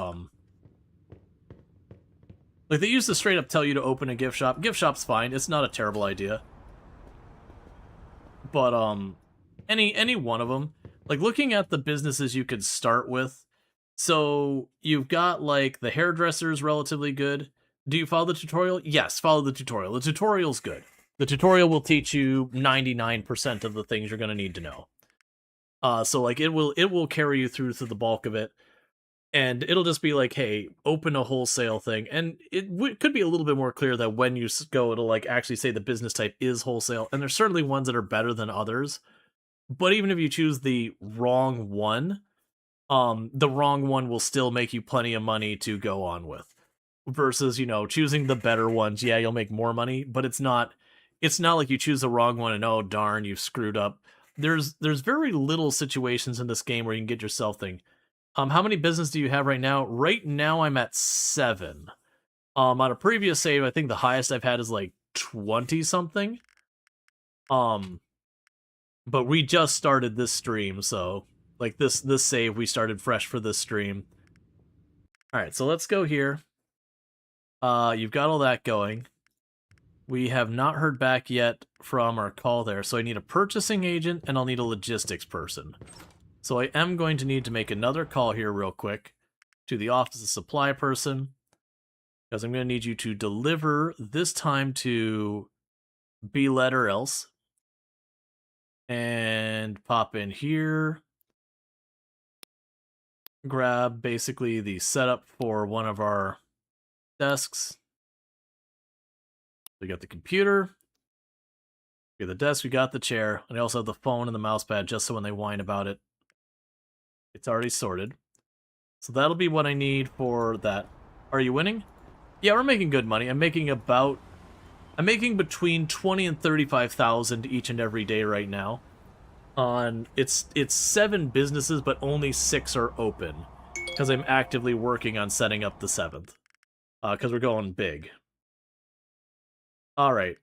they used to straight up tell you to open a gift shop. Gift shop's fine. It's not a terrible idea. But any one of them. Like looking at the businesses you could start with. So you've got like the hairdresser's relatively good. Do you follow the tutorial? Yes, follow the tutorial. The tutorial's good. The tutorial will teach you 99% of the things you're going to need to know. So like it will carry you through to the bulk of it. And it'll just be like, hey, open a wholesale thing. And it could be a little bit more clear that when you go, it'll like actually say the business type is wholesale. And there's certainly ones that are better than others. But even if you choose the wrong one, the wrong one will still make you plenty of money to go on with. Versus, you know, choosing the better ones, yeah, you'll make more money, but it's not like you choose the wrong one and oh darn, you've screwed up. There's very little situations in this game where you can get yourself thing. How many business do you have right now? Right now I'm at 7. On a previous save, I think the highest I've had is like 20 something. But we just started this stream, so like this save we started fresh for this stream. Alright, so let's go here. You've got all that going. We have not heard back yet from our call there, so I need a purchasing agent and I'll need a logistics person. So I am going to need to make another call here real quick to the office of supply person, because I'm going to need you to deliver this time to be let or else. And pop in here. Grab basically the setup for one of our desks. We got the computer. We got the desk, we got the chair, and I also have the phone and the mouse pad just so when they whine about it, it's already sorted. So that'll be what I need for that. Are you winning? Yeah, we're making good money. I'm making between 20 and 35,000 each and every day right now. It's 7 businesses, but only 6 are open because I'm actively working on setting up the 7th. Because we're going big. All right.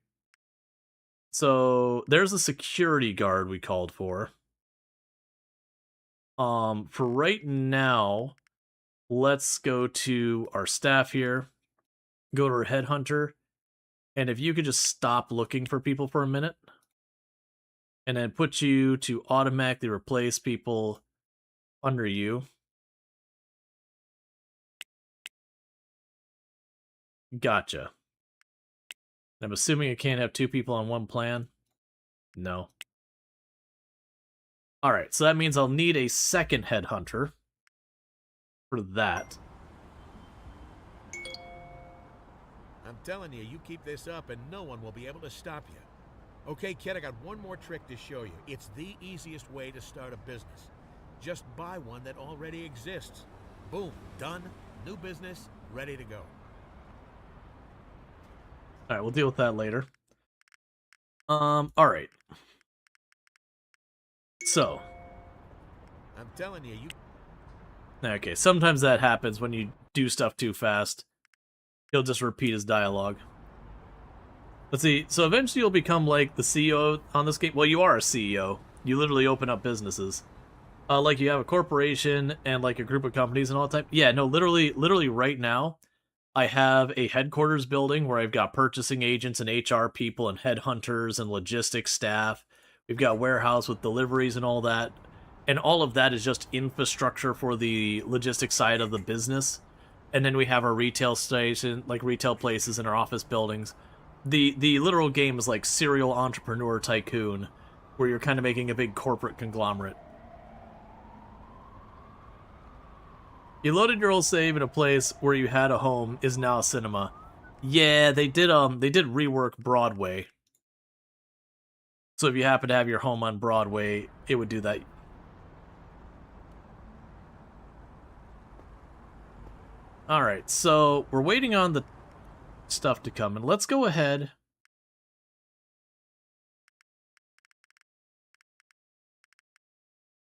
So there's a security guard we called for. For right now, let's go to our staff here. Go to our headhunter. And if you could just stop looking for people for a minute. And then put you to automatically replace people under you. Gotcha. I'm assuming I can't have 2 people on one plan? No. Alright, so that means I'll need a second headhunter for that. I'm telling you, you keep this up and no one will be able to stop you. Okay, kid, I got one more trick to show you. It's the easiest way to start a business. Just buy one that already exists. Boom, done, new business, ready to go. Alright, we'll deal with that later. Alright. So. I'm telling you, Okay, sometimes that happens when you do stuff too fast. He'll just repeat his dialogue. Let's see, so eventually you'll become like the CEO on this game. Well, you are a CEO. You literally open up businesses. Like you have a corporation and like a group of companies and all that type. Yeah, no, literally right now, I have a headquarters building where I've got purchasing agents and HR people and headhunters and logistics staff. We've got warehouse with deliveries and all that. And all of that is just infrastructure for the logistics side of the business. And then we have our retail station, like retail places and our office buildings. The literal game is like serial entrepreneur tycoon, where you're kind of making a big corporate conglomerate. You loaded your old save in a place where you had a home is now a cinema. Yeah, they did rework Broadway. So if you happen to have your home on Broadway, it would do that. Alright, so we're waiting on the stuff to come, and let's go ahead.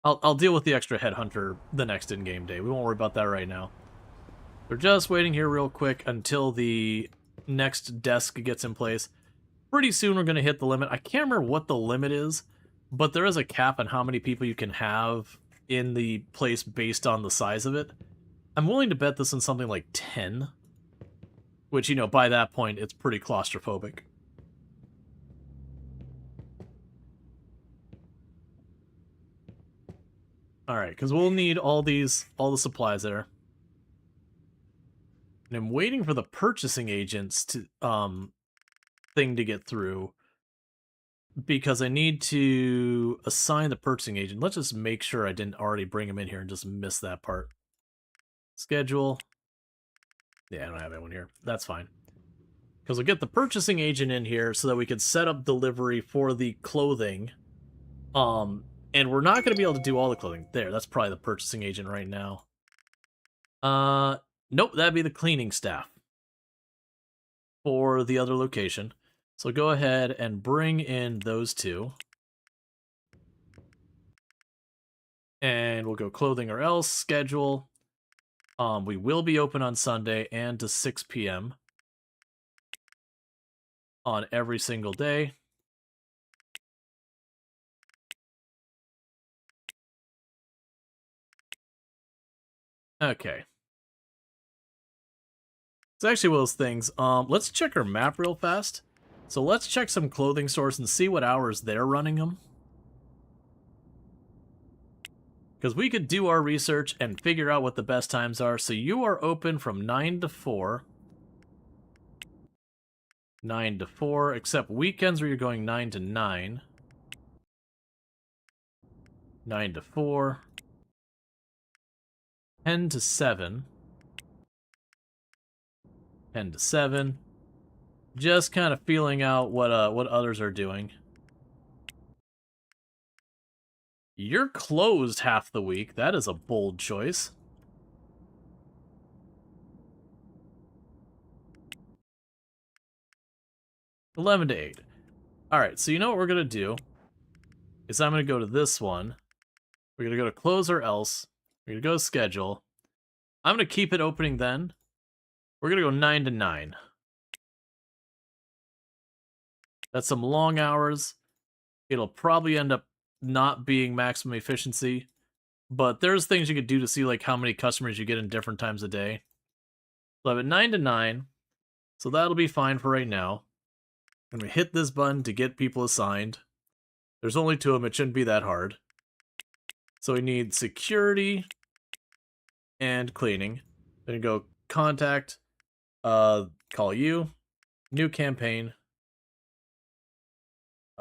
I'll deal with the extra headhunter the next in-game day. We won't worry about that right now. We're just waiting here real quick until the next desk gets in place. Pretty soon we're going to hit the limit. I can't remember what the limit is, but there is a cap on how many people you can have in the place based on the size of it. I'm willing to bet this on something like 10, which, you know, by that point, it's pretty claustrophobic. Alright, because we'll need all the supplies there. And I'm waiting for the purchasing agents to, thing to get through, because I need to assign the purchasing agent. Let's just make sure I didn't already bring him in here and just miss that part. Schedule. Yeah, I don't have anyone here. That's fine. Because we'll get the purchasing agent in here so that we could set up delivery for the clothing. And we're not going to be able to do all the clothing. There, that's probably the purchasing agent right now. Nope, that'd be the cleaning staff for the other location. So go ahead and bring in those two. And we'll go clothing or else, schedule. We will be open on Sunday and to 6 p.m. on every single day. Okay. It's actually one of those things. Let's check our map real fast. So let's check some clothing stores and see what hours they're running them. Because we could do our research and figure out what the best times are. So you are open from 9 to 4. 9 to 4, except weekends where you're going 9 to 9. 9 to 4. 10 to 7. 10 to 7. Just kind of feeling out what others are doing. You're closed half the week. That is a bold choice. $11 to 8. Alright, so you know what we're going to do? Is I'm going to go to this one. We're going to go to close or else. We're going to go schedule. I'm going to keep it opening then. We're going to go 9 to 9. That's some long hours. It'll probably end up not being maximum efficiency, but there's things you could do to see like how many customers you get in different times a day. So I have it 9 to 9, so that'll be fine for right now. I'm going to hit this button to get people assigned. There's only 2 of them, it shouldn't be that hard. So we need security and cleaning. Then go contact, call you, new campaign.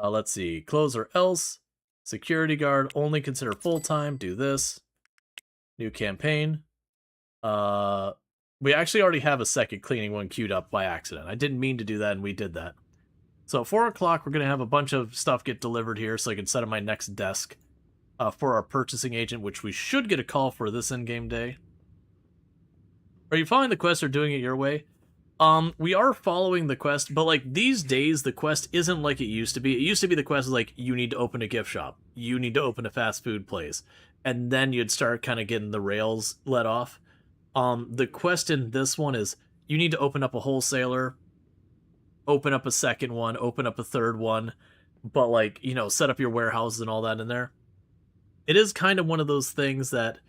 Let's see, close or else. Security guard, only consider full-time, do this. New campaign. We actually already have a second cleaning one queued up by accident. I didn't mean to do that, and we did that. So at 4 o'clock, we're going to have a bunch of stuff get delivered here so I can set up my next desk for our purchasing agent, which we should get a call for this in-game day. Are you following the quest or doing it your way? We are following the quest, but like these days, the quest isn't like it used to be. It used to be the quest was like, you need to open a gift shop. You need to open a fast food place. And then you'd start kind of getting the rails let off. The quest in this one is, you need to open up a wholesaler, open up a second one, open up a third one, but like, you know, set up your warehouses and all that in there. It is kind of one of those things that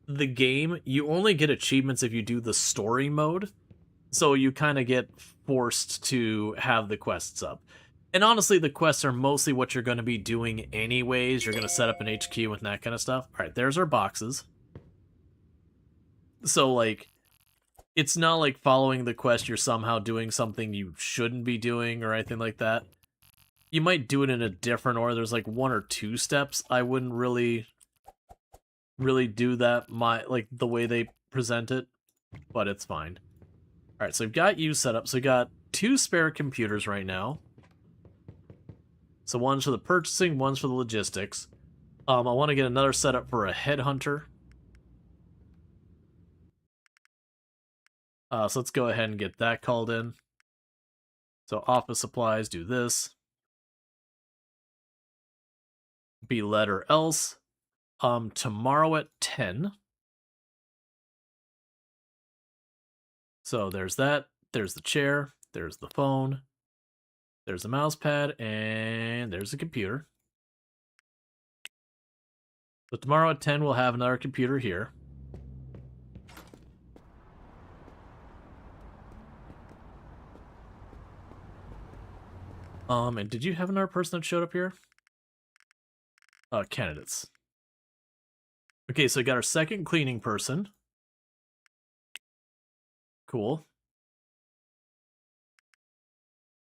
the game, you only get achievements if you do the story mode. So you kind of get forced to have the quests up. And honestly, the quests are mostly what you're going to be doing anyways. You're going to set up an HQ and that kind of stuff. All right, there's our boxes. So, like, it's not like following the quest you're somehow doing something you shouldn't be doing or anything like that. You might do it in a different order. There's like 1 or 2 steps. I wouldn't really do that like the way they present it, but it's fine. All right, so we've got you set up. So we got 2 spare computers right now. So one's for the purchasing, one's for the logistics. I want to get another setup for a headhunter. So let's go ahead and get that called in. So office supplies, do this. Be let or else. Tomorrow at 10. So there's that. There's the chair. There's the phone. There's the mouse pad, and there's the computer. So tomorrow at 10, we'll have another computer here. And did you have another person that showed up here? Candidates. Okay, so we got our second cleaning person. Cool.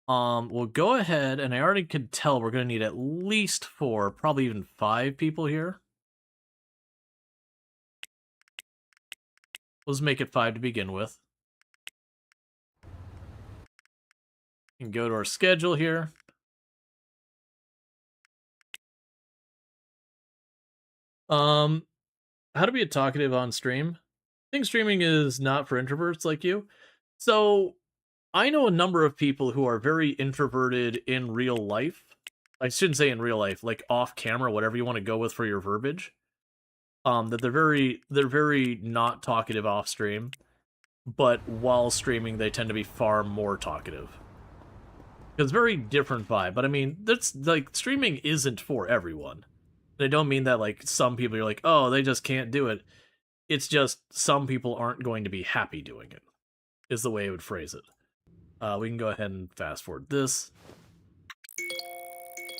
We'll go ahead, and I already could tell we're going to need at least 4, probably even 5 people here. Let's make it 5 to begin with. And go to our schedule here. How to be a talkative on stream? I think streaming is not for introverts like you. So, I know a number of people who are very introverted in real life. I shouldn't say in real life, like off camera, whatever you want to go with for your verbiage. That they're very not talkative off stream, but while streaming they tend to be far more talkative. It's a very different vibe, but I mean, that's like streaming isn't for everyone. And I don't mean that like some people are like, oh, they just can't do it. It's just some people aren't going to be happy doing it, is the way I would phrase it. We can go ahead and fast forward this.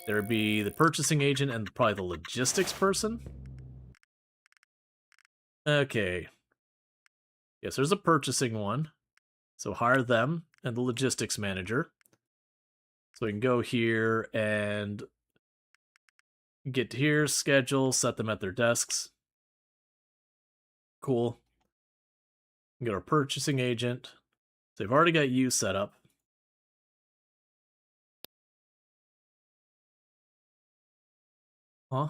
There'd be the purchasing agent and probably the logistics person. Okay. Yes, there's a purchasing one. So hire them and the logistics manager. So we can go here and get to here, schedule, set them at their desks. Cool. Get our purchasing agent. So they've already got you set up. Huh?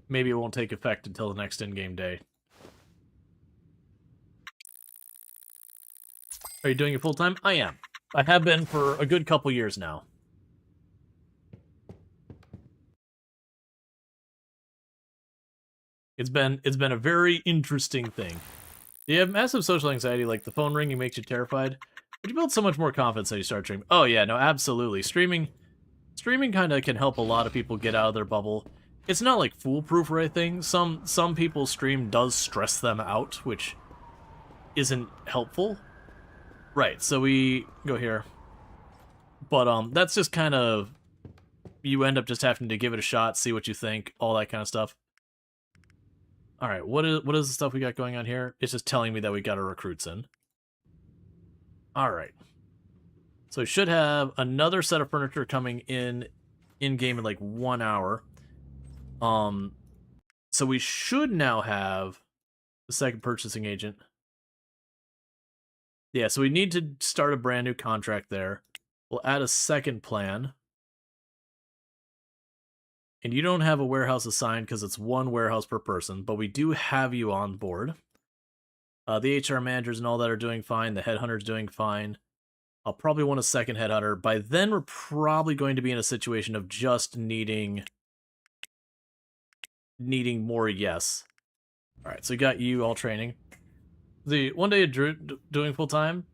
Maybe it won't take effect until the next in-game day. Are you doing it full-time? I am. I have been for a good couple years now. It's been a very interesting thing. You have massive social anxiety, like the phone ringing makes you terrified, but you build so much more confidence as you start streaming. Oh yeah, no, absolutely. Streaming kind of can help a lot of people get out of their bubble. It's not like foolproof or anything. Some people's stream does stress them out, which isn't helpful. Right, so we go here. But that's just kind of, you end up just having to give it a shot, see what you think, all that kind of stuff. All right, what is the stuff we got going on here? It's just telling me that we got our recruits in. All right. So we should have another set of furniture coming in-game in like 1 hour. So we should now have the second purchasing agent. Yeah, so we need to start a brand new contract there. We'll add a second plan. And you don't have a warehouse assigned because it's 1 warehouse per person, but we do have you on board. The HR managers and all that are doing fine. The headhunter's doing fine. I'll probably want a second headhunter. By then, we're probably going to be in a situation of just needing more yes. All right, so we got you all training. The one day doing full time.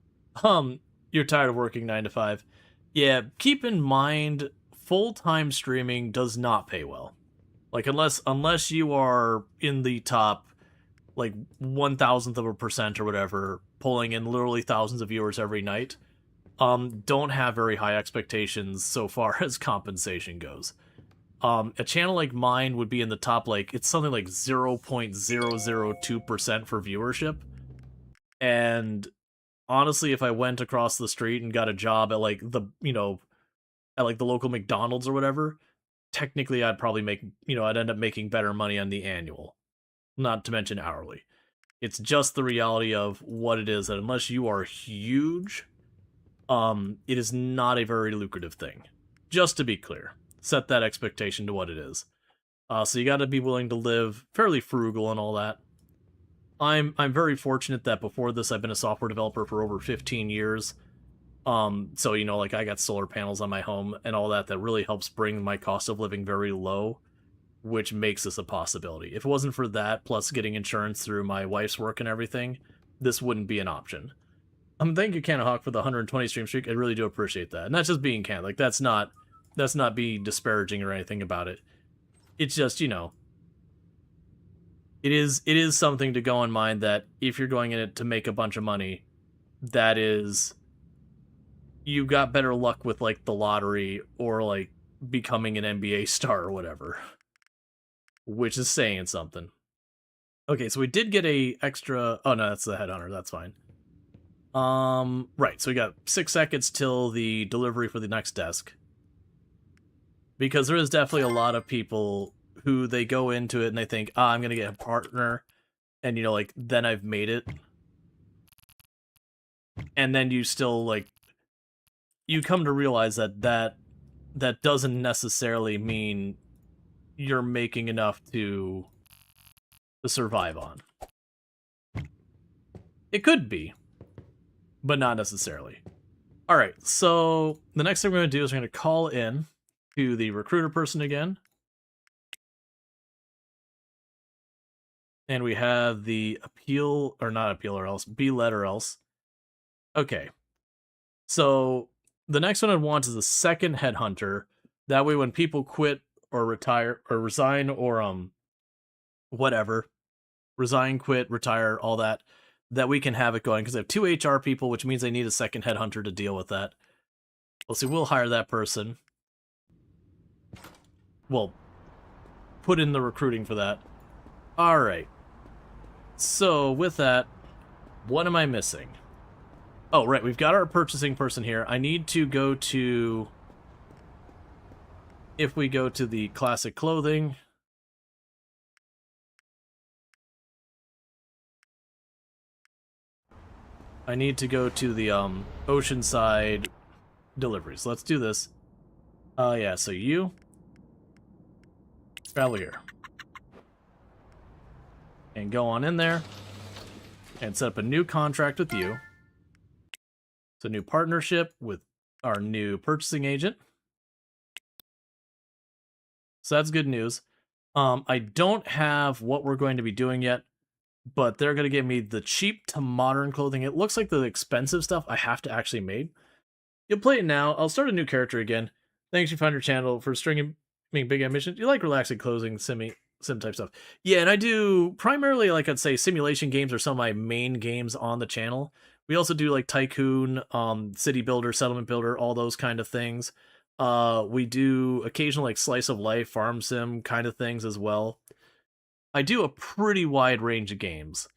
You're tired of working 9 to 5. Yeah, keep in mind, full-time streaming does not pay well. Like, unless you are in the top, like, 1,000% or whatever, pulling in literally thousands of viewers every night, don't have very high expectations so far as compensation goes. A channel like mine would be in the top, like, it's something like 0.002% for viewership. And honestly, if I went across the street and got a job at, like, the, at, like, the local McDonald's or whatever, technically I'd probably make, I'd end up making better money on the annual. Not to mention hourly. It's just the reality of what it is, that unless you are huge, it is not a very lucrative thing. Just to be clear. Set that expectation to what it is. So you gotta be willing to live fairly frugal and all that. I'm very fortunate that before this I've been a software developer for over 15 years. So, like, I got solar panels on my home and all that really helps bring my cost of living very low, which makes this a possibility. If it wasn't for that, plus getting insurance through my wife's work and everything, this wouldn't be an option. Thank you, Canahawk, for the 120 stream streak. I really do appreciate that. And that's just being Can. Like, that's not being disparaging or anything about it. It's just, it is something to go in mind that if you're going in it to make a bunch of money, that is, you got better luck with, like, the lottery or, like, becoming an NBA star or whatever. Which is saying something. Okay, so we did get a extra... Oh, no, that's the headhunter. That's fine. Right, so we got 6 seconds till the delivery for the next desk. Because there is definitely a lot of people who they go into it and they think, I'm going to get a partner, and, like, then I've made it. And then you still, like... You come to realize that doesn't necessarily mean you're making enough to survive on. It could be, but not necessarily. Alright, so the next thing we're going to do is we're going to call in to the recruiter person again. And we have the appeal, or not appeal or else, be let or else. Okay. So the next one I'd want is a second headhunter. That way when people quit or retire or resign or whatever, resign, quit, retire, all that we can have it going, because I have 2 HR people, which means I need a second headhunter to deal with that. We'll see, we'll hire that person. Well, put in the recruiting for that. Alright. So, with that, what am I missing? Oh, right, we've got our purchasing person here. I need to go to... If we go to the classic clothing... I need to go to the Oceanside deliveries. Let's do this. Yeah, so you travel here. And go on in there and set up a new contract with you. It's a new partnership with our new purchasing agent. So that's good news. I don't have what we're going to be doing yet, but they're going to give me the cheap to modern clothing. It looks like the expensive stuff I have to actually make. You'll play it now. I'll start a new character again. Thanks, you found your channel for stringing big ambitions. You like relaxing clothing, sim type stuff. Yeah, and I do primarily, like, I'd say simulation games are some of my main games on the channel. We also do, like, Tycoon, City Builder, Settlement Builder, all those kind of things. We do occasional, like, slice of life, farm sim kind of things as well. I do a pretty wide range of games,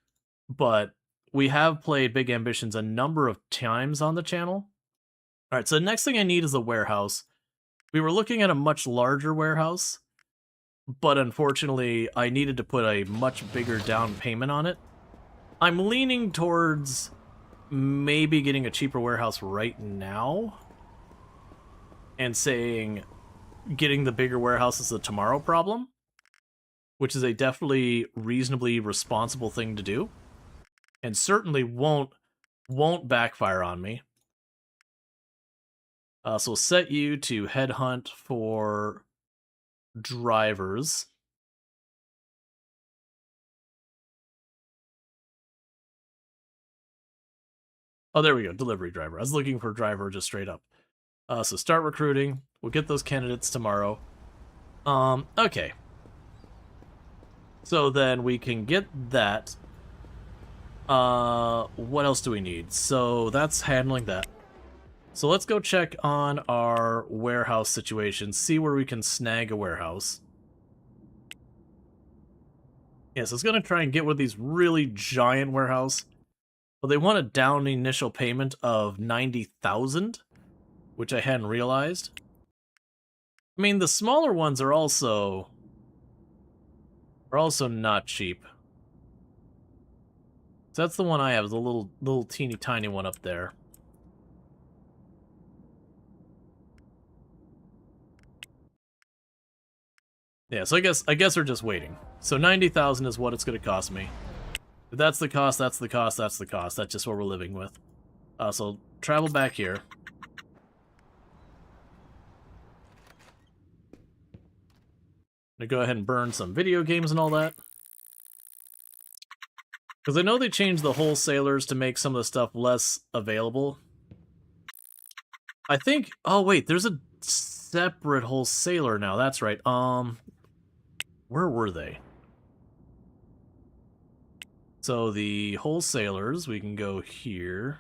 but we have played Big Ambitions a number of times on the channel. Alright, so the next thing I need is a warehouse. We were looking at a much larger warehouse, but unfortunately I needed to put a much bigger down payment on it. I'm leaning towards maybe getting a cheaper warehouse right now, and saying getting the bigger warehouse is a tomorrow problem, which is a definitely reasonably responsible thing to do, and certainly won't backfire on me. So we'll set you to headhunt for drivers. Oh, there we go, delivery driver. I was looking for driver just straight up. So start recruiting. We'll get those candidates tomorrow. Okay. So then we can get that. What else do we need? So that's handling that. So let's go check on our warehouse situation, see where we can snag a warehouse. Yeah, so it's going to try and get one of these really giant warehouse. But they want a down initial payment of 90,000, which I hadn't realized. I mean, the smaller ones are also not cheap. So that's the one I have, the little teeny tiny one up there. Yeah, so I guess we're just waiting. So 90,000 is what it's going to cost me. If that's the cost, that's the cost, that's the cost. That's just what we're living with. So travel back here. I'm going to go ahead and burn some video games and all that. Because I know they changed the wholesalers to make some of the stuff less available. I think... Oh, wait, there's a separate wholesaler now. That's right. Where were they? So the wholesalers, we can go here.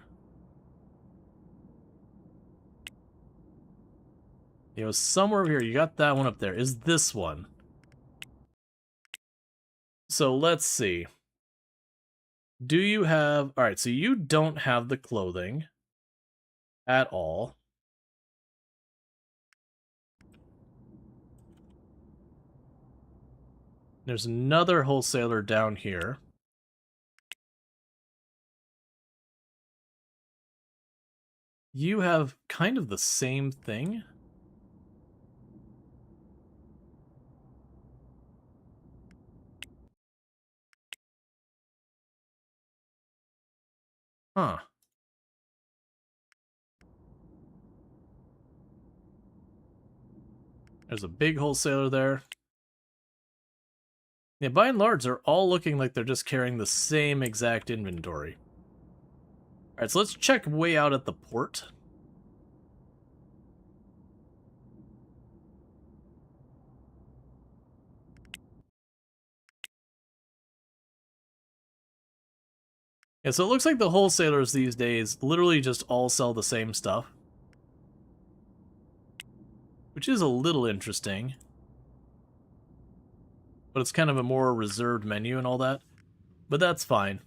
You know, somewhere over here, you got that one up there. Is this one? So let's see. Do you have... Alright, so you don't have the clothing at all. There's another wholesaler down here. You have kind of the same thing. Huh. There's a big wholesaler there. Yeah, by and large, they're all looking like they're just carrying the same exact inventory. Alright, so let's check way out at the port. Yeah, so it looks like the wholesalers these days literally just all sell the same stuff. Which is a little interesting. But it's kind of a more reserved menu and all that. But that's fine.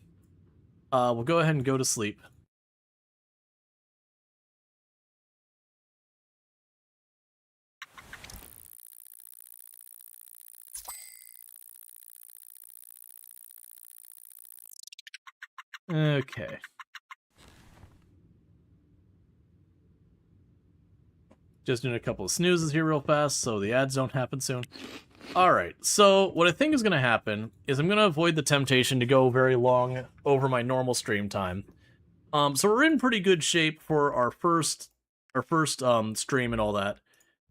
We'll go ahead and go to sleep. Okay. Just doing a couple of snoozes here real fast so the ads don't happen soon. Alright, so what I think is going to happen is I'm going to avoid the temptation to go very long over my normal stream time. So we're in pretty good shape for our first stream and all that.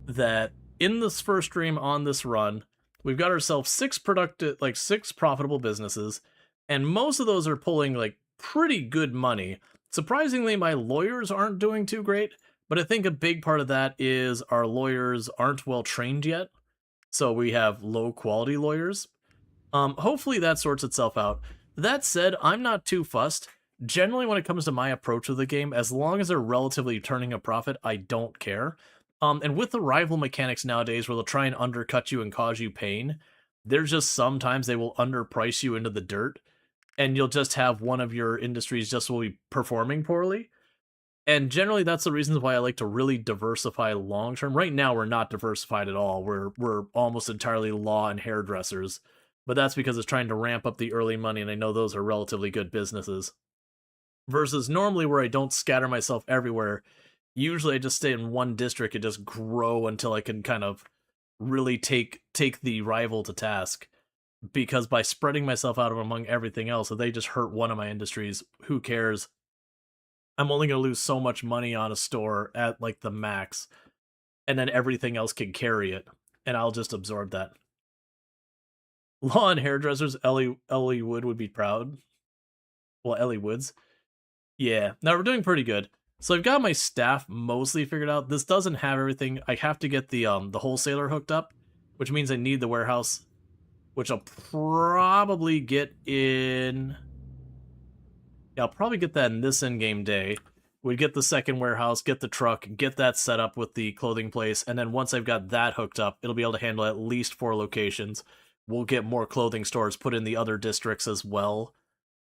That in this first stream on this run, we've got ourselves 6 profitable businesses, and most of those are pulling like pretty good money. Surprisingly, my lawyers aren't doing too great, but I think a big part of that is our lawyers aren't well trained yet. So we have low quality lawyers. Hopefully that sorts itself out. That said, I'm not too fussed. Generally, when it comes to my approach of the game, as long as they're relatively turning a profit, I don't care. And with the rival mechanics nowadays where they'll try and undercut you and cause you pain, there's just sometimes they will underprice you into the dirt, and you'll just have one of your industries just will be performing poorly. And generally, that's the reasons why I like to really diversify long term. Right now, we're not diversified at all. We're almost entirely law and hairdressers, but that's because it's trying to ramp up the early money, and I know those are relatively good businesses. Versus normally, where I don't scatter myself everywhere, usually I just stay in one district and just grow until I can kind of really take the rival to task. Because by spreading myself out among everything else, if they just hurt one of my industries, who cares? I'm only going to lose so much money on a store at, like, the max. And then everything else can carry it. And I'll just absorb that. Law and hairdressers, Ellie Wood would be proud. Well, Ellie Woods. Yeah, now we're doing pretty good. So I've got my staff mostly figured out. This doesn't have everything. I have to get the wholesaler hooked up, which means I need the warehouse which I'll probably get in... Yeah, I'll probably get that in this in-game day. We'd get the second warehouse, get the truck, get that set up with the clothing place, and then once I've got that hooked up, it'll be able to handle at least 4 locations. We'll get more clothing stores put in the other districts as well.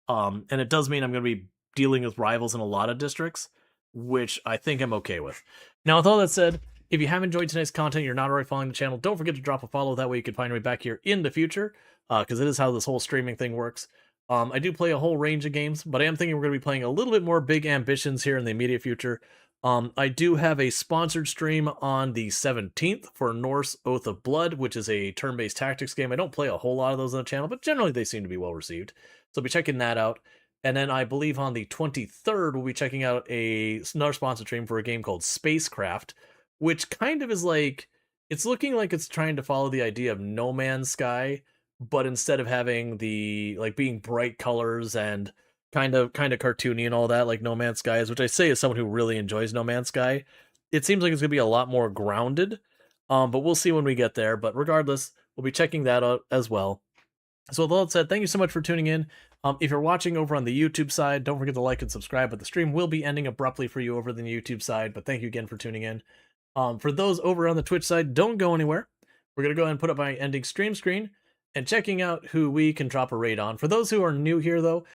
And it does mean I'm going to be dealing with rivals in a lot of districts, which I think I'm okay with. Now, with all that said, if you have enjoyed today's content, you're not already following the channel, don't forget to drop a follow. That way you can find me back here in the future, because it is how this whole streaming thing works. I do play a whole range of games, but I am thinking we're going to be playing a little bit more Big Ambitions here in the immediate future. I do have a sponsored stream on the 17th for Norse Oath of Blood, which is a turn-based tactics game. I don't play a whole lot of those on the channel, but generally they seem to be well received. So I'll be checking that out. And then I believe on the 23rd, we'll be checking out another sponsored stream for a game called Spacecraft, which kind of is like, it's looking like it's trying to follow the idea of No Man's Sky, but instead of having the, like, being bright colors and kind of cartoony and all that, like No Man's Sky is, which I say as someone who really enjoys No Man's Sky, it seems like it's going to be a lot more grounded, but we'll see when we get there. But regardless, we'll be checking that out as well. So with all that said, thank you so much for tuning in. If you're watching over on the YouTube side, don't forget to like and subscribe, but the stream will be ending abruptly for you over the YouTube side, but thank you again for tuning in. For those over on the Twitch side, don't go anywhere. We're going to go ahead and put up my ending stream screen and checking out who we can drop a raid on. For those who are new here, though,